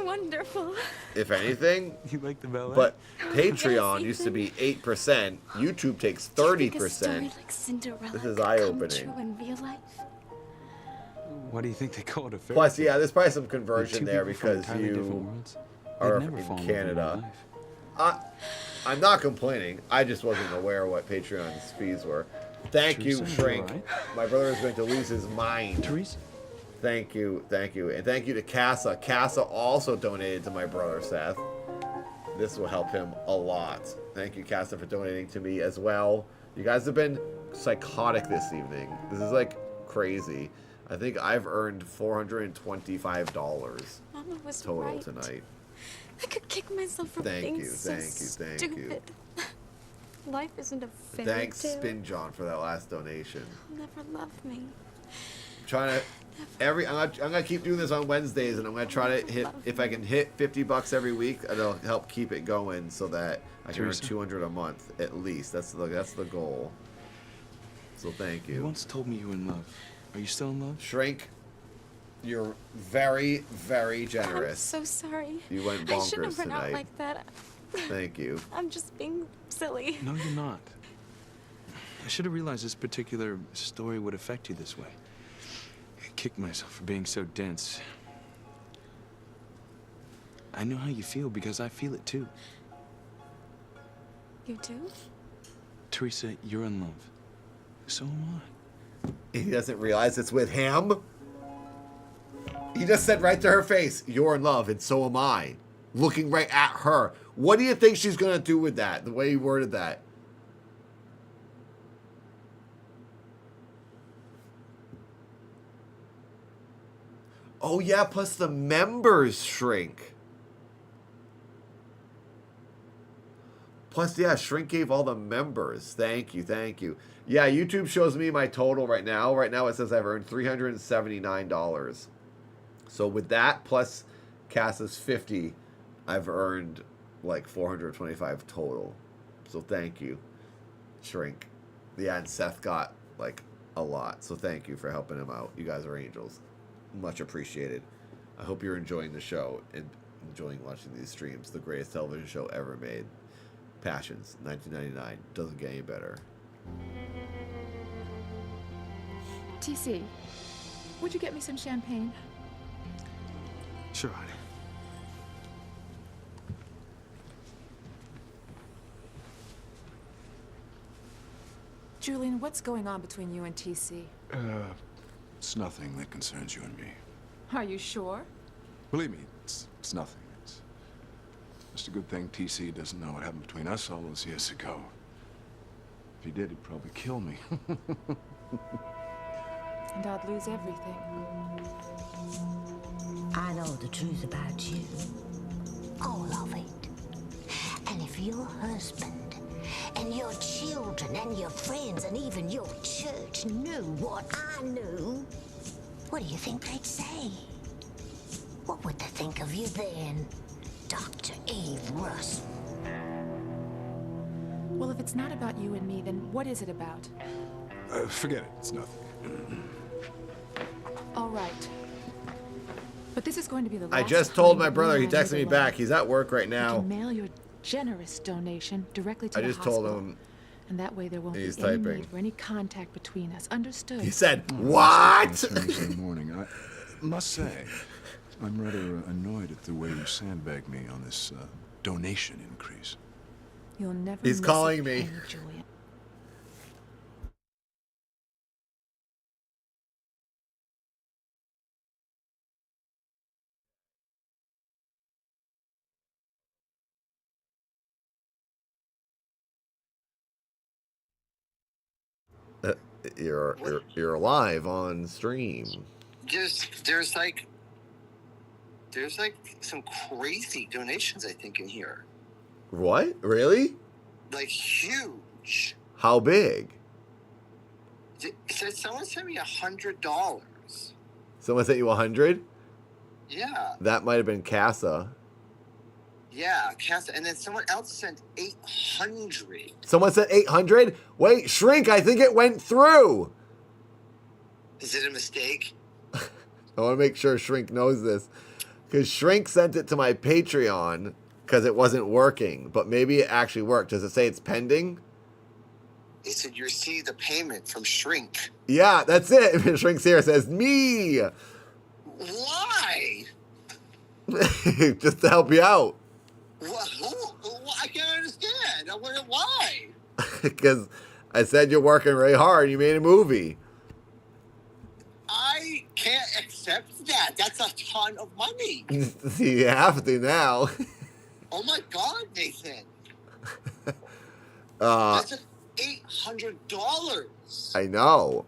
S20: Wonderful.
S4: If anything.
S19: You like the ballet?
S4: But Patreon used to be 8%. YouTube takes 30%.
S20: Like Cinderella
S4: This is
S20: could
S4: eye-opening.
S20: come true in real life.
S19: Why do you think they call it a fairy
S4: Plus,
S19: tale?
S4: yeah, there's probably some
S19: Two
S4: conversion there
S19: people from
S4: because
S19: entirely different
S4: you
S19: worlds.
S4: are
S19: They'd never fall
S4: in
S19: in love in real
S4: Canada.
S19: life.
S4: I'm not complaining. I just wasn't aware what Patreon's fees were. Thank you,
S19: Teresa, you
S4: Shrink.
S19: alright?
S4: My brother is going to lose his mind.
S19: Teresa?
S4: Thank you, and thank you to Casa. Casa also donated to my brother Seth. This will help him a lot. Thank you, Casa, for donating to me as well. You guys have been psychotic this evening. This is like crazy. I think I've earned $425
S20: Mama was
S4: total
S20: right.
S4: tonight.
S20: I could kick myself for being so
S4: Thank you.
S20: stupid. Life isn't a fairy
S4: Thanks,
S20: tale.
S4: Spin John, for that last donation.
S20: You'll never love me.
S4: Trying to I'm gonna keep doing this on Wednesdays, and I'm gonna try to hit, if I can hit $50 every week, it'll help keep it going so that I can earn
S19: Teresa?
S4: $200 a month at least. That's the goal. So thank
S19: You
S4: you.
S19: once told me you were in love. Are you still in love?
S4: Shrink, you're very, very generous.
S20: I'm so sorry.
S4: You went
S20: I shouldn't
S4: bonkers
S20: have run out
S4: tonight.
S20: like that.
S4: Thank you.
S20: I'm just being silly.
S19: No, you're not. I should have realized this particular story would affect you this way. I kicked myself for being so dense. I know how you feel because I feel it too.
S20: You do?
S19: Teresa, you're in love. So am I.
S4: He doesn't realize it's with him. He just said right to her face, "You're in love, and so am I." Looking right at her. What do you think she's gonna do with that? The way he worded that. Oh yeah, plus the members shrink. Plus, yeah, Shrink gave all the members. Thank you, thank you. Yeah, YouTube shows me my total right now. Right now it says I've earned $379. So with that plus Cass's 50, I've earned like 425 total. So thank you, Shrink. Yeah, and Seth got like a lot. So thank you for helping him out. You guys are angels. Much appreciated. I hope you're enjoying the show and enjoying watching these streams. The greatest television show ever made. Passions, 1999. Doesn't get any better.
S9: TC, would you get me some champagne?
S19: Sure, honey.
S9: Julian, what's going on between you and TC?
S12: It's nothing that concerns you and me.
S9: Are you sure?
S12: Believe me, it's nothing. It's just a good thing TC doesn't know what happened between us all those years ago. If he did, he'd probably kill me.
S9: And I'd lose everything.
S11: I know the truth about you. All of it. And if your husband and your children and your friends and even your church knew what I knew, what do you think they'd say? What would they think of you then, Dr. Eve Russell?
S9: Well, if it's not about you and me, then what is it about?
S12: Forget it. It's nothing.
S9: All right. But this is going to be the last
S4: I just told
S9: time
S4: my
S9: that
S4: brother,
S9: you
S4: he
S9: and I
S4: texted me
S9: live
S4: back.
S9: alone.
S4: He's at work right
S9: You
S4: now.
S9: can mail your generous donation directly to
S4: I
S9: the
S4: just
S9: hospital.
S4: told him.
S9: And that way there won't be
S4: He's
S9: any
S4: typing.
S9: need for any contact between us. Understood?
S4: He said, "What?"
S12: Thursday morning. I must say, I'm rather annoyed at the way you sandbagged me on this donation increase.
S9: You'll never
S4: He's
S9: miss
S4: calling
S9: a
S4: me.
S9: penny, Julian.
S4: you're live on stream.
S5: There's like some crazy donations I think in here.
S4: What? Really?
S5: Like huge.
S4: How big?
S5: It said someone sent me $100.
S4: Someone sent you 100?
S5: Yeah.
S4: That might have been Casa.
S5: Yeah, Casa. And then someone else sent 800.
S4: Someone sent 800? Wait, Shrink, I think it went through.
S5: Is it a mistake?
S4: I want to make sure Shrink knows this. Because Shrink sent it to my Patreon because it wasn't working. But maybe it actually worked. Does it say it's pending?
S5: It said you received the payment from Shrink.
S4: Yeah, that's it. Shrink's here. It says, me.
S5: Why?
S4: Just to help you out.
S5: I can't understand. I wonder why.
S4: Because I said you're working really hard. You made a movie.
S5: I can't accept that. That's a ton of money.
S4: You have to now.
S5: Oh my God, Nathan. That's $800.
S4: I know.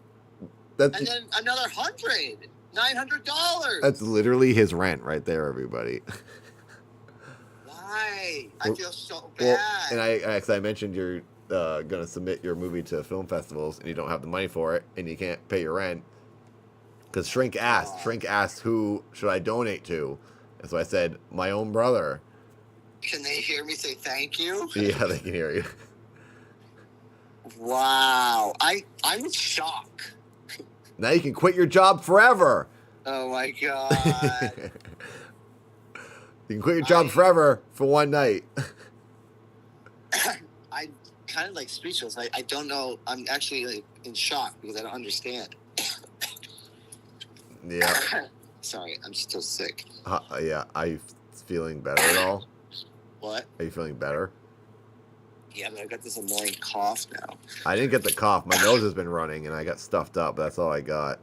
S5: And then another $900.
S4: That's literally his rent right there, everybody.
S5: Why? I feel so bad.
S4: Well, and I mentioned you're going to submit your movie to film festivals and you don't have the money for it and you can't pay your rent. Because Shrink asked, who should I donate to? And so I said, my own brother.
S5: Can they hear me say thank you?
S4: Yeah, they can hear you.
S5: Wow. I'm in shock.
S4: Now you can quit your job forever.
S5: Oh my God.
S4: You can quit your job forever for one night.
S5: I'm kind of like speechless. I don't know. I'm actually like in shock because I don't understand.
S4: Yeah.
S5: Sorry, I'm still sick.
S4: Yeah. Are you feeling better at all?
S5: What?
S4: Are you feeling better?
S5: Yeah, but I got this annoying cough now.
S4: I didn't get the cough. My nose has been running and I got stuffed up. That's all I got.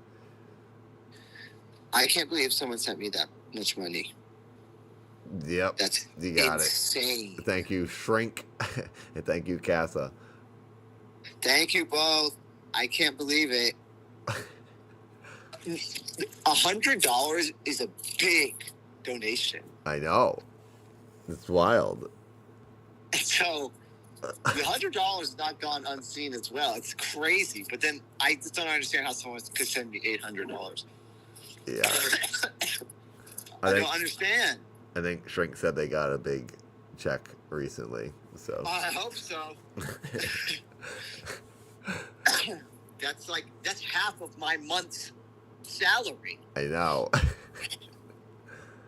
S5: I can't believe someone sent me that much money.
S4: Yep.
S5: That's
S4: you got
S5: insane.
S4: It. Thank you, Shrink. And thank you, Casa.
S5: Thank you both. I can't believe it. $100 is a big donation.
S4: I know. It's wild.
S5: So the $100 has not gone unseen as well. It's crazy. But then I just don't understand how someone could send me $800.
S4: Yeah.
S5: I don't understand.
S4: I think Shrink said they got a big check recently. So
S5: I hope so. That's half of my month's salary.
S4: I know.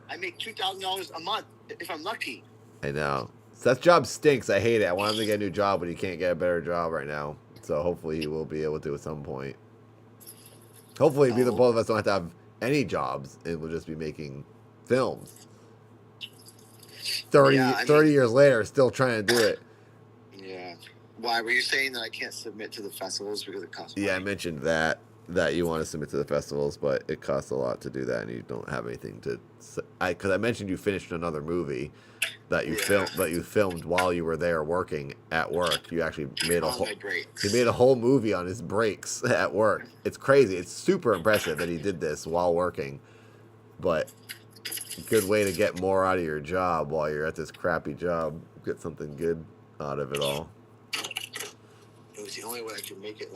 S5: I make $2,000 a month if I'm lucky.
S4: I know. Seth's job stinks. I hate it. I want him to get a new job, but he can't get a better job right now. So hopefully he will be able to at some point. Hopefully the both of us don't have to have any jobs and we'll just be making films. 30 years later, still trying to do it.
S5: Yeah. Why were you saying that I can't submit to the festivals because it costs money?
S4: Yeah, I mentioned that you want to submit to the festivals, but it costs a lot to do that, and you don't have anything to. Because I mentioned you finished another movie that you filmed while you were there working at work. You actually made he made a whole movie on his breaks at work. It's crazy. It's super impressive that he did this while working, but good way to get more out of your job while you're at this crappy job. Get something good out of it all.
S5: It was the only way I could make it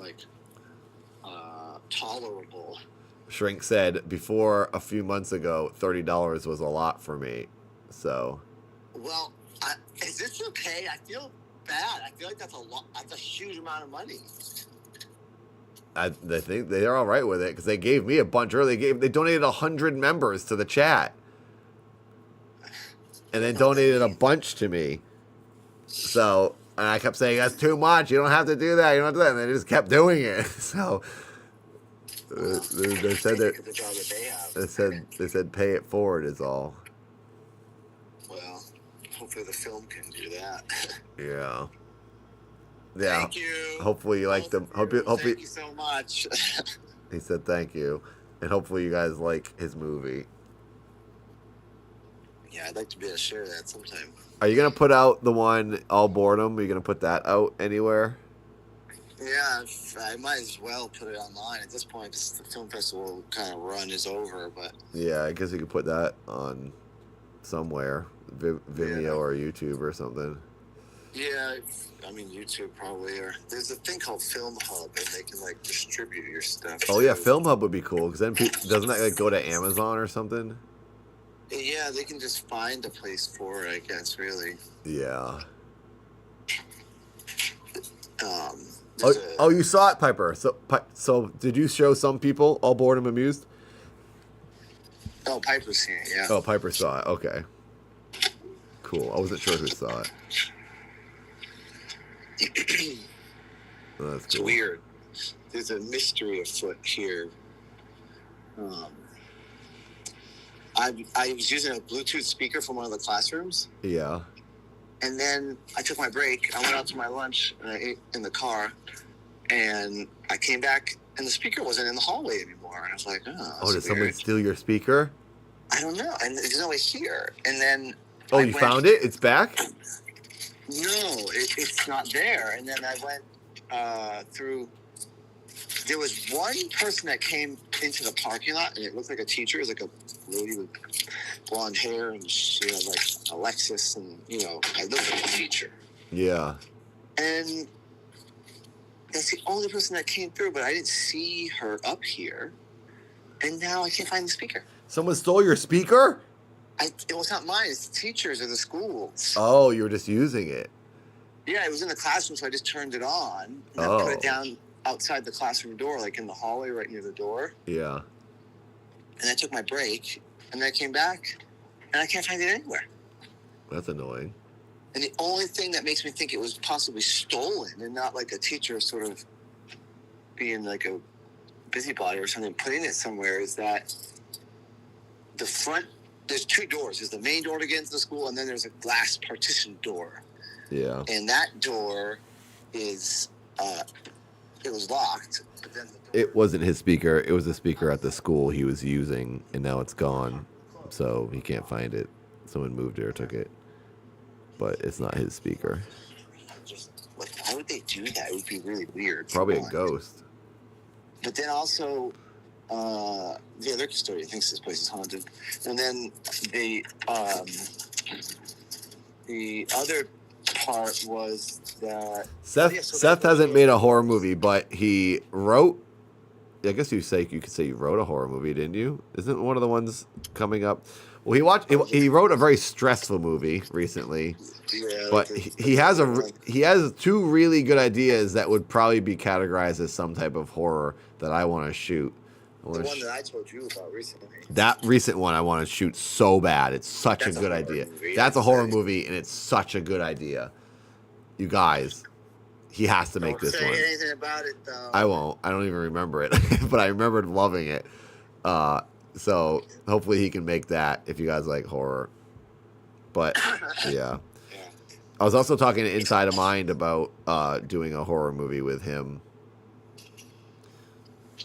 S5: tolerable.
S4: Shrink said before a few months ago, $30 was a lot for me. So.
S5: Well, is this okay? I feel bad. I feel like that's a lot. That's a huge amount of money.
S4: They think they're all right with it because they gave me a bunch early. They donated 100 members to the chat, and then donated a bunch to me. So, and I kept saying that's too much. You don't have to do that. You don't have to do that. And they just kept doing it. So. They said they said pay it forward is all.
S5: Well, hopefully the film can do that.
S4: Yeah.
S5: Thank you.
S4: Hopefully you like them. Hopefully.
S5: Thank you so much.
S4: He said thank you, and hopefully you guys like his movie.
S5: Yeah, I'd like to be able to share that sometime.
S4: Are you gonna put out the one All Boredom? Are you gonna put that out anywhere?
S5: Yeah, I might as well put it online at this point because the film festival kind of run is over. But
S4: Yeah, I guess you could put that on somewhere, Vimeo or YouTube or something.
S5: yeah, I mean YouTube probably. Or there's a thing called Film Hub, and they can like distribute your stuff.
S4: Oh yeah, Film Hub would be cool because then doesn't that like go to Amazon or something?
S5: Yeah, they can just find a place for it, I guess. Really.
S4: Yeah.
S5: Um.
S4: Oh, you saw it, Piper. So did you show some people All Bored and Amused?
S5: Oh, Piper's seen it, yeah.
S4: Oh, Piper saw it. Okay. Cool. I wasn't sure who saw it. Oh, that's
S5: It's
S4: cool.
S5: weird. There's a mystery afoot here. I was using a Bluetooth speaker from one of the classrooms,
S4: Yeah.
S5: and then I took my break. I went out to my lunch, and I ate in the car, and I came back, and the speaker wasn't in the hallway anymore. And I was like,
S4: Oh, did someone
S5: weird.
S4: steal your speaker?
S5: I don't know. And there's no way here. And then
S4: Oh,
S5: I
S4: you
S5: went-
S4: found it? It's back?
S5: No, it's not there. And then I went through. There was one person that came into the parking lot, and it looked like a teacher. It was like a lady with blonde hair, and she had like a Lexus, and I looked like a teacher.
S4: Yeah.
S5: And that's the only person that came through, but I didn't see her up here. And now I can't find the speaker.
S4: Someone stole your speaker?
S5: It was not mine. It's the teachers or the schools.
S4: Oh, you were just using it.
S5: Yeah, it was in the classroom, so I just turned it on. And I put it down outside the classroom door, like in the hallway right near the door.
S4: Yeah.
S5: And I took my break, and then I came back, and I can't find it anywhere.
S4: That's annoying.
S5: And the only thing that makes me think it was possibly stolen and not like a teacher sort of being like a busybody or something, putting it somewhere, is that the front, there's two doors. There's the main door to get into the school, and then there's a glass partition door.
S4: Yeah.
S5: And that door is, it was locked, but then
S4: It wasn't his speaker. It was a speaker at the school he was using, and now it's gone. So he can't find it. Someone moved it or took it. But it's not his speaker.
S5: like, why would they do that? It would be really weird.
S4: Probably a ghost.
S5: But then also, the other custodian thinks this place is haunted. And then the other part was that
S4: Seth hasn't made a horror movie, but he wrote. I guess you could say you wrote a horror movie, didn't you? Isn't one of the ones coming up? Well, he wrote a very stressful movie recently, but he has two really good ideas that would probably be categorized as some type of horror that I want to shoot.
S5: the one that I told you about recently.
S4: That recent one I want to shoot so bad. It's such a good idea. That's a horror movie, and it's such a good idea. You guys, he has to make this
S5: Don't
S4: one.
S5: say anything about it, though.
S4: I won't. I don't even remember it, but I remembered loving it. So hopefully he can make that if you guys like horror. But yeah. I was also talking to Inside of Mind about doing a horror movie with him.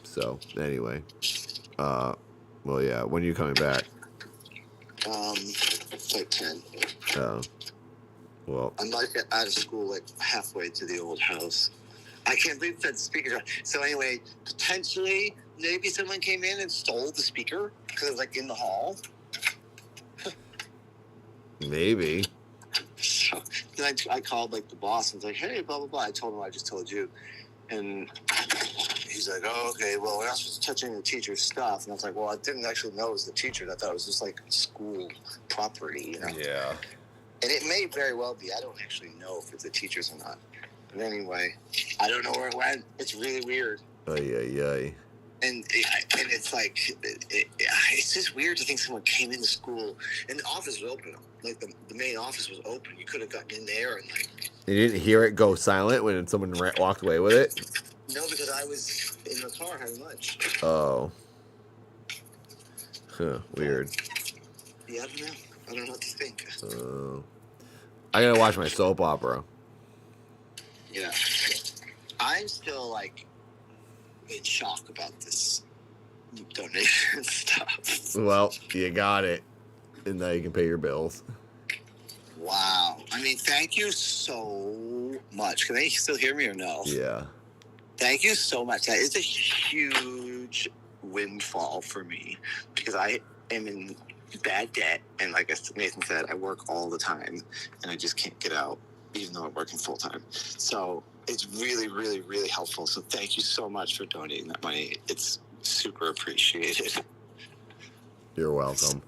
S4: So anyway, well, yeah. When are you coming back?
S5: Like 10.
S4: Oh, well.
S5: I'm like out of school, like halfway to the old house. I can't believe that speaker. So anyway, potentially, maybe someone came in and stole the speaker because it was like in the hall.
S4: Maybe.
S5: So then I called like the boss and was like, "Hey, blah blah blah." I told him I just told you, and he's like, "Oh, okay. Well, we're not supposed to touch any of the teacher's stuff." And I was like, "Well, I didn't actually know it was the teacher. I thought it was just like school property, you know."
S4: Yeah.
S5: And it may very well be. I don't actually know if it's the teacher's or not. But anyway, I don't know where it went. It's really weird.
S4: Ay.
S5: And it's like, it's just weird to think someone came into school and the office was open. Like the main office was open. You could have gotten in there and like.
S4: You didn't hear it go silent when someone walked away with it?
S5: No, because I was in the car having lunch.
S4: Oh. Huh, weird.
S5: Yeah, I don't know. I don't know what to think.
S4: I gotta watch my soap opera.
S5: Yeah. I'm still like in shock about this donation stuff.
S4: Well, you got it. And now you can pay your bills.
S5: Wow. I mean, thank you so much. Can they still hear me or no?
S4: Yeah.
S5: Thank you so much. That is a huge windfall for me because I am in bad debt. And like Nathan said, I work all the time and I just can't get out, even though I'm working full time. So it's really, really, really helpful. So thank you so much for donating that money. It's super appreciated.
S4: You're welcome.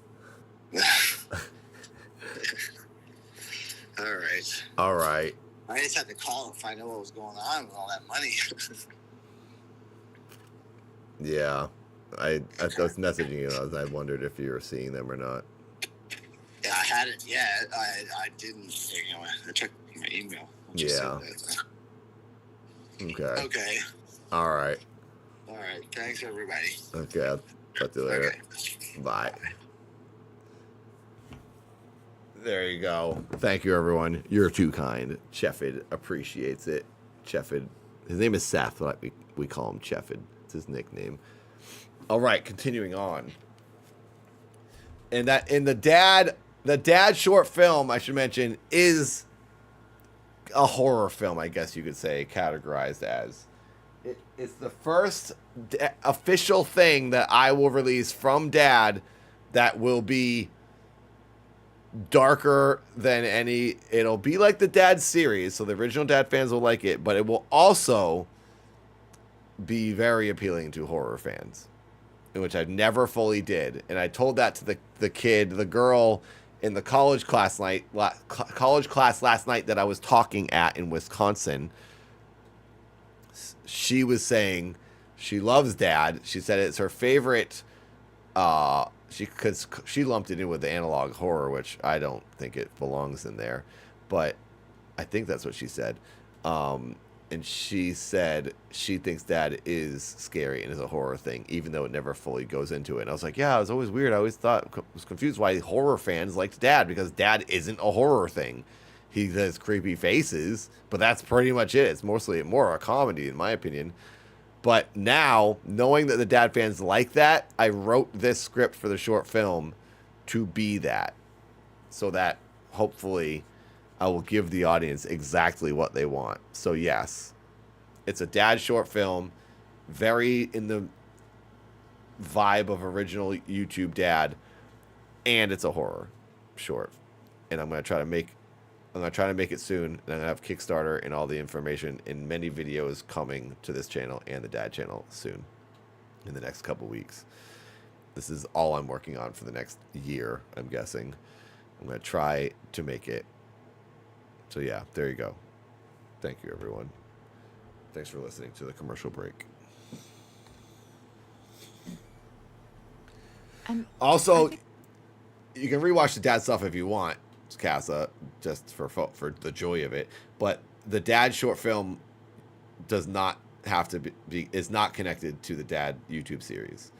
S5: All right.
S4: All right.
S5: I just had to call and find out what was going on with all that money.
S4: Yeah. I was messaging you. I wondered if you were seeing them or not.
S5: Yeah, I hadn't yet. I didn't. You know, I checked my email.
S4: Yeah. Okay.
S5: Okay.
S4: All right.
S5: All right. Thanks, everybody.
S4: Okay. I'll talk to you later.
S5: Okay.
S4: Bye. There you go. Thank you, everyone. You're too kind. Cheffid appreciates it. Cheffid. His name is Seth, but we call him Cheffid. It's his nickname. All right, continuing on. And that in the dad short film, I should mention, is a horror film, I guess you could say, categorized as. It's the first official thing that I will release from Dad that will be darker than any. It'll be like the Dad series, so the original Dad fans will like it, but it will also be very appealing to horror fans, which I never fully did. And I told that to the girl in the college class last night that I was talking at in Wisconsin. She was saying she loves Dad. She said it's her favorite. She lumped it in with the analog horror, which I don't think it belongs in there, but I think that's what she said. And she said she thinks Dad is scary and is a horror thing, even though it never fully goes into it. And I was like, yeah, it was always weird. I was confused why horror fans liked Dad, because Dad isn't a horror thing. He has creepy faces, but that's pretty much it. It's mostly more a comedy, in my opinion. But now, knowing that the Dad fans like that, I wrote this script for the short film to be that. So that, hopefully, I will give the audience exactly what they want. So yes, it's a Dad short film, very in the vibe of original YouTube Dad, and it's a horror short. And I'm gonna try to make it soon, and I'm gonna have Kickstarter and all the information in many videos coming to this channel and the Dad channel soon, in the next couple weeks. This is all I'm working on for the next year, I'm guessing. I'm gonna try to make it. So yeah, there you go. Thank you, everyone. Thanks for listening to the commercial break. Also, you can rewatch the Dad stuff if you want, Casa, just for the joy of it. But the Dad short film does not have to be is not connected to the Dad YouTube series.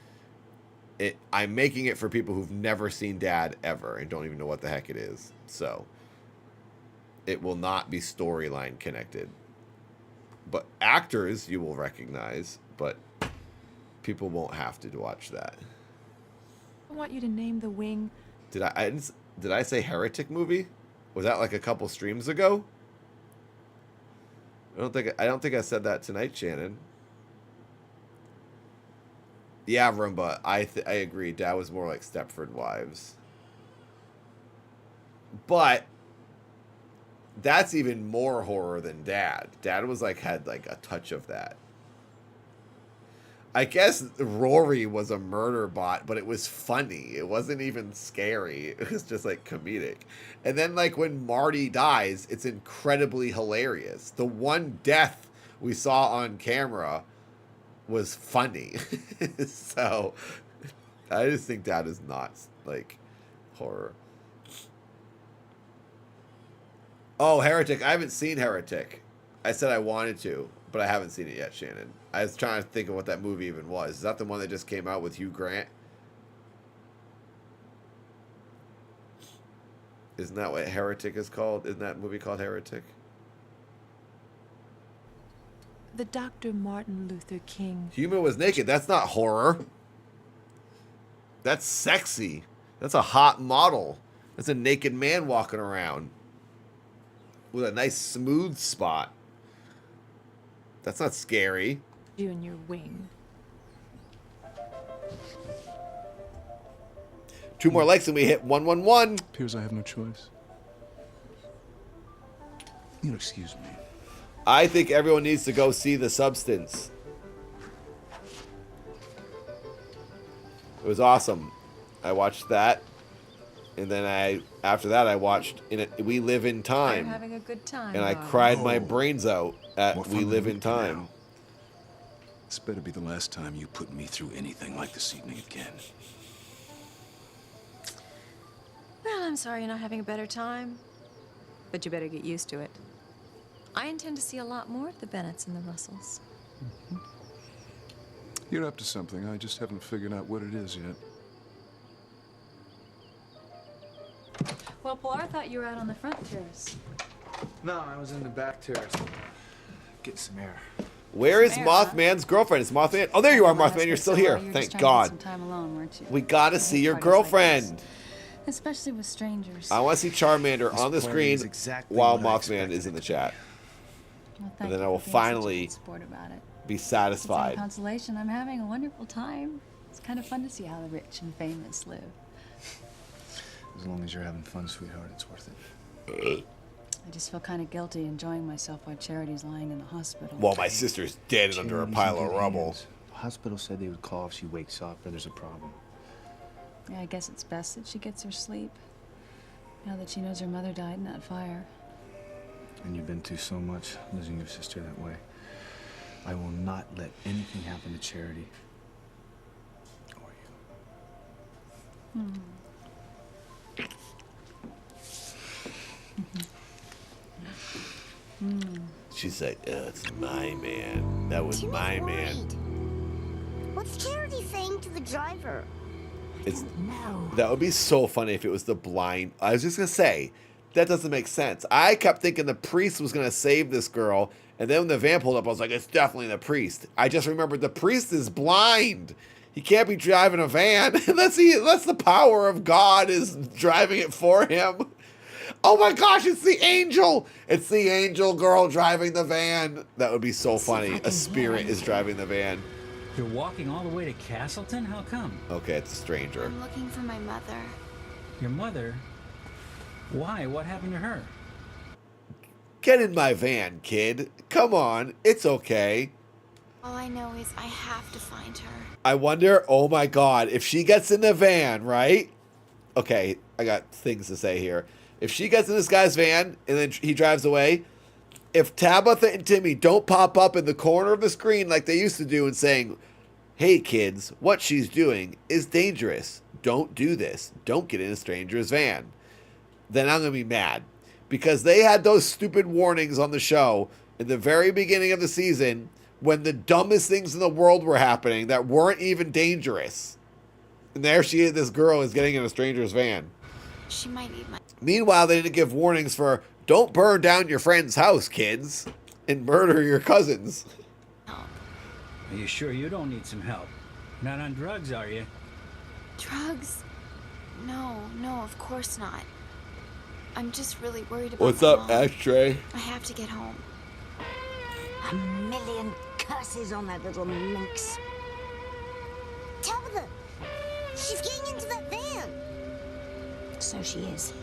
S4: I'm making it for people who've never seen Dad ever and don't even know what the heck it is. So it will not be storyline connected. But actors you will recognize, but people won't have to watch that.
S9: I want you to name the wing.
S4: Did I say Heretic movie? Was that like a couple streams ago? I don't think I said that tonight, Shannon. Yeah, Roomba, I agree. Dad was more like Stepford Wives. But that's even more horror than Dad. Dad was like had like a touch of that. I guess Rory was a murder bot, but it was funny. It wasn't even scary. It was just like comedic. And then like when Marty dies, it's incredibly hilarious. The one death we saw on camera was funny. So I just think Dad is not like horror. Oh, Heretic. I haven't seen Heretic. I said I wanted to, but I haven't seen it yet, Shannon. I was trying to think of what that movie even was. Is that the one that just came out with Hugh Grant? Isn't that what Heretic is called? Isn't that movie called Heretic?
S9: The Dr. Martin Luther King.
S4: Human was naked. That's not horror. That's sexy. That's a hot model. That's a naked man walking around with a nice smooth spot. That's not scary.
S9: You in your wing.
S4: 2 more likes and we hit 111.
S12: Appears I have no choice. You'll excuse me.
S4: I think everyone needs to go see The Substance. It was awesome. I watched that. And then after that I watched We Live in Time.
S13: I'm having a good time.
S4: And I cried my brains out at We Live in Time.
S12: This better be the last time you put me through anything like this evening again.
S13: Well, I'm sorry you're not having a better time, but you better get used to it. I intend to see a lot more of the Bennetts and the Russells.
S12: You're up to something. I just haven't figured out what it is yet.
S13: Well, Pilar, I thought you were out on the front terrace.
S7: No, I was in the back terrace. Get some air.
S4: Where is Mothman's girlfriend? Is Mothman? Oh, there you are, Mothman. You're still here. Thank God.
S17: Some time alone, weren't you?
S4: We gotta see your girlfriend.
S17: Especially with strangers.
S4: I want to see Charmander on the screen while Mothman is in the chat.
S17: Well,
S4: And then I will finally be
S17: It's
S4: satisfied.
S17: a consolation. I'm having a wonderful time. It's kind of fun to see how the rich and famous live.
S7: As long as you're having fun, sweetheart, it's worth it.
S17: I just feel kind of guilty enjoying myself while Charity's lying in the hospital.
S4: While my sister's dead and under a pile of rubble.
S7: The hospital said they would call if she wakes up or there's a problem.
S17: Yeah, I guess it's best that she gets her sleep. Now that she knows her mother died in that fire.
S7: And you've been through so much, losing your sister that way. I will not let anything happen to Charity. Or you.
S17: Hmm.
S4: She's like, it's my man. That was my man.
S11: What's Charity saying to the driver?
S4: That would be so funny if it was the blind. I was just gonna say, that doesn't make sense. I kept thinking the priest was gonna save this girl, and then when the van pulled up, I was like, it's definitely the priest. I just remembered the priest is blind. He can't be driving a van unless the power of God is driving it for him. Oh my gosh, it's the angel! It's the angel girl driving the van. That would be so funny. A spirit is driving the van.
S8: You're walking all the way to Castleton? How come?
S4: Okay, it's a stranger.
S20: I'm looking for my mother.
S8: Your mother? Why? What happened to her?
S4: Get in my van, kid. Come on, it's okay.
S20: All I know is I have to find her.
S4: I wonder, oh my God, if she gets in the van, right? Okay, I got things to say here. If she gets in this guy's van and then he drives away, if Tabitha and Timmy don't pop up in the corner of the screen like they used to do and saying, hey kids, what she's doing is dangerous. Don't do this. Don't get in a stranger's van. Then I'm going to be mad. Because they had those stupid warnings on the show in the very beginning of the season when the dumbest things in the world were happening that weren't even dangerous. And there she is, this girl is getting in a stranger's van.
S20: She might need my...
S4: Meanwhile, they didn't give warnings for don't burn down your friend's house, kids, and murder your cousins.
S8: Are you sure you don't need some help? Not on drugs, are you?
S20: Drugs? No, of course not. I'm just really worried about
S4: What's
S20: my
S4: up,
S20: mom.
S4: Ashtray?
S20: I have to get home.
S11: A million curses on that little minx. Tabitha! She's getting into that van! So she is.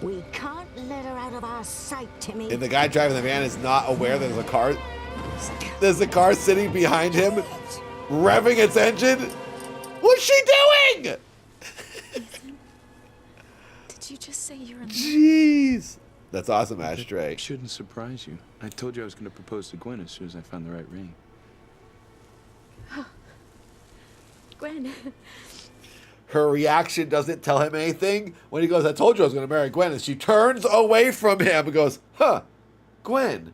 S11: We can't let her out of our sight, Timmy.
S4: And the guy driving the van is not aware there's a car. There's a car sitting behind him, revving its engine. What's she doing?
S20: Did you just say you're in love?
S4: Jeez. That's awesome, Ashtray.
S12: It shouldn't surprise you. I told you I was going to propose to Gwen as soon as I found the right ring.
S20: Gwen.
S4: Her reaction doesn't tell him anything. When he goes, I told you I was going to marry Gwen. And she turns away from him and goes, huh, Gwen.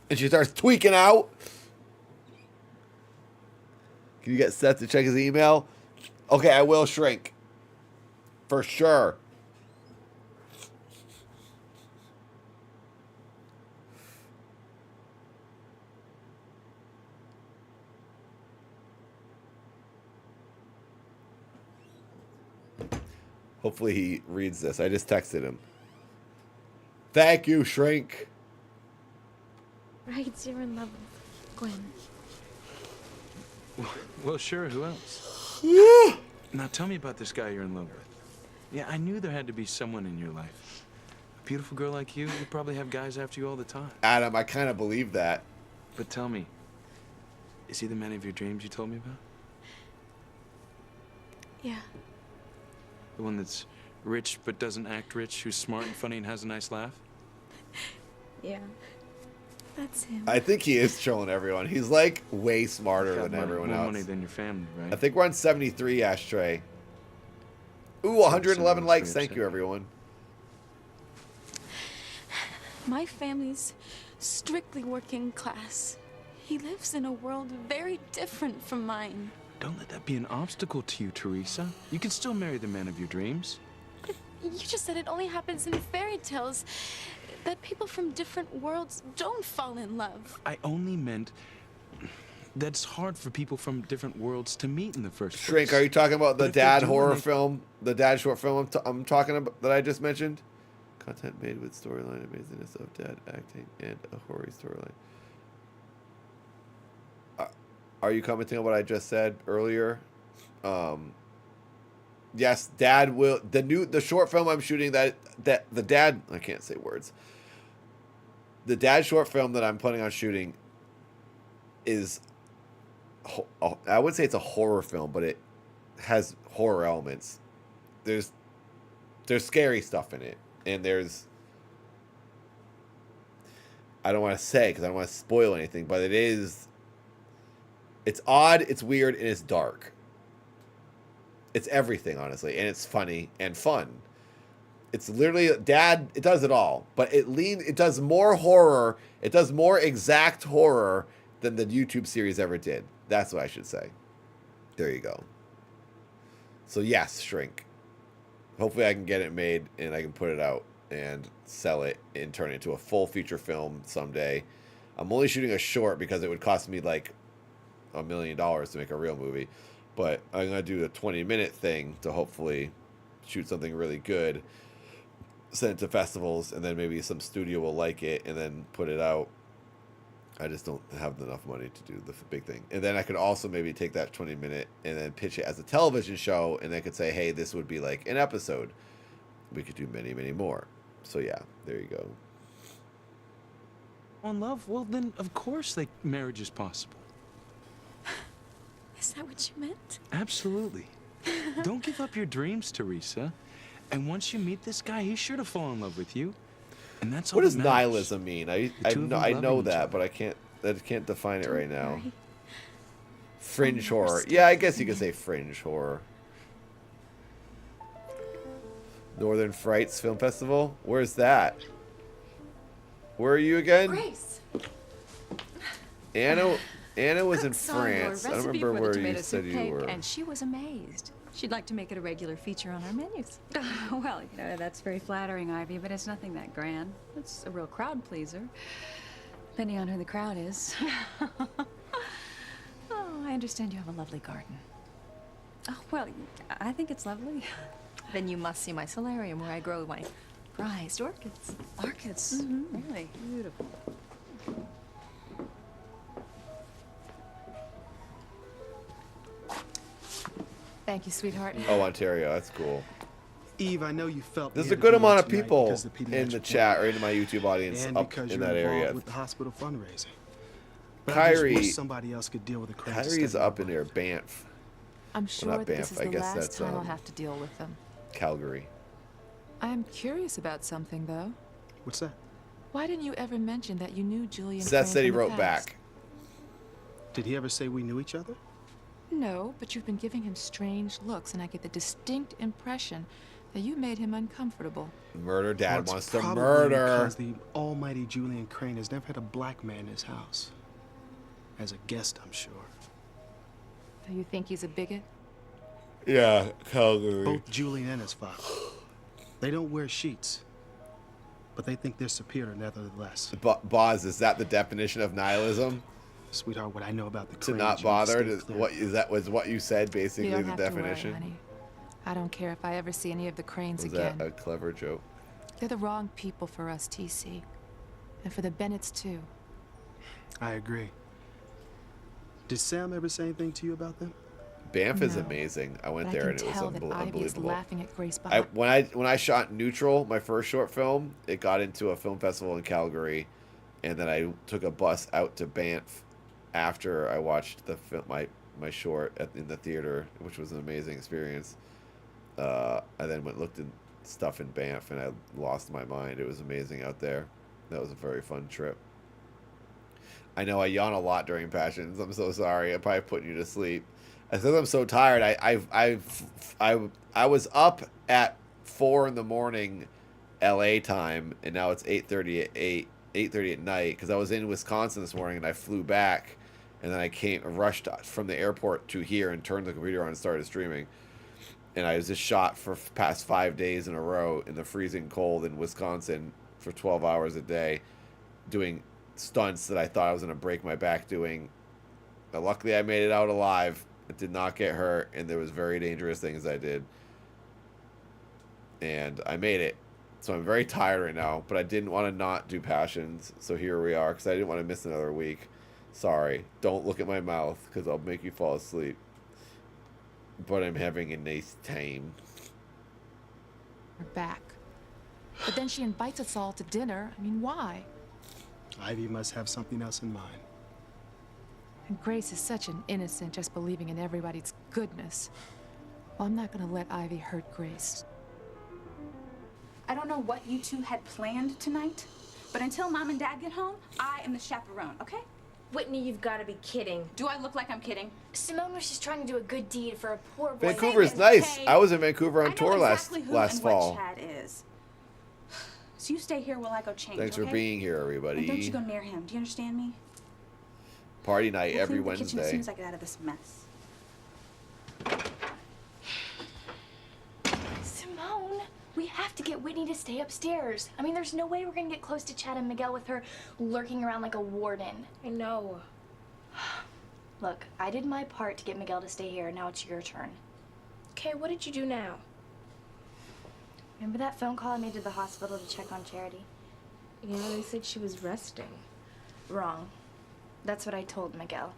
S4: And she starts tweaking out. Can you get Seth to check his email? Okay, I will shrink. For sure. Hopefully he reads this. I just texted him. Thank you, Shrink.
S20: Right, you're in love with Gwen.
S7: Well, sure, who else? Now tell me about this guy you're in love with. Yeah, I knew there had to be someone in your life. A beautiful girl like you probably have guys after you all the time.
S4: Adam, I kind of believe that.
S7: But tell me, is he the man of your dreams you told me about?
S20: Yeah.
S7: The one that's rich but doesn't act rich, who's smart and funny and has a nice laugh?
S20: Yeah. That's him.
S4: I think he is trolling everyone. He's like way smarter than everyone
S7: more
S4: else.
S7: money than your family, right?
S4: I think we're on 73, Ashtray. Ooh, 111 likes. Thank you, everyone.
S20: My family's strictly working class. He lives in a world very different from mine.
S7: Don't let that be an obstacle to you, Teresa. You can still marry the man of your dreams.
S20: But you just said it only happens in fairy tales. That people from different worlds don't fall in love.
S7: I only meant that it's hard for people from different worlds to meet in the first place.
S4: Shrink, are you talking about the
S7: But if they
S4: dad
S7: do,
S4: horror
S7: they-
S4: film? The dad short film I'm talking about that I just mentioned? Content made with storyline amazingness of dad acting and a horror storyline. Are you commenting on what I just said earlier? Yes, dad will. The short film I'm shooting that the dad, I can't say words. The dad short film that I'm planning on shooting is, I would say it's a horror film, but it has horror elements. There's scary stuff in it, and I don't want to say because I don't want to spoil anything, but it's odd, it's weird, and it's dark. It's everything, honestly, and it's funny and fun. It's literally dad. It does it all, but it does more horror. It does more exact horror than the YouTube series ever did. That's what I should say. There you go. So yes, Shrink. Hopefully I can get it made and I can put it out and sell it and turn it into a full feature film someday. I'm only shooting a short because it would cost me like $1 million to make a real movie, but I'm gonna do a 20-minute thing to hopefully shoot something really good, send it to festivals, and then maybe some studio will like it and then put it out. I just don't have enough money to do the big thing. And then I could also maybe take that 20-minute and then pitch it as a television show, and I could say, hey, this would be like an episode. We could do many, many more. So yeah, there you go.
S7: On love? Well, then of course marriage is possible.
S20: Is that what you meant?
S7: Absolutely. Don't give up your dreams, Teresa. And once you meet this guy, he's sure to fall in love with you. And that's all
S4: What does
S7: that matters.
S4: nihilism mean? I
S7: The two of them
S4: know
S7: loving each
S4: that,
S7: other.
S4: but I can't define it right now. Fringe horror. Yeah, I guess you could say fringe horror. Northern Frights Film Festival? Where's that? Where are you again?
S9: Grace.
S4: Anna was in
S13: Saw your
S4: France. I don't
S13: recipe
S4: remember
S13: for the
S4: where you
S13: tomato
S4: said
S13: soup
S4: you
S13: cake,
S4: were.
S13: and she was amazed. She'd like to make it a regular feature on our menus. Well, you know, that's very flattering, Ivy, but it's nothing that grand. It's a real crowd pleaser, depending on who the crowd is. Oh, I understand you have a lovely garden. Oh, well, I think it's lovely. Then you must see my solarium where I grow my prized orchids. Orchids? Really beautiful.
S9: Thank you, sweetheart.
S4: Oh, Ontario. That's cool.
S15: Eve, I know you felt
S4: There's
S15: we
S4: a
S15: had
S4: good
S15: to be
S4: amount
S15: here
S4: of
S15: tonight
S4: people
S15: because of the
S4: in the
S15: pediatric
S4: chat
S15: ward.
S4: or in my YouTube audience
S15: And
S4: up
S15: because
S4: in
S15: you're
S4: that
S15: involved
S4: area.
S15: with the hospital fundraising. But I just
S4: Kyrie,
S15: wish somebody else could deal with the crazy
S4: Kyrie's
S15: stuff.
S4: up in there, Banff.
S9: I'm
S4: Well,
S9: sure
S4: not
S9: that
S4: Banff.
S9: this is
S4: I
S9: the
S4: guess
S9: last
S4: that's
S9: time I'll have to deal with them.
S4: Calgary.
S9: I'm curious about something, though.
S15: What's that?
S9: Why didn't you ever mention that you knew Julian?
S4: Seth
S9: Crane
S4: said he
S9: from the
S4: wrote
S9: past?
S4: back.
S15: Did he ever say we knew each other?
S9: No, but you've been giving him strange looks, and I get the distinct impression that you made him uncomfortable.
S4: Murder Dad
S15: Well, it's
S4: wants to
S15: probably
S4: murder.
S15: Because the almighty Julian Crane has never had a black man in his house. As a guest, I'm sure.
S9: Do you think he's a bigot?
S4: Yeah, Calgary.
S15: Both Julian and his father. They don't wear sheets, but they think they're superior nevertheless.
S4: Boz, is that the definition of nihilism?
S15: Sweetheart, what I know about the
S4: To
S15: Cranes,
S4: not
S15: you
S4: bother?
S15: need to stay
S4: What is that? Was what you said basically
S9: You don't
S4: the
S9: have
S4: definition?
S9: To worry, honey. I don't care if I ever see any of the Cranes
S4: Was
S9: again.
S4: that a clever joke?
S9: They're the wrong people for us, TC. And for the Bennetts, too.
S15: I agree. Did Sam ever say anything to you about them?
S4: Banff is
S9: No,
S4: amazing. I went
S9: but I
S4: there
S9: can
S4: and it was
S9: tell that Ivy is
S4: unbelievable.
S9: laughing at Grace behind.
S4: When I shot Neutral, my first short film, it got into a film festival in Calgary, and then I took a bus out to Banff after I watched the film, my short in the theater, which was an amazing experience. I then looked at stuff in Banff, and I lost my mind. It was amazing out there. That was a very fun trip. I know I yawn a lot during Passions. I'm so sorry. I'm probably putting you to sleep. Because I'm so tired. I was up at 4 in the morning, LA time, and now it's 8:30 at night. Because I was in Wisconsin this morning and I flew back, and then I rushed from the airport to here and turned the computer on and started streaming. And I was just shot for past 5 days in a row in the freezing cold in Wisconsin for 12 hours a day, doing stunts that I thought I was going to break my back doing. But luckily I made it out alive. It did not get hurt, and there was very dangerous things I did. And I made it. So I'm very tired right now, but I didn't want to not do Passions. So here we are, because I didn't want to miss another week. Sorry. Don't look at my mouth, because I'll make you fall asleep. But I'm having a nice time.
S9: Her back. But then she invites us all to dinner. I mean, why?
S15: Ivy must have something else in mind.
S9: And Grace is such an innocent, just believing in everybody's goodness. Well, I'm not going to let Ivy hurt Grace.
S22: I don't know what you two had planned tonight, but until Mom and Dad get home, I am the chaperone, okay?
S3: Whitney, you've got to be kidding.
S22: Do I look like I'm kidding?
S1: Simone was just trying to do a good deed for a poor boy.
S4: Vancouver's nice. I was in Vancouver on tour last
S22: who
S4: fall.
S22: And what Chad is. So you stay here while I go change.
S4: Thanks
S22: okay?
S4: for being here, everybody.
S22: And don't you go near him. Do you understand me?
S4: Party night
S22: We'll
S4: every
S22: clean up the kitchen as
S4: Wednesday.
S22: soon as I get out of this mess.
S1: Simone, we have to get Whitney to stay upstairs. I mean, there's no way we're gonna get close to Chad and Miguel with her lurking around like a warden.
S18: I know.
S1: Look, I did my part to get Miguel to stay here. Now it's your turn.
S18: Okay, what did you do now?
S1: Remember that phone call I made to the hospital to check on Charity?
S18: Yeah, they said she was resting.
S1: Wrong. That's what I told Miguel.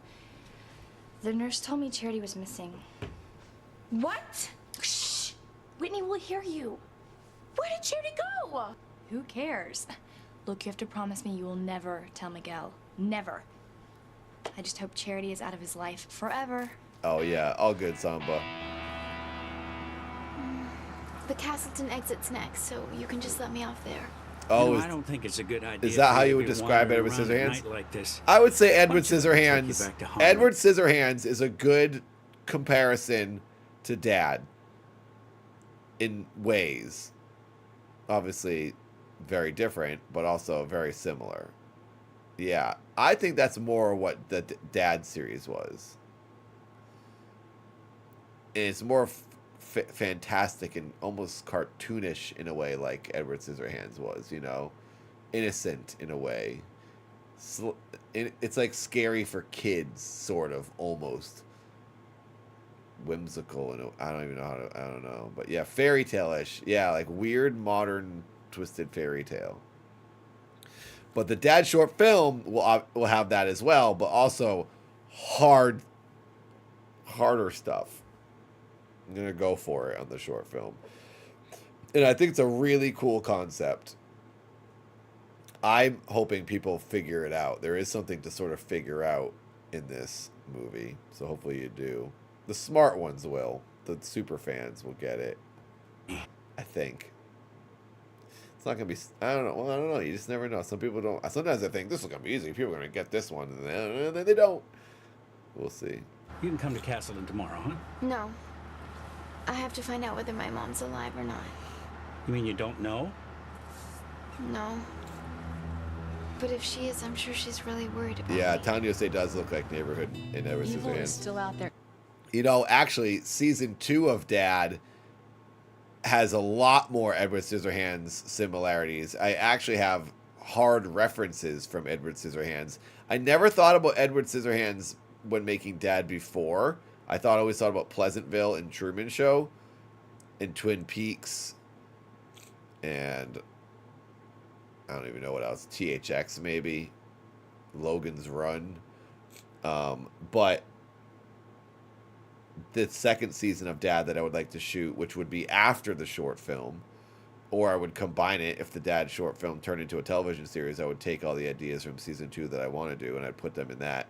S1: The nurse told me Charity was missing.
S18: What?
S1: Shh! Whitney will hear you.
S18: Where did Charity go?
S1: Who cares? Look, you have to promise me you will never tell Miguel. Never. I just hope Charity is out of his life forever.
S4: Oh yeah, all good, Samba.
S20: The Castleton exit's next, so you can just let me off there.
S4: Oh,
S8: I don't think it's a good idea.
S4: is that how
S8: for
S4: you would
S8: to
S4: describe
S8: wander
S4: Edward
S8: around at
S4: Scissorhands?
S8: night like this.
S4: I would say
S8: Why
S4: Edward
S8: don't you take you
S4: Scissorhands.
S8: back to Hollywood?
S4: Edward Scissorhands is a good comparison to Dad in ways. Obviously, very different, but also very similar. Yeah, I think that's more what the Dad series was. And it's more fantastic and almost cartoonish in a way, like Edward Scissorhands was, you know? Innocent in a way. It's like scary for kids, sort of, almost. Whimsical, and I don't even know how to, I don't know. But yeah, fairy tale-ish. Yeah, like weird, modern, twisted fairy tale. But the Dad short film will have that as well, but also harder stuff. I'm going to go for it on the short film. And I think it's a really cool concept. I'm hoping people figure it out. There is something to sort of figure out in this movie. So hopefully you do. The smart ones will. The super fans will get it. I think. It's not going to be... I don't know. Well, I don't know. You just never know. Some people don't... Sometimes I think this is going to be easy. People are going to get this one. And then they don't. We'll see.
S8: You can come to Castleton tomorrow, huh?
S20: No. I have to find out whether my mom's alive or not.
S8: You mean you don't know?
S20: No. But if she is, I'm sure she's really worried about
S4: Yeah,
S20: me.
S4: Town USA does look like neighborhood in Edward
S9: Evil is
S4: Scissorhands.
S9: still out there.
S4: You know, actually, season 2 of Dad has a lot more Edward Scissorhands similarities. I actually have hard references from Edward Scissorhands. I never thought about Edward Scissorhands when making Dad before. I always thought about Pleasantville and Truman Show and Twin Peaks and I don't even know what else. THX maybe. Logan's Run. But the second season of Dad that I would like to shoot, which would be after the short film, or I would combine it if the Dad short film turned into a television series. I would take all the ideas from season 2 that I want to do, and I'd put them in that,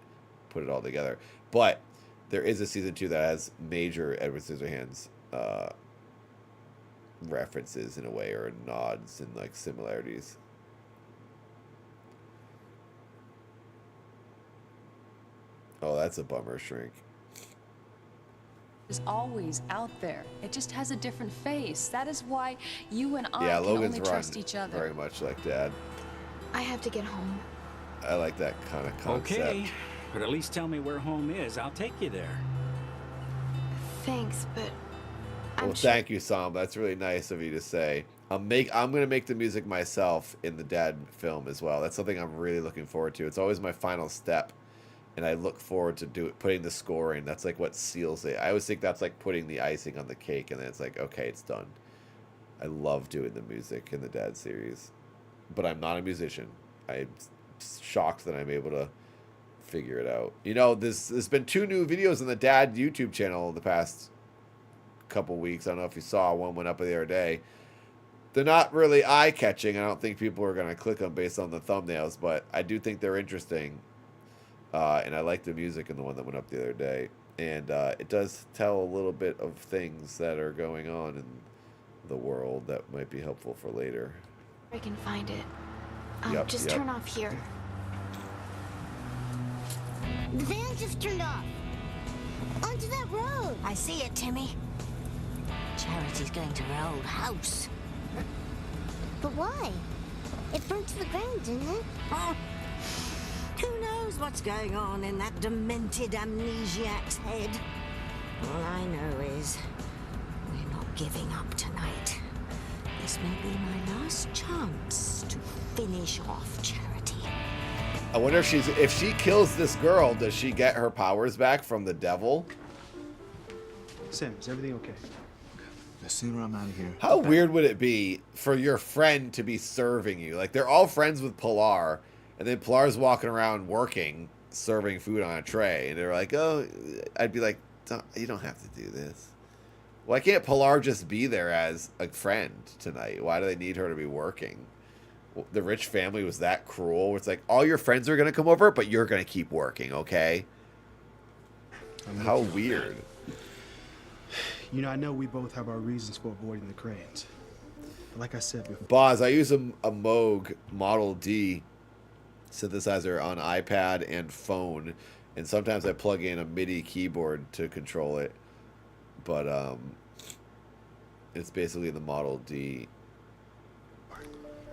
S4: put it all together. But there is a season 2 that has major Edward Scissorhands references in a way, or nods and like similarities. Oh, that's a bummer, Shrink.
S13: Is always out there. It just has a different face. That is why you and I
S4: Yeah,
S13: can
S4: Logan's
S13: only
S4: Run
S13: trust each other.
S4: very much like Dad.
S20: I have to get home.
S4: I like that kind of concept.
S8: Okay, but at least tell me where home is. I'll take you there.
S20: Thanks, but
S4: Well, thank you, Sam. That's really nice of you to say. I'm gonna make the music myself in the Dad film as well. That's something I'm really looking forward to. It's always my final step, and I look forward to putting the score in. That's like what seals it. I always think that's like putting the icing on the cake, and then it's like, okay, it's done. I love doing the music in the Dad series, but I'm not a musician. I'm shocked that I'm able to figure it out. You know, there's been 2 new videos on the Dad YouTube channel the past couple weeks. I don't know if you saw, one went up the other day. They're not really eye-catching. I don't think people are going to click them based on the thumbnails, but I do think they're interesting. And I like the music in the one that went up the other day. And it does tell a little bit of things that are going on in the world that might be helpful for later.
S20: I can find it.
S11: Just
S20: turn off here.
S11: The van just turned off. Onto that road. I see it, Timmy. Charity's going to her old house. But why? It burnt to the ground, didn't it?
S6: Oh, who knows what's going on in that demented amnesiac's head? All I know is we're not giving up tonight. This may be my last chance to finish off Charity.
S4: I wonder if she kills this girl, does she get her powers back from the devil?
S15: Sam, is everything okay?
S7: The sooner I'm out of here.
S4: How weird would it be for your friend to be serving you? Like, they're all friends with Pilar, and then Pilar's walking around working, serving food on a tray, and they're like, oh, I'd be like, you don't have to do this. Why can't Pilar just be there as a friend tonight? Why do they need her to be working? The rich family was that cruel. It's like, all your friends are going to come over, but you're going to keep working, okay? How weird.
S15: You know, I know we both have our reasons for avoiding the cranes. But like I said before...
S4: Boz, I use a Moog Model D synthesizer on iPad and phone, and sometimes I plug in a MIDI keyboard to control it. But it's basically the Model D.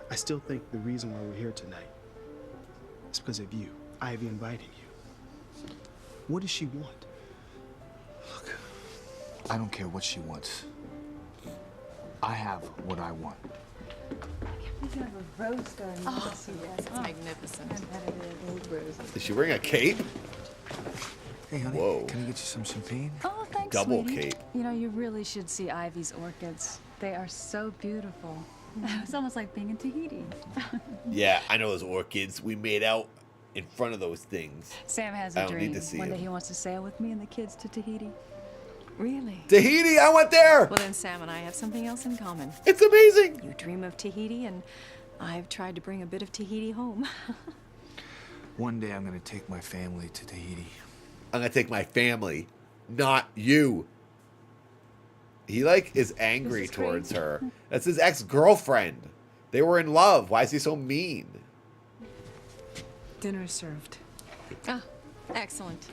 S15: I still think the reason why we're here tonight is because of you. Ivy invited you. What does she want?
S7: Look, I don't care what she wants. I have what I want.
S17: We can have a rose garden.
S9: Oh, yes, it's magnificent.
S4: Is she wearing a cape?
S7: Hey, honey,
S4: Whoa.
S7: Can I get you some champagne?
S17: Oh, thanks,
S4: Double
S17: sweetie.
S4: cape.
S17: You know, you really should see Ivy's orchids. They are so beautiful. It's almost like being in Tahiti.
S4: Yeah, I know those orchids. We made out in front of those things.
S17: Sam has
S4: I
S17: a
S4: don't
S17: dream.
S4: need to see
S17: One day
S4: him.
S17: he wants to sail with me and the kids to Tahiti.
S13: Really?
S4: Tahiti, I went there!
S13: Well, then Sam and I have something else in common.
S4: It's amazing!
S13: You dream of Tahiti, and I've tried to bring a bit of Tahiti home.
S7: One day I'm gonna take my family to Tahiti.
S4: I'm gonna take my family, not you. He is angry towards her. That's his ex-girlfriend. They were in love. Why is he so mean?
S14: Dinner is served.
S13: Ah, excellent.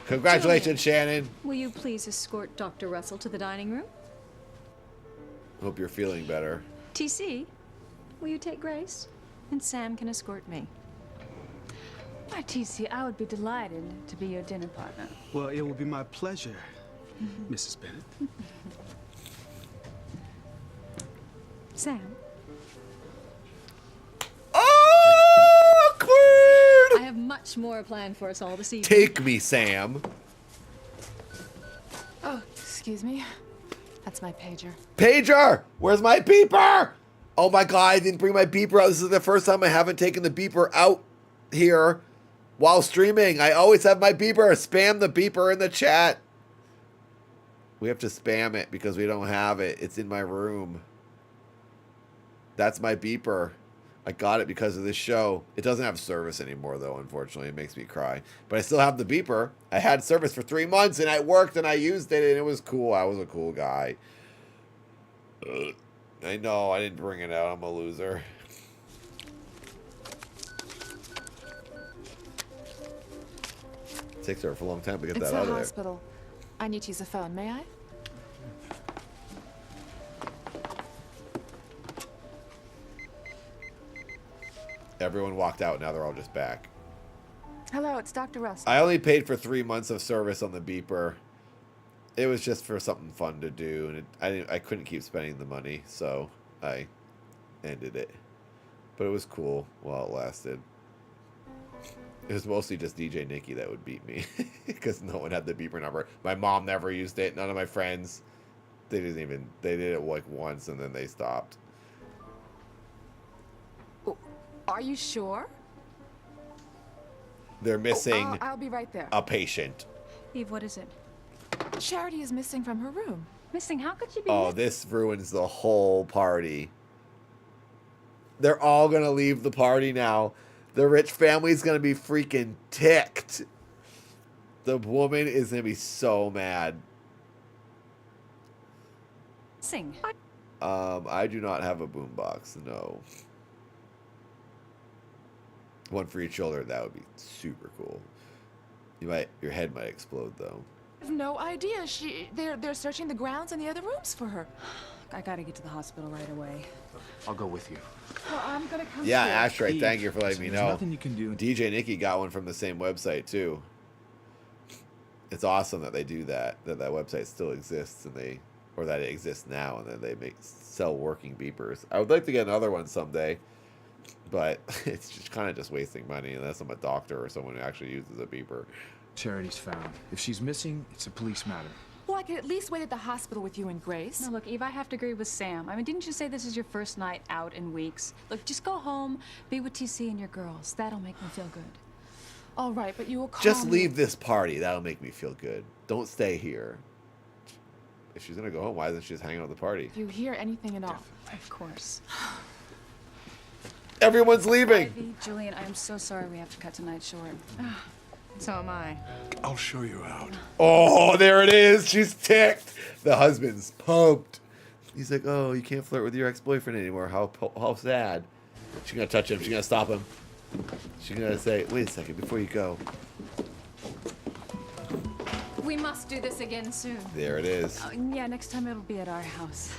S4: Congratulations, Shannon.
S13: Will you please escort Dr. Russell to the dining room?
S4: Hope you're feeling better.
S13: TC, will you take Grace? And Sam can escort me.
S22: Why, TC, I would be delighted to be your dinner partner.
S15: Well, it will be my pleasure, Mrs. Bennett.
S13: Sam?
S4: Awkward!
S13: I have much more planned for us all this evening.
S4: Take me, Sam.
S9: Oh, excuse me. That's my pager.
S4: Pager! Where's my beeper? Oh my god, I didn't bring my beeper out. This is the first time I haven't taken the beeper out here while streaming. I always have my beeper. Spam the beeper in the chat. We have to spam it because we don't have it. It's in my room. That's my beeper. I got it because of this show. It doesn't have service anymore, though, unfortunately. It makes me cry. But I still have the beeper. I had service for 3 months, and it worked, and I used it, and it was cool. I was a cool guy. Ugh. I know. I didn't bring it out. I'm a loser. It takes her for a long time to get that out of there.
S9: It's a hospital. I need to use a phone. May I?
S4: Everyone walked out. Now they're all just back.
S9: Hello, it's Dr. Russ.
S4: I only paid for 3 months of service on the beeper. It was just for something fun to do, and I couldn't keep spending the money, so I ended it. But it was cool while it lasted. It was mostly just DJ Nikki that would beat me because no one had the beeper number. My mom never used it. None of my friends. They did it like once and then they stopped.
S9: Are you sure?
S4: They're missing
S9: I'll be right there.
S4: a patient.
S13: Eve, what is it?
S9: Charity is missing from her room.
S13: Missing? How could she be?
S4: Oh, this ruins the whole party. They're all going to leave the party now. The rich family's going to be freaking ticked. The woman is going to be so mad.
S13: Sing.
S4: I do not have a boombox, no. One for each shoulder, that would be super cool. Your head might explode though.
S9: I have no idea. They're searching the grounds and the other rooms for her.
S13: I gotta get to the hospital right away.
S7: I'll go with you.
S9: Well, I'm gonna come.
S4: Yeah,
S9: too.
S4: Ashtray, thank you for letting me
S7: There's
S4: know.
S7: nothing you can do.
S4: DJ Nikki got one from the same website too. It's awesome that they do that. That website still exists and that it exists now, and then they sell working beepers. I would like to get another one someday, but it's just kind of just wasting money unless I'm a doctor or someone who actually uses a beeper.
S7: Charity's found. If she's missing, it's a police matter.
S9: Well, I could at least wait at the hospital with you and Grace.
S17: No, look, Eve, I have to agree with Sam. I mean, didn't you say this is your first night out in weeks? Look, just go home, be with TC and your girls. That'll make me feel good.
S9: All right, but you will call
S4: Just
S9: me.
S4: leave this party. That'll make me feel good. Don't stay here. If she's gonna go home, why doesn't she just hang out at the party?
S9: If you hear anything at all.
S17: Of course.
S4: Everyone's leaving.
S17: Ivy, Julian, I am so sorry we have to cut tonight short. So am I.
S12: I'll show you out.
S4: Oh, there it is. She's ticked. The husband's pumped. He's like, oh, you can't flirt with your ex-boyfriend anymore. How sad. She's gonna touch him. She's gonna stop him. She's gonna say, wait a second before you go.
S17: We must do this again soon.
S4: There it is.
S17: Yeah, next time it'll be at our house.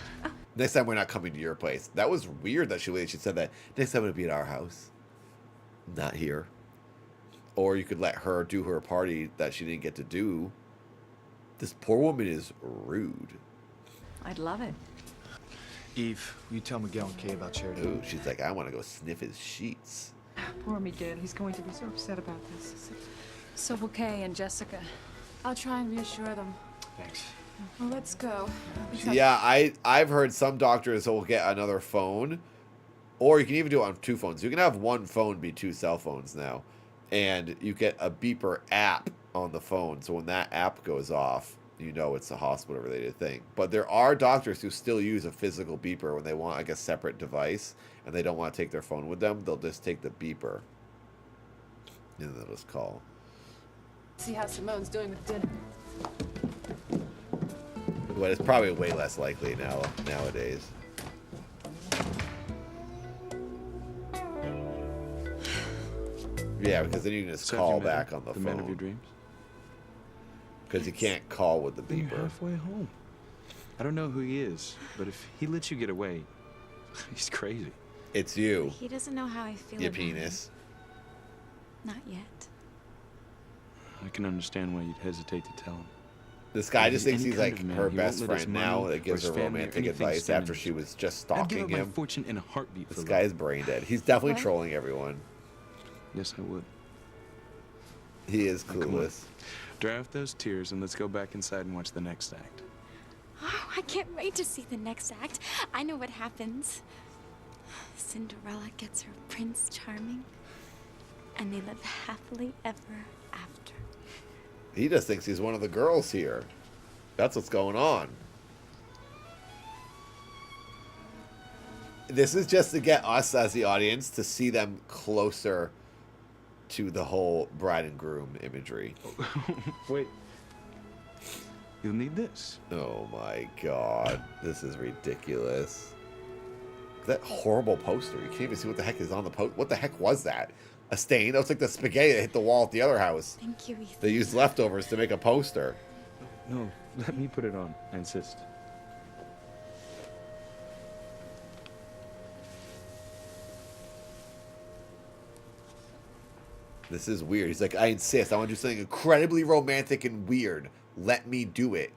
S4: Next time we're not coming to your place. That was weird that she said that. Next time it'll be at our house. Not here. Or you could let her do her party that she didn't get to do. This poor woman is rude.
S17: I'd love it.
S7: Eve, will you tell Miguel and Kay about Charity?
S4: Ooh, she's like, I want to go sniff his sheets.
S14: Poor Miguel. He's going to be so upset about this.
S17: So will Kay and Jessica.
S9: I'll try and reassure them.
S7: Thanks.
S9: Well, let's go.
S4: Yeah, I've heard some doctors will get another phone, or you can even do it on 2 phones. You can have one phone be 2 cell phones now, and you get a beeper app on the phone. So when that app goes off, you know it's a hospital-related thing. But there are doctors who still use a physical beeper when they want like a separate device, and they don't want to take their phone with them. They'll just take the beeper, and they'll just call.
S9: See how Simone's doing with dinner.
S4: But it's probably way less likely nowadays. Yeah, because then you can just
S12: So
S4: call
S12: you met
S4: back
S12: him?
S4: on the
S12: The man of
S4: phone.
S12: your dreams?
S4: Because you can't call with the
S12: Then you're
S4: beeper.
S12: halfway home. I don't know who he is, but if he lets you get away, he's crazy.
S4: It's you,
S20: He doesn't know how I feel
S4: your
S20: about him.
S4: penis.
S20: Not yet.
S12: I can understand why you'd hesitate to tell him.
S4: This guy
S12: If
S4: just
S12: he's
S4: thinks
S12: any
S4: he's
S12: kind
S4: like
S12: of man,
S4: her
S12: he won't
S4: best
S12: let his
S4: friend
S12: money
S4: now
S12: or
S4: that gives
S12: his
S4: her
S12: family or
S4: romantic
S12: anything
S4: advice
S12: stand
S4: after
S12: in
S4: she was just
S12: I'd give
S4: stalking
S12: up my
S4: him.
S12: fortune in a heartbeat for
S4: This
S12: love.
S4: guy's brain dead. He's definitely
S12: What?
S4: trolling everyone.
S12: Yes, I would.
S4: He is
S12: Now, come on.
S4: clueless.
S12: Dry off those tears and let's go back inside and watch the next act.
S20: Oh, I can't wait to see the next act. I know what happens. Cinderella gets her Prince Charming.
S6: And they live happily ever after.
S4: He just thinks he's one of the girls here. That's what's going on. This is just to get us as the audience to see them closer to the whole bride and groom imagery.
S7: Wait. You'll need this.
S4: Oh my god. This is ridiculous. That horrible poster. You can't even see what the heck is on the poster. What the heck was that? A stain? That was like the spaghetti that hit the wall at the other house.
S6: Thank you, Ethan.
S4: They used leftovers to make a poster.
S7: No, let me put it on. I insist.
S4: This is weird. He's like, I insist. I want to do something incredibly romantic and weird. Let me do it.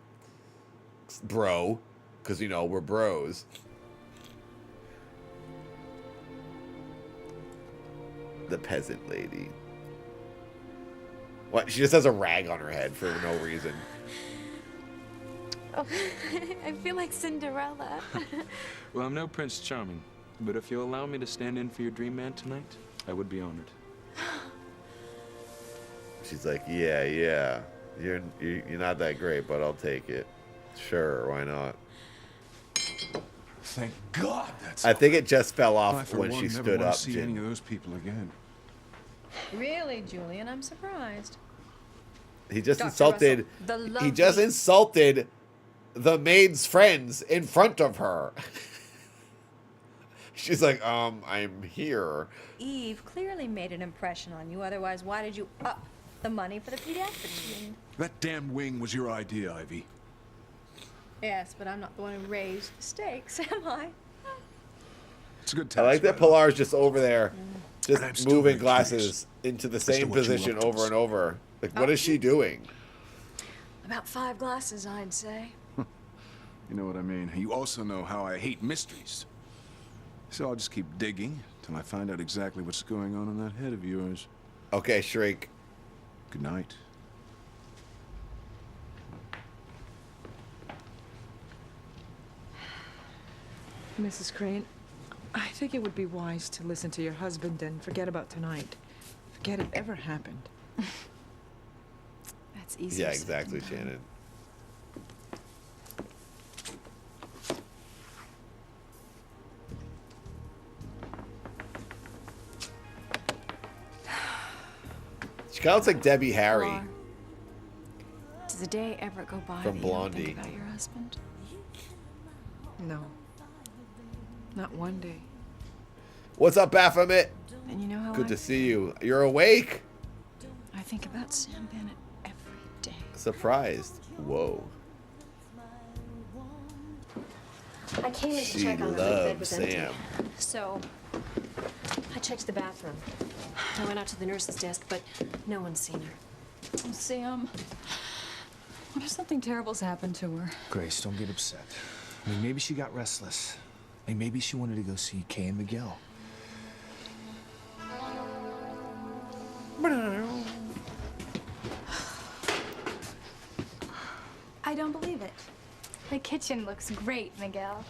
S4: Bro. Because, you know, we're bros. The peasant lady. What? She just has a rag on her head for no reason.
S20: Oh, I feel like Cinderella.
S7: Well, I'm no Prince Charming, but if you'll allow me to stand in for your dream man tonight, I would be honored.
S4: She's like, yeah. You're not that great, but I'll take it. Sure, why not?
S12: Thank God that's.
S4: I think it just fell
S12: I,
S4: off
S12: for
S4: when
S12: one,
S4: she
S12: never
S4: stood
S12: wanna
S4: up.
S12: see any of those people again.
S13: Really, Julian? I'm surprised.
S4: He just
S13: Dr.
S4: insulted.
S13: Russell, the
S4: He just
S13: lovely-
S4: insulted the maid's friends in front of her. She's like, I'm here.
S13: Eve clearly made an impression on you. Otherwise, why did you up the money for the pediatrics wing?
S12: That damn wing was your idea, Ivy.
S13: Yes, but I'm not the one who raised the stakes, am I?
S12: It's a good
S4: I
S12: test.
S4: like that Pilar's just over there,
S12: I'm
S4: just
S12: still
S4: moving
S12: very
S4: glasses into the
S12: as to
S4: same
S12: what you
S4: position
S12: loved
S4: over
S12: us.
S4: and over. Like, what is she doing?
S13: About 5 glasses, I'd say.
S12: You know what I mean? You also know how I hate mysteries. So I'll just keep digging till I find out exactly what's going on in that head of yours.
S4: Okay, Shrink.
S12: Good night.
S14: Mrs. Crane, I think it would be wise to listen to your husband and forget about tonight. Forget it ever happened.
S9: That's easy.
S4: Yeah, exactly, Shannon. She kind of looks like Debbie Harry.
S1: Pilar, does a day ever go by
S4: From
S1: that you don't
S4: Blondie.
S1: think about your husband?
S14: No. Not one day.
S4: What's up, Baphomet?
S1: And you know how
S4: Good
S1: I
S4: to see you. You're awake?
S1: I think about Sam Bennett every day.
S4: Surprised. Whoa.
S3: I came in to
S4: She
S3: check on her. The bed
S4: loves
S3: was empty.
S4: Sam.
S3: So, I checked the bathroom. I went out to the nurse's desk, but no one's seen her.
S13: Oh, Sam, what if something terrible's happened to her?
S7: Grace, don't get upset. I mean, maybe she got restless. I mean, maybe she wanted to go see Kay and Miguel.
S22: I don't believe it.
S18: The kitchen looks great, Miguel.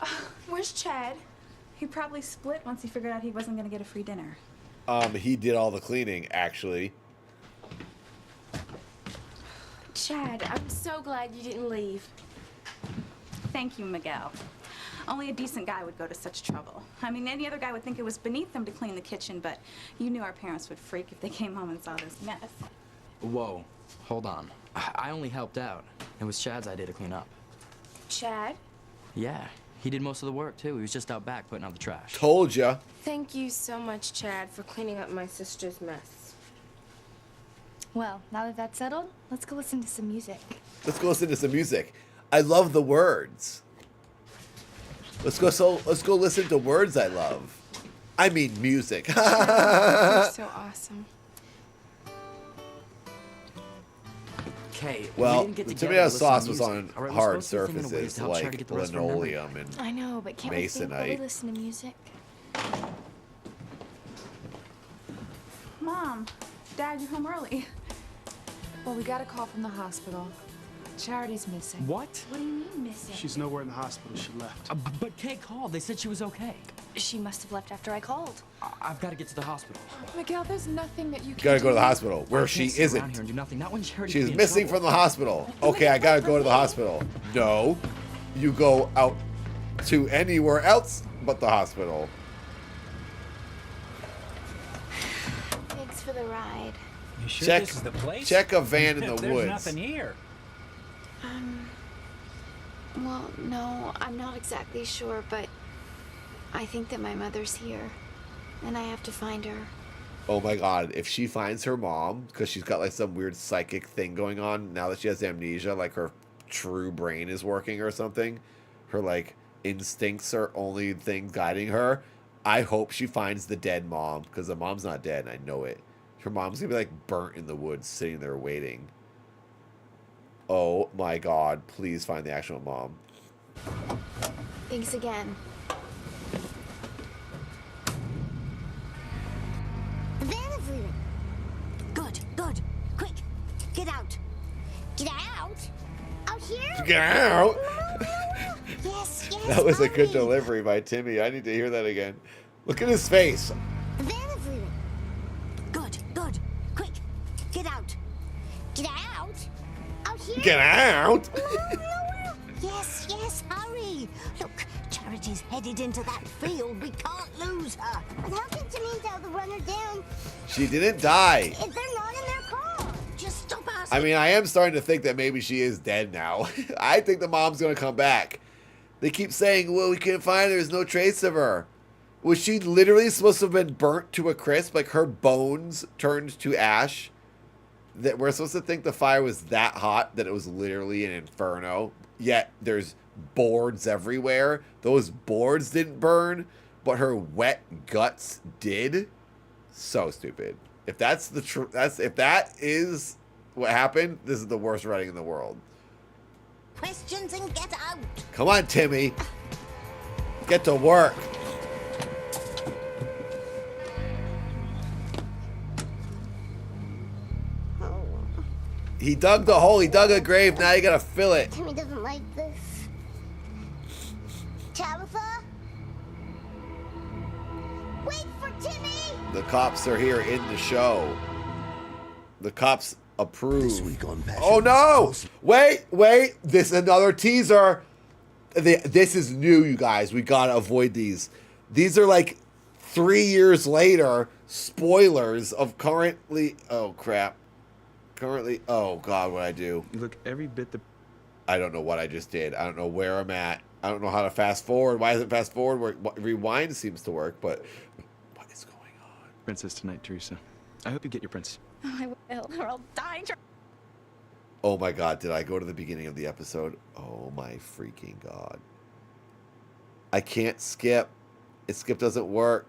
S22: Where's Chad? He probably split once he figured out he wasn't going to get a free dinner.
S4: He did all the cleaning, actually.
S18: Chad, I'm so glad you didn't leave.
S22: Thank you, Miguel. Only a decent guy would go to such trouble. I mean, any other guy would think it was beneath them to clean the kitchen, but you knew our parents would freak if they came home and saw this mess.
S2: Whoa, hold on. I only helped out. It was Chad's idea to clean up.
S18: Chad,
S2: Yeah, he did most of the work too. He was just out back putting out the trash.
S4: Told ya.
S18: thank you so much, Chad, for cleaning up my sister's mess.
S1: Well, now that that's settled, let's go listen to some music.
S4: Let's go listen to some music. I love the words. Let's go listen to words I love. I mean music.
S18: You're so awesome.
S2: Okay,
S4: Well,
S2: we didn't get
S4: the
S2: together
S4: tomato
S2: to listen to
S4: sauce was
S2: music.
S4: on
S2: All right, we're
S4: hard
S2: supposed to be thinking of ways
S4: surfaces
S2: to help Chad to
S4: like
S2: get the rest of her memory.
S4: linoleum and
S1: I know, but can't we think while we
S4: masonite.
S1: listen to music?
S22: Mom, Dad, you're home early.
S9: Well, we got a call from the hospital. Charity's missing.
S2: What?
S18: What do you mean missing?
S15: She's nowhere in the hospital. She left.
S2: But Kay called. They said she was okay.
S1: She must have left after I called.
S2: I've got to get to the hospital.
S9: Miguel, there's nothing that you can
S4: Gotta go to
S9: do.
S4: the hospital, where
S2: I
S4: she
S2: can't sit around
S4: isn't.
S2: here and do nothing. Not when Charity
S4: She's
S2: could be in
S4: missing
S2: trouble.
S4: from the hospital. Okay, I gotta go to the hospital. No, you go out to anywhere else but the hospital.
S20: Thanks for the ride.
S8: You sure
S4: Check,
S8: this is the place?
S4: check a van in the
S8: There's
S4: woods.
S8: nothing here.
S20: Well, no, I'm not exactly sure, but I think that my mother's here, and I have to find her.
S4: Oh my god, if she finds her mom, because she's got like some weird psychic thing going on now that she has amnesia, like her true brain is working or something, her like instincts are only thing guiding her, I hope she finds the dead mom, because the mom's not dead, and I know it. Her mom's gonna be like burnt in the woods, sitting there waiting. Oh my god, please find the actual mom.
S20: Thanks again.
S11: The van is leaving. Good, good. Quick, get out. Get out? Out here?
S4: Get out!
S11: Yes, yes.
S4: That was a good
S11: hurry.
S4: delivery by Timmy. I need to hear that again. Look at his face.
S11: The van is leaving. Good, good. Quick, get out. Get out? Out here?
S4: Get out!
S11: Yes, yes, hurry. Look, Charity's headed into that field. We can't lose her. But how can Timmy and Tabitha run her down
S4: She didn't die.
S11: if they're not in their car? Just stop asking.
S4: I mean, I am starting to think that maybe she is dead now. I think the mom's going to come back. They keep saying, well, we can't find her. There's no trace of her. Was she literally supposed to have been burnt to a crisp? Like her bones turned to ash? That we're supposed to think the fire was that hot that it was literally an inferno. Yet there's boards everywhere. Those boards didn't burn, but her wet guts did. So stupid. If that's the if that is what happened, this is the worst writing in the world.
S11: Questions and get out.
S4: Come on, Timmy. Get to work. He dug the hole. He dug a grave. Now you gotta fill it.
S11: Timmy doesn't like this. Tabitha? Wait for Timmy!
S4: The cops are here in the show. The cops approve. Oh no! Wait. This is another teaser. This is new, you guys. We gotta avoid these. These are like 3 years later spoilers of currently. Oh crap. Currently. Oh god, what I do?
S2: You look every bit the.
S4: I don't know what I just did. I don't know where I'm at. I don't know how to fast forward. Why isn't fast forward? Rewind seems to work, but what is going on?
S2: Princess tonight, Teresa. I hope you get your prince.
S18: Oh, I will, or I'll die.
S4: Oh my god, did I go to the beginning of the episode? Oh my freaking god. I can't skip. Skip doesn't work.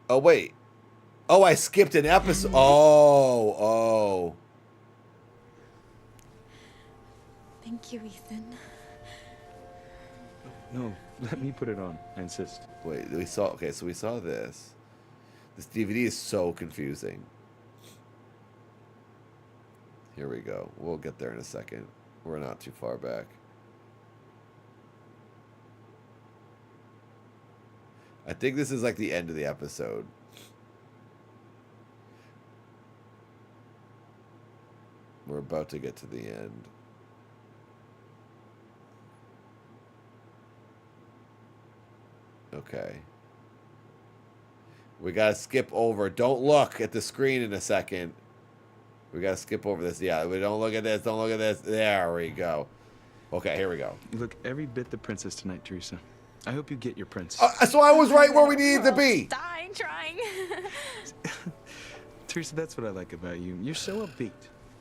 S4: Oh wait. Oh, I skipped an episode. Oh.
S20: Thank you, Ethan.
S2: No, let me put it on. I insist.
S4: Wait, we saw this. This DVD is so confusing. Here we go. We'll get there in a second. We're not too far back. I think this is like the end of the episode. We're about to get to the end. Okay. We gotta skip over. Don't look at the screen in a second. We gotta skip over this. Yeah, we don't look at this. Don't look at this. There we go. Okay, here we go.
S2: You look every bit the princess tonight, Teresa. I hope you get your prince.
S4: So I was right where we needed to be.
S18: Dying trying.
S2: Teresa, that's what I like about you. You're so upbeat.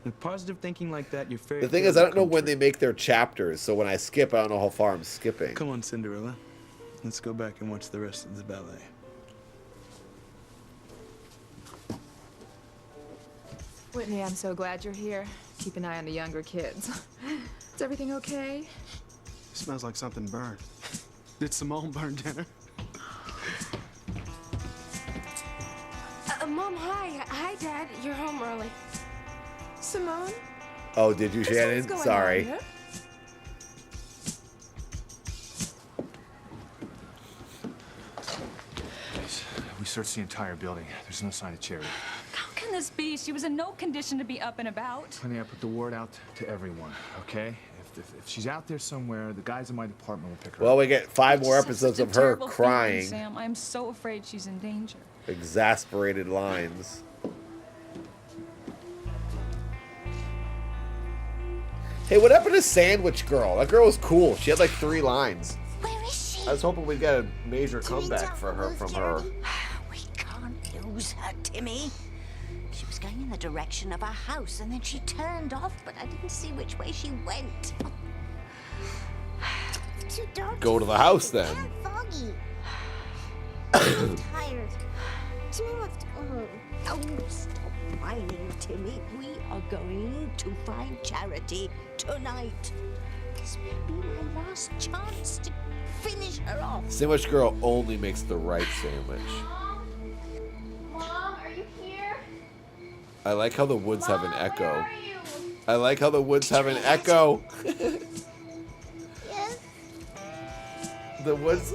S2: With positive thinking like that, you're fair.
S4: The thing is, I don't know when they make their chapters, so when I skip, I don't know how far I'm skipping.
S2: Come on, Cinderella. Let's go back and watch the rest of the ballet.
S9: Whitney, I'm so glad you're here. Keep an eye on the younger kids. Is everything okay?
S15: Smells like something burned. Did Simone burn dinner?
S18: Mom, hi. Hi, Dad. You're home early.
S14: Simone.
S4: Oh, did you,
S14: Just
S4: Shannon?
S14: what's going
S4: Sorry.
S14: on here?
S7: We searched the entire building. There's no sign of Charity.
S13: How can this be? She was in no condition to be up and about.
S7: Honey, I put the word out to everyone, okay? If she's out there somewhere, the guys in my department will pick her
S4: Well,
S7: up.
S4: we get 5 more
S13: Such a
S4: episodes of her
S13: terrible feeling,
S4: crying.
S13: Sam, I'm so afraid she's in danger.
S4: Exasperated lines. Hey, what happened to Sandwich Girl? That girl was cool. She had like 3 lines.
S11: Where is she?
S4: I was hoping we'd get a major comeback for her from her.
S11: We can't lose her, Timmy. She was going in the direction of our house, and then she turned off, but I didn't see which way she went. Too dark.
S4: Go to the house then.
S11: Foggy. I'm tired. Timmy wants to go home. Oh, stop whining, Timmy. We are going to find Charity tonight. This may be my last chance to finish her off.
S4: Sandwich Girl only makes the right sandwich.
S20: Mom, are you here?
S4: I like how the woods have an echo. I like how the woods have an echo.
S11: Yes.
S4: The woods.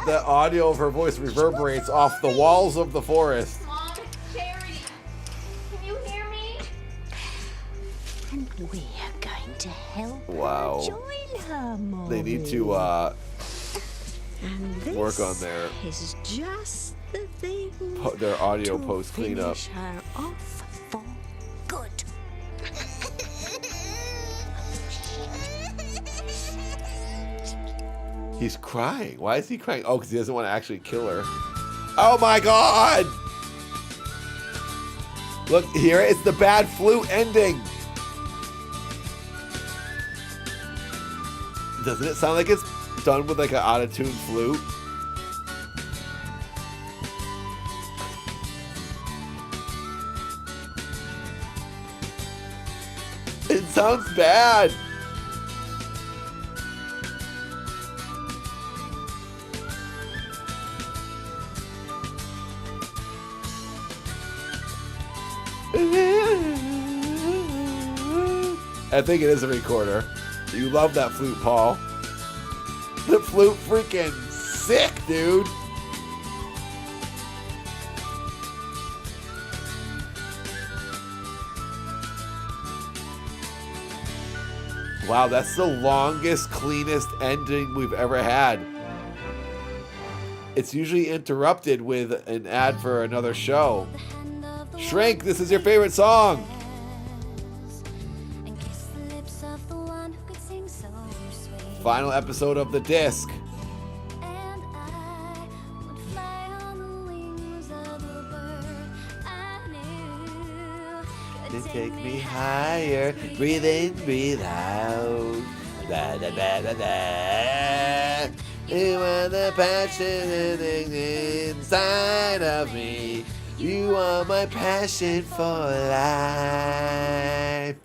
S4: The audio of her voice reverberates off the walls of the forest.
S20: Mom, it's Charity. Can you hear me?
S11: And we're going to help
S4: Wow.
S11: her join her, Mom.
S4: They need to
S11: And
S4: work on
S11: this
S4: their
S11: is just the thing
S4: their audio
S11: to
S4: post cleanup.
S11: finish her off for good.
S4: He's crying. Why is he crying? Oh, because he doesn't want to actually kill her. Oh my god! Look, here it's the bad flute ending. Doesn't it sound like it's done with like an out-of-tune flute? It sounds bad. I think it is a recorder. You love that flute, Paul. The flute freaking sick, dude. Wow, that's the longest, cleanest ending we've ever had. It's usually interrupted with an ad for another show. Shrink, this is your favorite song. Final episode of the disc. They take me higher, breathe in, breathe out. Da da da da da. You are the passion inside of me. You are my passion for life.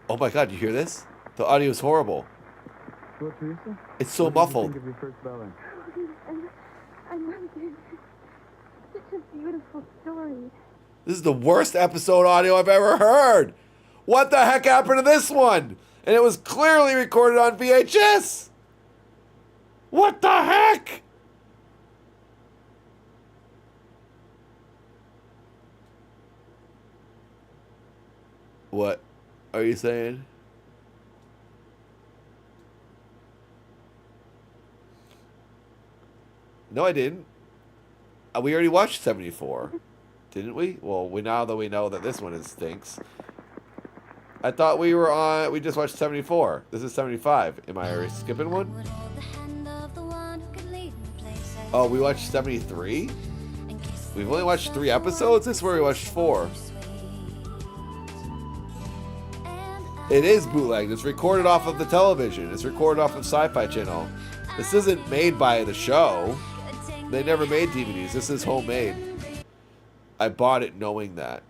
S4: Oh my god, you hear this? The audio is horrible.
S7: What, Teresa?
S4: It's so
S7: What did you
S4: muffled.
S7: think of your first ballet?
S20: I loved it. Such a beautiful story.
S4: This is the worst episode audio I've ever heard. What the heck happened to this one? And it was clearly recorded on VHS. What the heck? What are you saying? No, I didn't. We already watched 74. Didn't we? Well, now that we know that this one stinks. I thought we were on... We just watched 74. This is 75. Am I skipping one? Oh, we watched 73? We've only watched 3 episodes? This is where we watched 4. It is bootlegged. It's recorded off of the television. It's recorded off of Sci-Fi Channel. This isn't made by the show. They never made DVDs. This is homemade. I bought it knowing that.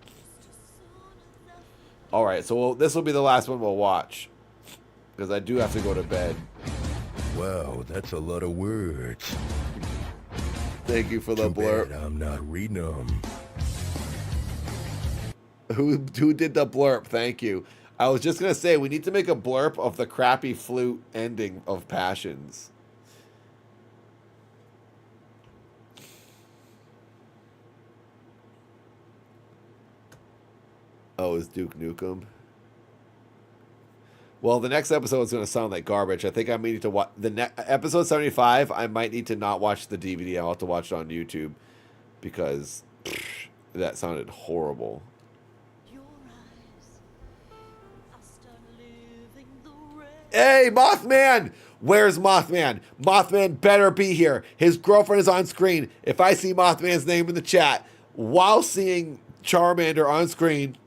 S4: Alright, so this will be the last one we'll watch. Because I do have to go to bed.
S16: Wow, that's a lot of words.
S4: Thank you for the blurb.
S16: I'm not reading them.
S4: Who did the blurb? Thank you. I was just gonna say we need to make a blurb of the crappy flute ending of Passions. Oh, is Duke Nukem? Well, the next episode is going to sound like garbage. I think I may need to watch the episode 75. I might need to not watch the DVD. I'll have to watch it on YouTube because that sounded horrible. Hey, Mothman! Where's Mothman? Mothman better be here. His girlfriend is on screen. If I see Mothman's name in the chat while seeing Charmander on screen,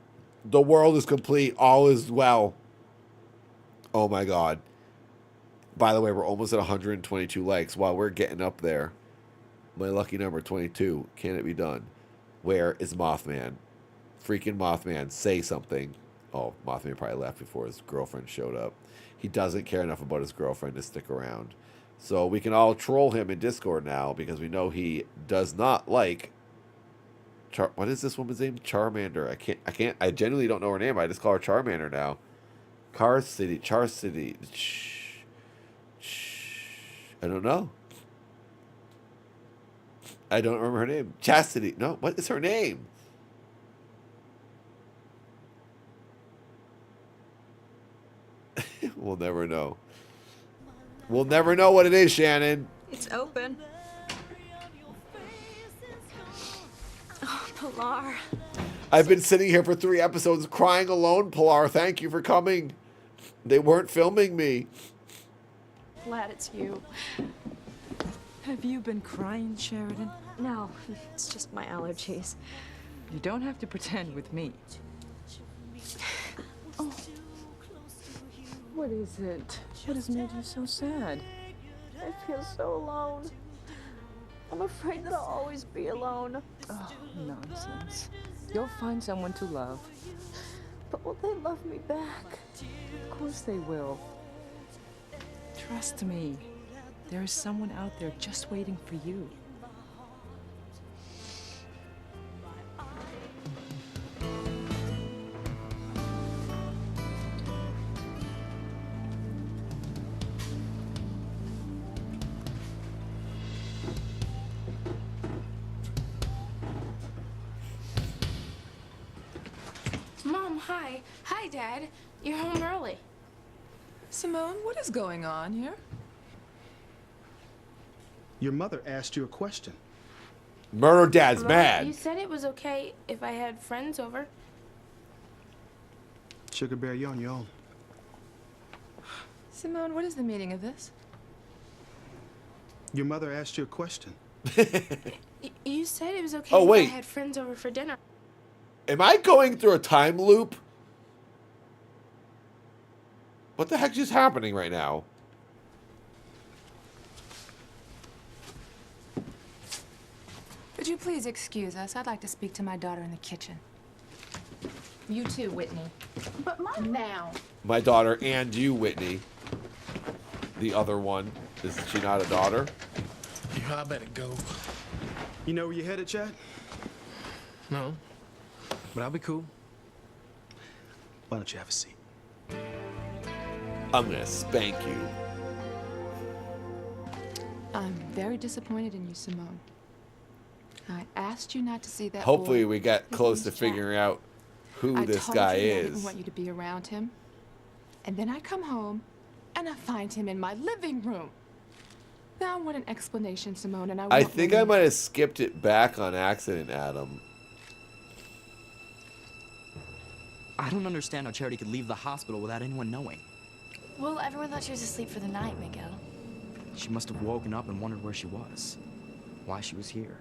S4: the world is complete. All is well. Oh my God. By the way, we're almost at 122 likes. While we're getting up there. My lucky number 22. Can it be done? Where is Mothman? Freaking Mothman. Say something. Oh, Mothman probably left before his girlfriend showed up. He doesn't care enough about his girlfriend to stick around. So we can all troll him in Discord now because we know he does not like... what is this woman's name? Charmander. I genuinely don't know her name. I just call her Charmander now. Char City. I don't know. I don't remember her name. Chastity. No, what is her name? We'll never know. We'll never know what it is, Shannon.
S3: It's open. Oh, Pilar.
S4: I've been sitting here for 3 episodes crying alone, Pilar. Thank you for coming. They weren't filming me.
S3: Glad it's you.
S14: Have you been crying, Sheridan?
S3: No, it's just my allergies.
S14: You don't have to pretend with me. Oh. What is it? What has made you so sad?
S3: I feel so alone. I'm afraid that I'll always be alone.
S14: Oh, nonsense. You'll find someone to love.
S3: But will they love me back?
S14: Of course they will. Trust me. There is someone out there just waiting for you.
S18: Mom, hi. Hi, Dad. You're home early.
S9: Simone, what is going on here?
S15: Your mother asked you a question.
S4: Murder Dad's
S18: Mom,
S4: mad.
S18: You said it was okay if I had friends over.
S15: Sugar Bear, you're on your own.
S9: Simone, what is the meaning of this?
S15: Your mother asked you a question.
S18: You said it was okay
S4: Oh,
S18: if
S4: wait.
S18: I had friends over for dinner.
S4: Am I going through a time loop? What the heck is happening right now?
S9: Would you please excuse us? I'd like to speak to my daughter in the kitchen. You too, Whitney.
S18: But Mom...
S9: Now.
S4: My daughter and you, Whitney. The other one. Is she not a daughter?
S19: Yeah, I better go.
S15: You know where you're headed, Chad?
S19: No. But I'll be cool.
S15: Why don't you have a seat?
S4: I'm gonna spank you.
S9: I'm very disappointed in you, Simone. I asked you not to see that
S4: Hopefully
S9: boy
S4: we get
S9: with
S4: close to
S9: Jack.
S4: figuring out who
S9: I
S4: this
S9: told
S4: guy
S9: you I didn't
S4: is.
S9: want you to be around him. And then I come home and I find him in my living room. Now I want an explanation, Simone, and I
S4: I
S9: want
S4: think
S9: money
S4: I might have skipped it back on accident, Adam.
S2: I don't understand how Charity could leave the hospital without anyone knowing.
S1: Well, everyone thought she was asleep for the night, Miguel.
S2: She must have woken up and wondered where she was. Why she was here.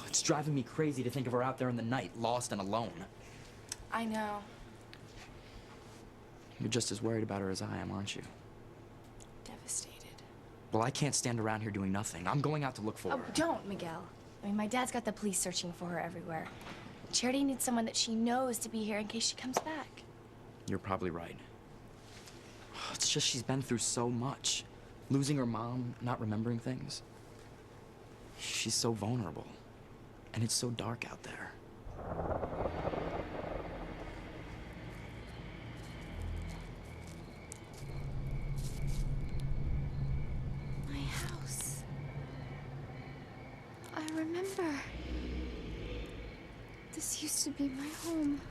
S2: It's driving me crazy to think of her out there in the night, lost and alone.
S1: I know.
S2: You're just as worried about her as I am, aren't you?
S1: Devastated.
S2: Well, I can't stand around here doing nothing. I'm going out to look for
S1: Oh,
S2: her.
S1: don't, Miguel. I mean, my dad's got the police searching for her everywhere. Charity needs someone that she knows to be here in case she comes back.
S2: You're probably right. It's just she's been through so much. Losing her mom, not remembering things. she's so vulnerable. And it's so dark out there.
S20: My house. I remember. This used to be my home.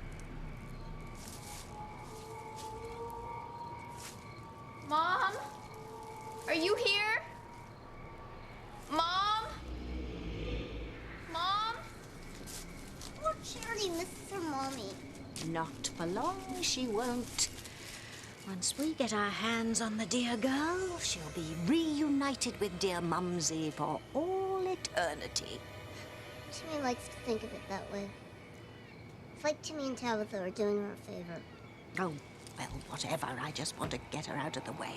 S20: Mom? Are you here? Mom? Mom?
S11: Poor Charity misses her mommy.
S6: Not for long, she won't. Once we get our hands on the dear girl, she'll be reunited with dear Mumsy for all eternity.
S11: Timmy likes to think of it that way. It's like Timmy and Tabitha are doing her a favor.
S6: Oh, well, whatever. I just want to get her out of the way.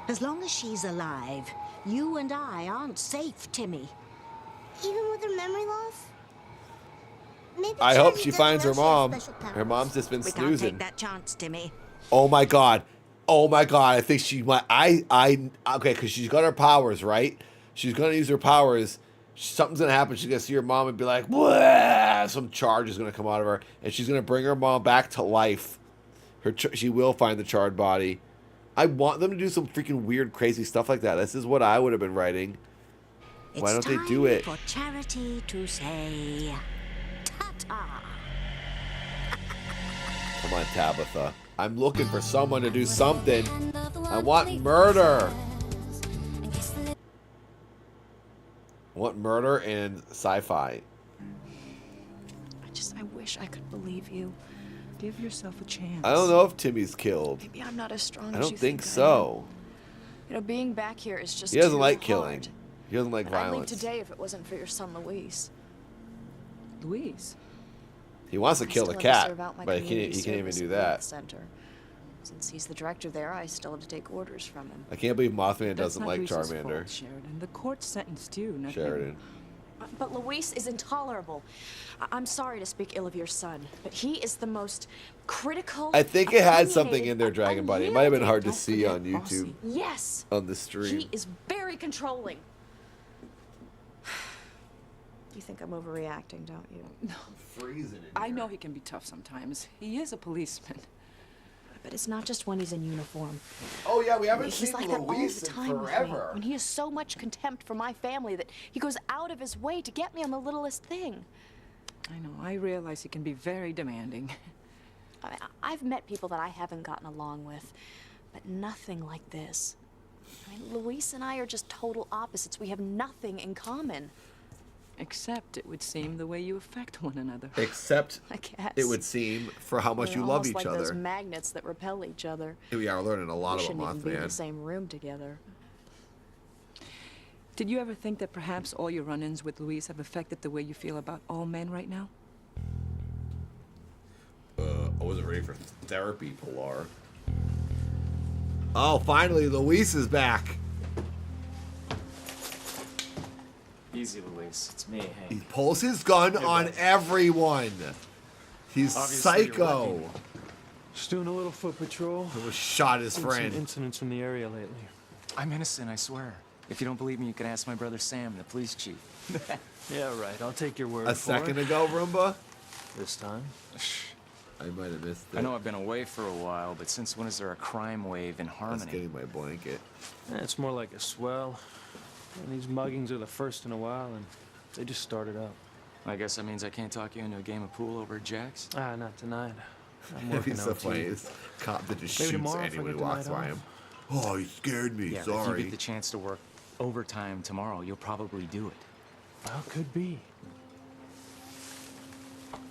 S6: As long as she's alive, you and I aren't safe, Timmy.
S11: Even with her memory loss? Maybe
S4: I hope
S11: Charity
S4: she
S11: doesn't
S4: finds her
S11: know she has
S4: mom.
S11: special powers.
S4: Her mom's just been
S6: We can't
S4: snoozing.
S6: take that chance, Timmy.
S4: Oh my god. Oh my god. I think she might. Okay, because she's got her powers, right? She's gonna use her powers. Something's gonna happen. She's gonna see her mom and be like, "Wah!" Some charge is gonna come out of her, and she's gonna bring her mom back to life. She will find the charred body. I want them to do some freaking weird, crazy stuff like that. This is what I would have been writing. Why don't they do it?
S6: For Charity to say, ta-ta.
S4: Come on, Tabitha. I'm looking for someone to do something. I want murder. I want murder and sci-fi.
S3: I wish I could believe you.
S14: Give yourself a chance.
S4: I don't know if Timmy's killed.
S3: Maybe I'm not as strong
S4: I
S3: as
S4: don't
S3: you
S4: think
S3: I
S4: so.
S3: am. You know, being back here is just
S4: He doesn't
S3: too
S4: like
S3: hard.
S4: killing. He doesn't like
S3: And I'd leave
S4: violence.
S3: today if it wasn't for your son, Luis.
S14: Luis?
S4: He wants to
S3: I
S4: kill the
S3: still have to
S4: cat,
S3: serve out my
S4: but he
S3: community
S4: can't even
S3: service
S4: do
S3: at the
S4: that.
S3: youth Center. Since he's the director there, I still have to take orders from him.
S4: I can't believe Mothman
S14: That's
S4: doesn't
S14: not
S4: like
S14: Luis's
S4: Charmander.
S14: fault, Sheridan. The court sentenced you, not him.
S4: Sheridan.
S3: But Luis is intolerable. I'm sorry to speak ill of your son, but he is the most critical.
S4: I think it had something
S3: opinionated,
S4: in there, Dragon Buddy. It might have been hard to
S3: Don't
S4: see
S3: forget
S4: on YouTube.
S3: Yes.
S4: On the stream.
S3: He is very controlling. You think I'm overreacting, don't you?
S14: No.
S4: Freezing.
S14: I know he can be tough sometimes. He is a policeman.
S3: But it's not just when he's in uniform.
S4: Oh yeah, we haven't
S3: He's
S4: seen
S3: like that all
S4: Luis
S3: the
S4: in
S3: time with me.
S4: forever.
S3: When he has so much contempt for my family that he goes out of his way to get me on the littlest thing.
S14: I know. I realize he can be very demanding.
S3: I've met people that I haven't gotten along with, but nothing like this. I mean, Luis and I are just total opposites. We have nothing in common.
S14: Except, it would seem, the way you affect one another.
S4: Except,
S3: I guess.
S4: it would seem, for how much
S3: We're
S4: you love
S3: almost
S4: each
S3: like
S4: other.
S3: those magnets that repel each other.
S4: We are learning a lot
S3: we
S4: about
S3: shouldn't even be in the
S4: Mothman.
S3: same room together.
S14: Did you ever think that perhaps all your run-ins with Luis have affected the way you feel about all men right now?
S4: I wasn't ready for therapy, Pilar. Oh, finally, Luis is back.
S16: Easy, Luis. It's me, Hank.
S4: He pulls his gun on everyone. He's
S16: Obviously, you're
S4: psycho.
S16: working.
S21: Just doing a little foot patrol.
S4: Who shot his
S21: Seen
S4: friend.
S21: Some incidents in the area lately.
S16: I'm innocent, I swear. If you don't believe me, you can ask my brother Sam, the police chief.
S21: Yeah, right. I'll take your word
S4: A
S21: for
S4: second
S21: it.
S4: ago, Roomba?
S21: This time?
S4: I might have missed it.
S16: I know I've been away for a while, but since when is there a crime wave in Harmony?
S4: That's getting my blanket.
S21: Yeah, it's more like a swell. And these muggings are the first in a while, and they just started up.
S16: I guess that means I can't talk you into a game of pool over at Jack's?
S21: Ah, not tonight. I'm
S4: That'd be
S21: working
S4: so
S21: OT.
S4: funny. This cop that just
S21: Maybe
S4: shoots
S21: tomorrow if I
S4: anyone who
S21: get the
S4: walks
S21: night
S4: by
S21: off.
S4: him. Oh, he scared me.
S16: Yeah, if
S4: Sorry.
S16: you get the chance to work overtime tomorrow, you'll probably do it.
S21: Well, could be.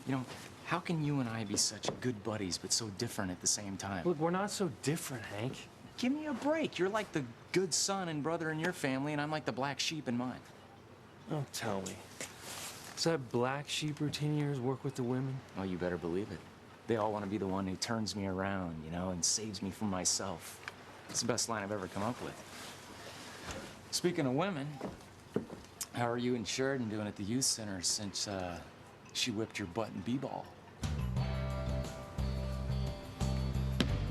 S16: You know, how can you and I be such good buddies but so different at the same time?
S21: Look, we're not so different, Hank.
S16: Give me a break. You're like the good son and brother in your family, and I'm like the black sheep in mine.
S21: Don't tell me. Does that black sheep routine of yours work with the women?
S16: Oh, you better believe it. They all want to be the one who turns me around, you know, and saves me from myself. It's the best line I've ever come up with. Speaking of women, how are you and Sheridan doing at the youth center since she whipped your butt in b-ball?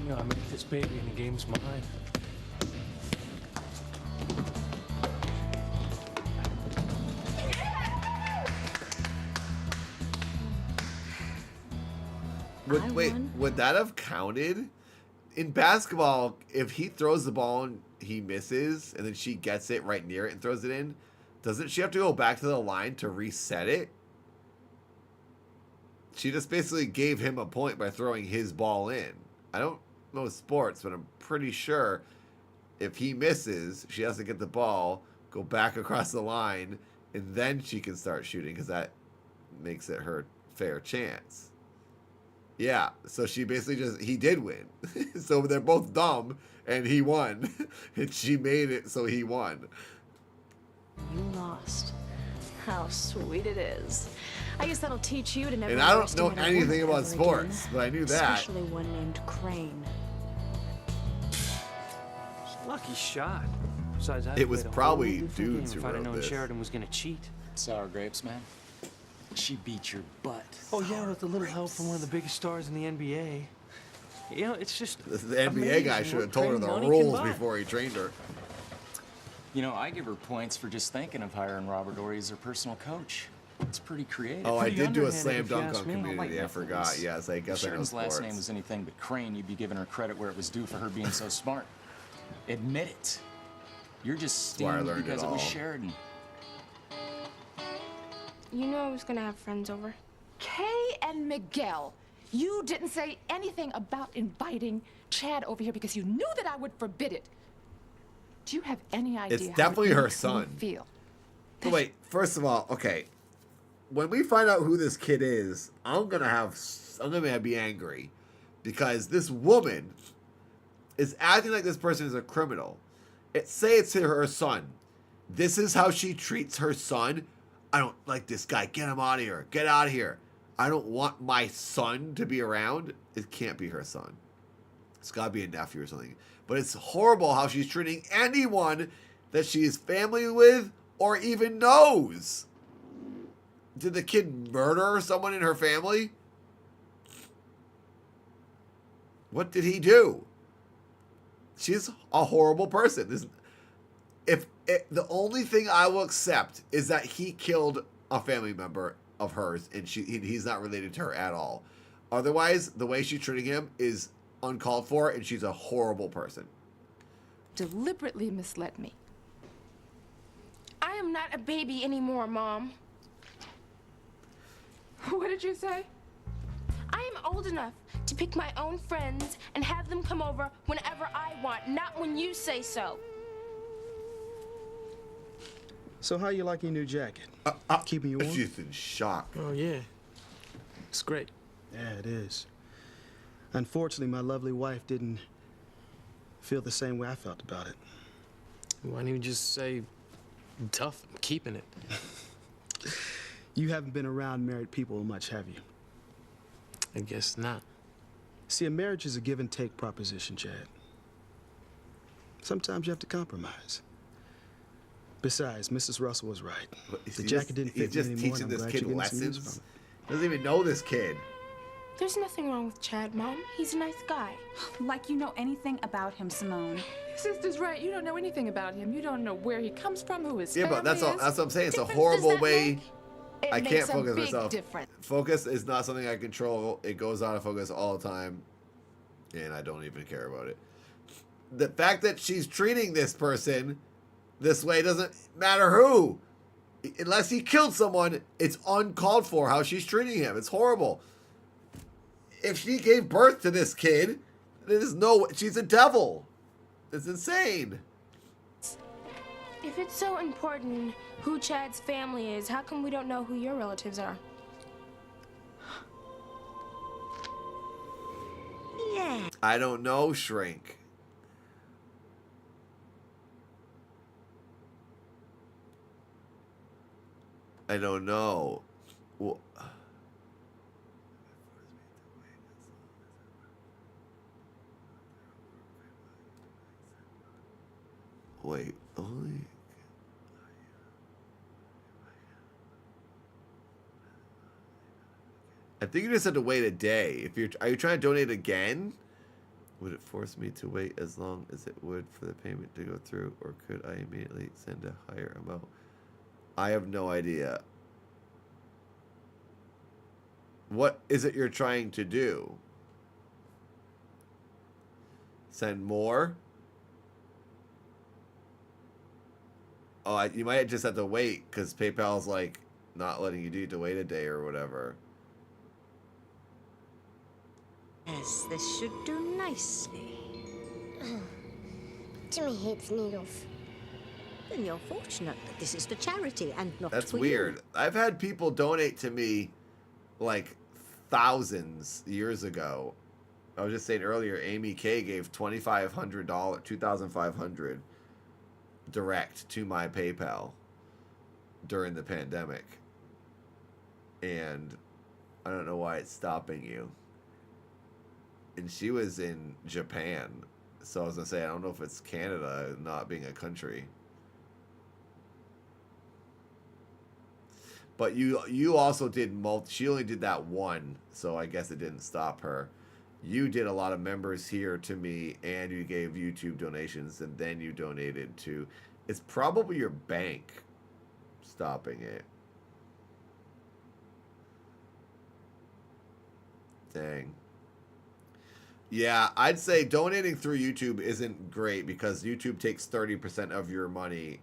S21: You know, I made this baby and the game's mine.
S4: Would that have counted? In basketball, if he throws the ball and he misses, and then she gets it right near it and throws it in, doesn't she have to go back to the line to reset it? She just basically gave him a point by throwing his ball in. I don't know sports, but I'm pretty sure if he misses, she has to get the ball, go back across the line, and then she can start shooting because that makes it her fair chance. Yeah, so she basically he did win. So they're both dumb, and he won. And she made it so he won.
S3: You lost. How sweet it is. I guess that'll teach you to never.
S4: And I don't know
S3: underestimate a
S4: anything
S3: woman
S4: about
S3: ever
S4: sports,
S3: again.
S4: but I knew that.
S3: Especially one named Crane.
S21: Lucky shot. Besides,
S4: It was probably dudes who
S21: if I'd have
S4: wrote
S21: known
S4: this.
S21: Sheridan was gonna cheat.
S16: Sour grapes, man. She beat your butt.
S21: Oh yeah, with a little help from one of the biggest stars in the NBA. You know, it's just
S4: The NBA guy should have told her the
S21: money can
S4: rules
S21: buy.
S4: before he trained her.
S16: You know, I give her points for just thinking of hiring Robert Ory as her personal coach. It's pretty creative.
S4: Oh, I
S21: Pretty
S4: did do a
S21: underhanded,
S4: slam
S21: if you
S4: dunk
S21: ask
S4: on
S21: me.
S4: Community. I forgot. Yes, I guess
S16: If
S4: I know
S16: Sheridan's last name
S4: sports.
S16: was anything but Crane, you'd be giving her credit where it was due for her being so smart. Admit it. You're just
S4: why I
S16: steamed
S4: learned
S16: because
S4: it
S16: it was
S4: all.
S16: Sheridan.
S18: You know I was gonna have friends over.
S9: Kay and Miguel, you didn't say anything about inviting Chad over here because you knew that I would forbid it. Do you have any idea
S4: It's
S9: how
S4: definitely
S9: it
S4: her
S9: makes me
S4: son.
S9: feel?
S4: But wait, first of all, okay. When we find out who this kid is, I'm gonna be angry because this woman is acting like this person is a criminal. Say it's her son. This is how she treats her son. I don't like this guy. Get him out of here. Get out of here. I don't want my son to be around. It can't be her son. It's got to be a nephew or something. But it's horrible how she's treating anyone that she is family with or even knows. Did the kid murder someone in her family? What did he do? She's a horrible person. The only thing I will accept is that he killed a family member of hers and he's not related to her at all. Otherwise, the way she's treating him is uncalled for and she's a horrible person.
S9: Deliberately misled me.
S18: I am not a baby anymore, Mom.
S9: What did you say?
S18: I am old enough to pick my own friends and have them come over whenever I want, not when you say so.
S15: So how you like your new jacket? Keeping you warm?
S4: She's in shock.
S21: Oh yeah, it's great.
S15: Yeah, it is. Unfortunately, my lovely wife didn't feel the same way I felt about it.
S21: Why don't you just say tough? I'm keeping it.
S15: You haven't been around married people much, have you?
S21: I guess not.
S15: See, a marriage is a give and take proposition, Chad. Does you have to compromise. Besides, Mrs. Russell was right. The jacket didn't fit me
S4: He's just
S15: anymore,
S4: teaching
S15: and I'm
S4: this
S15: glad
S4: kid
S15: you're getting some use
S4: lessons.
S15: from it.
S4: Doesn't even know this kid.
S18: There's nothing wrong with Chad, Mom. He's a nice guy.
S13: Like you know anything about him, Simone.
S9: Sister's right. You don't know anything about him. You don't know where he comes from, who his
S4: Yeah,
S9: family
S4: but that's all.
S9: is.
S4: That's what I'm saying. It's a
S9: Difference
S4: horrible
S9: does that
S4: way.
S9: make? It
S4: I
S9: makes
S4: can't
S9: a
S4: focus
S9: big
S4: myself.
S9: difference.
S4: Focus is not something I control. It goes out of focus all the time, and I don't even care about it. The fact that she's treating this person this way doesn't matter who. Unless he killed someone, it's uncalled for how she's treating him. It's horrible. If she gave birth to this kid, there's no. She's a devil. It's insane.
S18: If it's so important who Chad's family is, how come we don't know who your relatives are?
S6: Yeah.
S4: I don't know, Shrink. I don't know. Wait, only. I think you just have to wait a day. Are you trying to donate again? Would it force me to wait as long as it would for the payment to go through, or could I immediately send a higher amount? I have no idea. What is it you're trying to do? Send more? Oh, you might just have to wait because PayPal's like not letting you do it to wait a day or whatever.
S6: Yes, this should do nicely.
S11: Timmy hates needles.
S6: Then you're fortunate that this is for charity and not
S4: That's
S6: for
S4: weird.
S6: you.
S4: I've had people donate to me like thousands years ago. I was just saying earlier, Amy K gave $2,500, $2,500 direct to my PayPal during the pandemic. And I don't know why it's stopping you. And she was in Japan. So I was going to say, I don't know if it's Canada not being a country. But you also did she only did that one, so I guess it didn't stop her. You did a lot of members here to me, and you gave YouTube donations, and then you donated to... It's probably your bank stopping it. Dang. Yeah, I'd say donating through YouTube isn't great because YouTube takes 30% of your money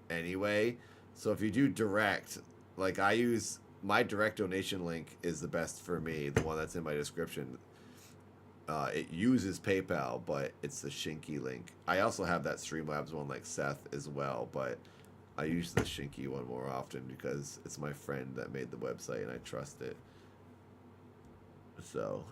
S4: anyway. So if you do direct, like I use my direct donation link is the best for me, the one that's in my description. It uses PayPal, but it's the Shinky link. I also have that Streamlabs one like Seth as well, but I use the Shinky one more often because it's my friend that made the website and I trust it. So...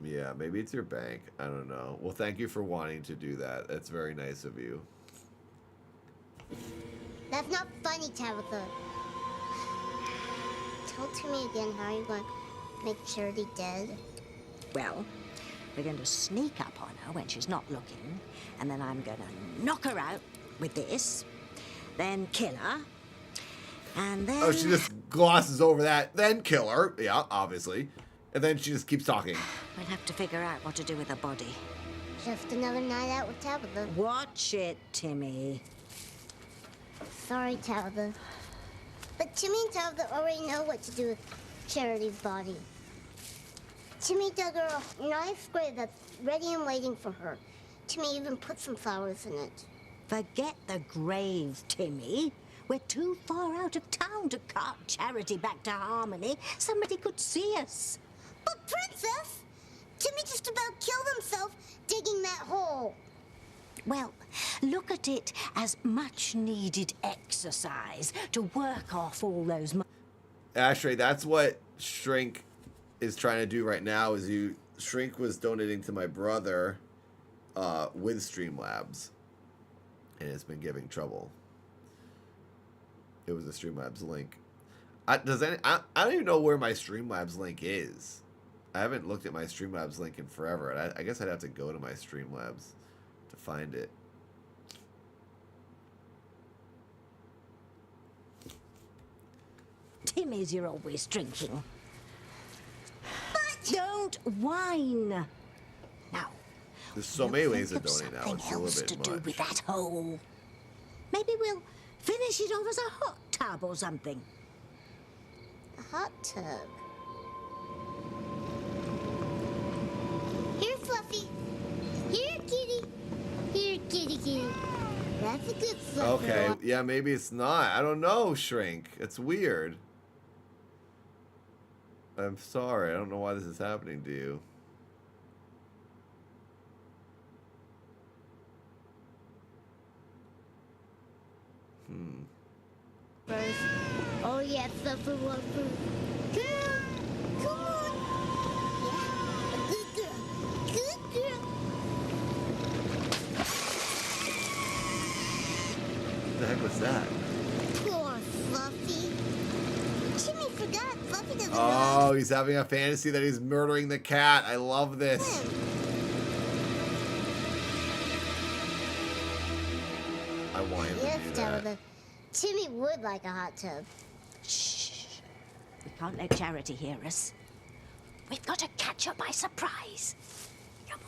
S4: yeah, maybe it's your bank. I don't know. Well, thank you for wanting to do that. That's very nice of you.
S11: That's not funny, Tabitha. Tell Timmy again how you're going to make Charity dead.
S6: Well, we're going to sneak up on her when she's not looking, and then I'm going to knock her out with this, then kill her, and then...
S4: Oh, she just glosses over that, then kill her. Yeah, obviously. And then she just keeps talking.
S6: We'll have to figure out what to do with her body.
S11: Just another night out with Tabitha.
S6: Watch it, Timmy.
S11: Sorry, Tabitha. But Timmy and Tabitha already know what to do with Charity's body. Timmy dug her a nice grave that's ready and waiting for her. Timmy even put some flowers in it.
S6: Forget the grave, Timmy. We're too far out of town to cart Charity back to Harmony. Somebody could see us.
S11: But Princess, Timmy just about killed himself digging that hole.
S6: Well, look at it as much-needed exercise to work off all those...
S4: Ashtray, that's what Shrink is trying to do right now. Shrink was donating to my brother with Streamlabs, and it's been giving trouble. It was a Streamlabs link. I don't even know where my Streamlabs link is. I haven't looked at my Streamlabs link in forever. And I guess I'd have to go to my Streamlabs to find it.
S6: Timmy's, you're always drinking. But don't whine. Now,
S4: there's so many ways to donate now. It's a little bit
S6: to
S4: much.
S6: do with that hole. Maybe we'll finish it off as a hot tub or something.
S11: A hot tub. Here, Fluffy. Here, kitty. Here, kitty, kitty. That's a good Fluffy.
S4: Okay, yeah, maybe it's not. I don't know, Shrink. It's weird. I'm sorry. I don't know why this is happening to you.
S11: Oh, yeah, Fluffy, Fluffy. Come on. Yeah, a good girl. Good girl.
S4: What the heck was that?
S11: Poor Fluffy. Timmy forgot. Fluffy doesn't know.
S4: Oh, he's having a fantasy that he's murdering the cat. I love this. I want him
S11: Yes,
S4: to do that.
S11: Tabitha. Timmy would like a hot tub.
S6: Shh. We can't let Charity hear us. We've got to catch her by surprise. Come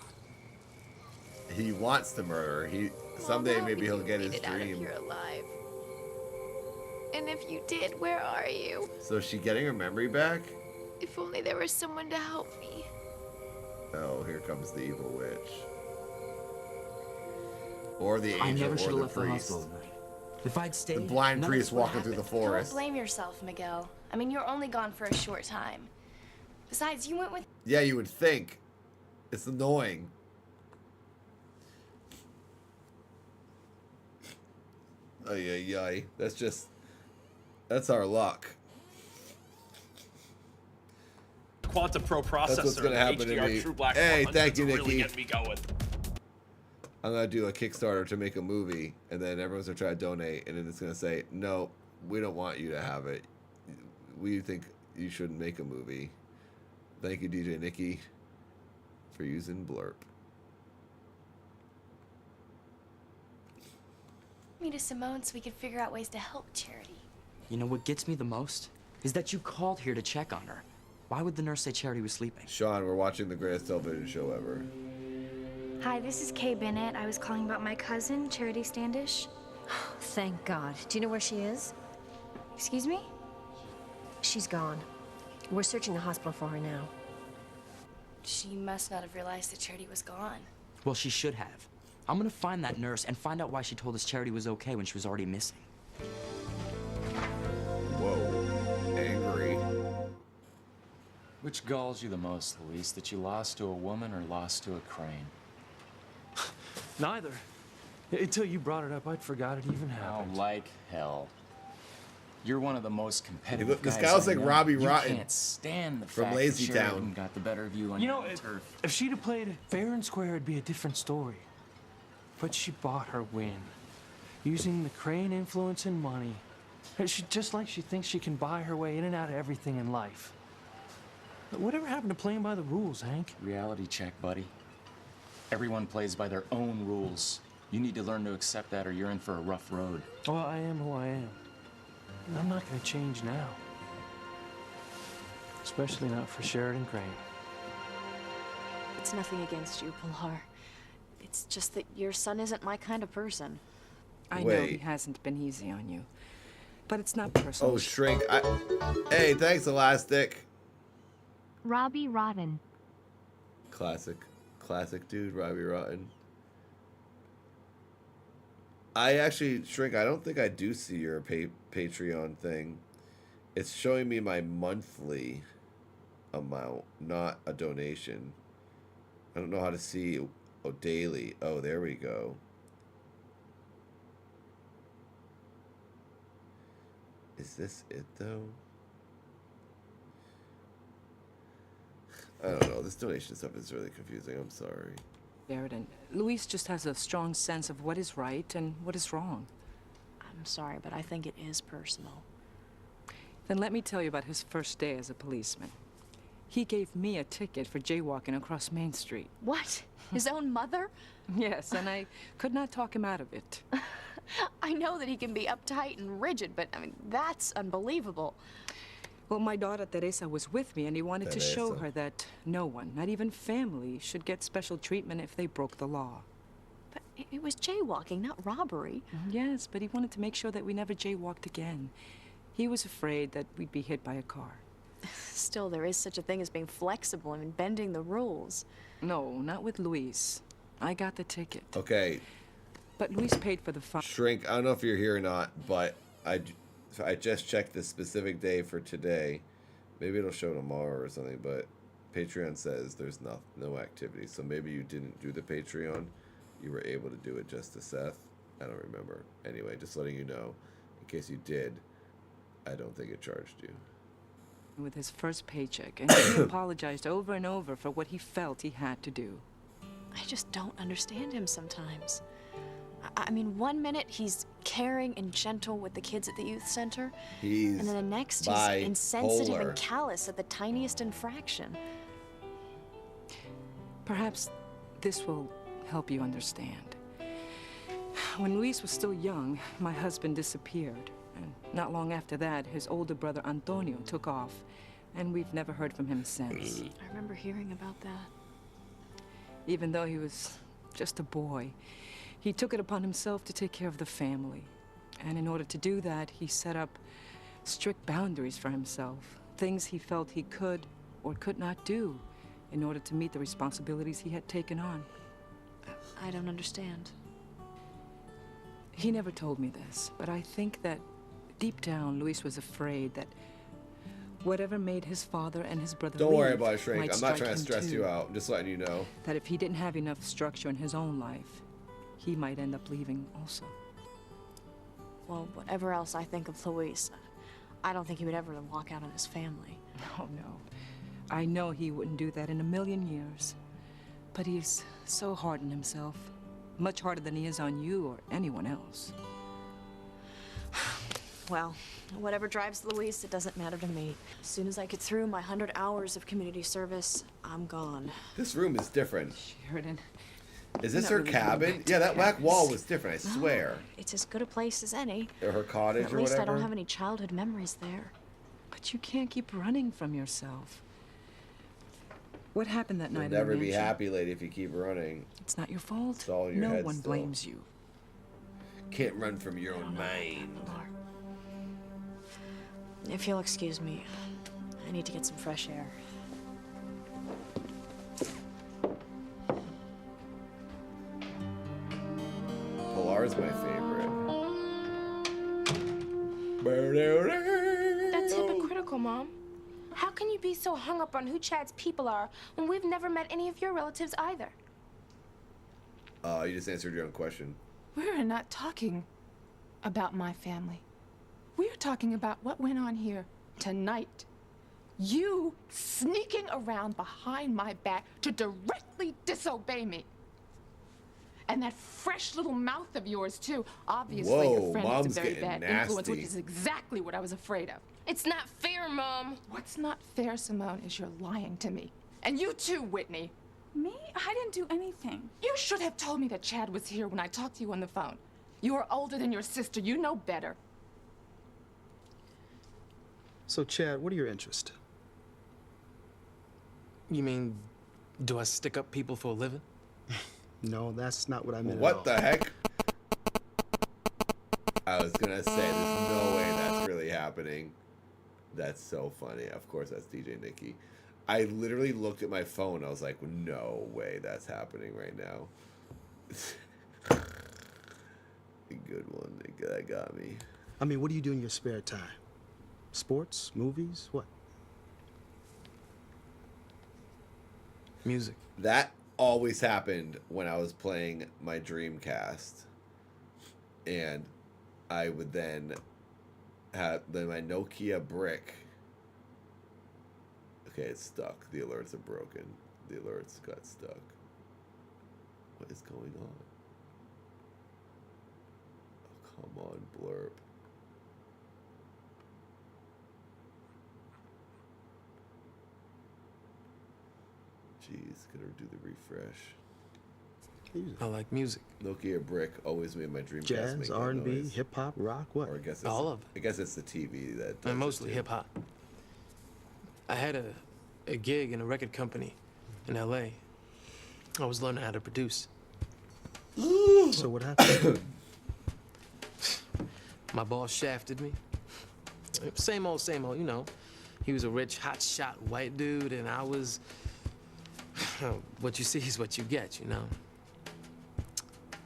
S6: on.
S4: He wants to murder her. Someday maybe he'll get his
S9: Get out of
S4: dream.
S9: here alive.
S20: And if you did, where are you?
S4: So is she getting her memory back?
S20: If only there was someone to help me.
S4: Oh, here comes the evil witch. Or the
S2: I
S4: angel
S2: never should
S4: or
S2: have
S4: the
S2: left the
S4: priest.
S2: hospital tonight. If I'd stayed,
S4: The blind
S2: none of
S4: priest
S2: this would
S4: walking through the
S2: happen.
S4: forest.
S1: Don't blame yourself, Miguel. I mean, you're only gone for a short time. Besides, you went with...
S4: Yeah, you would think. It's annoying. Ay, ay, ay. That's our luck.
S5: Quanta Pro processor.
S4: That's what's gonna happen to
S5: HDR
S4: me.
S5: True Black
S4: Hey,
S5: 100
S4: thank you,
S5: to really
S4: Nikki.
S5: get me going.
S4: I'm gonna do a Kickstarter to make a movie, and then everyone's gonna try to donate, and then it's gonna say, no, we don't want you to have it. We think you shouldn't make a movie. Thank you, DJ Nikki, for using Blurp.
S1: me to Simone so we could figure out ways to help Charity.
S2: You know what gets me the most? Is that you called here to check on her. Why would the nurse say Charity was sleeping?
S4: Sean, we're watching the greatest television show ever.
S1: Hi, this is Kay Bennett. I was calling about my cousin, Charity Standish.
S6: Thank God. Do you know where she is?
S1: Excuse me?
S6: She's gone. We're searching the hospital for her now.
S1: She must not have realized that Charity was gone.
S2: Well, she should have. I'm gonna find that nurse and find out why she told us Charity was okay when she was already missing.
S4: Whoa. Angry.
S16: Which galls you the most, Luis? That you lost to a woman or lost to a crane?
S21: Neither. Until you brought it up, I'd forgot it even happened.
S16: Oh, like hell. You're one of the most competitive
S4: This
S16: guys
S4: guy looks
S16: I
S4: like
S16: know.
S4: Robbie
S16: You
S4: Rotten
S16: can't stand the
S4: from
S16: fact
S4: Lazy
S16: that
S4: Town.
S16: Sheridan got the better of you on
S21: You
S16: your
S21: know,
S16: own turf.
S21: if she'd have played fair and square, it'd be a different story. But she bought her win, using the crane influence and money. Just like she thinks she can buy her way in and out of everything in life. But whatever happened to playing by the rules, Hank?
S16: Reality check, buddy. Everyone plays by their own rules. You need to learn to accept that or you're in for a rough road.
S21: Well, I am who I am. And I'm not going to change now. Especially not for Sheridan Crane.
S3: It's nothing against you, Pilar. It's just that your son isn't my kind of person.
S14: I know he hasn't been easy on you, but it's not personal.
S4: Oh, Shrink. Hey, thanks, Elastic.
S10: Robbie Rotten.
S4: Classic dude, Robbie Rotten. I actually, Shrink, I don't think I do see your Patreon thing. It's showing me my monthly amount, not a donation. I don't know how to see daily. Oh, there we go. Is this it, though? I don't know. This donation stuff is really confusing. I'm sorry.
S14: Sheridan, Luis just has a strong sense of what is right and what is wrong.
S3: I'm sorry, but I think it is personal.
S14: Then let me tell you about his first day as a policeman. He gave me a ticket for jaywalking across Main Street.
S3: What? His own mother?
S14: Yes, and I could not talk him out of it.
S3: I know that he can be uptight and rigid, but I mean, that's unbelievable.
S14: Well, my daughter Teresa was with me, and he wanted to show
S4: Teresa.
S14: her that no one, not even family, should get special treatment if they broke the law.
S3: But it was jaywalking, not robbery.
S14: Yes, but he wanted to make sure that we never jaywalked again. He was afraid that we'd be hit by a car.
S3: Still, there is such a thing as being flexible and bending the rules.
S14: No, not with Luis. I got the ticket.
S4: Okay.
S14: But Luis paid for the fine.
S4: Shrink, I don't know if you're here or not, but I just checked the specific day for today. Maybe it'll show tomorrow or something, but Patreon says there's no activity. So maybe you didn't do the Patreon. You were able to do it just to Seth. I don't remember. Anyway, just letting you know, in case you did, I don't think it charged you.
S14: With his first paycheck, and he apologized over and over for what he felt he had to do.
S3: I just don't understand him sometimes. I mean, one minute he's caring and gentle with the kids at the youth center,
S4: He's
S3: and then the next he's
S4: bipolar.
S3: insensitive and callous at the tiniest infraction.
S14: Perhaps this will help you understand. When Luis was still young, my husband disappeared. And not long after that, his older brother Antonio took off, and we've never heard from him since.
S3: I remember hearing about that.
S14: Even though he was just a boy, he took it upon himself to take care of the family. And in order to do that, he set up strict boundaries for himself. Things he felt he could or could not do in order to meet the responsibilities he had taken on.
S3: I don't understand.
S14: He never told me this, but I think that deep down, Luis was afraid that whatever made his father and his brother
S4: Don't worry
S14: leave
S4: about it, Shrink.
S14: might
S4: I'm not
S14: strike
S4: trying to
S14: him
S4: stress
S14: too.
S4: you out. I'm just letting you know.
S14: That if he didn't have enough structure in his own life, he might end up leaving also.
S3: Well, whatever else I think of Luis, I don't think he would ever walk out on his family.
S14: Oh, no. I know he wouldn't do that in a million years. But he's so hard on himself. Much harder than he is on you or anyone else.
S3: Well, whatever drives Luis, it doesn't matter to me. As soon as I get through my 100 hours of community service, I'm gone.
S4: This room is different.
S14: Sheridan.
S4: Is this
S14: Not
S4: her
S14: really going
S4: cabin?
S14: back to
S4: Yeah, that black
S14: Paris.
S4: wall was different, I
S3: No,
S4: swear.
S3: It's as good a place as any.
S4: Or her cottage
S3: At
S4: or
S3: least
S4: whatever.
S3: I don't have any childhood memories there.
S14: But you can't keep running from yourself. What happened that
S4: You'll
S14: night in
S4: never
S14: the
S4: be
S14: mansion?
S4: happy, lady, if you keep running.
S14: It's not your fault.
S4: It's all in your
S14: No
S4: head
S14: one
S4: still.
S14: blames you.
S4: Can't run from your own mind.
S3: If you'll excuse me, I need to get some fresh air.
S4: Pilar's my favorite.
S18: That's hypocritical, Mom. How can you be so hung up on who Chad's people are when we've never met any of your relatives either?
S4: You just answered your own question.
S9: We're not talking about my family. We're talking about what went on here tonight. You sneaking around behind my back to directly disobey me. And that fresh little mouth of yours, too. Obviously,
S4: Whoa,
S9: your friend
S4: Mom's
S9: is a very
S4: getting
S9: bad influence, which
S4: nasty.
S9: is exactly what I was afraid of.
S18: It's not fair, Mom.
S9: What's not fair, Simone, is you're lying to me. And you too, Whitney.
S22: Me? I didn't do anything.
S9: You should have told me that Chad was here when I talked to you on the phone. You are older than your sister. You know better.
S15: So, Chad, what are your interests?
S19: You mean, do I stick up people for a living?
S15: No, that's not what I meant at
S4: What
S15: all.
S4: the heck? I was gonna say, there's no way that's really happening. That's so funny. Of course, that's DJ Nikki. I literally looked at my phone. I was like, no way that's happening right now. A good one. That got me.
S15: I mean, what do you do in your spare time? Sports? Movies? What?
S19: Music.
S4: That always happened when I was playing my Dreamcast. And I would then have my Nokia brick. Okay, it's stuck. The alerts are broken. The alerts got stuck. What is going on? Oh, come on, blurb. Jeez, gonna do the refresh.
S19: I like music.
S4: Nokia brick always made my Dreamcast
S15: Jazz,
S4: make that
S15: R&B,
S4: noise.
S15: hip hop, rock, what?
S4: Or I guess it's,
S19: All of
S4: I guess it's the TV that does
S19: And
S4: it
S19: mostly
S4: too.
S19: hip hop. I had a gig in a record company in LA. I was learning how to produce.
S15: So what happened?
S19: My boss shafted me. Same old, you know. He was a rich, hotshot white dude, and I was... what you see is what you get, you know.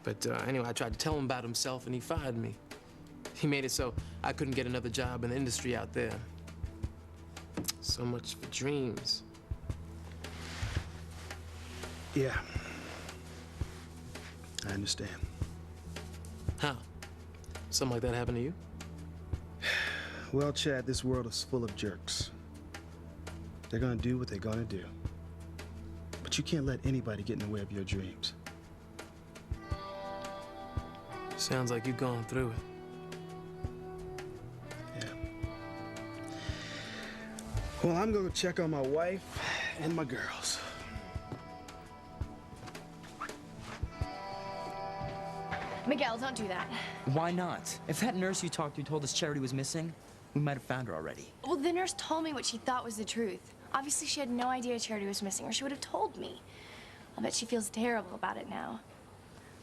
S19: But anyway, I tried to tell him about himself, and he fired me. He made it so I couldn't get another job in the industry out there. So much for dreams.
S15: Yeah. I understand.
S19: How? Something like that happened to you?
S15: Well, Chad, this world is full of jerks. They're gonna do what they're gonna do. But you can't let anybody get in the way of your dreams.
S19: Sounds like you've gone through it.
S15: Well, I'm gonna check on my wife and my girls.
S1: Miguel, don't do that.
S2: Why not? If that nurse you talked to told us Charity was missing, we might have found her already.
S1: Well, the nurse told me what she thought was the truth. Obviously, she had no idea Charity was missing, or she would have told me. I'll bet she feels terrible about it now.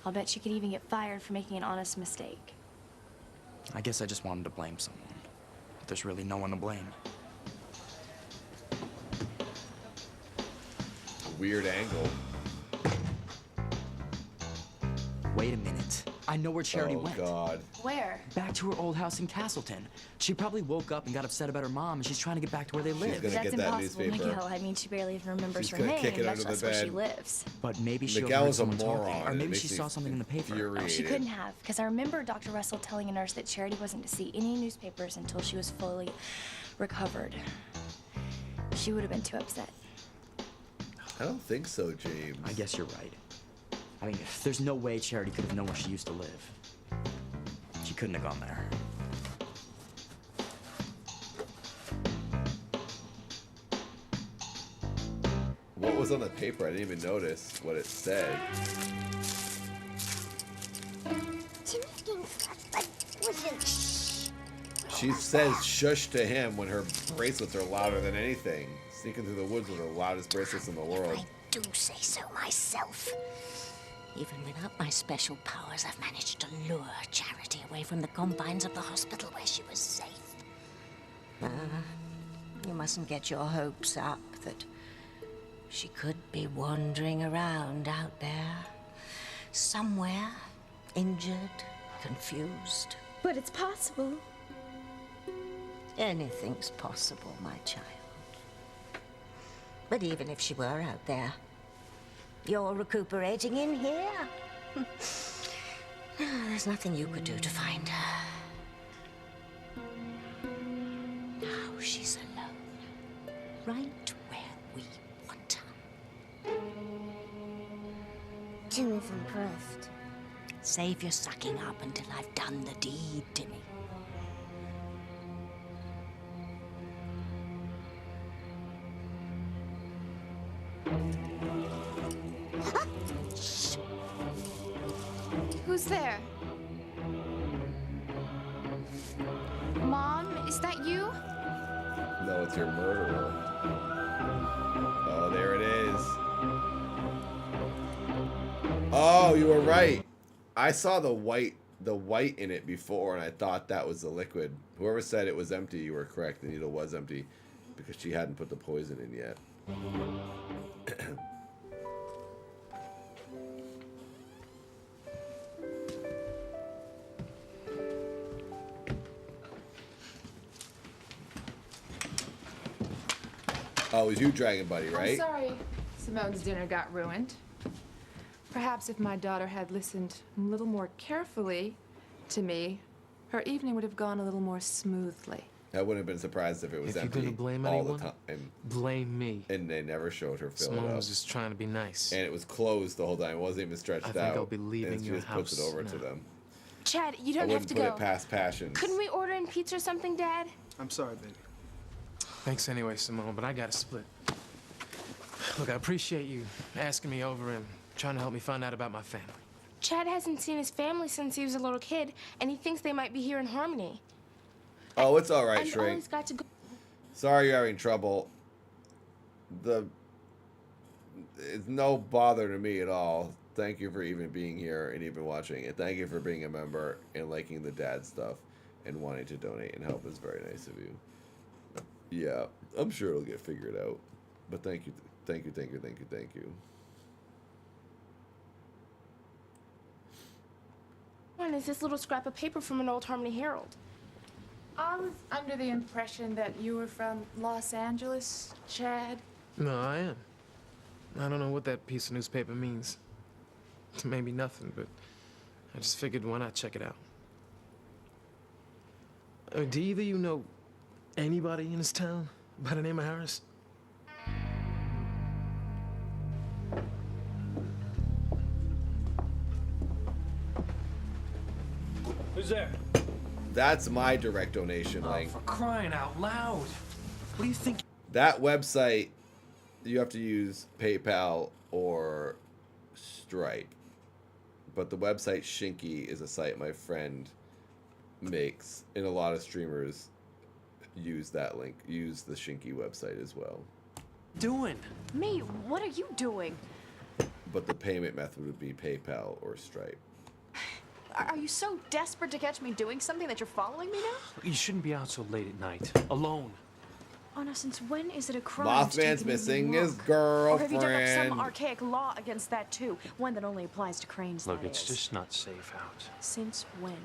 S1: I'll bet she could even get fired for making an honest mistake.
S2: I guess I just wanted to blame someone. But there's really no one to blame.
S4: Weird angle.
S2: Wait a minute. I know where Charity went.
S4: Oh, God.
S1: Where?
S2: Back to her old house in Castleton. She probably woke up and got upset about her mom, and she's trying to get back to where they live.
S4: Gonna
S1: That's
S4: get that
S1: impossible,
S4: newspaper.
S1: Miguel. I mean, she barely even remembers
S4: She's
S1: her
S4: gonna
S1: name,
S4: kick it
S1: much
S4: under the
S1: less where she
S4: bed.
S1: lives.
S2: But maybe she
S4: Miguel
S2: overheard
S4: is a
S2: someone
S4: moron,
S2: talking, or
S4: and it
S2: maybe
S4: makes
S2: she
S4: me
S2: saw something in the paper.
S4: infuriated.
S1: She couldn't have, because I remember Dr. Russell telling a nurse that Charity wasn't to see any newspapers until she was fully recovered. She would have been too upset.
S4: I don't think so, James.
S2: I guess you're right. I mean, there's no way Charity could have known where she used to live. She couldn't have gone there.
S4: What was on the paper? I didn't even notice what it said. She says shush to him when her bracelets are louder than anything. Sneaking through the woods with the loudest bracelets in the world.
S11: I do say so myself. Even without my special powers, I've managed to lure Charity away from the confines of the hospital where she was safe. You mustn't get your hopes up that she could be wandering around out there. Somewhere, injured, confused.
S1: But it's possible.
S11: Anything's possible, my child. But even if she were out there, you're recuperating in here. There's nothing you could do to find her. Now she's alone, right where we want her.
S6: Timmy's impressed.
S11: Save your sucking up until I've done the deed, Timmy.
S20: Who's there? Mom, is that you?
S4: No, it's your murderer. Oh, there it is. Oh, you were right. I saw the white in it before, and I thought that was the liquid. Whoever said it was empty, you were correct. The needle was empty because she hadn't put the poison in yet. Oh, it was you, Dragon Buddy, right?
S9: I'm sorry Simone's dinner got ruined. Perhaps if my daughter had listened a little more carefully to me, her evening would have gone a little more smoothly.
S4: I wouldn't have been surprised if it was
S21: If you're
S4: empty
S21: gonna blame
S4: all
S21: anyone,
S4: the time.
S21: Blame me.
S4: And they never showed her fill it
S21: Simone
S4: up.
S21: was just trying to be nice.
S4: And it was closed the whole time. It wasn't even stretched out.
S21: I think I'll be leaving
S4: and she
S21: your
S4: just puts it
S21: house
S4: over to
S21: now.
S4: them.
S18: Chad, you
S4: I
S18: don't have
S4: wouldn't
S18: to
S4: put
S18: go.
S4: it past Passions.
S18: Couldn't we order in pizza or something, Dad?
S21: I'm sorry, baby. Thanks anyway, Simone, but I gotta split. Look, I appreciate you asking me over and trying to help me find out about my family.
S18: Chad hasn't seen his family since he was a little kid, and he thinks they might be here in Harmony.
S4: Oh, it's all right,
S18: I've
S4: Shrink.
S18: always got to go.
S4: Sorry you're having trouble. It's no bother to me at all. Thank you for even being here and even watching. And thank you for being a member and liking the dad stuff and wanting to donate and help is very nice of you. Yeah, I'm sure it'll get figured out. But thank you, thank you, thank you, thank you, thank you.
S18: One is this little scrap of paper from an old Harmony Herald.
S9: I was under the impression that you were from Los Angeles, Chad.
S21: No, I am. I don't know what that piece of newspaper means. Maybe nothing, but I just figured why not check it out. Do either of you know anybody in this town by the name of Harris?
S8: Who's there?
S4: That's my direct donation link.
S21: For crying out loud. What do you think?
S4: That website, you have to use PayPal or Stripe. But the website Shinky is a site my friend makes, and a lot of streamers use that link, use the Shinky website as well.
S21: Doing?
S3: Me, what are you doing?
S4: But the payment method would be PayPal or Stripe.
S3: Are you so desperate to catch me doing something that you're following me now?
S21: You shouldn't be out so late at night, alone.
S3: Anna, since when is it a crime
S4: Mothman's
S3: to take an
S4: missing
S3: evening
S4: his
S3: walk? Or have you dug up
S4: girlfriend.
S3: some archaic law against that too? One that only applies to cranes,
S21: Look,
S3: that
S21: it's
S3: is.
S21: just not safe out.
S3: Since when?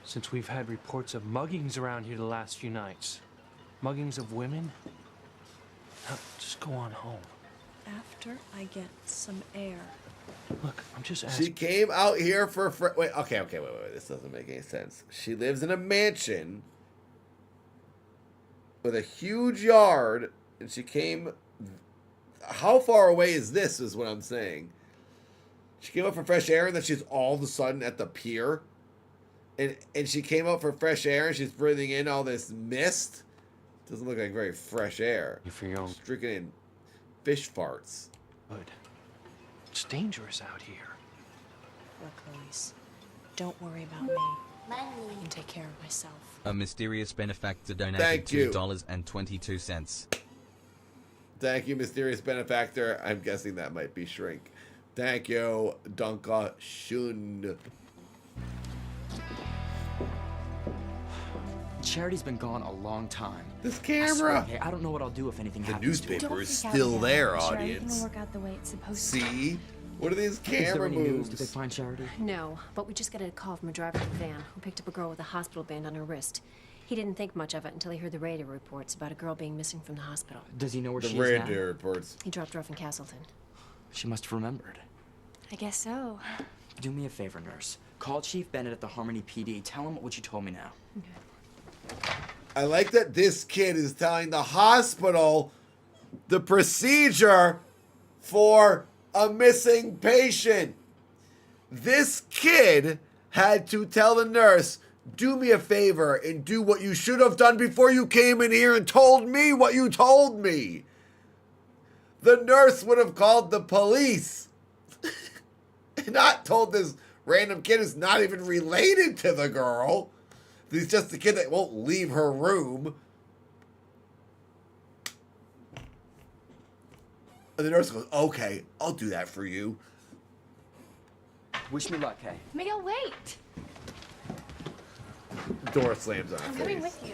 S21: Since we've had reports of muggings around here the last few nights. Muggings of women? Now, just go on home.
S3: After I get some air.
S21: Look, I'm just asking.
S4: She came out here for wait. Okay, wait. This doesn't make any sense. She lives in a mansion with a huge yard, and she came. How far away is this? Is what I'm saying. She came out for fresh air, and then she's all of a sudden at the pier, and she came out for fresh air, and she's breathing in all this mist. Doesn't look like very fresh air.
S21: For your own.
S4: She's drinking in fish farts.
S21: Good. It's dangerous out here.
S3: Look, Luis, don't worry about me. I can take care of myself.
S12: A mysterious benefactor donated
S4: Thank you.
S12: $2.22.
S4: Thank you, mysterious benefactor. I'm guessing that might be Shrink. Thank you, Danke schön.
S2: Charity's been gone a long time.
S4: This
S2: I swear,
S4: camera.
S2: okay, I don't know what I'll do if anything
S4: The
S2: happens to
S4: newspaper
S2: her.
S4: is still there,
S1: Sure, everything
S4: audience.
S1: will work out the way it's supposed to.
S4: See? What are these
S2: Is there
S4: camera
S2: any news?
S4: moves?
S2: Did they find Charity?
S17: No, but we just got a call from a driver of the van who picked up a girl with a hospital band on her wrist. He didn't think much of it until he heard the radio reports about a girl being missing from the hospital.
S2: Does he know where
S4: The
S2: she is now?
S4: radio reports.
S17: He dropped her off in Castleton.
S2: She must have remembered.
S1: I guess so.
S2: Do me a favor, nurse. Call Chief Barnatt at the Harmony PD. Tell him what you told me now.
S4: I like that this kid is telling the hospital the procedure for a missing patient. This kid had to tell the nurse, do me a favor and do what you should have done before you came in here and told me what you told me. The nurse would have called the police. And not told this random kid who's not even related to the girl. He's just the kid that won't leave her room. And the nurse goes, okay, I'll do that for you.
S2: Wish me luck, hey.
S1: Miguel, wait!
S4: The door slams on her
S1: I'm
S4: face.
S1: coming with you.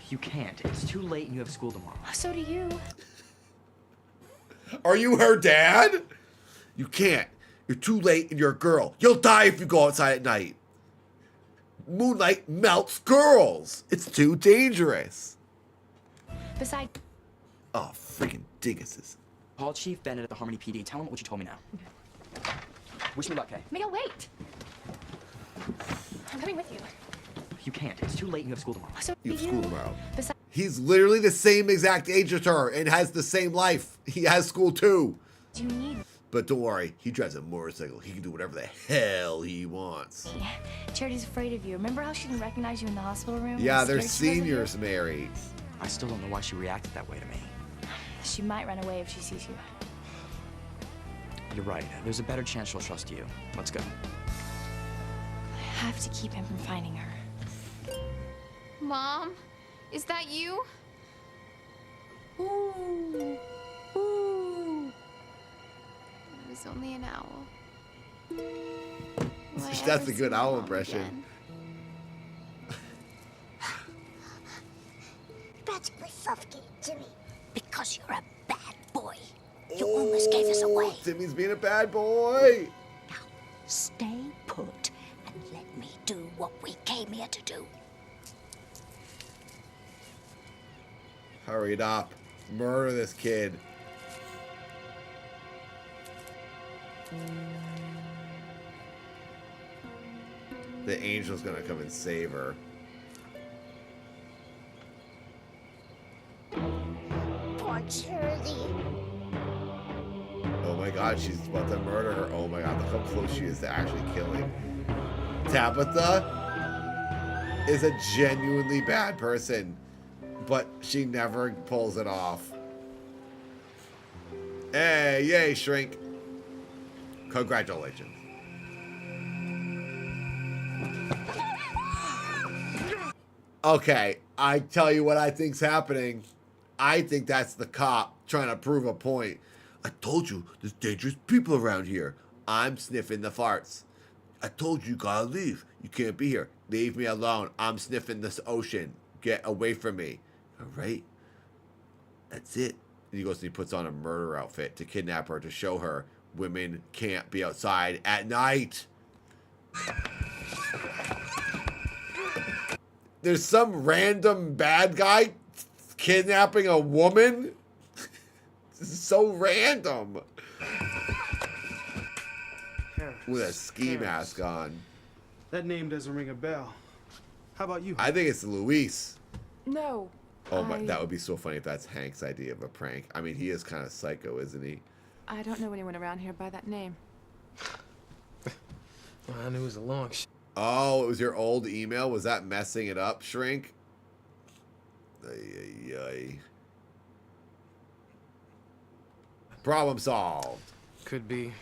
S2: You can't. It's too late and you have school tomorrow.
S1: So do you.
S4: Are you her dad? You can't. You're too late and you're a girl. You'll die if you go outside at night. Moonlight melts girls. It's too dangerous.
S1: Besides,
S4: Oh, freaking dinguses.
S2: Call Chief Barnatt at the Harmony PD. Tell him what you told me now. Wish me luck, hey.
S1: Miguel, wait! I'm coming with you.
S2: You can't. It's too late and you have school tomorrow.
S1: So
S4: You
S1: do
S4: have school tomorrow.
S1: Besides,
S4: He's literally the same exact age as her and has the same life. He has school too.
S1: you need.
S4: But don't worry, he drives a motorcycle. He can do whatever the hell he wants.
S1: Charity's afraid of you. Remember how she didn't recognize you in the hospital room?
S4: Yeah,
S1: How
S4: they're
S1: scared she was of you?
S4: seniors married.
S2: I still don't know why she reacted that way to me.
S1: She might run away if she sees you.
S2: You're right. There's a better chance she'll trust you. Let's go.
S1: I have to keep him from finding her.
S20: Mom, is that you?
S1: Ooh. Ooh.
S20: It was only an owl. Will I
S4: That's
S20: ever
S4: a good
S20: see
S4: owl
S20: Mom
S4: impression.
S20: again?
S11: Practically suffocated, Timmy. Because you're a bad boy. You almost gave us away.
S4: Timmy's being a bad boy.
S11: Stay put and let me do what we came here to do.
S4: Hurry it up. Murder this kid. The angel's gonna come and save her.
S11: Poor Charity.
S4: Oh my god, she's about to murder her. Oh my god, look how close she is to actually killing. Tabitha is a genuinely bad person, but she never pulls it off. Hey, yay, Shrink. Congratulations. Okay, I tell you what I think's happening. I think that's the cop trying to prove a point. I told you, there's dangerous people around here. I'm sniffing the farts. I told you, you gotta leave. You can't be here. Leave me alone. I'm sniffing this ocean. Get away from me. All right? That's it. And he goes and he puts on a murder outfit to kidnap her, to show her women can't be outside at night. There's some random bad guy kidnapping a woman? This is so random. With a ski mask on.
S21: That name doesn't ring a bell. How about you?
S4: I think it's Luis.
S9: No.
S4: Oh my, that would be so funny if that's Hank's idea of a prank. I mean, he is kind of psycho, isn't he?
S9: I don't know anyone around here by that name.
S21: Well, I knew it was a long shot.
S4: Oh, it was your old email? Was that messing it up, Shrink? Ay, ay, ay. Problem solved.
S21: Could be.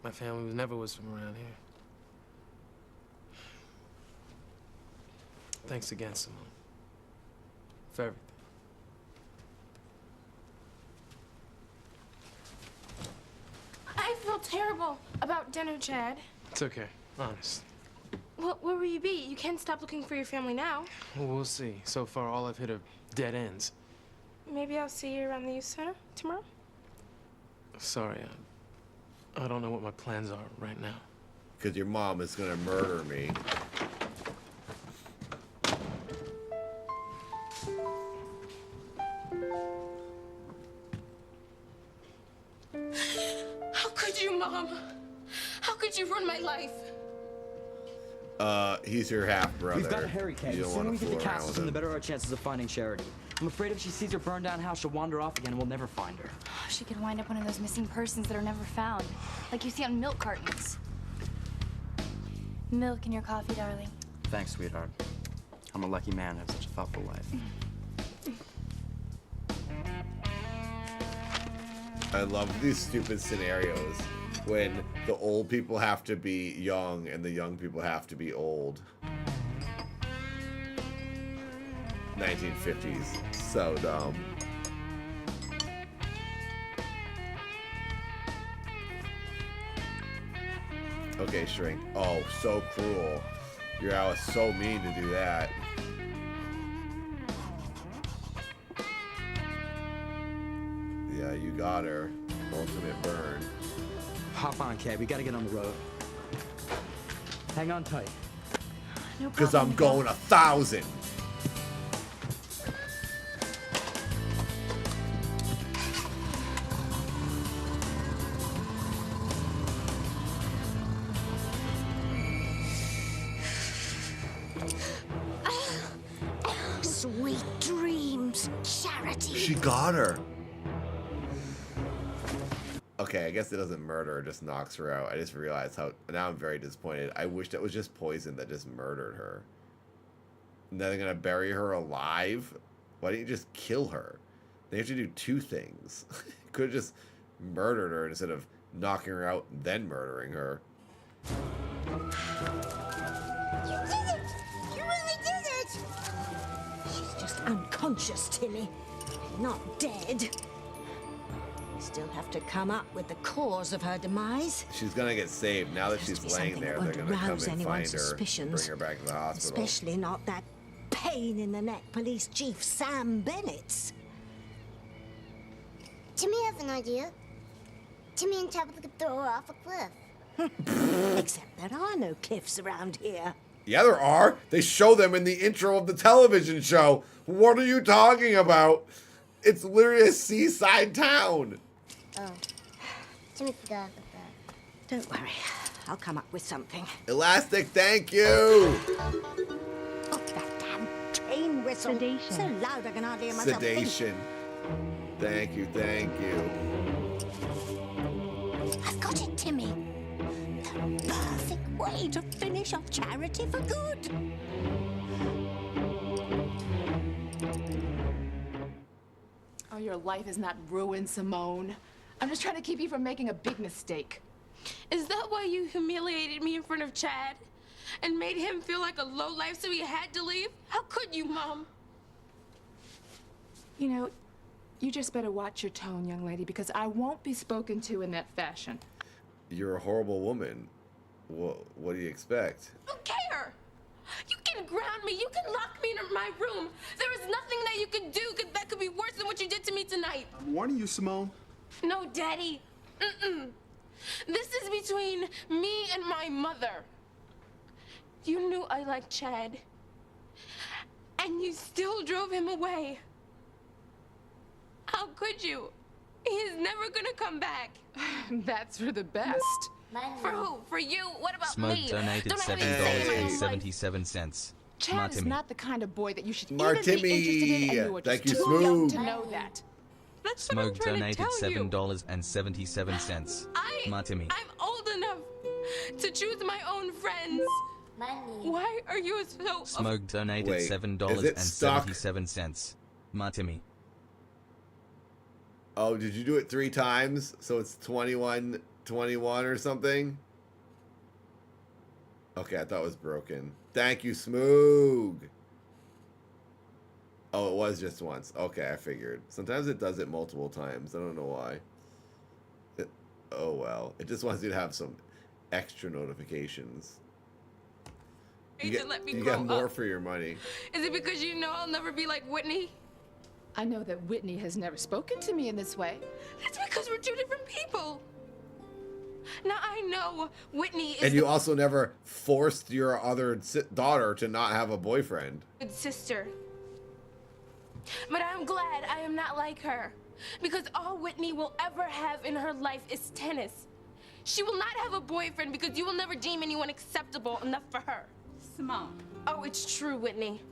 S21: My family never was from around here. Thanks again, Simone. For everything.
S18: I feel terrible about dinner, Chad.
S21: It's okay. Honest.
S18: Well, where will you be? You can't stop looking for your family now.
S21: Well, we'll see. So far, all I've hit are dead ends.
S18: Maybe I'll see you around the youth center tomorrow.
S21: Sorry, I don't know what my plans are right now.
S4: Because your mom is going to murder me.
S18: How could you, Mom? How could you ruin my life?
S4: He's your half brother.
S2: We've got to hurry, Kate.
S4: You
S2: The
S4: don't
S2: sooner
S4: want
S2: we
S4: to
S2: get
S4: fool
S2: to
S4: around with
S2: Castleton, the
S4: him.
S2: better our chances of finding Charity. I'm afraid if she sees her burned down house, she'll wander off again and we'll never find her.
S1: She could wind up one of those missing persons that are never found, like you see on milk cartons. Milk in your coffee, darling.
S2: Thanks, sweetheart. I'm a lucky man to have such a thoughtful wife.
S4: I love these stupid scenarios when the old people have to be young and the young people have to be old. 1950s. So dumb. Okay, Shrink. Oh, so cruel. Your owl is so mean to do that. Yeah, you got her. Ultimate burn.
S2: Hop on, Kate. We gotta get on the road. Hang on tight.
S1: No
S4: Because
S1: problem,
S4: I'm going 1,000.
S11: Sweet dreams, Charity.
S4: She got her. Okay, I guess it doesn't murder her, just knocks her out. I just realized how... Now I'm very disappointed. I wish that was just poison that just murdered her. And then they're going to bury her alive? Why didn't you just kill her? They have to do two things. Could have just murdered her instead of knocking her out and then murdering her.
S11: You did it! You really did it! She's just unconscious, Timmy. Not dead. We still have to come up with the cause of her demise.
S4: She's going to get saved. Now that she's laying there, they're going to come and find her and bring her back to the hospital.
S11: Especially not that pain in the neck police chief Sam Bennett's.
S7: Timmy has an idea. Timmy and Tabitha could throw her off a cliff.
S11: Except there are no cliffs around here.
S4: Yeah, there are. They show them in the intro of the television show. What are you talking about? It's literally a seaside town.
S7: Oh. Timmy forgot about that.
S11: Don't worry. I'll come up with something.
S4: Elastic, thank you.
S11: Oh, that damn train whistle.
S10: Sedation.
S11: So loud I can hardly hear myself think.
S4: Sedation. Thank you, thank you.
S11: I've got it, Timmy. The perfect way to finish off Charity for good.
S9: Oh, your life is not ruined, Simone. I'm just trying to keep you from making a big mistake.
S18: Is that why you humiliated me in front of Chad? And made him feel like a lowlife so he had to leave? How could you, Mom?
S9: You know, you just better watch your tone, young lady, because I won't be spoken to in that fashion.
S4: You're a horrible woman. What do you expect?
S18: I don't care. You can ground me. You can lock me in my room. There is nothing that you can do that could be worse than what you did to me tonight.
S15: I'm warning you, Simone.
S18: No, Daddy. This is between me and my mother. You knew I liked Chad. And you still drove him away. How could you? He's never gonna come back.
S9: That's for the best.
S18: For who? For you? What about
S12: Smoke
S18: me?
S12: donated
S18: Don't I have anything in my life?
S12: $7.77.
S9: Chad is not the kind of boy that you should even
S4: Martimmy.
S9: be interested in, and you are
S4: Thank
S9: just
S4: you,
S9: too young
S4: Smoog.
S9: to know that.
S18: That's what I'm
S12: Smoke
S18: trying to
S12: donated
S18: tell you.
S12: $7.77. Martimmy.
S18: I'm old enough to choose my own friends. Why are you so...
S12: Smoke donated
S4: Wait, is it stuck?
S12: $7.77. Martimmy.
S4: Oh, did you do it 3 times? So it's 21 or something? Okay, I thought it was broken. Thank you, Smoog. Oh, it was just once. Okay, I figured. Sometimes it does it multiple times. I don't know why. Oh, well. It just wants you to have some extra notifications. You get more for your money.
S18: Is it because you know I'll never be like Whitney?
S9: I know that Whitney has never spoken to me in this way.
S18: That's because we're 2 different people. Now I know Whitney is
S4: And you also never forced your other daughter to not have a boyfriend.
S18: a good sister. But I'm glad I am not like her. Because all Whitney will ever have in her life is tennis. She will not have a boyfriend because you will never deem anyone acceptable enough for her.
S22: Simone.
S18: Oh, it's true, Whitney.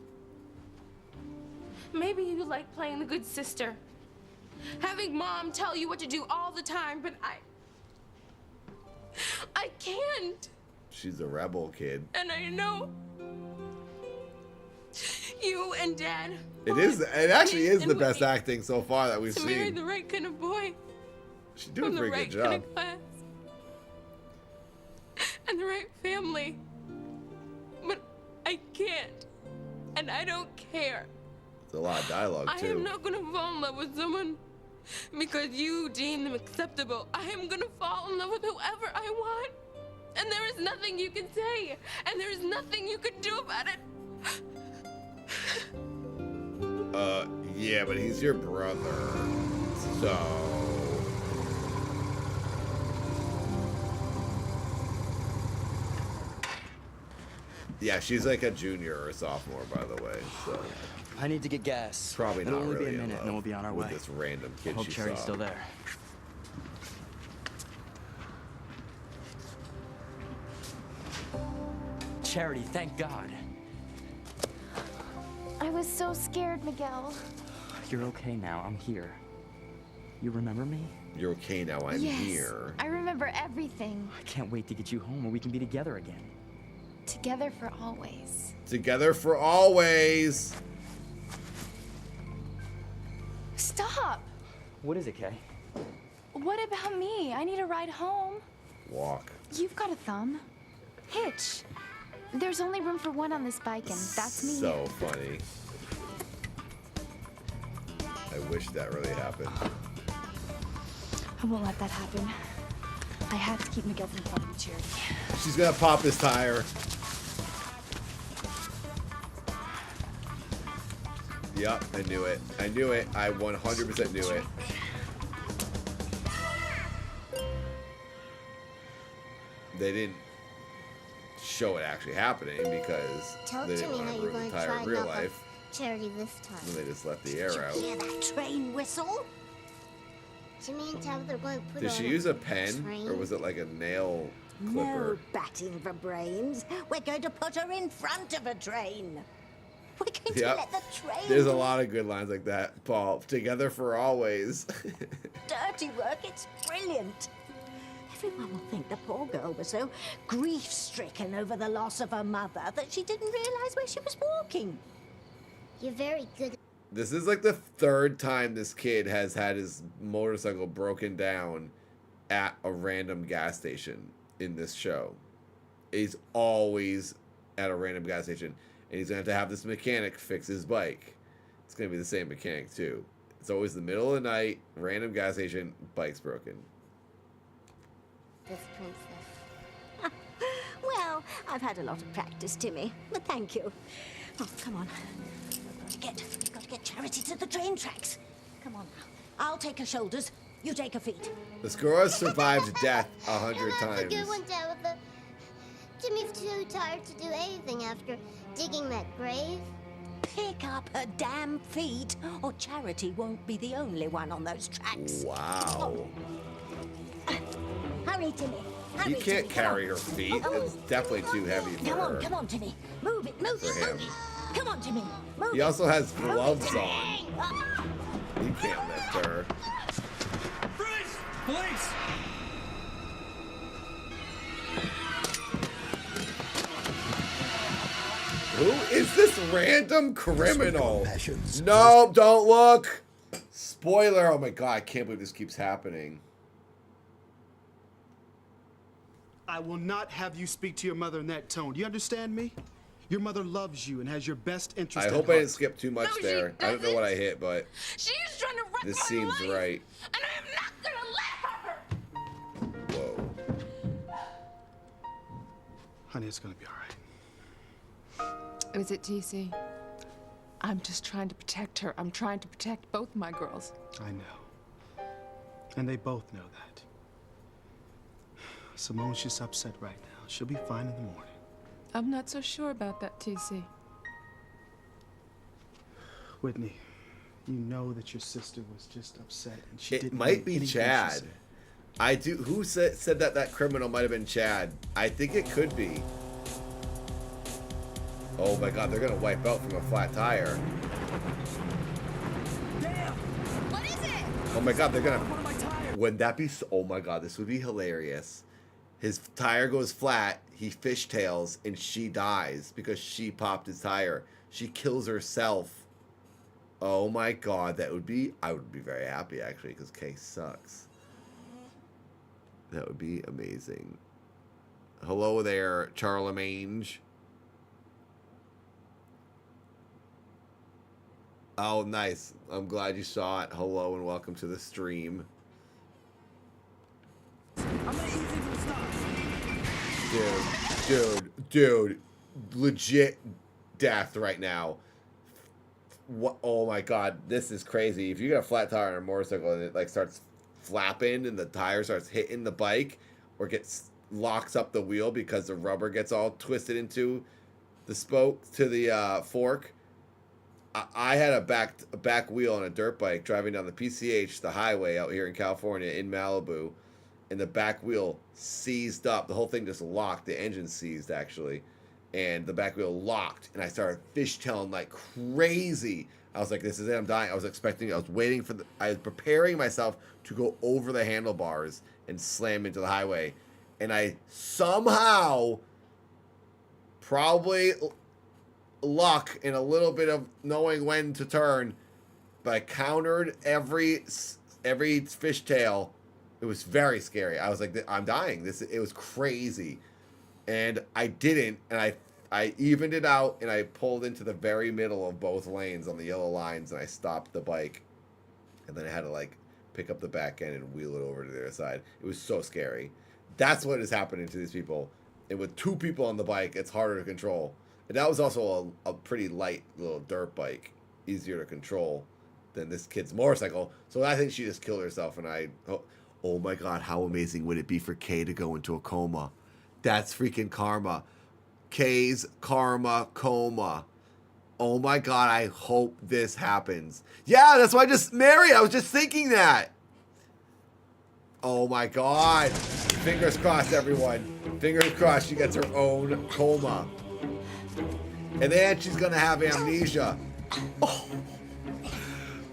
S18: Maybe you like playing the good sister. Having Mom tell you what to do all the time, but I can't.
S4: She's a rebel kid.
S18: And I know you and Dad.
S4: It actually is the best acting so far that we've
S18: to marry
S4: seen.
S18: the right kind of boy.
S4: She's doing a
S18: from the
S4: pretty
S18: right
S4: good
S18: kind
S4: job.
S18: of class. And the right family. But I can't. And I don't care.
S4: It's a lot of dialogue
S18: I
S4: too.
S18: am not gonna fall in love with someone because you deem them acceptable. I am gonna fall in love with whoever I want. And there is nothing you can say. And there is nothing you can do about it.
S4: Yeah, but he's your brother. So yeah, she's like a junior or a sophomore, by the way. So
S2: I need to get gas.
S4: probably
S2: It'll
S4: not
S2: only
S4: really
S2: be a
S4: in
S2: minute, and then we'll be on our
S4: with
S2: way.
S4: this random kid
S2: Hope
S4: she
S2: Cherry's
S4: saw.
S2: still there. Charity, thank God.
S20: I was so scared, Miguel.
S2: You're okay now. I'm here. You remember me?
S4: You're okay now. I'm
S20: Yes,
S4: here.
S20: I remember everything.
S2: I can't wait to get you home where we can be together again.
S20: Together for always.
S4: Together for always.
S20: Stop!
S2: What is it, Kay?
S20: What about me? I need a ride home.
S4: Walk.
S20: You've got a thumb. Hitch. There's only room for one on this bike, and that's me.
S4: So funny. I wish that really happened.
S20: I won't let that happen. I have to keep Miguel from falling to Charity.
S4: She's gonna pop his tire. Yup, I knew it. I knew it. I 100% knew it. They didn't show it actually happening because
S7: Tell
S4: they didn't
S7: Timmy
S4: want
S7: how
S4: to
S7: you're
S4: ruin
S7: going
S4: the
S7: to
S4: tire
S7: try
S4: in real
S7: knock off
S4: life.
S7: Charity this time.
S4: And they just left the air out.
S11: Hear that train whistle?
S7: Timmy and Tabitha are going to put
S4: Did
S7: on
S4: she
S7: a
S4: use a pen
S7: train.
S4: or was it like a nail clipper?
S11: No batting for brains. We're going to put her in front of a train. We're going to
S4: Yep.
S11: let the train
S4: There's a
S11: do
S4: lot of good lines like that, Paul. Together for always.
S11: dirty work. It's brilliant. Everyone will think the poor girl was so grief-stricken over the loss of her mother that she didn't realize where she was walking.
S7: You're very good.
S4: This is like the 3rd time this kid has had his motorcycle broken down at a random gas station in this show. He's always at a random gas station, and he's going to have this mechanic fix his bike. It's going to be the same mechanic, too. It's always the middle of the night, random gas station, bike's broken.
S7: This princess.
S6: I've had a lot of practice, Timmy, but thank you. Oh, come on. We've got to get Charity to the train tracks. Come on now. I'll take her shoulders. You take her feet.
S4: This girl has survived death 100
S7: That's a
S4: times.
S7: good one, Tabitha. Timmy's too tired to do anything after digging that grave.
S6: Pick up her damn feet, or Charity won't be the only one on those tracks.
S4: Wow.
S6: Hurry, Timmy. Hurry,
S4: He can't
S6: Timmy.
S4: carry her feet. It's definitely too heavy for her.
S6: Come on, Timmy. Move it, move
S4: For
S6: it,
S4: him.
S6: move it. Come on, Timmy. Move
S4: He
S6: it.
S4: also has
S6: Move it,
S4: gloves
S6: Timmy.
S4: on. He can't lift her.
S8: Freeze! Police!
S4: Who is this random criminal? No, don't look. Spoiler. Oh my god, I can't believe this keeps happening.
S15: I will not have you speak to your mother in that tone. Do you understand me? Your mother loves you and has your best interest
S4: I
S15: at
S4: hope I
S15: heart.
S4: didn't skip too much there. I don't know what I hit, but
S18: She's trying to wreck
S4: this
S18: my
S4: seems
S18: life,
S4: right.
S18: and I am not gonna let her.
S4: Whoa.
S15: Honey, it's gonna be all right.
S9: Is it TC? I'm just trying to protect her. I'm trying to protect both my girls.
S15: I know. And they both know that. Simone's just upset right now. She'll be fine in the morning.
S9: I'm not so sure about that, TC.
S15: Whitney, you know that your sister was just upset and she
S4: It
S15: didn't
S4: might
S15: mean
S4: be
S15: anything she
S4: Chad.
S15: said.
S4: I do. Who said that that criminal might have been Chad? I think it could be. Oh my god, they're gonna wipe out from a flat tire.
S18: Damn! What is it?
S4: Oh my god, they're gonna. Wouldn't that be so? Oh my god, this would be hilarious. His tire goes flat, he fishtails, and she dies because she popped his tire. She kills herself. Oh my god, that would be. I would be very happy actually because Kay sucks. That would be amazing. Hello there, Charlemagne. Oh, nice. I'm glad you saw it. Hello and welcome to the stream. Dude. Legit death right now. What? Oh my god, this is crazy. If you get a flat tire on a motorcycle and it like starts flapping and the tire starts hitting the bike or locks up the wheel because the rubber gets all twisted into the spoke to the fork. I had a back wheel on a dirt bike driving down the PCH, the highway out here in California in Malibu, and the back wheel seized up. The whole thing just locked. The engine seized actually, and the back wheel locked. And I started fishtailing like crazy. I was like, "This is it. I'm dying." I was waiting for I was preparing myself to go over the handlebars and slam into the highway, and I somehow, probably luck and a little bit of knowing when to turn, but I countered every fishtail. It was very scary. I was like, I'm dying. It was crazy, and I didn't, and I evened it out, and I pulled into the very middle of both lanes on the yellow lines, and I stopped the bike, and then I had to like pick up the back end and wheel it over to the other side. It was so scary. That's what is happening to these people, and with two people on the bike, it's harder to control. And that was also a pretty light little dirt bike, easier to control than this kid's motorcycle. So I think she just killed herself. And oh my god, how amazing would it be for Kay to go into a coma? That's freaking karma. Kay's karma coma. Oh my god, I hope this happens. Yeah, that's why I was just thinking that. Oh my god. Fingers crossed, everyone. Fingers crossed she gets her own coma. And then she's gonna have amnesia. Oh.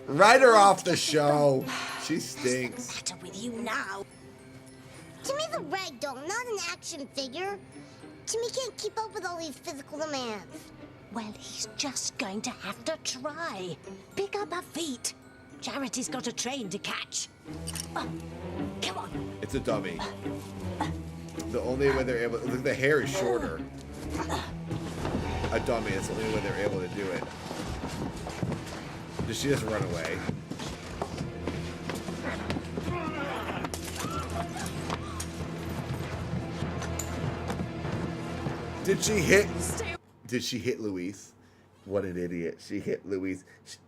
S4: Write her off the show. She stinks.
S6: What's the matter with you now?
S7: Timmy's a rag doll, not an action figure. Timmy can't keep up with all these physical demands.
S6: Well, he's just going to have to try. Pick up her feet. Charity's got a train to catch. Come on.
S4: It's a dummy. The only way they're able. Look, the hair is shorter. A dummy. It's the only way they're able to do it. Does she just run away? Did she hit? Did she hit Luis? What an idiot. She hit Luis.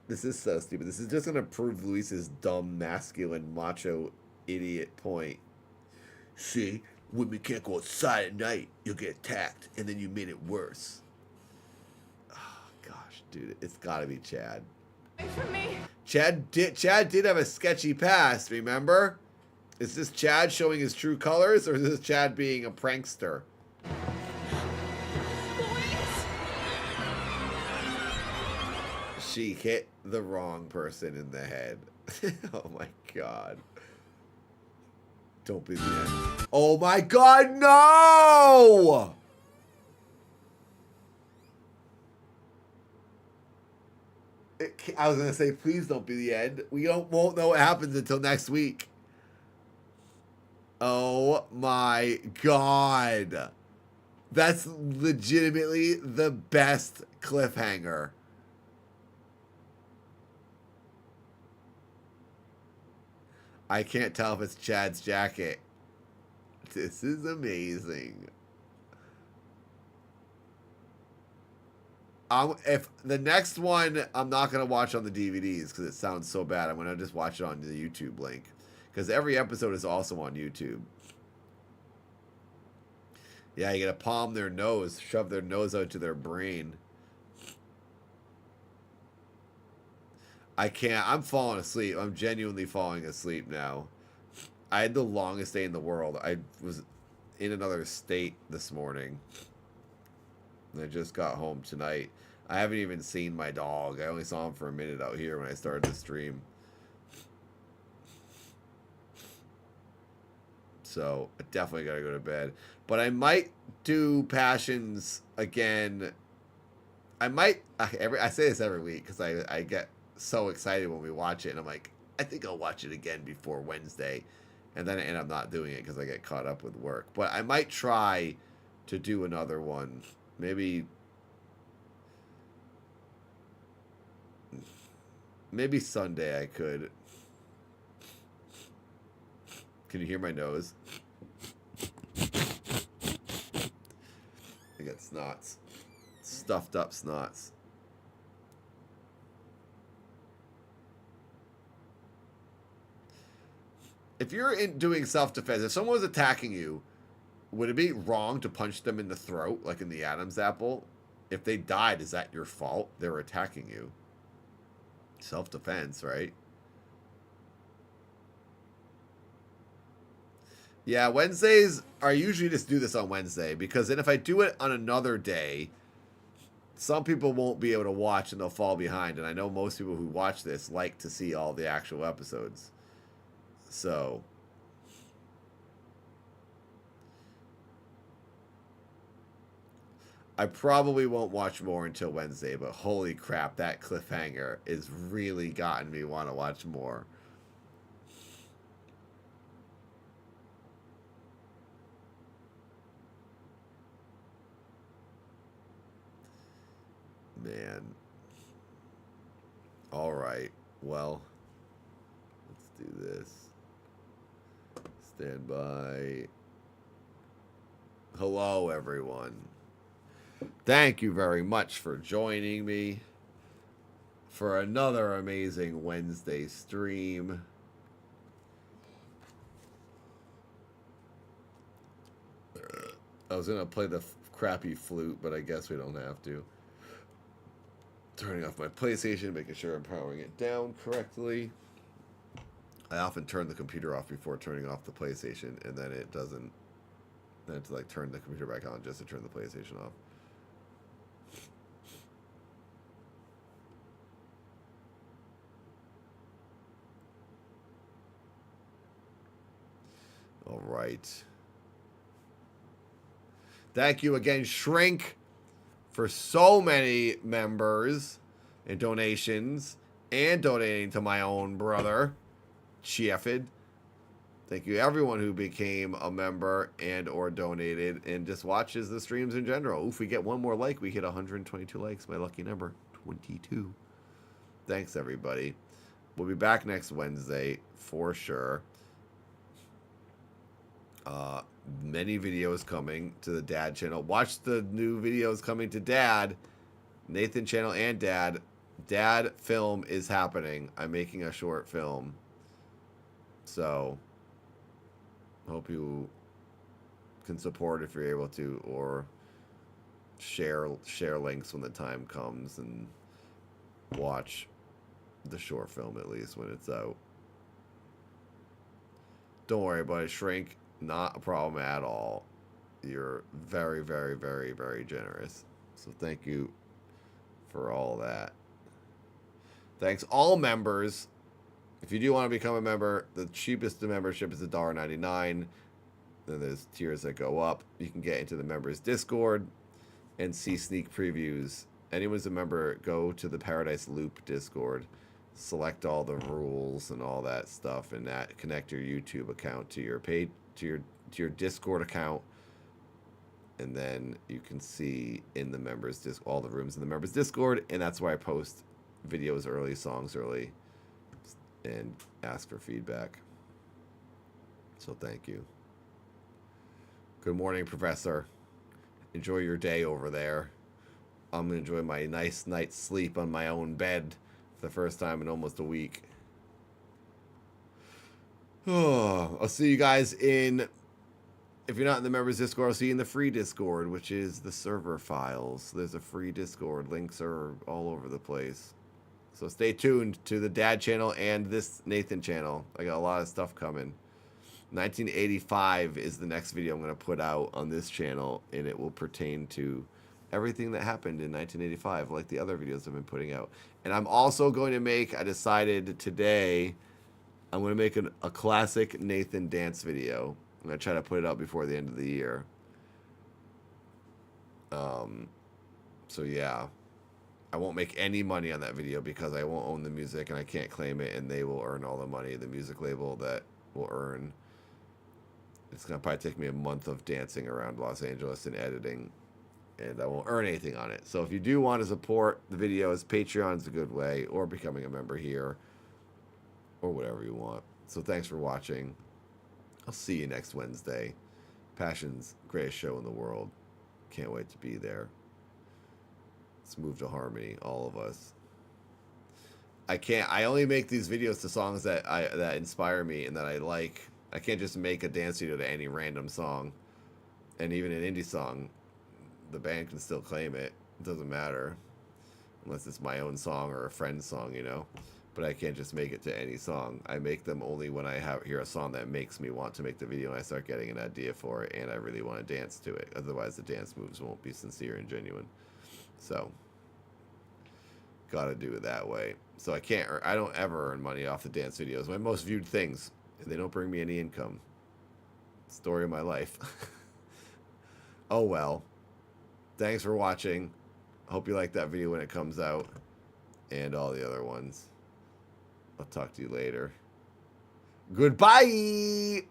S4: This is so stupid. This is just going to prove Luis's dumb, masculine, macho, idiot point. See, women can't go outside at night. You'll get attacked, and then you made it worse. Oh, gosh, dude. It's got to be Chad.
S9: Wait for me.
S4: Chad did have a sketchy past, remember? Is this Chad showing his true colors, or is this Chad being a prankster? She hit the wrong person in the head. Oh my god. Don't be the end. Oh my god, no! I was gonna say, please don't be the end. We won't know what happens until next week. Oh my god. That's legitimately the best cliffhanger. I can't tell if it's Chad's jacket. This is amazing. If the next one, I'm not going to watch on the DVDs because it sounds so bad. I'm going to just watch it on the YouTube link. Because every episode is also on YouTube. Yeah, you got to palm their nose, shove their nose out to their brain. I can't. I'm falling asleep. I'm genuinely falling asleep now. I had the longest day in the world. I was in another state this morning. And I just got home tonight. I haven't even seen my dog. I only saw him for a minute out here when I started the stream. So I definitely got to go to bed. But I might do Passions again. I might. I say this every week because I get so excited when we watch it, and I'm like, I think I'll watch it again before Wednesday, and then I end up not doing it because I get caught up with work. But I might try to do another one, maybe Sunday I could. Can you hear my nose? I got snots, stuffed up snots. If you're doing self-defense, if someone was attacking you, would it be wrong to punch them in the throat, like in the Adam's apple? If they died, is that your fault? They were attacking you. Self-defense, right? Yeah, Wednesdays are usually just do this on Wednesday, because then if I do it on another day, some people won't be able to watch and they'll fall behind. And I know most people who watch this like to see all the actual episodes. So I probably won't watch more until Wednesday, but holy crap, that cliffhanger is really gotten me want to watch more. Man. All right. Well, let's do this. Stand by. Hello, everyone. Thank you very much for joining me for another amazing Wednesday stream. I was going to play the crappy flute, but I guess we don't have to. Turning off my PlayStation, making sure I'm powering it down correctly. I often turn the computer off before turning off the PlayStation, and then it doesn't. Then I have to like turn the computer back on just to turn the PlayStation off. All right. Thank you again, Shrink, for so many members and donations, and donating to my own brother, Chiefid. Thank you everyone who became a member and or donated and just watches the streams in general. If we get one more like, we hit 122 likes, my lucky number, 22. Thanks everybody. We'll be back next Wednesday for sure. Many videos coming to the Dad channel. Watch the new videos coming to Dad, Nathan channel and Dad. Dad film is happening. I'm making a short film. So, hope you can support if you're able to, or share links when the time comes and watch the short film at least when it's out. Don't worry about it, Shrink. Not a problem at all. You're very, very, very, very generous. So thank you for all that. Thanks all members. If you do want to become a member, the cheapest membership is $1.99. Then there's tiers that go up. You can get into the members Discord and see sneak previews. Anyone's a member, go to the Paradise Loop Discord, select all the rules and all that stuff, and that connect your YouTube account to your paid to your Discord account, and then you can see in the members all the rooms in the members Discord, and that's where I post videos early, songs early, and ask for feedback. So thank you. Good morning, Professor. Enjoy your day over there. I'm gonna enjoy my nice night's sleep on my own bed for the first time in almost a week. Oh, I'll see you guys in, if you're not in the members Discord, I'll see you in the free Discord, which is the server files. There's a free Discord. Links are all over the place. So stay tuned to the Dad channel and this Nathan channel. I got a lot of stuff coming. 1985 is the next video I'm going to put out on this channel, and it will pertain to everything that happened in 1985, like the other videos I've been putting out. And I'm also going to make, I decided today, I'm going to make a classic Nathan dance video. I'm going to try to put it out before the end of the year. So yeah, I won't make any money on that video because I won't own the music and I can't claim it, and they will earn all the money, the music label that will earn. It's going to probably take me a month of dancing around Los Angeles and editing, and I won't earn anything on it. So if you do want to support the videos, Patreon's a good way, or becoming a member here, or whatever you want. So thanks for watching. I'll see you next Wednesday. Passion's greatest show in the world. Can't wait to be there. Let's move to harmony, all of us. I only make these videos to songs that inspire me and that I like. I can't just make a dance video to any random song. And even an indie song, the band can still claim it. It doesn't matter. Unless it's my own song or a friend's song, you know. But I can't just make it to any song. I make them only when I hear a song that makes me want to make the video and I start getting an idea for it and I really want to dance to it. Otherwise the dance moves won't be sincere and genuine. So, gotta do it that way. So I don't ever earn money off the dance videos. My most viewed things, and they don't bring me any income. Story of my life. Oh well. Thanks for watching. Hope you like that video when it comes out, and all the other ones. I'll talk to you later. Goodbye!